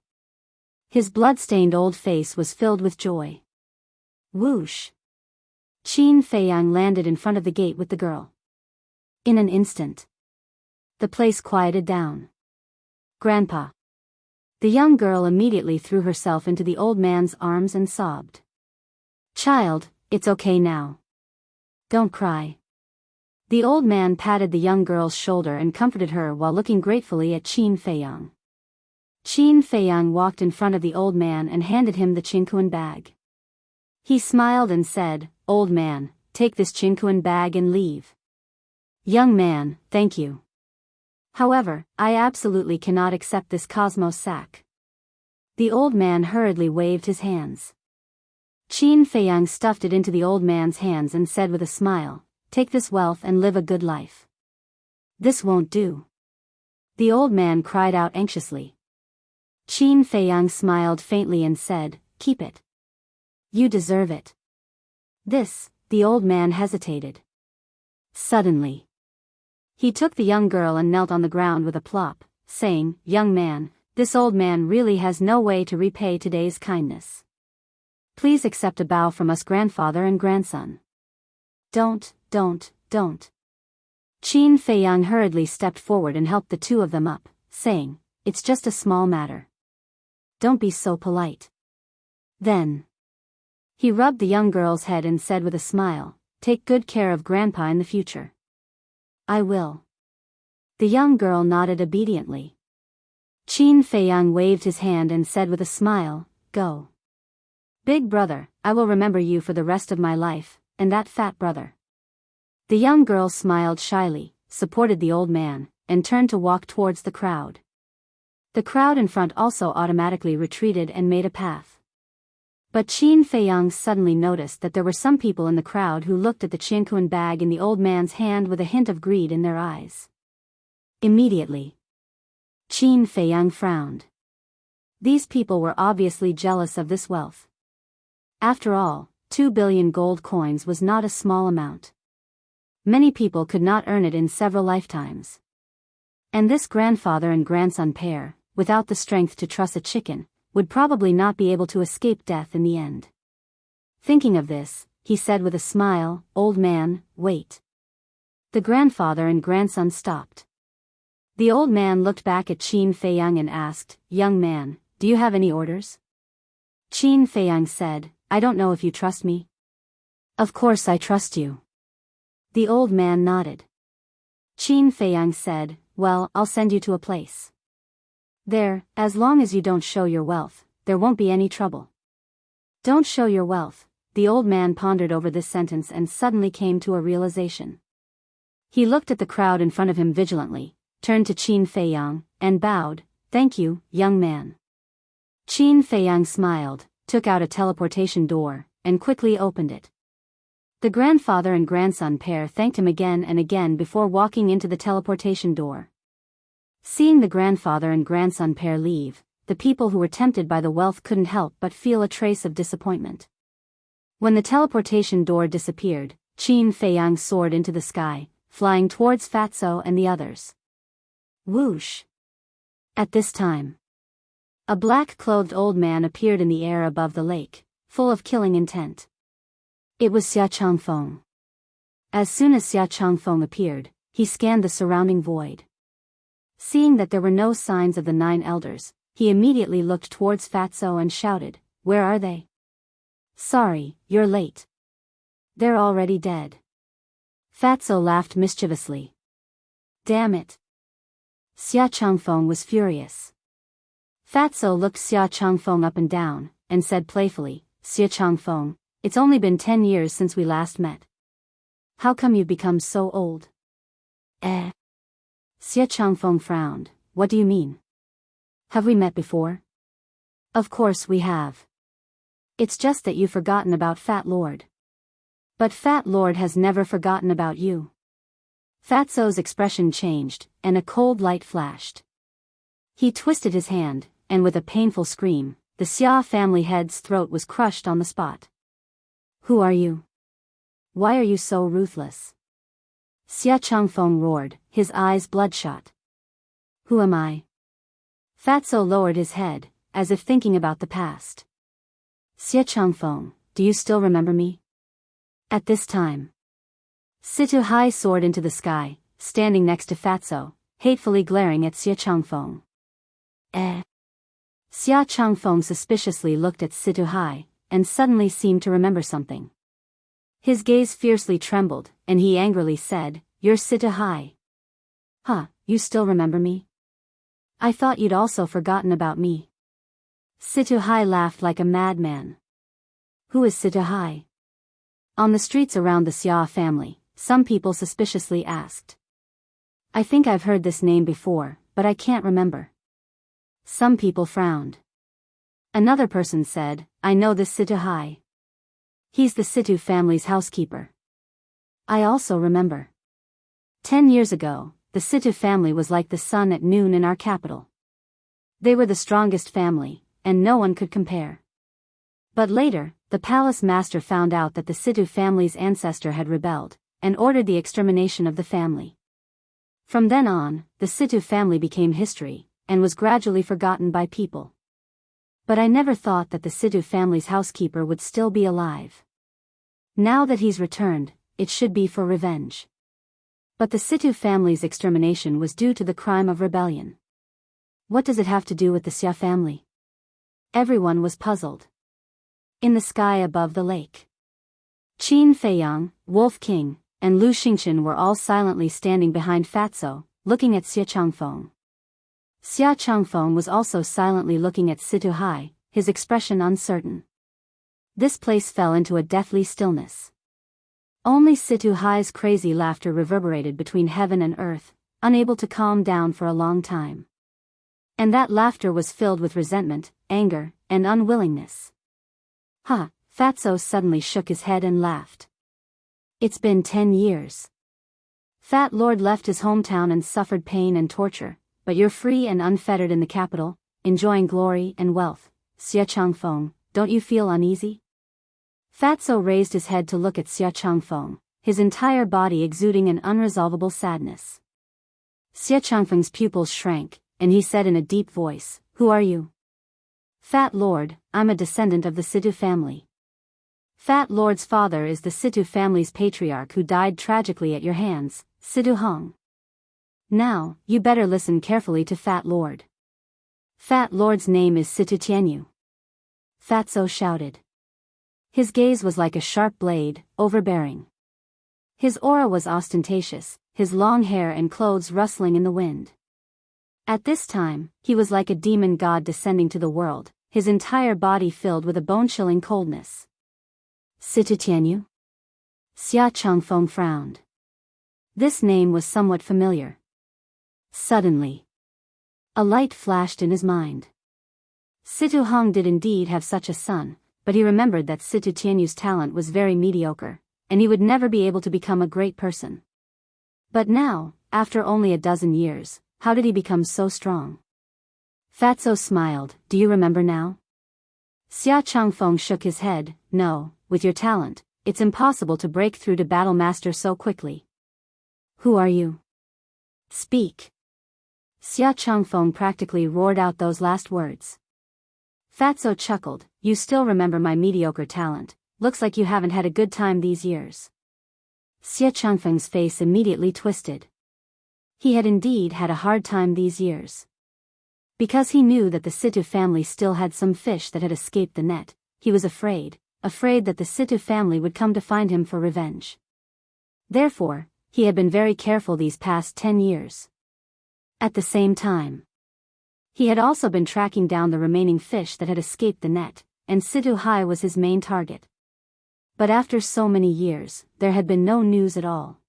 His blood-stained old face was filled with joy. Whoosh! Qin Feiyang landed in front of the gate with the girl. In an instant, the place quieted down. "Grandpa." The young girl immediately threw herself into the old man's arms and sobbed. "Child, it's okay now. Don't cry." The old man patted the young girl's shoulder and comforted her while looking gratefully at Qin Feiyang. Qin Feiyang walked in front of the old man and handed him the Qingkuan bag. He smiled and said, "Old man, take this Qingkuan bag and leave." "Young man, thank you. However, I absolutely cannot accept this cosmos sack." The old man hurriedly waved his hands. Qin Feiyang stuffed it into the old man's hands and said with a smile, "Take this wealth and live a good life." "This won't do." The old man cried out anxiously. Qin Feiyang smiled faintly and said, "Keep it. You deserve it." The old man hesitated. Suddenly, He took the young girl and knelt on the ground with a plop, saying, "Young man, this old man really has no way to repay today's kindness. Please accept a bow from us grandfather and grandson." Don't. Qin Feiyang hurriedly stepped forward and helped the two of them up, saying, "It's just a small matter. Don't be so polite." Then he rubbed the young girl's head and said with a smile, "Take good care of Grandpa in the future." "I will." The young girl nodded obediently. Qin Feiyang waved his hand and said with a smile, "Go. Big brother, I will remember you for the rest of my life, and that fat brother." The young girl smiled shyly, supported the old man, and turned to walk towards the crowd. The crowd in front also automatically retreated and made a path. But Qin Feiyang suddenly noticed that there were some people in the crowd who looked at the Qianquan bag in the old man's hand with a hint of greed in their eyes. Immediately, Qin Feiyang frowned. These people were obviously jealous of this wealth. After all, 2 billion gold coins was not a small amount. Many people could not earn it in several lifetimes. And this grandfather and grandson pair, without the strength to truss a chicken, would probably not be able to escape death in the end. Thinking of this, he said with a smile, "Old man, wait." The grandfather and grandson stopped. The old man looked back at Qin Feiyang and asked, "Young man, do you have any orders?" Qin Feiyang said, "I don't know if you trust me." "Of course I trust you." The old man nodded. Qin Feiyang said, "Well, I'll send you to a place. There, as long as you don't show your wealth, there won't be any trouble." Don't show your wealth. The old man pondered over this sentence and suddenly came to a realization. He looked at the crowd in front of him vigilantly, turned to Qin Feiyang, and bowed, "Thank you, young man." Qin Feiyang smiled, took out a teleportation door, and quickly opened it. The grandfather and grandson pair thanked him again and again before walking into the teleportation door. Seeing the grandfather and grandson pair leave, the people who were tempted by the wealth couldn't help but feel a trace of disappointment. When the teleportation door disappeared, Qin Feiyang soared into the sky, flying towards Fatso and the others. Whoosh! At this time, a black-clothed old man appeared in the air above the lake, full of killing intent. It was Xia Changfeng. As soon as Xia Changfeng appeared, he scanned the surrounding void. Seeing that there were no signs of the 9 elders, he immediately looked towards Fatso and shouted, "Where are they?" "Sorry, you're late. They're already dead." Fatso laughed mischievously. "Damn it." Xia Changfeng was furious. Fatso looked Xia Changfeng up and down, and said playfully, "Xia Changfeng, it's only been 10 years since we last met. How come you've become so old?" Xia Changfeng frowned. "What do you mean? Have we met before?" "Of course we have. It's just that you've forgotten about Fat Lord." "But Fat Lord has never forgotten about you." Fatso's expression changed, and a cold light flashed. He twisted his hand, and with a painful scream, the Xia family head's throat was crushed on the spot. "Who are you? Why are you so ruthless?" Xia Changfeng roared, his eyes bloodshot. "Who am I?" Fatso lowered his head, as if thinking about the past. "Xia Changfeng, do you still remember me?" At this time, Situ Hai soared into the sky, standing next to Fatso, hatefully glaring at Xia Changfeng. Xia Changfeng suspiciously looked at Situ Hai, and suddenly seemed to remember something. His gaze fiercely trembled, and he angrily said, "You're Situ Hai. Huh, you still remember me? I thought you'd also forgotten about me." Situ Hai laughed like a madman. "Who is Situ Hai?" On the streets around the Xia family, some people suspiciously asked. "I think I've heard this name before, but I can't remember." Some people frowned. Another person said, "I know this Situ Hai. He's the Situ family's housekeeper. I also remember. 10 years ago, the Situ family was like the sun at noon in our capital. They were the strongest family, and no one could compare. But later, the palace master found out that the Situ family's ancestor had rebelled, and ordered the extermination of the family. From then on, the Situ family became history, and was gradually forgotten by people. But I never thought that the Situ family's housekeeper would still be alive. Now that he's returned, it should be for revenge. But the Situ family's extermination was due to the crime of rebellion. What does it have to do with the Xia family? Everyone was puzzled. In the sky above the lake, Qin Feiyang, Wolf King, and Lu Xingchen were all silently standing behind Fatso, looking at Xia Changfeng. Xia Changfeng was also silently looking at Situ Hai, his expression uncertain. This place fell into a deathly stillness. Only Situ Hai's crazy laughter reverberated between heaven and earth, unable to calm down for a long time. And that laughter was filled with resentment, anger, and unwillingness. Ha! Fatso suddenly shook his head and laughed. It's been 10 years. Fat Lord left his hometown and suffered pain and torture, but you're free and unfettered in the capital, enjoying glory and wealth. Xia Changfeng, don't you feel uneasy? Fatso raised his head to look at Xia Changfeng, his entire body exuding an unresolvable sadness. Xia Changfeng's pupils shrank, and he said in a deep voice, "Who are you?" "Fat Lord, I'm a descendant of the Situ family. Fat Lord's father is the Situ family's patriarch who died tragically at your hands, Situ Hong. Now, you better listen carefully to Fat Lord. Fat Lord's name is Situ Tianyu." Fatso shouted. His gaze was like a sharp blade, overbearing. His aura was ostentatious, his long hair and clothes rustling in the wind. At this time, he was like a demon god descending to the world, his entire body filled with a bone-chilling coldness. Situ Tianyu? Xia Changfeng frowned. This name was somewhat familiar. Suddenly, a light flashed in his mind. Situ Hong did indeed have such a son, but he remembered that Situ Tianyu's talent was very mediocre, and he would never be able to become a great person. But now, after only a dozen years, how did he become so strong? Fatso smiled. "Do you remember now?" Xia Changfeng shook his head. "No, with your talent, it's impossible to break through to Battle Master so quickly." "Who are you? Speak." Xia Changfeng practically roared out those last words. Fatso chuckled. "You still remember my mediocre talent, looks like you haven't had a good time these years." Xia Changfeng's face immediately twisted. He had indeed had a hard time these years. Because he knew that the Situ family still had some fish that had escaped the net, he was afraid that the Situ family would come to find him for revenge. Therefore, he had been very careful these past 10 years. At the same time, he had also been tracking down the remaining fish that had escaped the net, and Situ Hai was his main target. But after so many years, there had been no news at all.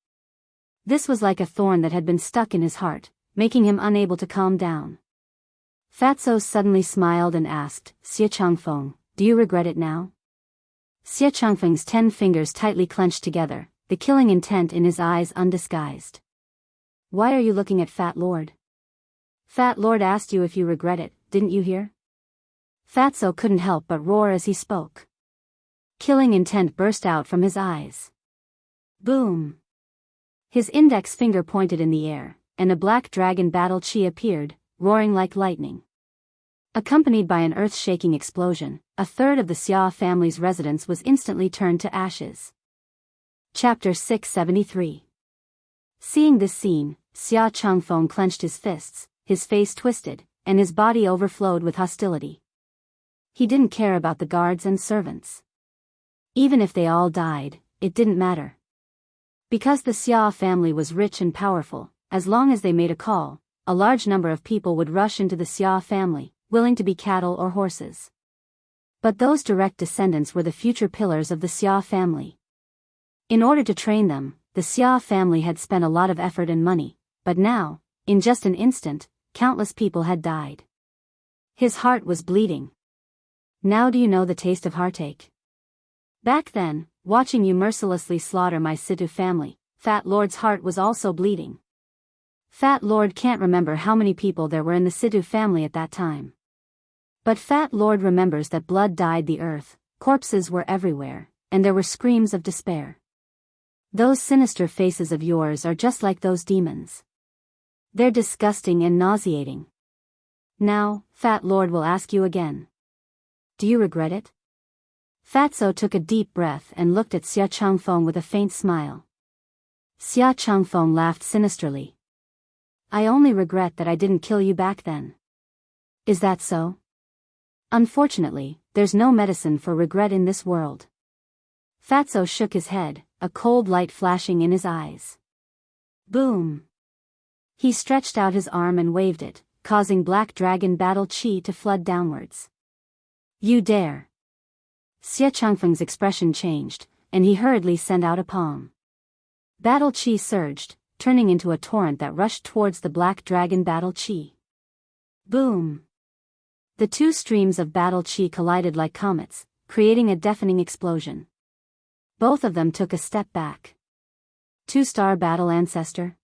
This was like a thorn that had been stuck in his heart, making him unable to calm down. Fatso suddenly smiled and asked, "Xia Changfeng, do you regret it now?" Xia Changfeng's 10 fingers tightly clenched together, the killing intent in his eyes undisguised. "Why are you looking at Fat Lord?" "Fat Lord asked you if you regret it, didn't you hear?" Fatso couldn't help but roar as he spoke. Killing intent burst out from his eyes. Boom! His index finger pointed in the air, and a black dragon battle chi appeared, roaring like lightning. Accompanied by an earth-shaking explosion, a third of the Xia family's residence was instantly turned to ashes. Chapter 673. Seeing this scene, Xia Changfeng clenched his fists, his face twisted, and his body overflowed with hostility. He didn't care about the guards and servants. Even if they all died, it didn't matter. Because the Xia family was rich and powerful, as long as they made a call, a large number of people would rush into the Xia family, willing to be cattle or horses. But those direct descendants were the future pillars of the Xia family. In order to train them, the Xia family had spent a lot of effort and money, but now, in just an instant, countless people had died. His heart was bleeding. Now do you know the taste of heartache? Back then, watching you mercilessly slaughter my Situ family, Fat Lord's heart was also bleeding. Fat Lord can't remember how many people there were in the Situ family at that time. But Fat Lord remembers that blood dyed the earth, corpses were everywhere, and there were screams of despair. Those sinister faces of yours are just like those demons. They're disgusting and nauseating. Now, Fat Lord will ask you again. Do you regret it? Fatso took a deep breath and looked at Xia Changfeng with a faint smile. Xia Changfeng laughed sinisterly. I only regret that I didn't kill you back then. Is that so? Unfortunately, there's no medicine for regret in this world. Fatso shook his head, a cold light flashing in his eyes. Boom! He stretched out his arm and waved it, causing black dragon battle chi to flood downwards. You dare! Xia Changfeng's expression changed, and he hurriedly sent out a palm. Battle chi surged, turning into a torrent that rushed towards the black dragon battle chi. Boom! The two streams of battle chi collided like comets, creating a deafening explosion. Both of them took a step back. Two-star battle ancestor?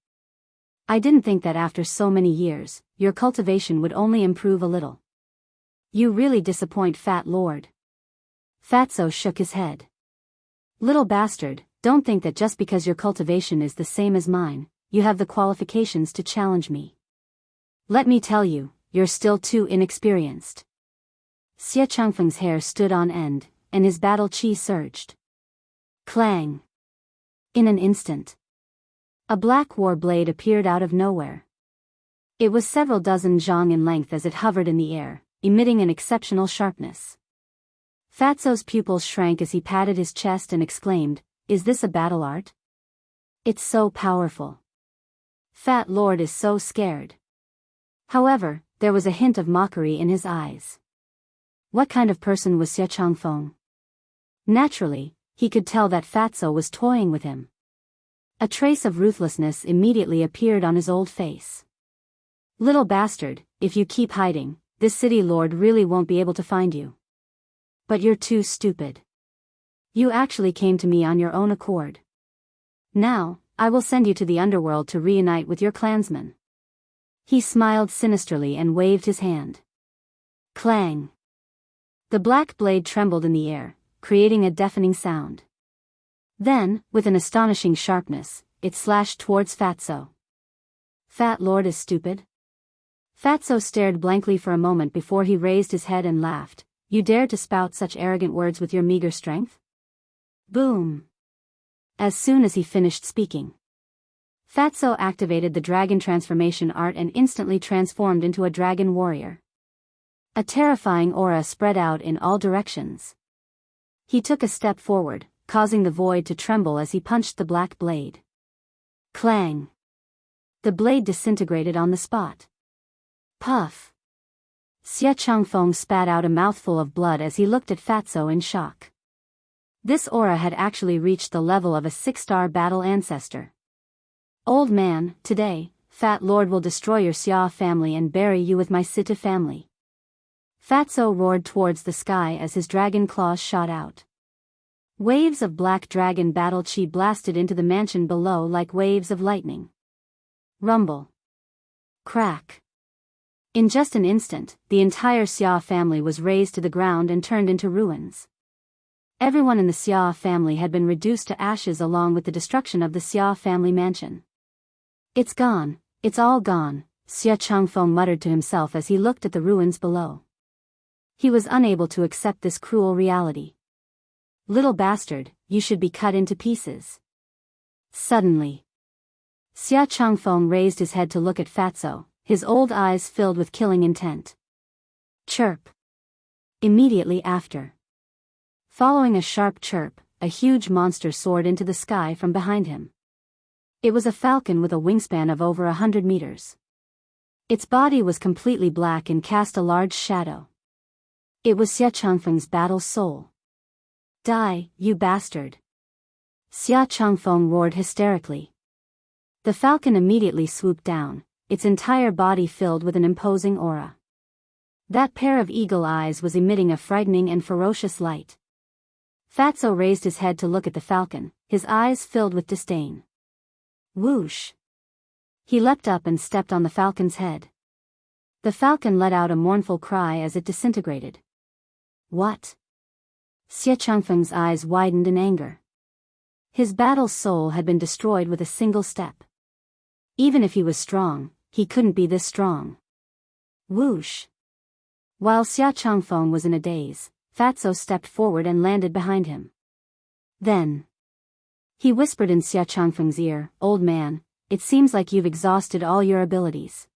I didn't think that after so many years, your cultivation would only improve a little. You really disappoint, Fat Lord. Fatso shook his head. Little bastard, don't think that just because your cultivation is the same as mine, you have the qualifications to challenge me. Let me tell you, you're still too inexperienced. Xia Changfeng's hair stood on end, and his battle chi surged. Clang! In an instant, a black war blade appeared out of nowhere. It was several dozen zhang in length as it hovered in the air, emitting an exceptional sharpness. Fatso's pupils shrank as he patted his chest and exclaimed, Is this a battle art? It's so powerful. Fat Lord is so scared. However, there was a hint of mockery in his eyes. What kind of person was Xia Changfeng? Naturally, he could tell that Fatso was toying with him. A trace of ruthlessness immediately appeared on his old face. Little bastard, if you keep hiding, this city lord really won't be able to find you. But you're too stupid. You actually came to me on your own accord. Now, I will send you to the underworld to reunite with your clansmen. He smiled sinisterly and waved his hand. Clang! The black blade trembled in the air, creating a deafening sound. Then, with an astonishing sharpness, it slashed towards Fatso. Fat Lord is stupid? Fatso stared blankly for a moment before he raised his head and laughed. You dare to spout such arrogant words with your meager strength? Boom! As soon as he finished speaking, Fatso activated the dragon transformation art and instantly transformed into a dragon warrior. A terrifying aura spread out in all directions. He took a step forward, causing the void to tremble as he punched the black blade. Clang! The blade disintegrated on the spot. Puff! Xia Changfeng spat out a mouthful of blood as he looked at Fatso in shock. This aura had actually reached the level of a 6-star battle ancestor. Old man, today, Fat Lord will destroy your Xia family and bury you with my Sita family. Fatso roared towards the sky as his dragon claws shot out. Waves of black dragon battle chi blasted into the mansion below like waves of lightning. Rumble. Crack. In just an instant, the entire Xia family was razed to the ground and turned into ruins. Everyone in the Xia family had been reduced to ashes along with the destruction of the Xia family mansion. It's gone, it's all gone, Xia Changfeng muttered to himself as he looked at the ruins below. He was unable to accept this cruel reality. Little bastard, you should be cut into pieces. Suddenly, Xia Changfeng raised his head to look at Fatso, his old eyes filled with killing intent. Chirp. Immediately after, following a sharp chirp, a huge monster soared into the sky from behind him. It was a falcon with a wingspan of over 100 meters. Its body was completely black and cast a large shadow. It was Xia Changfeng's battle soul. Die, you bastard! Xia Changfeng roared hysterically. The falcon immediately swooped down, its entire body filled with an imposing aura. That pair of eagle eyes was emitting a frightening and ferocious light. Fatso raised his head to look at the falcon, his eyes filled with disdain. Whoosh! He leapt up and stepped on the falcon's head. The falcon let out a mournful cry as it disintegrated. What? Xia Changfeng's eyes widened in anger. His battle soul had been destroyed with a single step. Even if he was strong, he couldn't be this strong. Whoosh! While Xia Changfeng was in a daze, Fatso stepped forward and landed behind him. Then he whispered in Xia Changfeng's ear, "Old man, it seems like you've exhausted all your abilities.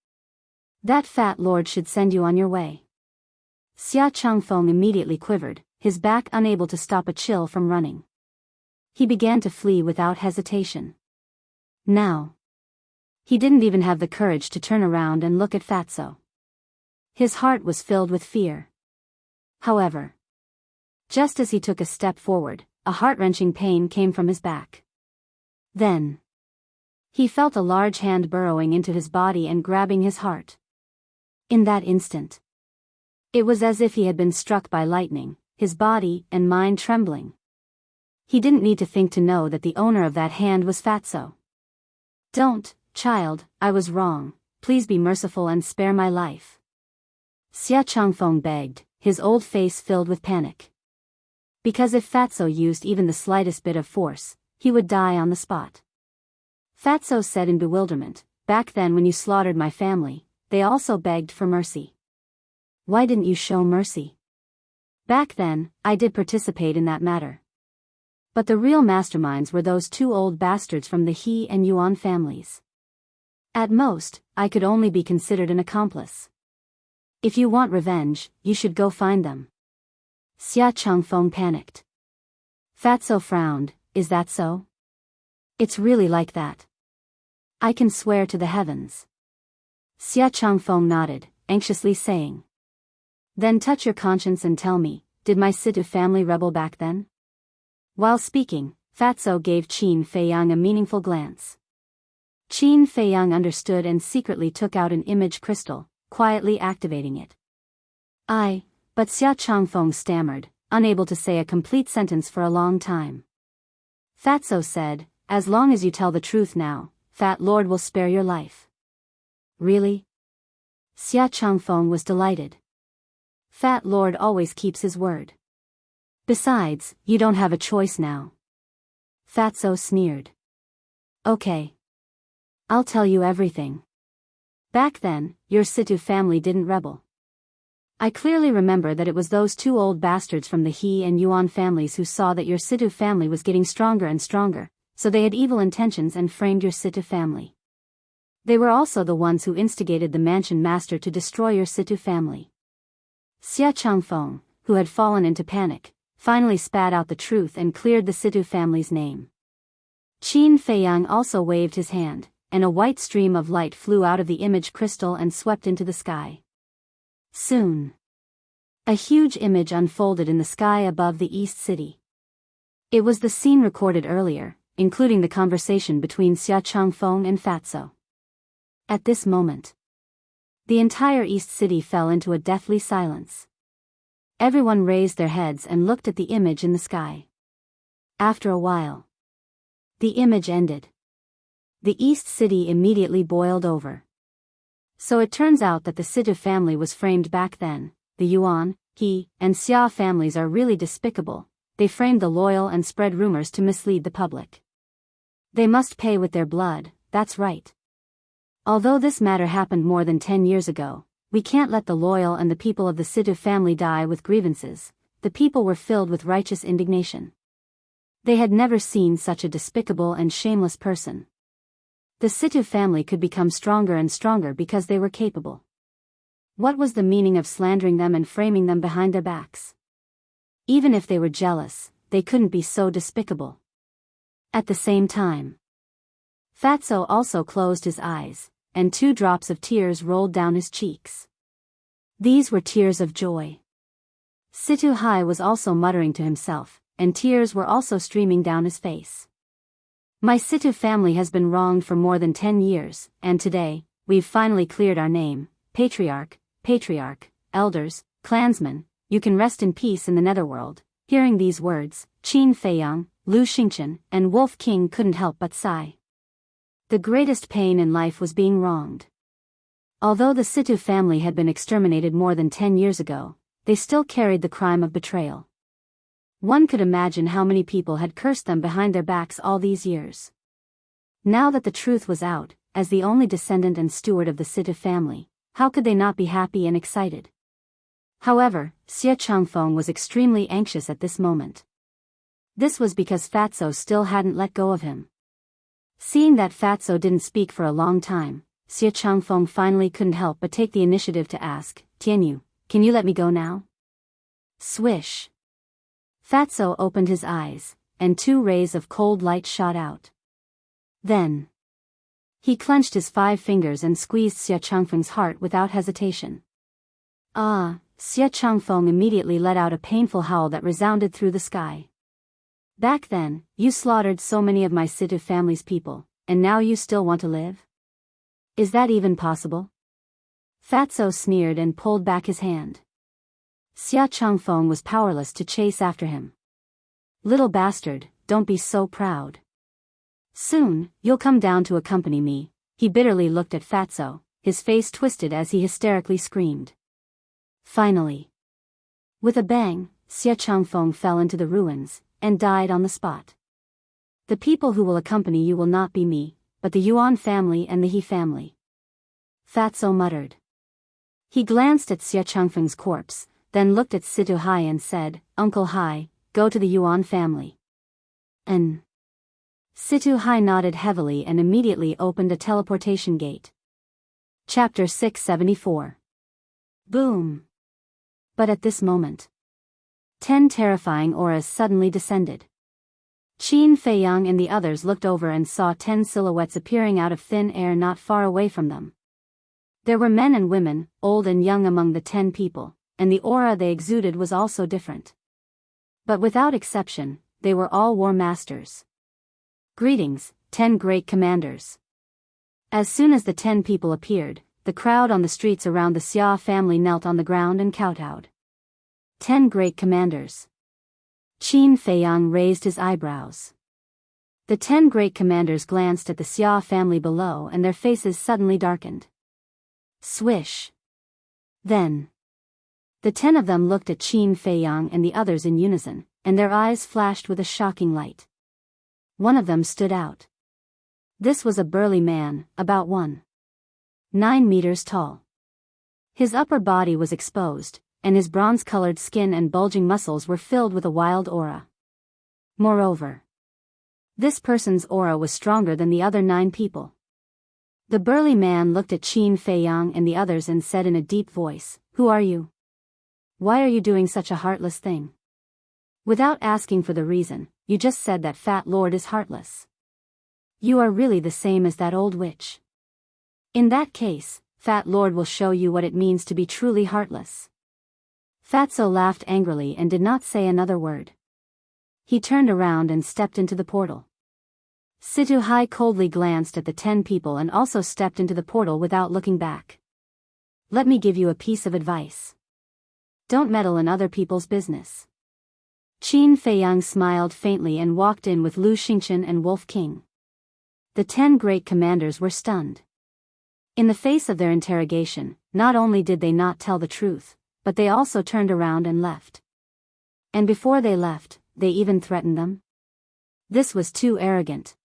That fat lord should send you on your way." Xia Changfeng immediately quivered, his back unable to stop a chill from running. He began to flee without hesitation. Now he didn't even have the courage to turn around and look at Fatso. His heart was filled with fear. However, just as he took a step forward, a heart-wrenching pain came from his back. Then he felt a large hand burrowing into his body and grabbing his heart. In that instant, it was as if he had been struck by lightning, his body and mind trembling. He didn't need to think to know that the owner of that hand was Fatso. "Don't, child, I was wrong, please be merciful and spare my life," Xia Changfeng begged, his old face filled with panic. Because if Fatso used even the slightest bit of force, he would die on the spot. Fatso said in bewilderment, "Back then when you slaughtered my family, they also begged for mercy. Why didn't you show mercy? Back then, I did participate in that matter. But the real masterminds were those two old bastards from the He and Yuan families. At most, I could only be considered an accomplice. If you want revenge, you should go find them." Xia Changfeng panicked. Fatso frowned, "Is that so? It's really like that. I can swear to the heavens." Xia Changfeng nodded, anxiously saying, "Then touch your conscience and tell me, did my Situ family rebel back then?" While speaking, Fatso gave Qin Feiyang a meaningful glance. Qin Feiyang understood and secretly took out an image crystal, quietly activating it. But Xia Changfeng stammered, unable to say a complete sentence for a long time. Fatso said, "As long as you tell the truth now, Fat Lord will spare your life." "Really?" Xia Changfeng was delighted. Fat Lord always keeps his word. "Besides, you don't have a choice now." Fatso sneered. "Okay. I'll tell you everything. Back then, your Situ family didn't rebel. I clearly remember that it was those two old bastards from the He and Yuan families who saw that your Situ family was getting stronger and stronger, so they had evil intentions and framed your Situ family. They were also the ones who instigated the mansion master to destroy your Situ family." Xia Changfeng, who had fallen into panic, finally spat out the truth and cleared the Situ family's name. Qin Feiyang also waved his hand, and a white stream of light flew out of the image crystal and swept into the sky. Soon, a huge image unfolded in the sky above the East City. It was the scene recorded earlier, including the conversation between Xia Changfeng and Fatso. At this moment, the entire East City fell into a deathly silence. Everyone raised their heads and looked at the image in the sky. After a while, the image ended. The East City immediately boiled over. So it turns out that the Situ family was framed back then. The Yuan, He, and Xia families are really despicable. They framed the loyal and spread rumors to mislead the public. They must pay with their blood, that's right. Although this matter happened more than 10 years ago, we can't let the loyal and the people of the Situ family die with grievances. The people were filled with righteous indignation. They had never seen such a despicable and shameless person. The Situ family could become stronger and stronger because they were capable. What was the meaning of slandering them and framing them behind their backs? Even if they were jealous, they couldn't be so despicable. At the same time, Fatso also closed his eyes, and 2 drops of tears rolled down his cheeks. These were tears of joy. Situ Hai was also muttering to himself, and tears were also streaming down his face. My Situ family has been wronged for more than 10 years, and today, we've finally cleared our name. Patriarch, elders, clansmen, you can rest in peace in the netherworld. Hearing these words, Qin Feiyang, Lu Xingchen, and Wolf King couldn't help but sigh. The greatest pain in life was being wronged. Although the Situ family had been exterminated more than 10 years ago, they still carried the crime of betrayal. One could imagine how many people had cursed them behind their backs all these years. Now that the truth was out, as the only descendant and steward of the Situ family, how could they not be happy and excited? However, Xie Changfeng was extremely anxious at this moment. This was because Fatso still hadn't let go of him. Seeing that Fatso didn't speak for a long time, Xie Changfeng finally couldn't help but take the initiative to ask, Tianyu, can you let me go now? Swish. Fatso opened his eyes, and 2 rays of cold light shot out. Then he clenched his 5 fingers and squeezed Xie Changfeng's heart without hesitation. Ah! Xie Changfeng immediately let out a painful howl that resounded through the sky. Back then, you slaughtered so many of my Situ family's people, and now you still want to live? Is that even possible? Fatso sneered and pulled back his hand. Xie Changfeng was powerless to chase after him. Little bastard, don't be so proud. Soon, you'll come down to accompany me. He bitterly looked at Fatso, his face twisted as he hysterically screamed. Finally. With a bang, Xie Changfeng fell into the ruins, and died on the spot. The people who will accompany you will not be me, but the Yuan family and the He family. Fatso muttered. He glanced at Xie Changfeng's corpse, then looked at Situ Hai and said, Uncle Hai, go to the Yuan family. Situ Hai nodded heavily and immediately opened a teleportation gate. Chapter 674. Boom! But at this moment, 10 terrifying auras suddenly descended. Qin Feiyang and the others looked over and saw 10 silhouettes appearing out of thin air not far away from them. There were men and women, old and young among the 10 people, and the aura they exuded was also different. But without exception, they were all war masters. Greetings, 10 great commanders. As soon as the 10 people appeared, the crowd on the streets around the Xia family knelt on the ground and kowtowed. 10 great commanders. Qin Feiyang raised his eyebrows. The 10 great commanders glanced at the Xia family below and their faces suddenly darkened. Swish. Then the 10 of them looked at Qin Feiyang and the others in unison, and their eyes flashed with a shocking light. One of them stood out. This was a burly man, about 1.9 meters tall. His upper body was exposed, and his bronze-colored skin and bulging muscles were filled with a wild aura. Moreover, this person's aura was stronger than the other 9 people. The burly man looked at Qin Feiyang and the others and said in a deep voice, Who are you? Why are you doing such a heartless thing? Without asking for the reason, you just said that Fat Lord is heartless. You are really the same as that old witch. In that case, Fat Lord will show you what it means to be truly heartless. Fatso laughed angrily and did not say another word. He turned around and stepped into the portal. Situ Hai coldly glanced at the 10 people and also stepped into the portal without looking back. Let me give you a piece of advice. Don't meddle in other people's business. Qin Feiyang smiled faintly and walked in with Lu Xingchen and Wolf King. The 10 great commanders were stunned. In the face of their interrogation, not only did they not tell the truth, but they also turned around and left. And before they left, they even threatened them. This was too arrogant.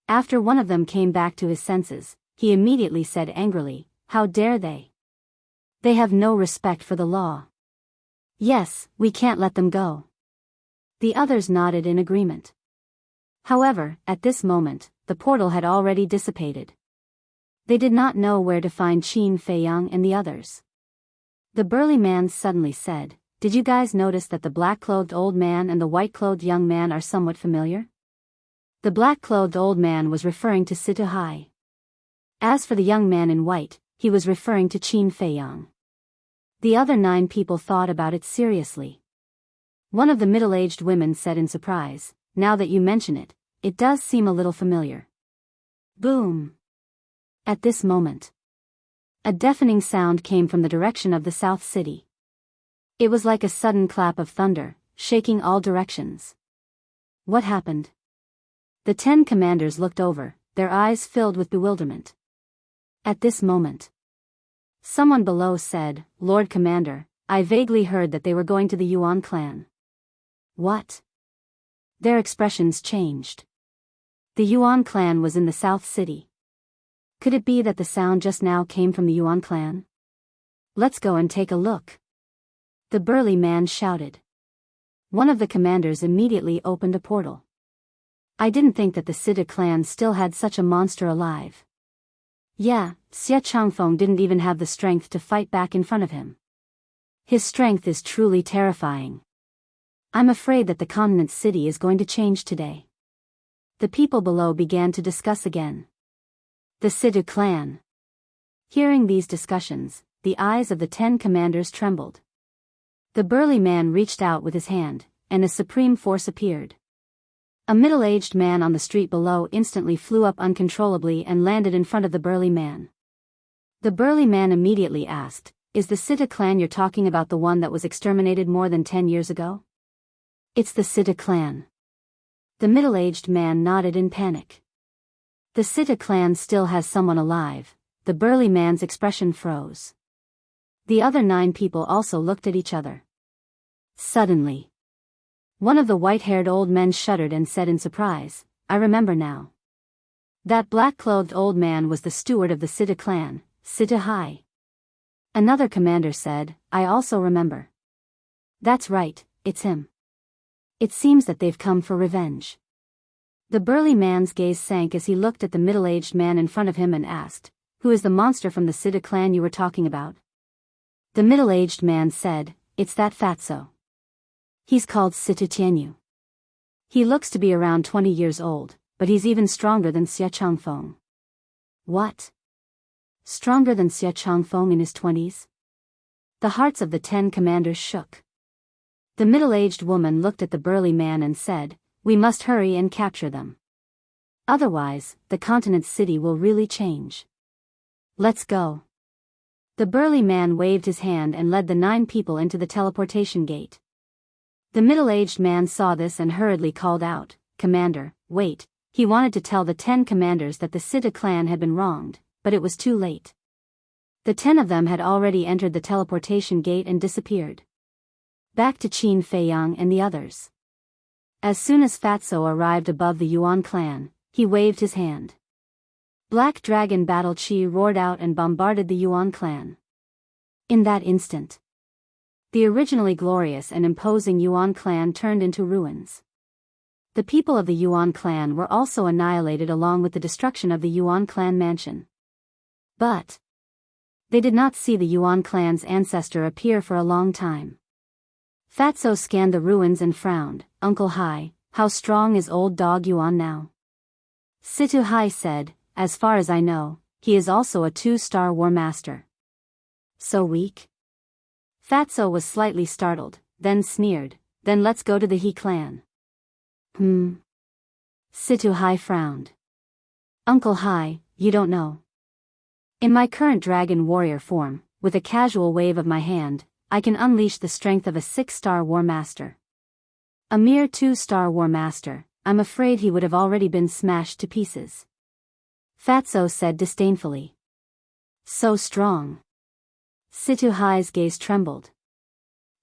After one of them came back to his senses, he immediately said angrily, How dare they? They have no respect for the law. Yes, we can't let them go. The others nodded in agreement. However, at this moment, the portal had already dissipated. They did not know where to find Qin Feiyang and the others. The burly man suddenly said, Did you guys notice that the black-clothed old man and the white-clothed young man are somewhat familiar? The black-clothed old man was referring to Situ Hai. As for the young man in white, he was referring to Qin Feiyang. The other 9 people thought about it seriously. One of the middle-aged women said in surprise, Now that you mention it, it does seem a little familiar. Boom! At this moment, a deafening sound came from the direction of the South City. It was like a sudden clap of thunder, shaking all directions. What happened? The 10 commanders looked over, their eyes filled with bewilderment. At this moment, someone below said, Lord Commander, I vaguely heard that they were going to the Yuan clan. What? Their expressions changed. The Yuan clan was in the South City. Could it be that the sound just now came from the Yuan clan? Let's go and take a look. The burly man shouted. One of the commanders immediately opened a portal. I didn't think that the Sita clan still had such a monster alive. Yeah, Xie Changfeng didn't even have the strength to fight back in front of him. His strength is truly terrifying. I'm afraid that the continent city is going to change today. The people below began to discuss again. The Sita clan. Hearing these discussions, the eyes of the 10 commanders trembled. The burly man reached out with his hand, and a supreme force appeared. A middle-aged man on the street below instantly flew up uncontrollably and landed in front of the burly man. The burly man immediately asked, "Is the Sita clan you're talking about the one that was exterminated more than 10 years ago?" "It's the Sita clan." The middle-aged man nodded in panic. The Sita clan still has someone alive. The burly man's expression froze. The other 9 people also looked at each other. Suddenly, one of the white-haired old men shuddered and said in surprise, "I remember now. That black-clothed old man was the steward of the Sita clan, Sita Hai." Another commander said, "I also remember. That's right, it's him. It seems that they've come for revenge." The burly man's gaze sank as he looked at the middle-aged man in front of him and asked, "Who is the monster from the Sita clan you were talking about?" The middle-aged man said, "It's that fatso. He's called Sita Tianyu. He looks to be around 20 years old, but he's even stronger than Xie Changfeng." "What? Stronger than Xie Changfeng in his 20s? The hearts of the 10 commanders shook. The middle-aged woman looked at the burly man and said, "We must hurry and capture them. Otherwise, the continent city will really change. Let's go." The burly man waved his hand and led the 9 people into the teleportation gate. The middle-aged man saw this and hurriedly called out, "Commander, wait." He wanted to tell the 10 commanders that the Sita clan had been wronged, but it was too late. The 10 of them had already entered the teleportation gate and disappeared. Back to Qin Feiyang and the others. As soon as Fatso arrived above the Yuan clan, he waved his hand. Black Dragon Battle Chi roared out and bombarded the Yuan clan. In that instant, the originally glorious and imposing Yuan clan turned into ruins. The people of the Yuan clan were also annihilated along with the destruction of the Yuan clan mansion. But they did not see the Yuan clan's ancestor appear for a long time. Fatso scanned the ruins and frowned. "Uncle Hai, how strong is old dog Yuan now?" Situ Hai said, "As far as I know, he is also a 2-star war master." "So weak?" Fatso was slightly startled, then sneered, "Then let's go to the He clan." Situ Hai frowned. "Uncle Hai, you don't know. In my current dragon warrior form, with a casual wave of my hand, I can unleash the strength of a 6-star war master. A mere 2-star war master, I'm afraid he would have already been smashed to pieces." Fatso said disdainfully. "So strong." Situ Hai's gaze trembled.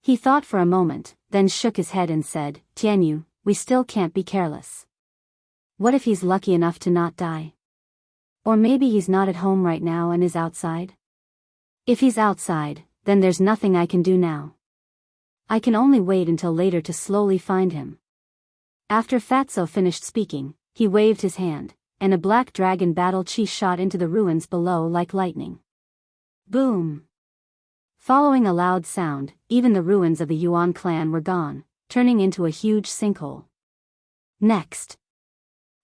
He thought for a moment, then shook his head and said, "Tianyu, we still can't be careless. What if he's lucky enough to not die? Or maybe he's not at home right now and is outside? If he's outside, then there's nothing I can do now. I can only wait until later to slowly find him." After Fatso finished speaking, he waved his hand, and a black dragon battle chi shot into the ruins below like lightning. Boom! Following a loud sound, even the ruins of the Yuan clan were gone, turning into a huge sinkhole. Next,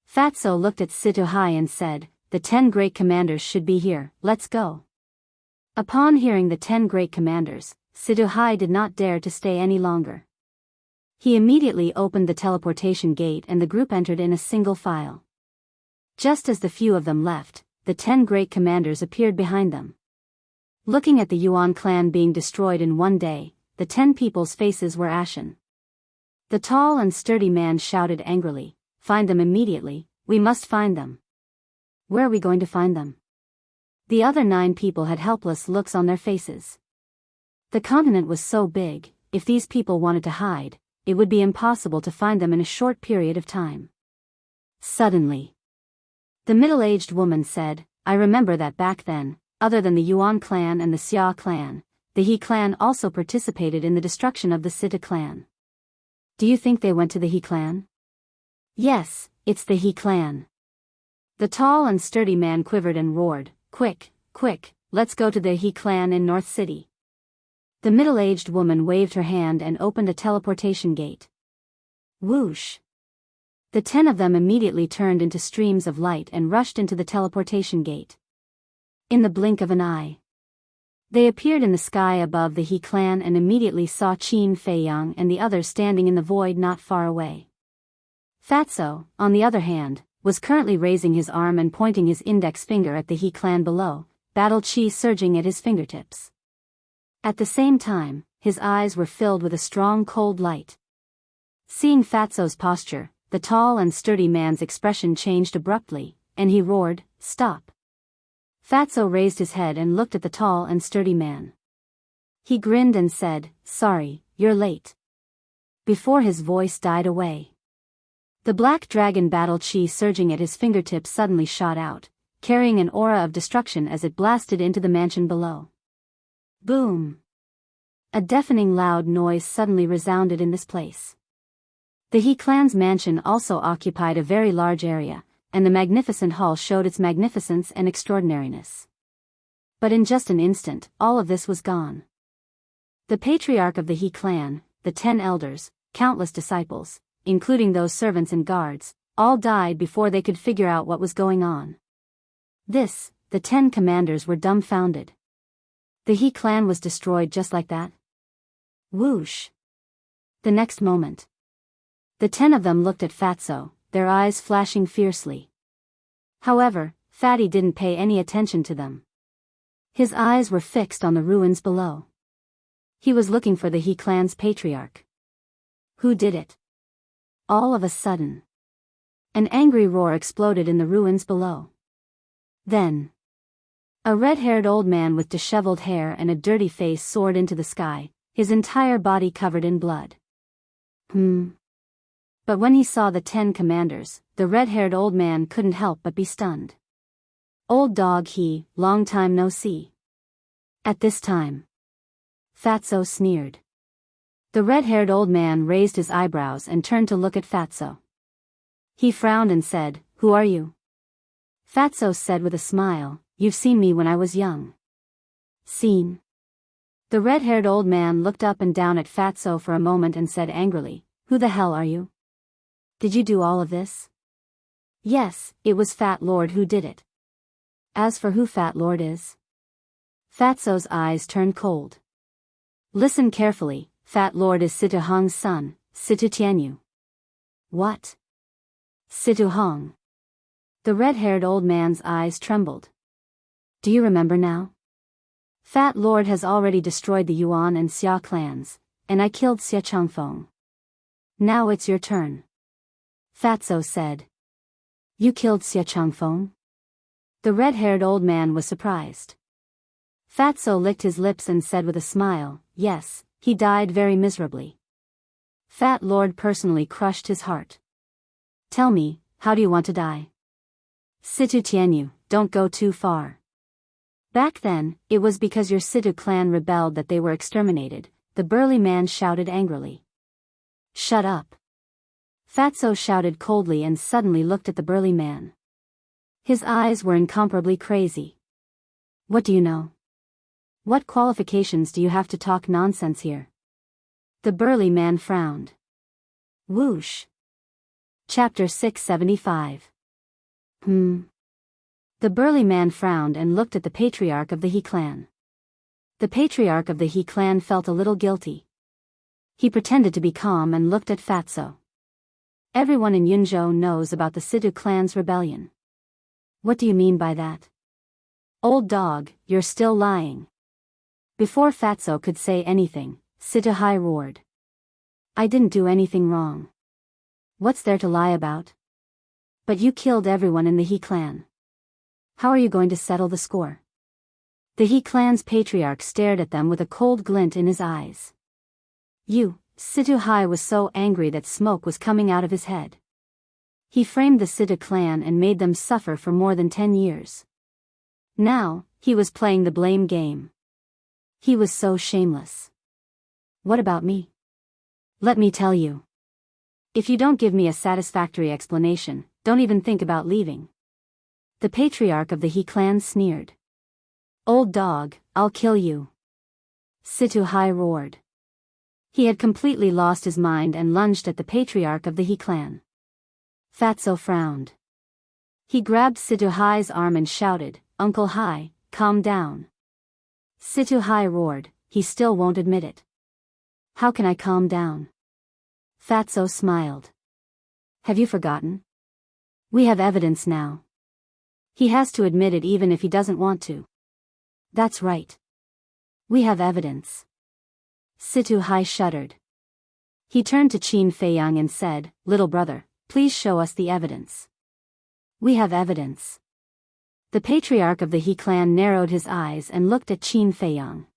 Fatso looked at Situ Hai and said, "The 10 great commanders should be here, let's go." Upon hearing the 10 great commanders, Situ Hai did not dare to stay any longer. He immediately opened the teleportation gate and the group entered in a single file. Just as the few of them left, the 10 great commanders appeared behind them. Looking at the Yuan clan being destroyed in one day, the 10 people's faces were ashen. The tall and sturdy man shouted angrily, "Find them immediately, we must find them." "Where are we going to find them?" The other 9 people had helpless looks on their faces. The continent was so big, if these people wanted to hide, it would be impossible to find them in a short period of time. Suddenly, The middle-aged woman said, I remember that back then, other than the Yuan clan and the Xia clan, the He clan also participated in the destruction of the Sita clan. Do you think they went to the He clan? Yes, it's the He clan. The tall and sturdy man quivered and roared, quick, quick, let's go to the He clan in North City. The middle-aged woman waved her hand and opened a teleportation gate. Whoosh! The 10 of them immediately turned into streams of light and rushed into the teleportation gate. In the blink of an eye, they appeared in the sky above the He clan and immediately saw Qin Feiyang and the others standing in the void not far away. Fatso, on the other hand, was currently raising his arm and pointing his index finger at the He clan below, battle chi surging at his fingertips. At the same time, his eyes were filled with a strong cold light. Seeing Fatso's posture, the tall and sturdy man's expression changed abruptly, and he roared, Stop! Fatso raised his head and looked at the tall and sturdy man. He grinned and said, Sorry, you're late. Before his voice died away, the black dragon battle chi surging at his fingertips suddenly shot out, carrying an aura of destruction as it blasted into the mansion below. Boom! A deafening loud noise suddenly resounded in this place. The He clan's mansion also occupied a very large area, and the magnificent hall showed its magnificence and extraordinariness. But in just an instant, all of this was gone. The patriarch of the He clan, the 10 elders, countless disciples, including those servants and guards, all died before they could figure out what was going on. The 10 commanders were dumbfounded. The He clan was destroyed just like that? Whoosh! The next moment, the 10 of them looked at Fatso, their eyes flashing fiercely. However, Fatty didn't pay any attention to them. His eyes were fixed on the ruins below. He was looking for the He clan's patriarch. Who did it? All of a sudden, an angry roar exploded in the ruins below. Then, a red-haired old man with disheveled hair and a dirty face soared into the sky, his entire body covered in blood. But when he saw the 10 commanders, the red-haired old man couldn't help but be stunned. Old dog he, long time no see. At this time, Fatso sneered. The red-haired old man raised his eyebrows and turned to look at Fatso. He frowned and said, Who are you? Fatso said with a smile, You've seen me when I was young. Seen? The red-haired old man looked up and down at Fatso for a moment and said angrily, Who the hell are you? Did you do all of this? Yes, it was Fat Lord who did it. As for who Fat Lord is? Fatso's eyes turned cold. Listen carefully, Fat Lord is Situ Hong's son, Situ Tianyu. What? Situ Hong. The red-haired old man's eyes trembled. Do you remember now? Fat Lord has already destroyed the Yuan and Xia clans, and I killed Xia Changfeng. Now it's your turn. Fatso said. You killed Xia Changfeng? The red-haired old man was surprised. Fatso licked his lips and said with a smile, Yes, he died very miserably. Fat Lord personally crushed his heart. Tell me, how do you want to die? Situ Tianyu, don't go too far. Back then, it was because your Situ clan rebelled that they were exterminated, the burly man shouted angrily. Shut up. Fatso shouted coldly and suddenly looked at the burly man. His eyes were incomparably crazy. What do you know? What qualifications do you have to talk nonsense here? The burly man frowned. Whoosh. Chapter 675. The burly man frowned and looked at the patriarch of the He clan. The patriarch of the He clan felt a little guilty. He pretended to be calm and looked at Fatso. Everyone in Yunzhou knows about the Situ clan's rebellion. What do you mean by that? Old dog, you're still lying. Before Fatso could say anything, Situ Hai roared. I didn't do anything wrong. What's there to lie about? But you killed everyone in the He clan. How are you going to settle the score? The He clan's patriarch stared at them with a cold glint in his eyes. Situ Hai was so angry that smoke was coming out of his head. He framed the Situ clan and made them suffer for more than 10 years. Now, he was playing the blame game. He was so shameless. What about me? Let me tell you. If you don't give me a satisfactory explanation, don't even think about leaving. The patriarch of the He clan sneered. Old dog, I'll kill you. Situ Hai roared. He had completely lost his mind and lunged at the patriarch of the He clan. Fatso frowned. He grabbed Situ Hai's arm and shouted, Uncle Hai, calm down. Situ Hai roared, he still won't admit it. How can I calm down? Fatso smiled. Have you forgotten? We have evidence now. He has to admit it even if he doesn't want to. That's right. We have evidence. Situ Hai shuddered. He turned to Qin Feiyang and said, Little brother, please show us the evidence. We have evidence. The patriarch of the He clan narrowed his eyes and looked at Qin Feiyang.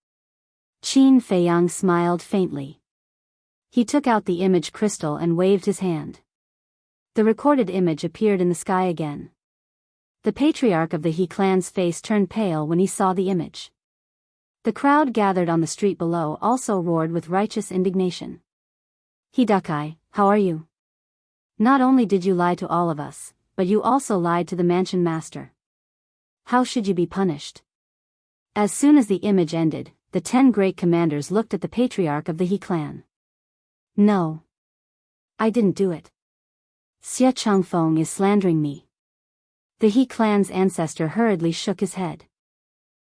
Qin Feiyang smiled faintly. He took out the image crystal and waved his hand. The recorded image appeared in the sky again. The patriarch of the He clan's face turned pale when he saw the image. The crowd gathered on the street below also roared with righteous indignation. Hidakai, how are you? Not only did you lie to all of us, but you also lied to the mansion master. How should you be punished? As soon as the image ended, the 10 great commanders looked at the patriarch of the He clan. No. I didn't do it. Xia Changfeng is slandering me. The He clan's ancestor hurriedly shook his head.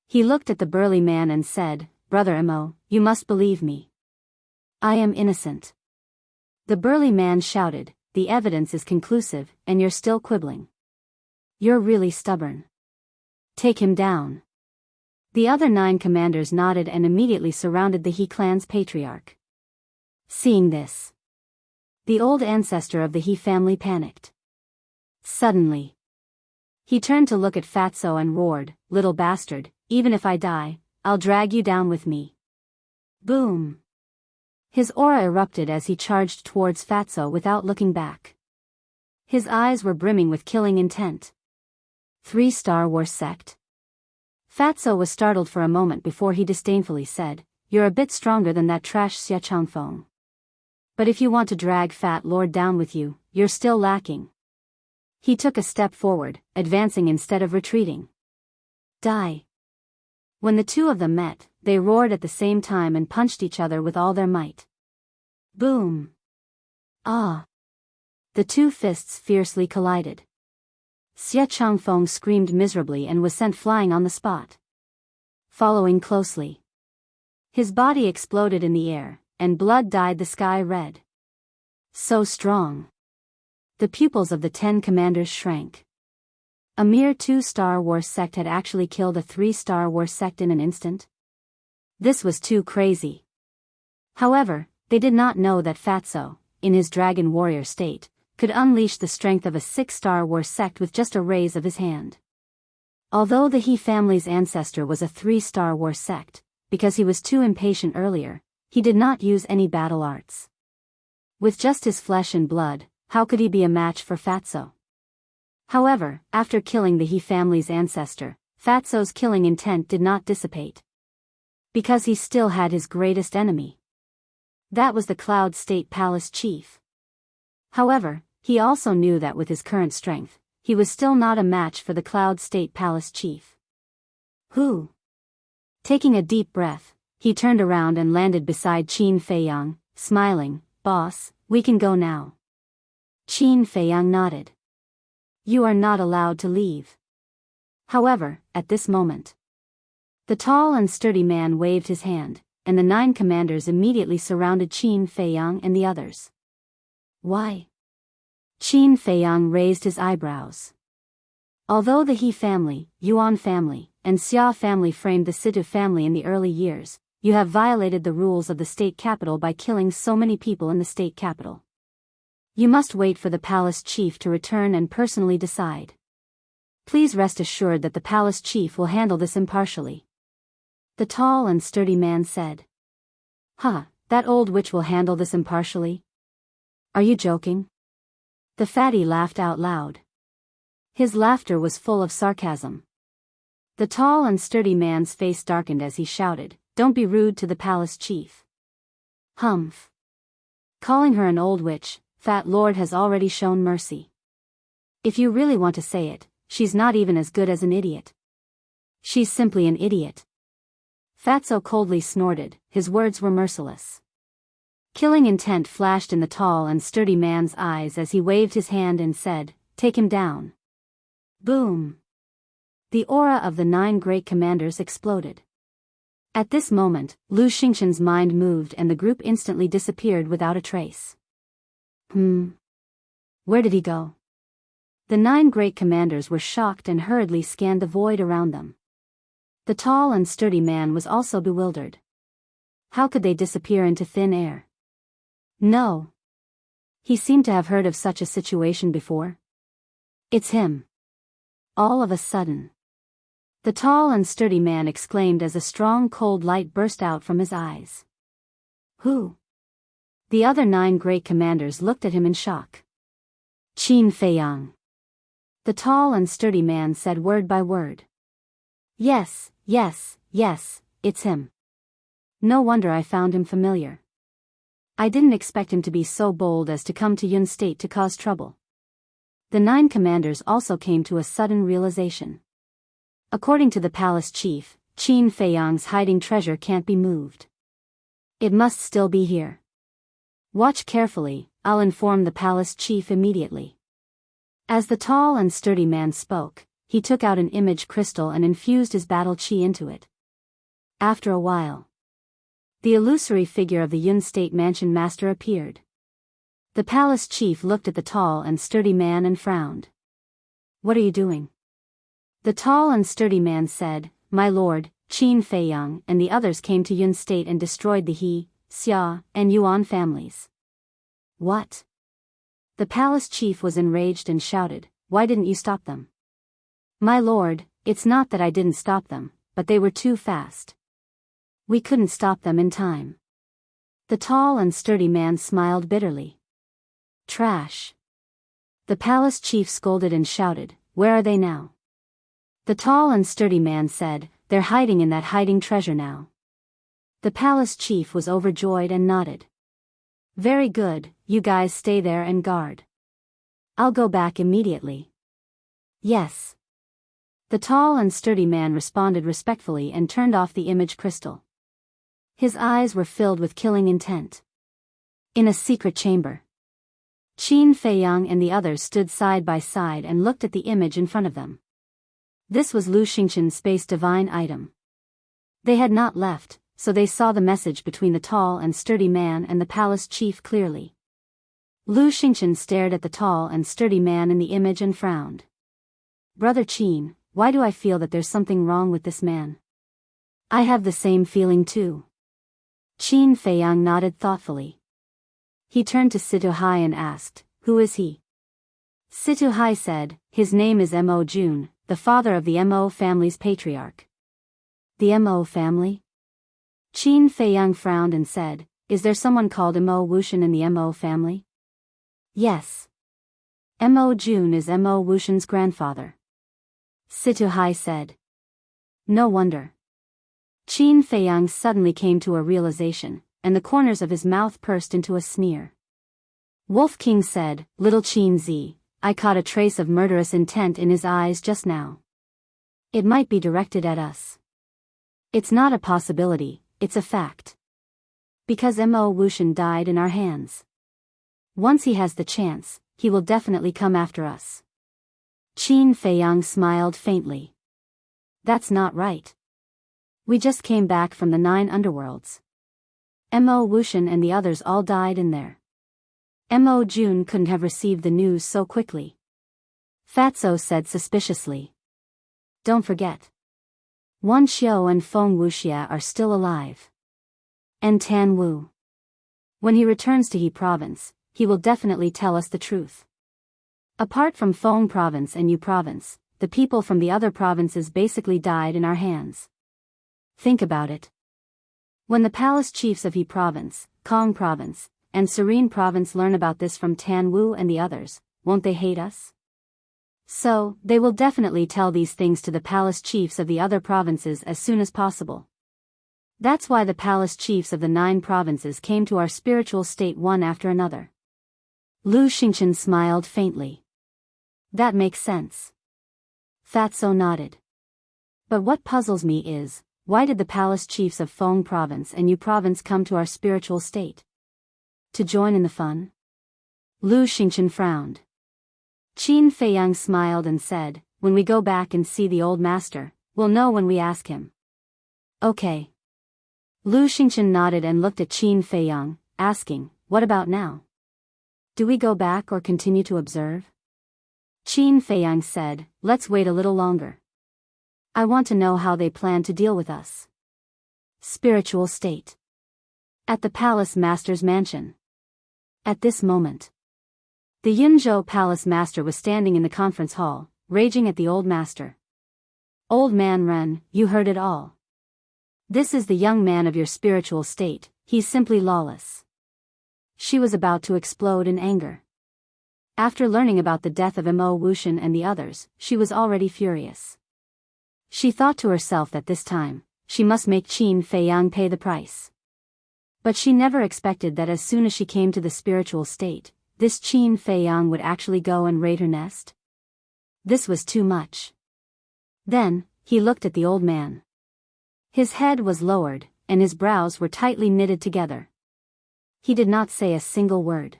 He looked at the burly man and said, Brother Mo, you must believe me. I am innocent. The burly man shouted, the evidence is conclusive, and you're still quibbling. You're really stubborn. Take him down. The other 9 commanders nodded and immediately surrounded the He clan's patriarch. Seeing this, the old ancestor of the He family panicked. Suddenly, he turned to look at Fatso and roared, Little bastard, even if I die, I'll drag you down with me. Boom! His aura erupted as he charged towards Fatso without looking back. His eyes were brimming with killing intent. 3 Star Wars sect. Fatso was startled for a moment before he disdainfully said, You're a bit stronger than that trash Xia Changfeng. But if you want to drag Fat Lord down with you, you're still lacking. He took a step forward, advancing instead of retreating. Die. When the 2 of them met, they roared at the same time and punched each other with all their might. Boom. Ah. The 2 fists fiercely collided. Xia Changfeng screamed miserably and was sent flying on the spot. Following closely, his body exploded in the air, and blood dyed the sky red. So strong. The pupils of the 10 commanders shrank. A mere 2 Star Wars sect had actually killed a 3 Star Wars sect in an instant. This was too crazy. However, they did not know that Fatso, in his dragon warrior state, could unleash the strength of a 6 Star Wars sect with just a raise of his hand. Although the He family's ancestor was a 3 Star Wars sect, because he was too impatient earlier, he did not use any battle arts. With just his flesh and blood, how could he be a match for Fatso? However, after killing the He family's ancestor, Fatso's killing intent did not dissipate. Because he still had his greatest enemy. That was the Cloud State Palace chief. However, he also knew that with his current strength, he was still not a match for the Cloud State Palace chief. Who? Taking a deep breath, he turned around and landed beside Qin Feiyang, smiling, Boss, we can go now. Qin Feiyang nodded. You are not allowed to leave. However, at this moment, the tall and sturdy man waved his hand, and the 9 commanders immediately surrounded Qin Feiyang and the others. Why? Qin Feiyang raised his eyebrows. Although the He family, Yuan family, and Xia family framed the Situ family in the early years, you have violated the rules of the state capital by killing so many people in the state capital. You must wait for the palace chief to return and personally decide. Please rest assured that the palace chief will handle this impartially. The tall and sturdy man said. Huh, that old witch will handle this impartially? Are you joking? The fatty laughed out loud. His laughter was full of sarcasm. The tall and sturdy man's face darkened as he shouted, "Don't be rude to the palace chief." Humph. Calling her an old witch, Fat Lord has already shown mercy. If you really want to say it, she's not even as good as an idiot. She's simply an idiot. Fatso coldly snorted, his words were merciless. Killing intent flashed in the tall and sturdy man's eyes as he waved his hand and said, "Take him down." Boom. The aura of the 9 great commanders exploded. At this moment, Lu Xingqian's mind moved and the group instantly disappeared without a trace. Where did he go? The 9 great commanders were shocked and hurriedly scanned the void around them. The tall and sturdy man was also bewildered. How could they disappear into thin air? No. He seemed to have heard of such a situation before. It's him. All of a sudden, the tall and sturdy man exclaimed as a strong cold light burst out from his eyes. Who? The other 9 great commanders looked at him in shock. Qin Feiyang. The tall and sturdy man said word by word. Yes, it's him. No wonder I found him familiar. I didn't expect him to be so bold as to come to Yun State to cause trouble. The 9 commanders also came to a sudden realization. According to the palace chief, Qin Feiyang's hiding treasure can't be moved. It must still be here. Watch carefully, I'll inform the palace chief immediately. As the tall and sturdy man spoke, he took out an image crystal and infused his battle chi into it. After a while, the illusory figure of the Yun State Mansion master appeared. The palace chief looked at the tall and sturdy man and frowned. What are you doing? The tall and sturdy man said, My lord, Qin Feiyang and the others came to Yun State and destroyed the He, Xia, and Yuan families. What? The palace chief was enraged and shouted, Why didn't you stop them? My lord, it's not that I didn't stop them, but they were too fast. We couldn't stop them in time. The tall and sturdy man smiled bitterly. Trash. The palace chief scolded and shouted, Where are they now? The tall and sturdy man said, They're hiding in that hiding treasure now. The palace chief was overjoyed and nodded. Very good, you guys stay there and guard. I'll go back immediately. Yes. The tall and sturdy man responded respectfully and turned off the image crystal. His eyes were filled with killing intent. In a secret chamber, Qin Feiyang and the others stood side by side and looked at the image in front of them. This was Lu Xingqian's space divine item. They had not left, so they saw the message between the tall and sturdy man and the palace chief clearly. Lu Xingqian stared at the tall and sturdy man in the image and frowned. Brother Qin, why do I feel that there's something wrong with this man? I have the same feeling too. Qin Feiyang nodded thoughtfully. He turned to Situhai and asked, Who is he? Situhai said, His name is Mo Jun, the father of the Mo family's patriarch. The Mo family? Qin Feiyang frowned and said, Is there someone called Mo Wuxian in the Mo family? Yes. Mo Jun is Mo Wuxian's grandfather. Situhai said. No wonder. Qin Feiyang suddenly came to a realization, and the corners of his mouth pursed into a sneer. Wolf King said, Little Qin Zi, I caught a trace of murderous intent in his eyes just now. It might be directed at us. It's not a possibility, it's a fact. Because Mo Wuxian died in our hands. Once he has the chance, he will definitely come after us. Qin Feiyang smiled faintly. That's not right. We just came back from the 9 underworlds. Mo Wuxian and the others all died in there. Mo Jun couldn't have received the news so quickly. Fatso said suspiciously. Don't forget. Wan Xiao and Feng Wuxia are still alive. And Tan Wu. When he returns to He province, he will definitely tell us the truth. Apart from Feng province and Yu province, the people from the other provinces basically died in our hands. Think about it. When the palace chiefs of He province, Kong province, and Serene province learn about this from Tan Wu and the others, won't they hate us? So, they will definitely tell these things to the palace chiefs of the other provinces as soon as possible. That's why the palace chiefs of the 9 provinces came to our spiritual state one after another. Lu Xingchen smiled faintly. That makes sense. Fatso nodded. But what puzzles me is, why did the palace chiefs of Feng province and Yu province come to our spiritual state? To join in the fun? Lu Xingchen frowned. Qin Feiyang smiled and said, when we go back and see the old master, we'll know when we ask him. Okay. Lu Xingchen nodded and looked at Qin Feiyang, asking, what about now? Do we go back or continue to observe? Qin Feiyang said, let's wait a little longer. I want to know how they plan to deal with us. Spiritual state. At the palace master's mansion. At this moment, the Yunzhou palace master was standing in the conference hall, raging at the old master. Old man Ren, you heard it all. This is the young man of your spiritual state, he's simply lawless. She was about to explode in anger. After learning about the death of Mo Wuxian and the others, she was already furious. She thought to herself that this time, she must make Qin Feiyang pay the price. But she never expected that as soon as she came to the spiritual state, this Qin Feiyang would actually go and raid her nest. This was too much. Then, he looked at the old man. His head was lowered, and his brows were tightly knitted together. He did not say a single word.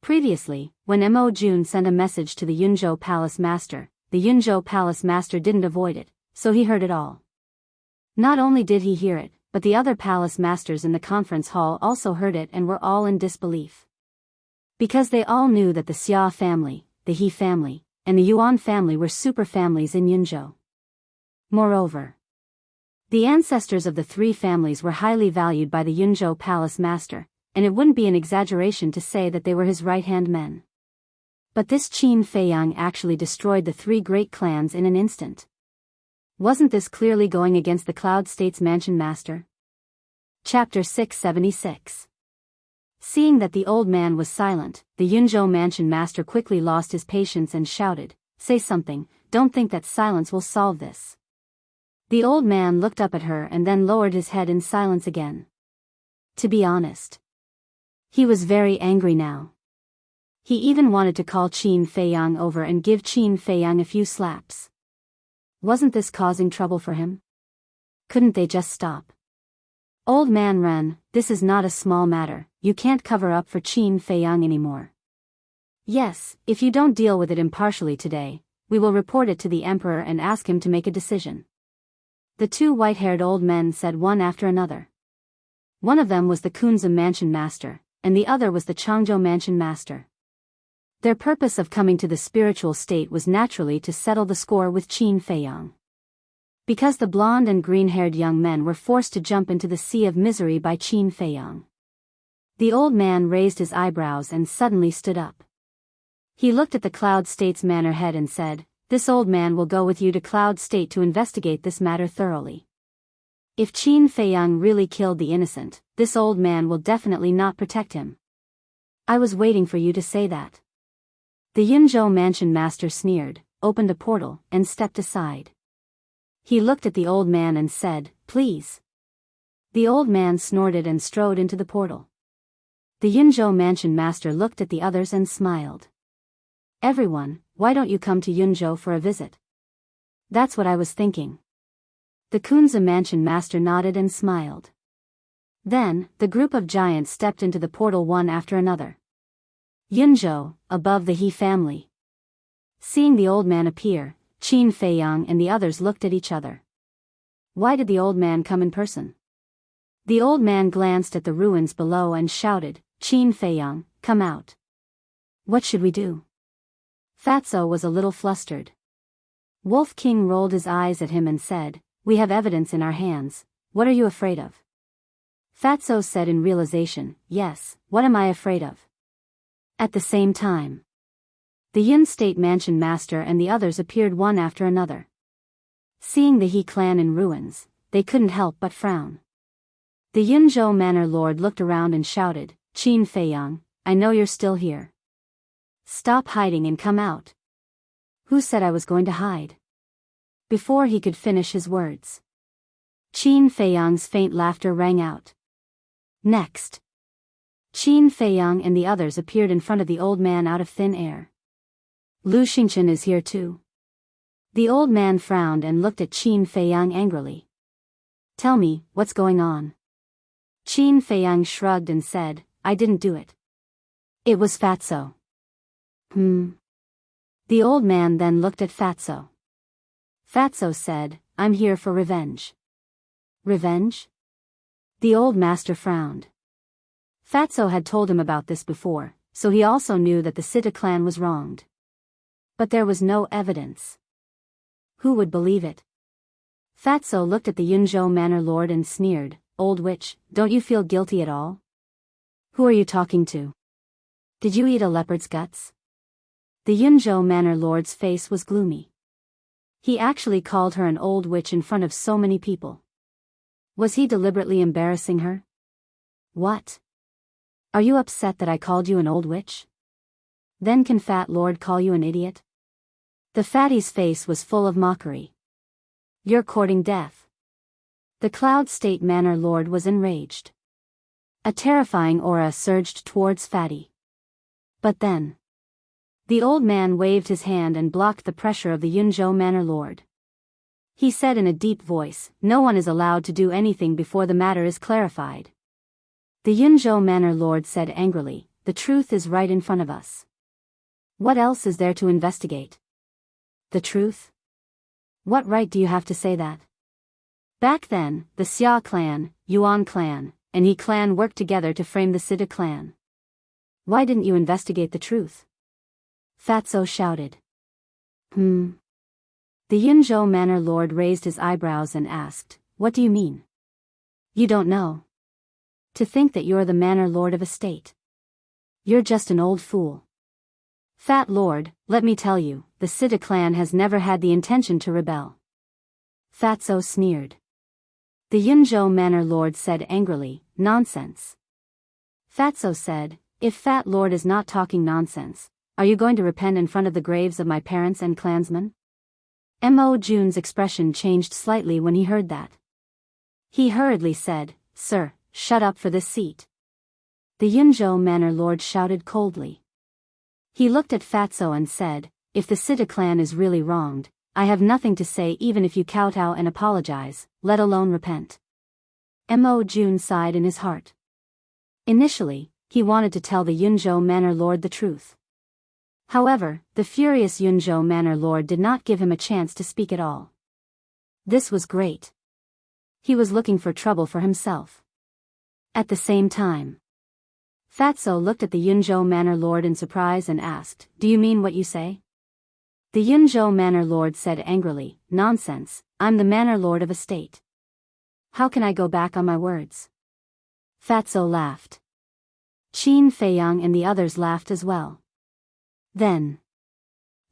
Previously, when Mo Jun sent a message to the Yunzhou palace master, the Yunzhou palace master didn't avoid it, so he heard it all. Not only did he hear it, but the other palace masters in the conference hall also heard it and were all in disbelief. Because they all knew that the Xia family, the He family, and the Yuan family were super families in Yunzhou. Moreover, the ancestors of the 3 families were highly valued by the Yunzhou palace master, and it wouldn't be an exaggeration to say that they were his right-hand men. But this Qin Feiyang actually destroyed the 3 great clans in an instant. Wasn't this clearly going against the Cloud State's mansion master? Chapter 676. Seeing that the old man was silent, the Yunzhou mansion master quickly lost his patience and shouted, say something, don't think that silence will solve this. The old man looked up at her and then lowered his head in silence again. To be honest, he was very angry now. He even wanted to call Qin Feiyang over and give Qin Feiyang a few slaps. Wasn't this causing trouble for him? Couldn't they just stop? Old man Ren, this is not a small matter, you can't cover up for Qin Feiyang anymore. Yes, if you don't deal with it impartially today, we will report it to the emperor and ask him to make a decision. The 2 white-haired old men said one after another. One of them was the Kunzum mansion master, and the other was the Changzhou mansion master. Their purpose of coming to the spiritual state was naturally to settle the score with Qin Feiyang. Because the blonde and green-haired young men were forced to jump into the sea of misery by Qin Feiyang. The old man raised his eyebrows and suddenly stood up. He looked at the Cloud State's manor head and said, this old man will go with you to Cloud State to investigate this matter thoroughly. If Qin Feiyang really killed the innocent, this old man will definitely not protect him. I was waiting for you to say that. The Yunzhou mansion master sneered, opened a portal, and stepped aside. He looked at the old man and said, please. The old man snorted and strode into the portal. The Yunzhou mansion master looked at the others and smiled. Everyone, why don't you come to Yunzhou for a visit? That's what I was thinking. The Kunzum mansion master nodded and smiled. Then, the group of giants stepped into the portal one after another. Yunzhou, above the He family. Seeing the old man appear, Qin Feiyang and the others looked at each other. Why did the old man come in person? The old man glanced at the ruins below and shouted, Qin Feiyang, come out. What should we do? Fatso was a little flustered. Wolf King rolled his eyes at him and said, we have evidence in our hands, what are you afraid of? Fatso said in realization, yes, what am I afraid of? At the same time, the Yun State mansion master and the others appeared one after another. Seeing the He clan in ruins, they couldn't help but frown. The Yunzhou manor lord looked around and shouted, Qin Feiyang, I know you're still here. Stop hiding and come out. Who said I was going to hide? Before he could finish his words, Qin Feiyang's faint laughter rang out. Next, Qin Feiyang and the others appeared in front of the old man out of thin air. Lu Xingchen is here too. The old man frowned and looked at Qin Feiyang angrily. Tell me, what's going on? Qin Feiyang shrugged and said, I didn't do it. It was Fatso. The old man then looked at Fatso. Fatso said, I'm here for revenge. Revenge? The old master frowned. Fatso had told him about this before, so he also knew that the Sita clan was wronged. But there was no evidence. Who would believe it? Fatso looked at the Yunzhou manor lord and sneered, Old witch, don't you feel guilty at all? Who are you talking to? Did you eat a leopard's guts? The Yunzhou manor lord's face was gloomy. He actually called her an old witch in front of so many people. Was he deliberately embarrassing her? What? Are you upset that I called you an old witch? Then can Fat Lord call you an idiot? The fatty's face was full of mockery. You're courting death. The Cloud State Manor Lord was enraged. A terrifying aura surged towards Fatty. But then, the old man waved his hand and blocked the pressure of the Yunzhou Manor Lord. He said in a deep voice, no one is allowed to do anything before the matter is clarified. The Yunzhou Manor Lord said angrily, the truth is right in front of us. What else is there to investigate? The truth? What right do you have to say that? Back then, the Xia clan, Yuan clan, and He clan worked together to frame the Sita clan. Why didn't you investigate the truth? Fatso shouted. The Yunzhou Manor Lord raised his eyebrows and asked, what do you mean? You don't know. To think that you're the Manor Lord of a state. You're just an old fool. Fat Lord, let me tell you, the Sita clan has never had the intention to rebel. Fatso sneered. The Yunzhou Manor Lord said angrily, nonsense. Fatso said, if Fat Lord is not talking nonsense, are you going to repent in front of the graves of my parents and clansmen? Mo Jun's expression changed slightly when he heard that. He hurriedly said, Sir, shut up for this seat. The Yunzhou Manor Lord shouted coldly. He looked at Fatso and said, if the Sita clan is really wronged, I have nothing to say even if you kowtow and apologize, let alone repent. Mo Jun sighed in his heart. Initially, he wanted to tell the Yunzhou Manor Lord the truth. However, the furious Yunzhou Manor Lord did not give him a chance to speak at all. This was great. He was looking for trouble for himself. At the same time, Fatso looked at the Yunzhou Manor Lord in surprise and asked, do you mean what you say? The Yunzhou Manor Lord said angrily, nonsense, I'm the Manor Lord of a state. How can I go back on my words? Fatso laughed. Qin Feiyang and the others laughed as well. Then,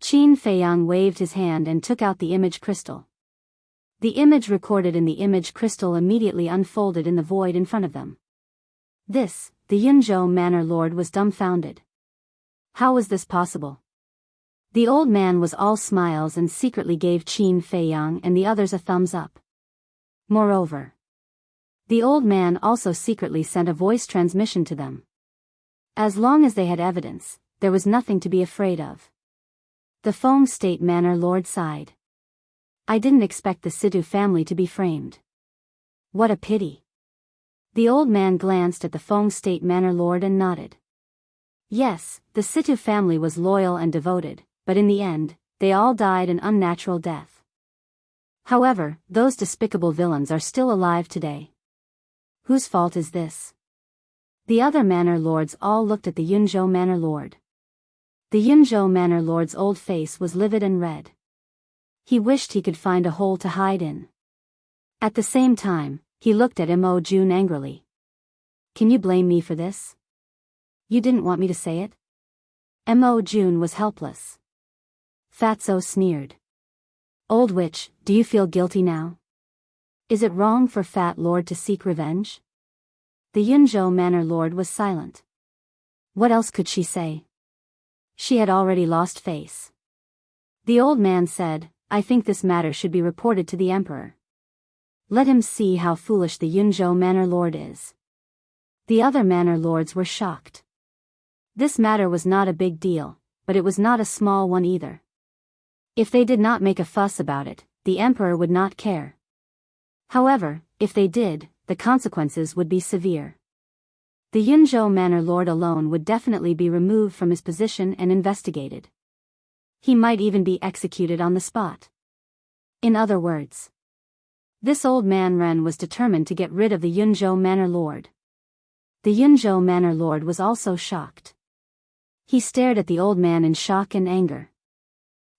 Qin Feiyang waved his hand and took out the image crystal. The image recorded in the image crystal immediately unfolded in the void in front of them. The Yunzhou Manor Lord was dumbfounded. How was this possible? The old man was all smiles and secretly gave Qin Feiyang and the others a thumbs up. Moreover, the old man also secretly sent a voice transmission to them. As long as they had evidence, there was nothing to be afraid of. The Feng State Manor Lord sighed. I didn't expect the Situ family to be framed. What a pity. The old man glanced at the Feng State Manor Lord and nodded. Yes, the Situ family was loyal and devoted, but in the end, they all died an unnatural death. However, those despicable villains are still alive today. Whose fault is this? The other Manor Lords all looked at the Yunzhou Manor Lord. The Yunzhou Manor Lord's old face was livid and red. He wished he could find a hole to hide in. At the same time, he looked at Mo Jun angrily. Can you blame me for this? You didn't want me to say it? Mo Jun was helpless. Fatso sneered. Old witch, do you feel guilty now? Is it wrong for Fat Lord to seek revenge? The Yunzhou Manor Lord was silent. What else could she say? She had already lost face. The old man said, I think this matter should be reported to the emperor. Let him see how foolish the Yunzhou manor lord is. The other manor lords were shocked. This matter was not a big deal, but it was not a small one either. If they did not make a fuss about it, the emperor would not care. However, if they did, the consequences would be severe. The Yunzhou manor lord alone would definitely be removed from his position and investigated. He might even be executed on the spot. In other words, this old man Ren was determined to get rid of the Yunzhou manor lord. The Yunzhou manor lord was also shocked. He stared at the old man in shock and anger.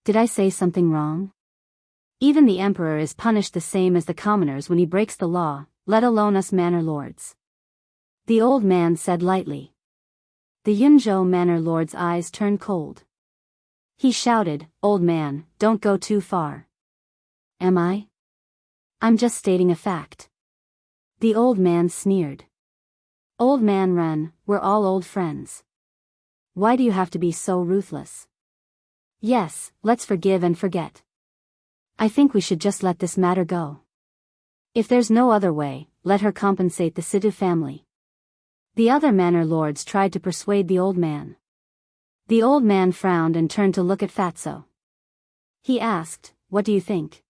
Did I say something wrong? Even the emperor is punished the same as the commoners when he breaks the law, let alone us manor lords. The old man said lightly. The Yunzhou manor lord's eyes turned cold. He shouted, Old man, don't go too far. Am I? I'm just stating a fact. The old man sneered. Old man Ren, we're all old friends. Why do you have to be so ruthless? Yes, let's forgive and forget. I think we should just let this matter go. If there's no other way, let her compensate the Sidu family. The other manor lords tried to persuade the old man. The old man frowned and turned to look at Fatso. He asked, What do you think?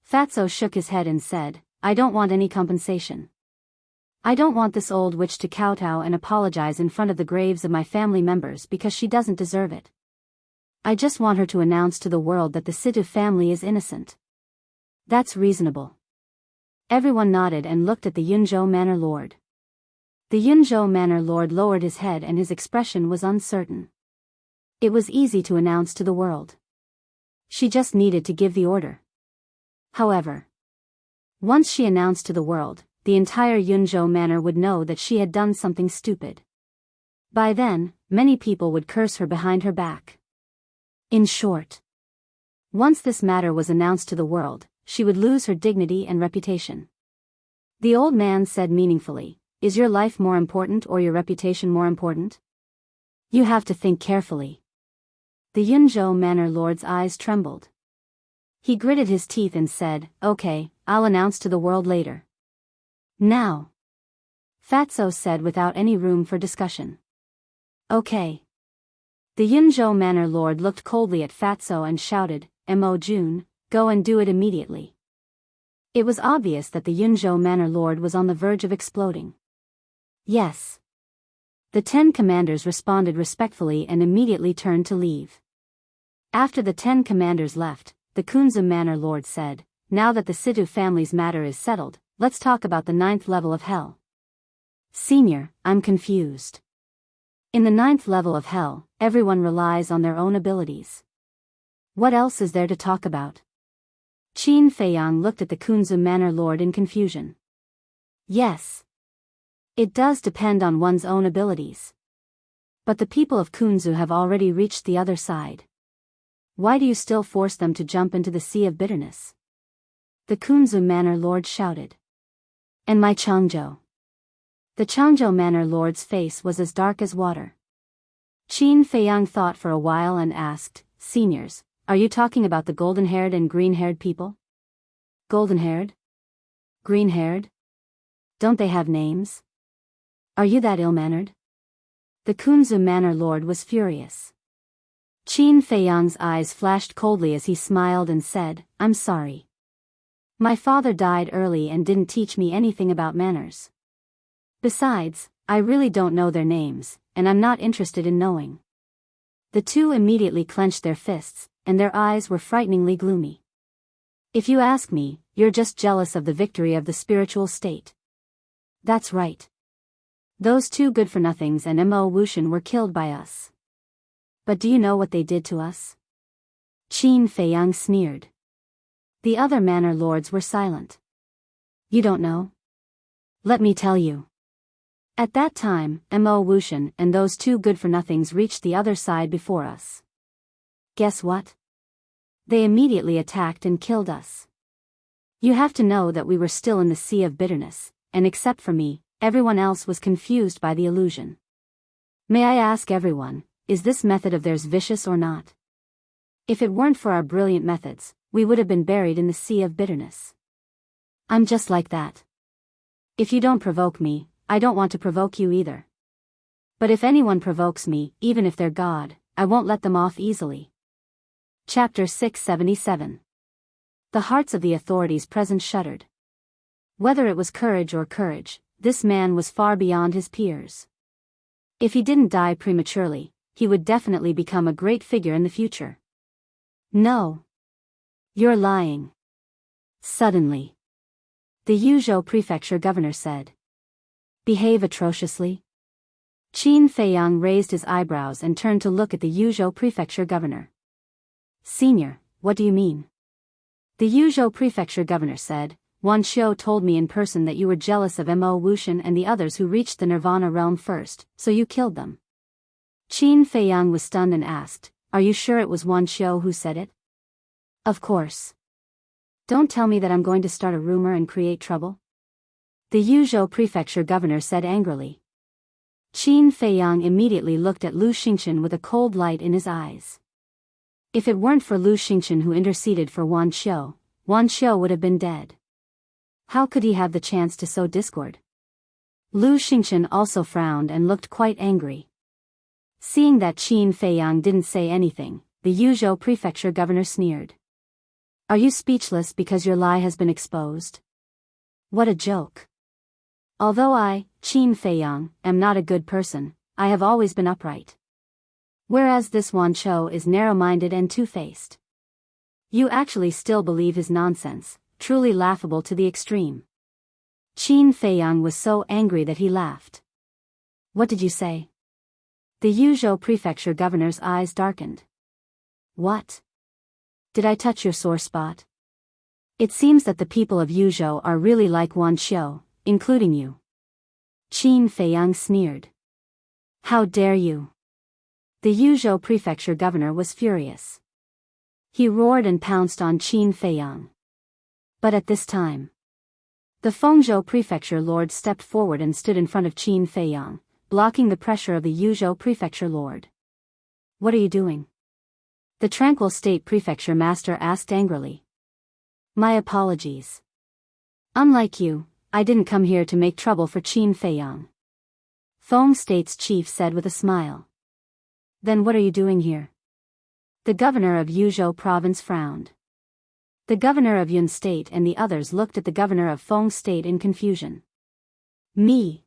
Fatso shook his head and said, I don't want any compensation. I don't want this old witch to kowtow and apologize in front of the graves of my family members because she doesn't deserve it. I just want her to announce to the world that the Sidu family is innocent. That's reasonable. Everyone nodded and looked at the Yunzhou manor lord. The Yunzhou manor lord lowered his head and his expression was uncertain. It was easy to announce to the world. She just needed to give the order. However, once she announced to the world, the entire Yunzhou manor would know that she had done something stupid. By then, many people would curse her behind her back. In short, once this matter was announced to the world, she would lose her dignity and reputation. The old man said meaningfully, Is your life more important or your reputation more important? You have to think carefully. The Yunzhou manor lord's eyes trembled. He gritted his teeth and said, Okay, I'll announce to the world later. Now. Fatso said without any room for discussion. Okay. The Yunzhou manor lord looked coldly at Fatso and shouted, Mo Jun, go and do it immediately. It was obvious that the Yunzhou manor lord was on the verge of exploding. Yes. The 10 commanders responded respectfully and immediately turned to leave. After the 10 commanders left, the Kunzu manor lord said, Now that the Sidu family's matter is settled, let's talk about the 9th level of hell. Senior, I'm confused. In the 9th level of hell, everyone relies on their own abilities. What else is there to talk about? Qin Feiyang looked at the Kunzu manor lord in confusion. Yes. It does depend on one's own abilities. But the people of Kunzu have already reached the other side. Why do you still force them to jump into the sea of bitterness? The Kunzu manor lord shouted. And my Changzhou. The Changzhou manor lord's face was as dark as water. Qin Feiyang thought for a while and asked, Seniors, are you talking about the golden-haired and green-haired people? Golden-haired? Green-haired? Don't they have names? Are you that ill-mannered? The Kunzu manor lord was furious. Qin Feiyang's eyes flashed coldly as he smiled and said, I'm sorry. My father died early and didn't teach me anything about manners. Besides, I really don't know their names, and I'm not interested in knowing. The two immediately clenched their fists, and their eyes were frighteningly gloomy. If you ask me, you're just jealous of the victory of the spiritual state. That's right. Those two good-for-nothings and Mo Wushan were killed by us. But do you know what they did to us? Qin Feiyang sneered. The other manor lords were silent. You don't know? Let me tell you. At that time, Mo Wushan and those two good-for-nothings reached the other side before us. Guess what? They immediately attacked and killed us. You have to know that we were still in the sea of bitterness, and except for me, everyone else was confused by the illusion. May I ask everyone, is this method of theirs vicious or not? If it weren't for our brilliant methods, we would have been buried in the sea of bitterness. I'm just like that. If you don't provoke me, I don't want to provoke you either. But if anyone provokes me, even if they're God, I won't let them off easily. Chapter 677. The hearts of the authorities present shuddered. Whether it was courage or courage, this man was far beyond his peers. If he didn't die prematurely, he would definitely become a great figure in the future. No. You're lying. Suddenly, the Yuzhou prefecture governor said. Behave atrociously? Qin Feiyang raised his eyebrows and turned to look at the Yuzhou prefecture governor. Senior, what do you mean? The Yuzhou prefecture governor said, Wan Xiu told me in person that you were jealous of Mo Wuxian and the others who reached the Nirvana realm first, so you killed them. Qin Feiyang was stunned and asked, Are you sure it was Wan Xiu who said it? Of course. Don't tell me that I'm going to start a rumor and create trouble. The Yuzhou prefecture governor said angrily. Qin Feiyang immediately looked at Lu Xingchen with a cold light in his eyes. If it weren't for Lu Xingchen who interceded for Wan Xiu would have been dead. How could he have the chance to sow discord? Lu Xingchen also frowned and looked quite angry. Seeing that Qin Feiyang didn't say anything, the Yuzhou prefecture governor sneered. Are you speechless because your lie has been exposed? What a joke. Although I, Qin Feiyang, am not a good person, I have always been upright. Whereas this Wan Xiu is narrow-minded and two-faced. You actually still believe his nonsense, truly laughable to the extreme. Qin Feiyang was so angry that he laughed. What did you say? The Yuzhou prefecture governor's eyes darkened. What? Did I touch your sore spot? It seems that the people of Yuzhou are really like Wan Xiu, including you. Qin Feiyang sneered. How dare you? The Yuzhou prefecture governor was furious. He roared and pounced on Qin Feiyang. But at this time, the Fengzhou prefecture lord stepped forward and stood in front of Qin Feiyang, blocking the pressure of the Yuzhou prefecture lord. What are you doing? The Tranquil State prefecture master asked angrily. My apologies. Unlike you, I didn't come here to make trouble for Qin Feiyang. Feng State's chief said with a smile. Then what are you doing here? The governor of Yuzhou province frowned. The governor of Yun State and the others looked at the governor of Feng State in confusion. Me.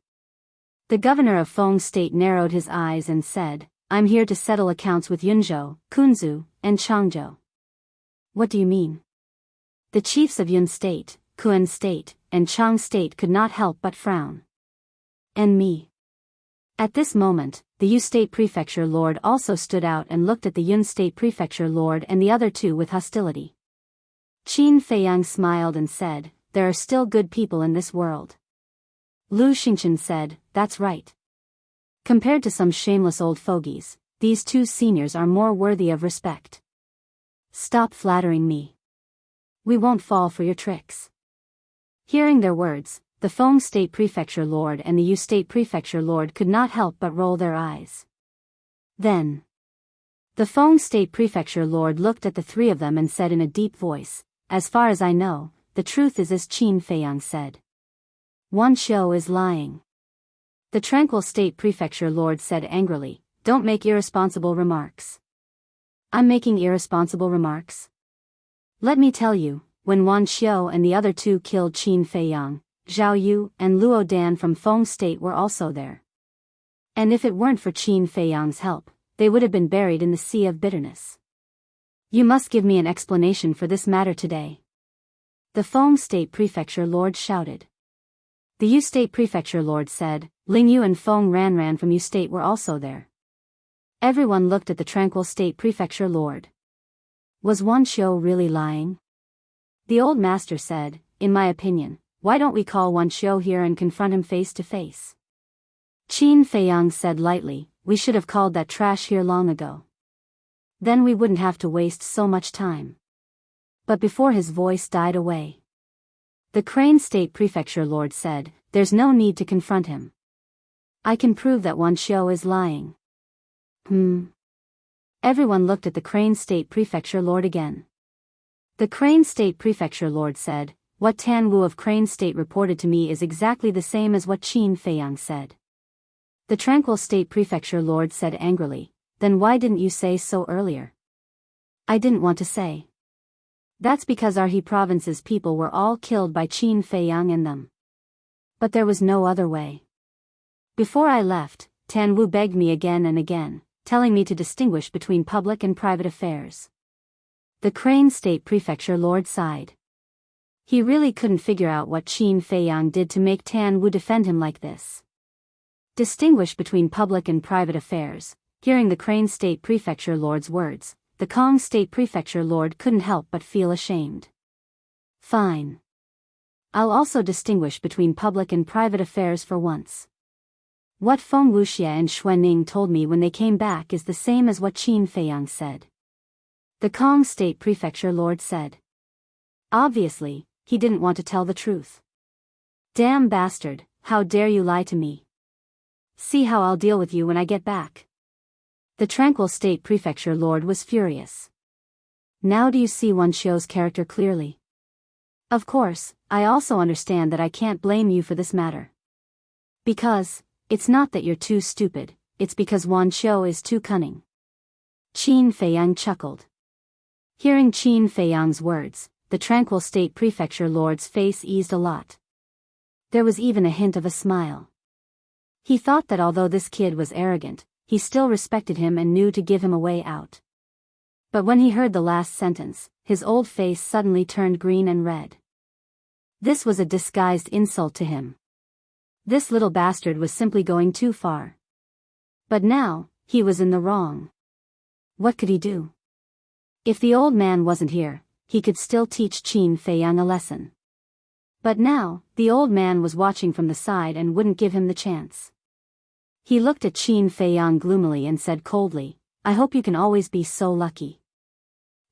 The governor of Feng State narrowed his eyes and said, I'm here to settle accounts with Yunzhou, Kunzhou, and Changzhou. What do you mean? The chiefs of Yun State, Kun State, and Chang State could not help but frown. And me. At this moment, the Yu State prefecture lord also stood out and looked at the Yun State prefecture lord and the other two with hostility. Qin Feiyang smiled and said, There are still good people in this world. Lu Xingchen said, That's right. Compared to some shameless old fogies, these two seniors are more worthy of respect. Stop flattering me. We won't fall for your tricks. Hearing their words, the Feng State prefecture lord and the Yu State prefecture lord could not help but roll their eyes. Then, the Feng State prefecture lord looked at the three of them and said in a deep voice, As far as I know, the truth is as Qin Feiyang said. Wan Xiu is lying. The Tranquil State prefecture lord said angrily, Don't make irresponsible remarks. I'm making irresponsible remarks? Let me tell you, when Wan Xiu and the other two killed Qin Feiyang, Zhao Yu and Luo Dan from Feng State were also there. And if it weren't for Qin Feiyang's help, they would have been buried in the sea of bitterness. You must give me an explanation for this matter today. The Feng State prefecture lord shouted. The Yu State prefecture lord said, Ling Yu and Feng Ranran from Yu State were also there. Everyone looked at the Tranquil State prefecture lord. Was Wan Xiu really lying? The old master said, In my opinion, why don't we call Wan Xiu here and confront him face to face? Qin Feiyang said lightly, We should have called that trash here long ago. Then we wouldn't have to waste so much time. But before his voice died away, the Crane State prefecture lord said, There's no need to confront him. I can prove that Wan Xiu is lying. Everyone looked at the Crane State Prefecture Lord again. The Crane State Prefecture Lord said, "What Tan Wu of Crane State reported to me is exactly the same as what Qin Feiyang said." The Tranquil State Prefecture Lord said angrily, "Then why didn't you say so earlier?" "I didn't want to say. That's because our He province's people were all killed by Qin Feiyang and them. But there was no other way. Before I left, Tan Wu begged me again and again, telling me to distinguish between public and private affairs." The Crane State Prefecture Lord sighed. He really couldn't figure out what Qin Feiyang did to make Tan Wu defend him like this. Distinguish between public and private affairs. Hearing the Crane State Prefecture Lord's words, the Kong State Prefecture Lord couldn't help but feel ashamed. "Fine. I'll also distinguish between public and private affairs for once. What Feng Wuxia and Xuanning told me when they came back is the same as what Qin Feiyang said." The Kong State Prefecture Lord said. Obviously, he didn't want to tell the truth. "Damn bastard, how dare you lie to me? See how I'll deal with you when I get back." The Tranquil State Prefecture Lord was furious. "Now do you see Wan Qiu's character clearly? Of course, I also understand that I can't blame you for this matter. Because, it's not that you're too stupid, it's because Wan Qiu is too cunning." Qin Feiyang chuckled. Hearing Qin Feiyang's words, the Tranquil State Prefecture Lord's face eased a lot. There was even a hint of a smile. He thought that although this kid was arrogant, he still respected him and knew to give him a way out. But when he heard the last sentence, his old face suddenly turned green and red. This was a disguised insult to him. This little bastard was simply going too far. But now, he was in the wrong. What could he do? If the old man wasn't here, he could still teach Qin Feiyang a lesson. But now, the old man was watching from the side and wouldn't give him the chance. He looked at Qin Feiyang gloomily and said coldly, "I hope you can always be so lucky."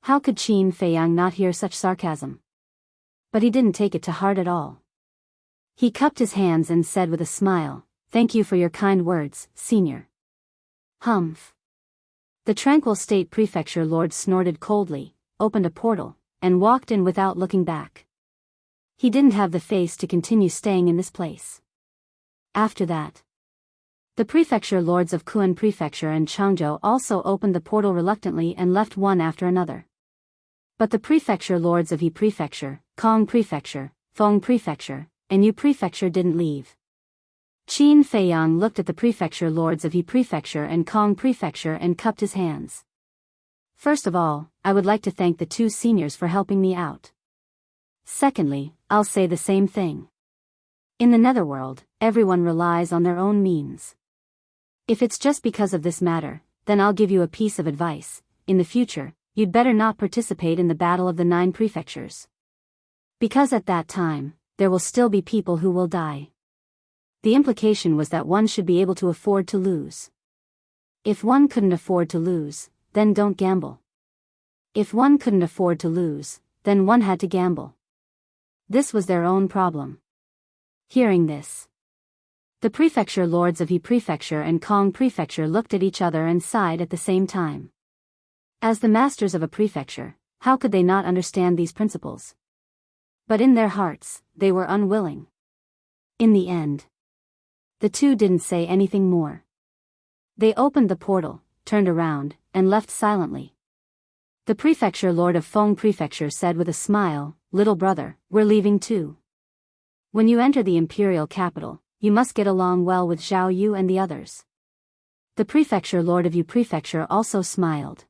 How could Qin Feiyang not hear such sarcasm? But he didn't take it to heart at all. He cupped his hands and said with a smile, "Thank you for your kind words, Senior." Humph. The Tranquil State Prefecture Lord snorted coldly, opened a portal, and walked in without looking back. He didn't have the face to continue staying in this place. After that, the Prefecture Lords of Kuan Prefecture and Changzhou also opened the portal reluctantly and left one after another. But the Prefecture Lords of He Prefecture, Kong Prefecture, Feng Prefecture, and Yu Prefecture didn't leave. Qin Feiyang looked at the Prefecture Lords of He Prefecture and Kong Prefecture and cupped his hands. "First of all, I would like to thank the two seniors for helping me out. Secondly, I'll say the same thing. In the Netherworld, everyone relies on their own means. If it's just because of this matter, then I'll give you a piece of advice. In the future, you'd better not participate in the Battle of the 9 Prefectures. Because at that time, there will still be people who will die." The implication was that one should be able to afford to lose. If one couldn't afford to lose, then don't gamble. If one couldn't afford to lose, then one had to gamble. This was their own problem. Hearing this, the Prefecture Lords of He Prefecture and Kong Prefecture looked at each other and sighed at the same time. As the masters of a prefecture, how could they not understand these principles? But in their hearts, they were unwilling. In the end, the two didn't say anything more. They opened the portal, turned around, and left silently. The Prefecture Lord of Feng Prefecture said with a smile, "Little brother, we're leaving too. When you enter the imperial capital, you must get along well with Zhao Yu and the others." The Prefecture Lord of Yu Prefecture also smiled.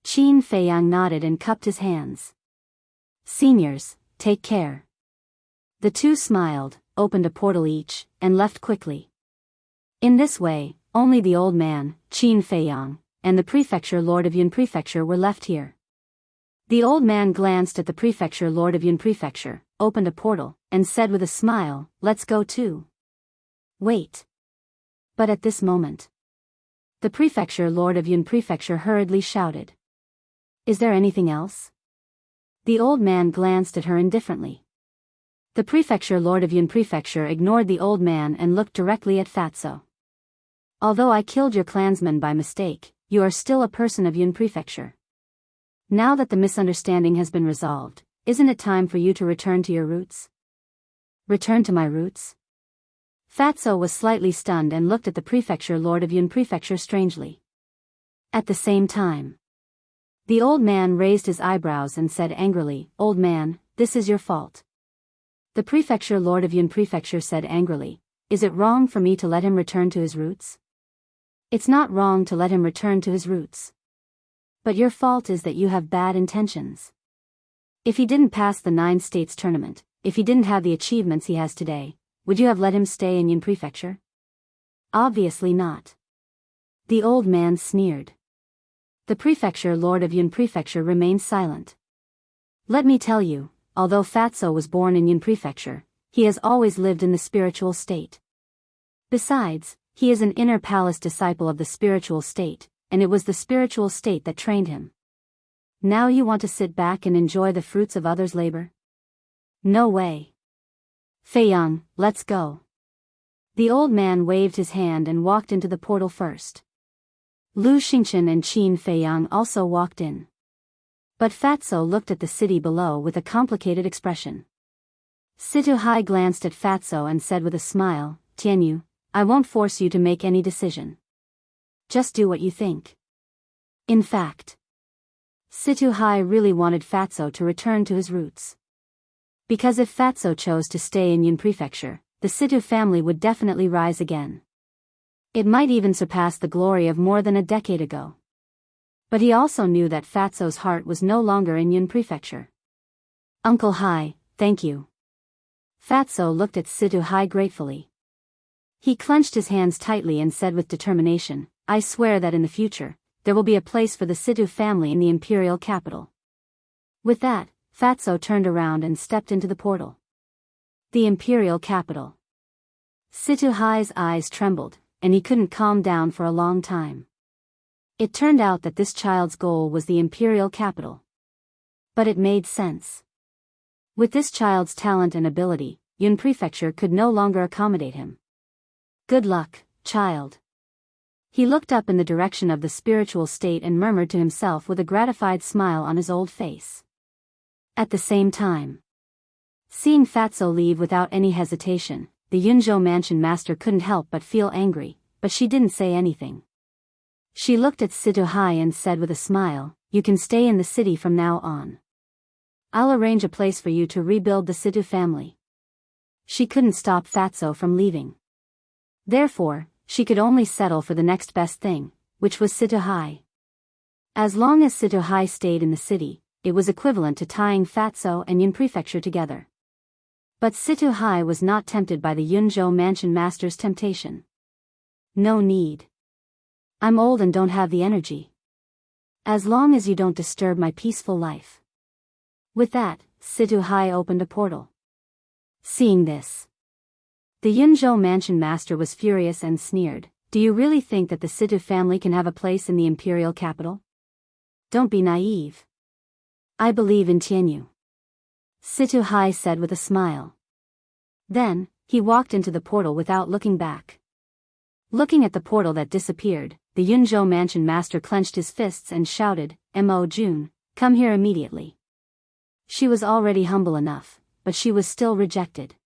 Qin Feiyang nodded and cupped his hands. "Seniors, take care." The two smiled, opened a portal each, and left quickly. In this way, only the old man, Qin Feiyang, and the Prefecture Lord of Yun Prefecture were left here. The old man glanced at the Prefecture Lord of Yun Prefecture, opened a portal, and said with a smile, "Let's go too." Wait. But at this moment, the Prefecture Lord of Yun Prefecture hurriedly shouted, "Is there anything else?" The old man glanced at her indifferently. The Prefecture Lord of Yun Prefecture ignored the old man and looked directly at Fatso. "Although I killed your clansman by mistake, you are still a person of Yun Prefecture. Now that the misunderstanding has been resolved, isn't it time for you to return to your roots? Return to my roots? Fatso was slightly stunned and looked at the prefecture lord of Yun Prefecture strangely. At the same time, the old man raised his eyebrows and said angrily, "Old man, this is your fault." The prefecture lord of Yun Prefecture said angrily, "Is it wrong for me to let him return to his roots?" "It's not wrong to let him return to his roots. But your fault is that you have bad intentions. If he didn't pass the 9 states tournament, if he didn't have the achievements he has today, would you have let him stay in Yun Prefecture? Obviously not." The old man sneered. The prefecture lord of Yun Prefecture remained silent. "Let me tell you, although Fatso was born in Yun Prefecture, he has always lived in the spiritual state. Besides, he is an inner palace disciple of the spiritual state, and it was the spiritual state that trained him. Now you want to sit back and enjoy the fruits of others' labor? No way. Feiyang, let's go." The old man waved his hand and walked into the portal first. Lu Xingchen and Qin Feiyang also walked in. But Fatso looked at the city below with a complicated expression. Situ Hai glanced at Fatso and said with a smile, "Tianyu, I won't force you to make any decision. Just do what you think." In fact, Situ Hai really wanted Fatso to return to his roots. Because if Fatso chose to stay in Yun Prefecture, the Situ family would definitely rise again. It might even surpass the glory of more than a decade ago. But he also knew that Fatso's heart was no longer in Yun Prefecture. "Uncle Hai, thank you." Fatso looked at Situ Hai gratefully. He clenched his hands tightly and said with determination, "I swear that in the future, there will be a place for the Situ family in the imperial capital." With that, Fatso turned around and stepped into the portal. The imperial capital. Situ Hai's eyes trembled, and he couldn't calm down for a long time. It turned out that this child's goal was the imperial capital. But it made sense. With this child's talent and ability, Yun Prefecture could no longer accommodate him. "Good luck, child." He looked up in the direction of the spiritual state and murmured to himself with a gratified smile on his old face. At the same time, seeing Fatso leave without any hesitation, the Yunzhou mansion master couldn't help but feel angry, but she didn't say anything. She looked at Situ Hai and said with a smile, "You can stay in the city from now on. I'll arrange a place for you to rebuild the Situ family." She couldn't stop Fatso from leaving. Therefore, she could only settle for the next best thing, which was Situ Hai. As long as Situ Hai stayed in the city, it was equivalent to tying Fatso and Yun Prefecture together. But Situ Hai was not tempted by the Yunzhou mansion master's temptation. "No need. I'm old and don't have the energy. As long as you don't disturb my peaceful life." With that, Situ Hai opened a portal. Seeing this, the Yunzhou mansion master was furious and sneered, "Do you really think that the Situ family can have a place in the imperial capital? Don't be naive. I believe in Tianyu." Situ Hai said with a smile. Then, he walked into the portal without looking back. Looking at the portal that disappeared, the Yunzhou mansion master clenched his fists and shouted, "Mo Jun, come here immediately." She was already humble enough, but she was still rejected.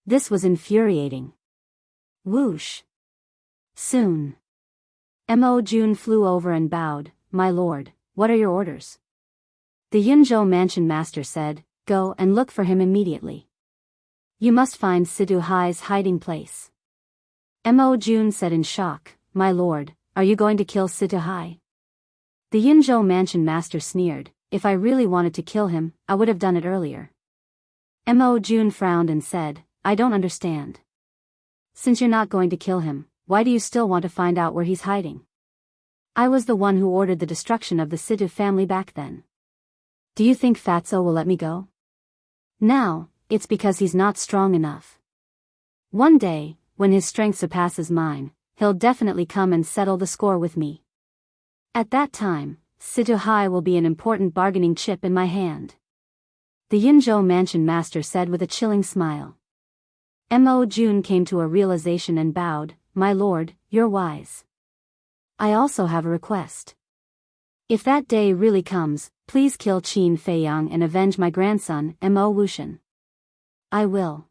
This was infuriating. Whoosh. Soon, Mo Jun flew over and bowed, "My lord, what are your orders?" The Yunzhou mansion master said, "Go and look for him immediately. You must find Situ Hai's hiding place." Mo Jun said in shock, "My lord, are you going to kill Situ Hai?" The Yunzhou mansion master sneered, "If I really wanted to kill him, I would have done it earlier." Mo Jun frowned and said, "I don't understand. Since you're not going to kill him, why do you still want to find out where he's hiding? I was the one who ordered the destruction of the Situ family back then. Do you think Fatso will let me go? Now, it's because he's not strong enough. One day, when his strength surpasses mine, he'll definitely come and settle the score with me. At that time, Situ Hai will be an important bargaining chip in my hand." The Yunzhou mansion master said with a chilling smile. Mo Jun came to a realization and bowed, "My lord, you're wise. I also have a request. If that day really comes, please kill Qin Feiyang and avenge my grandson, Mo Wuxian. I will.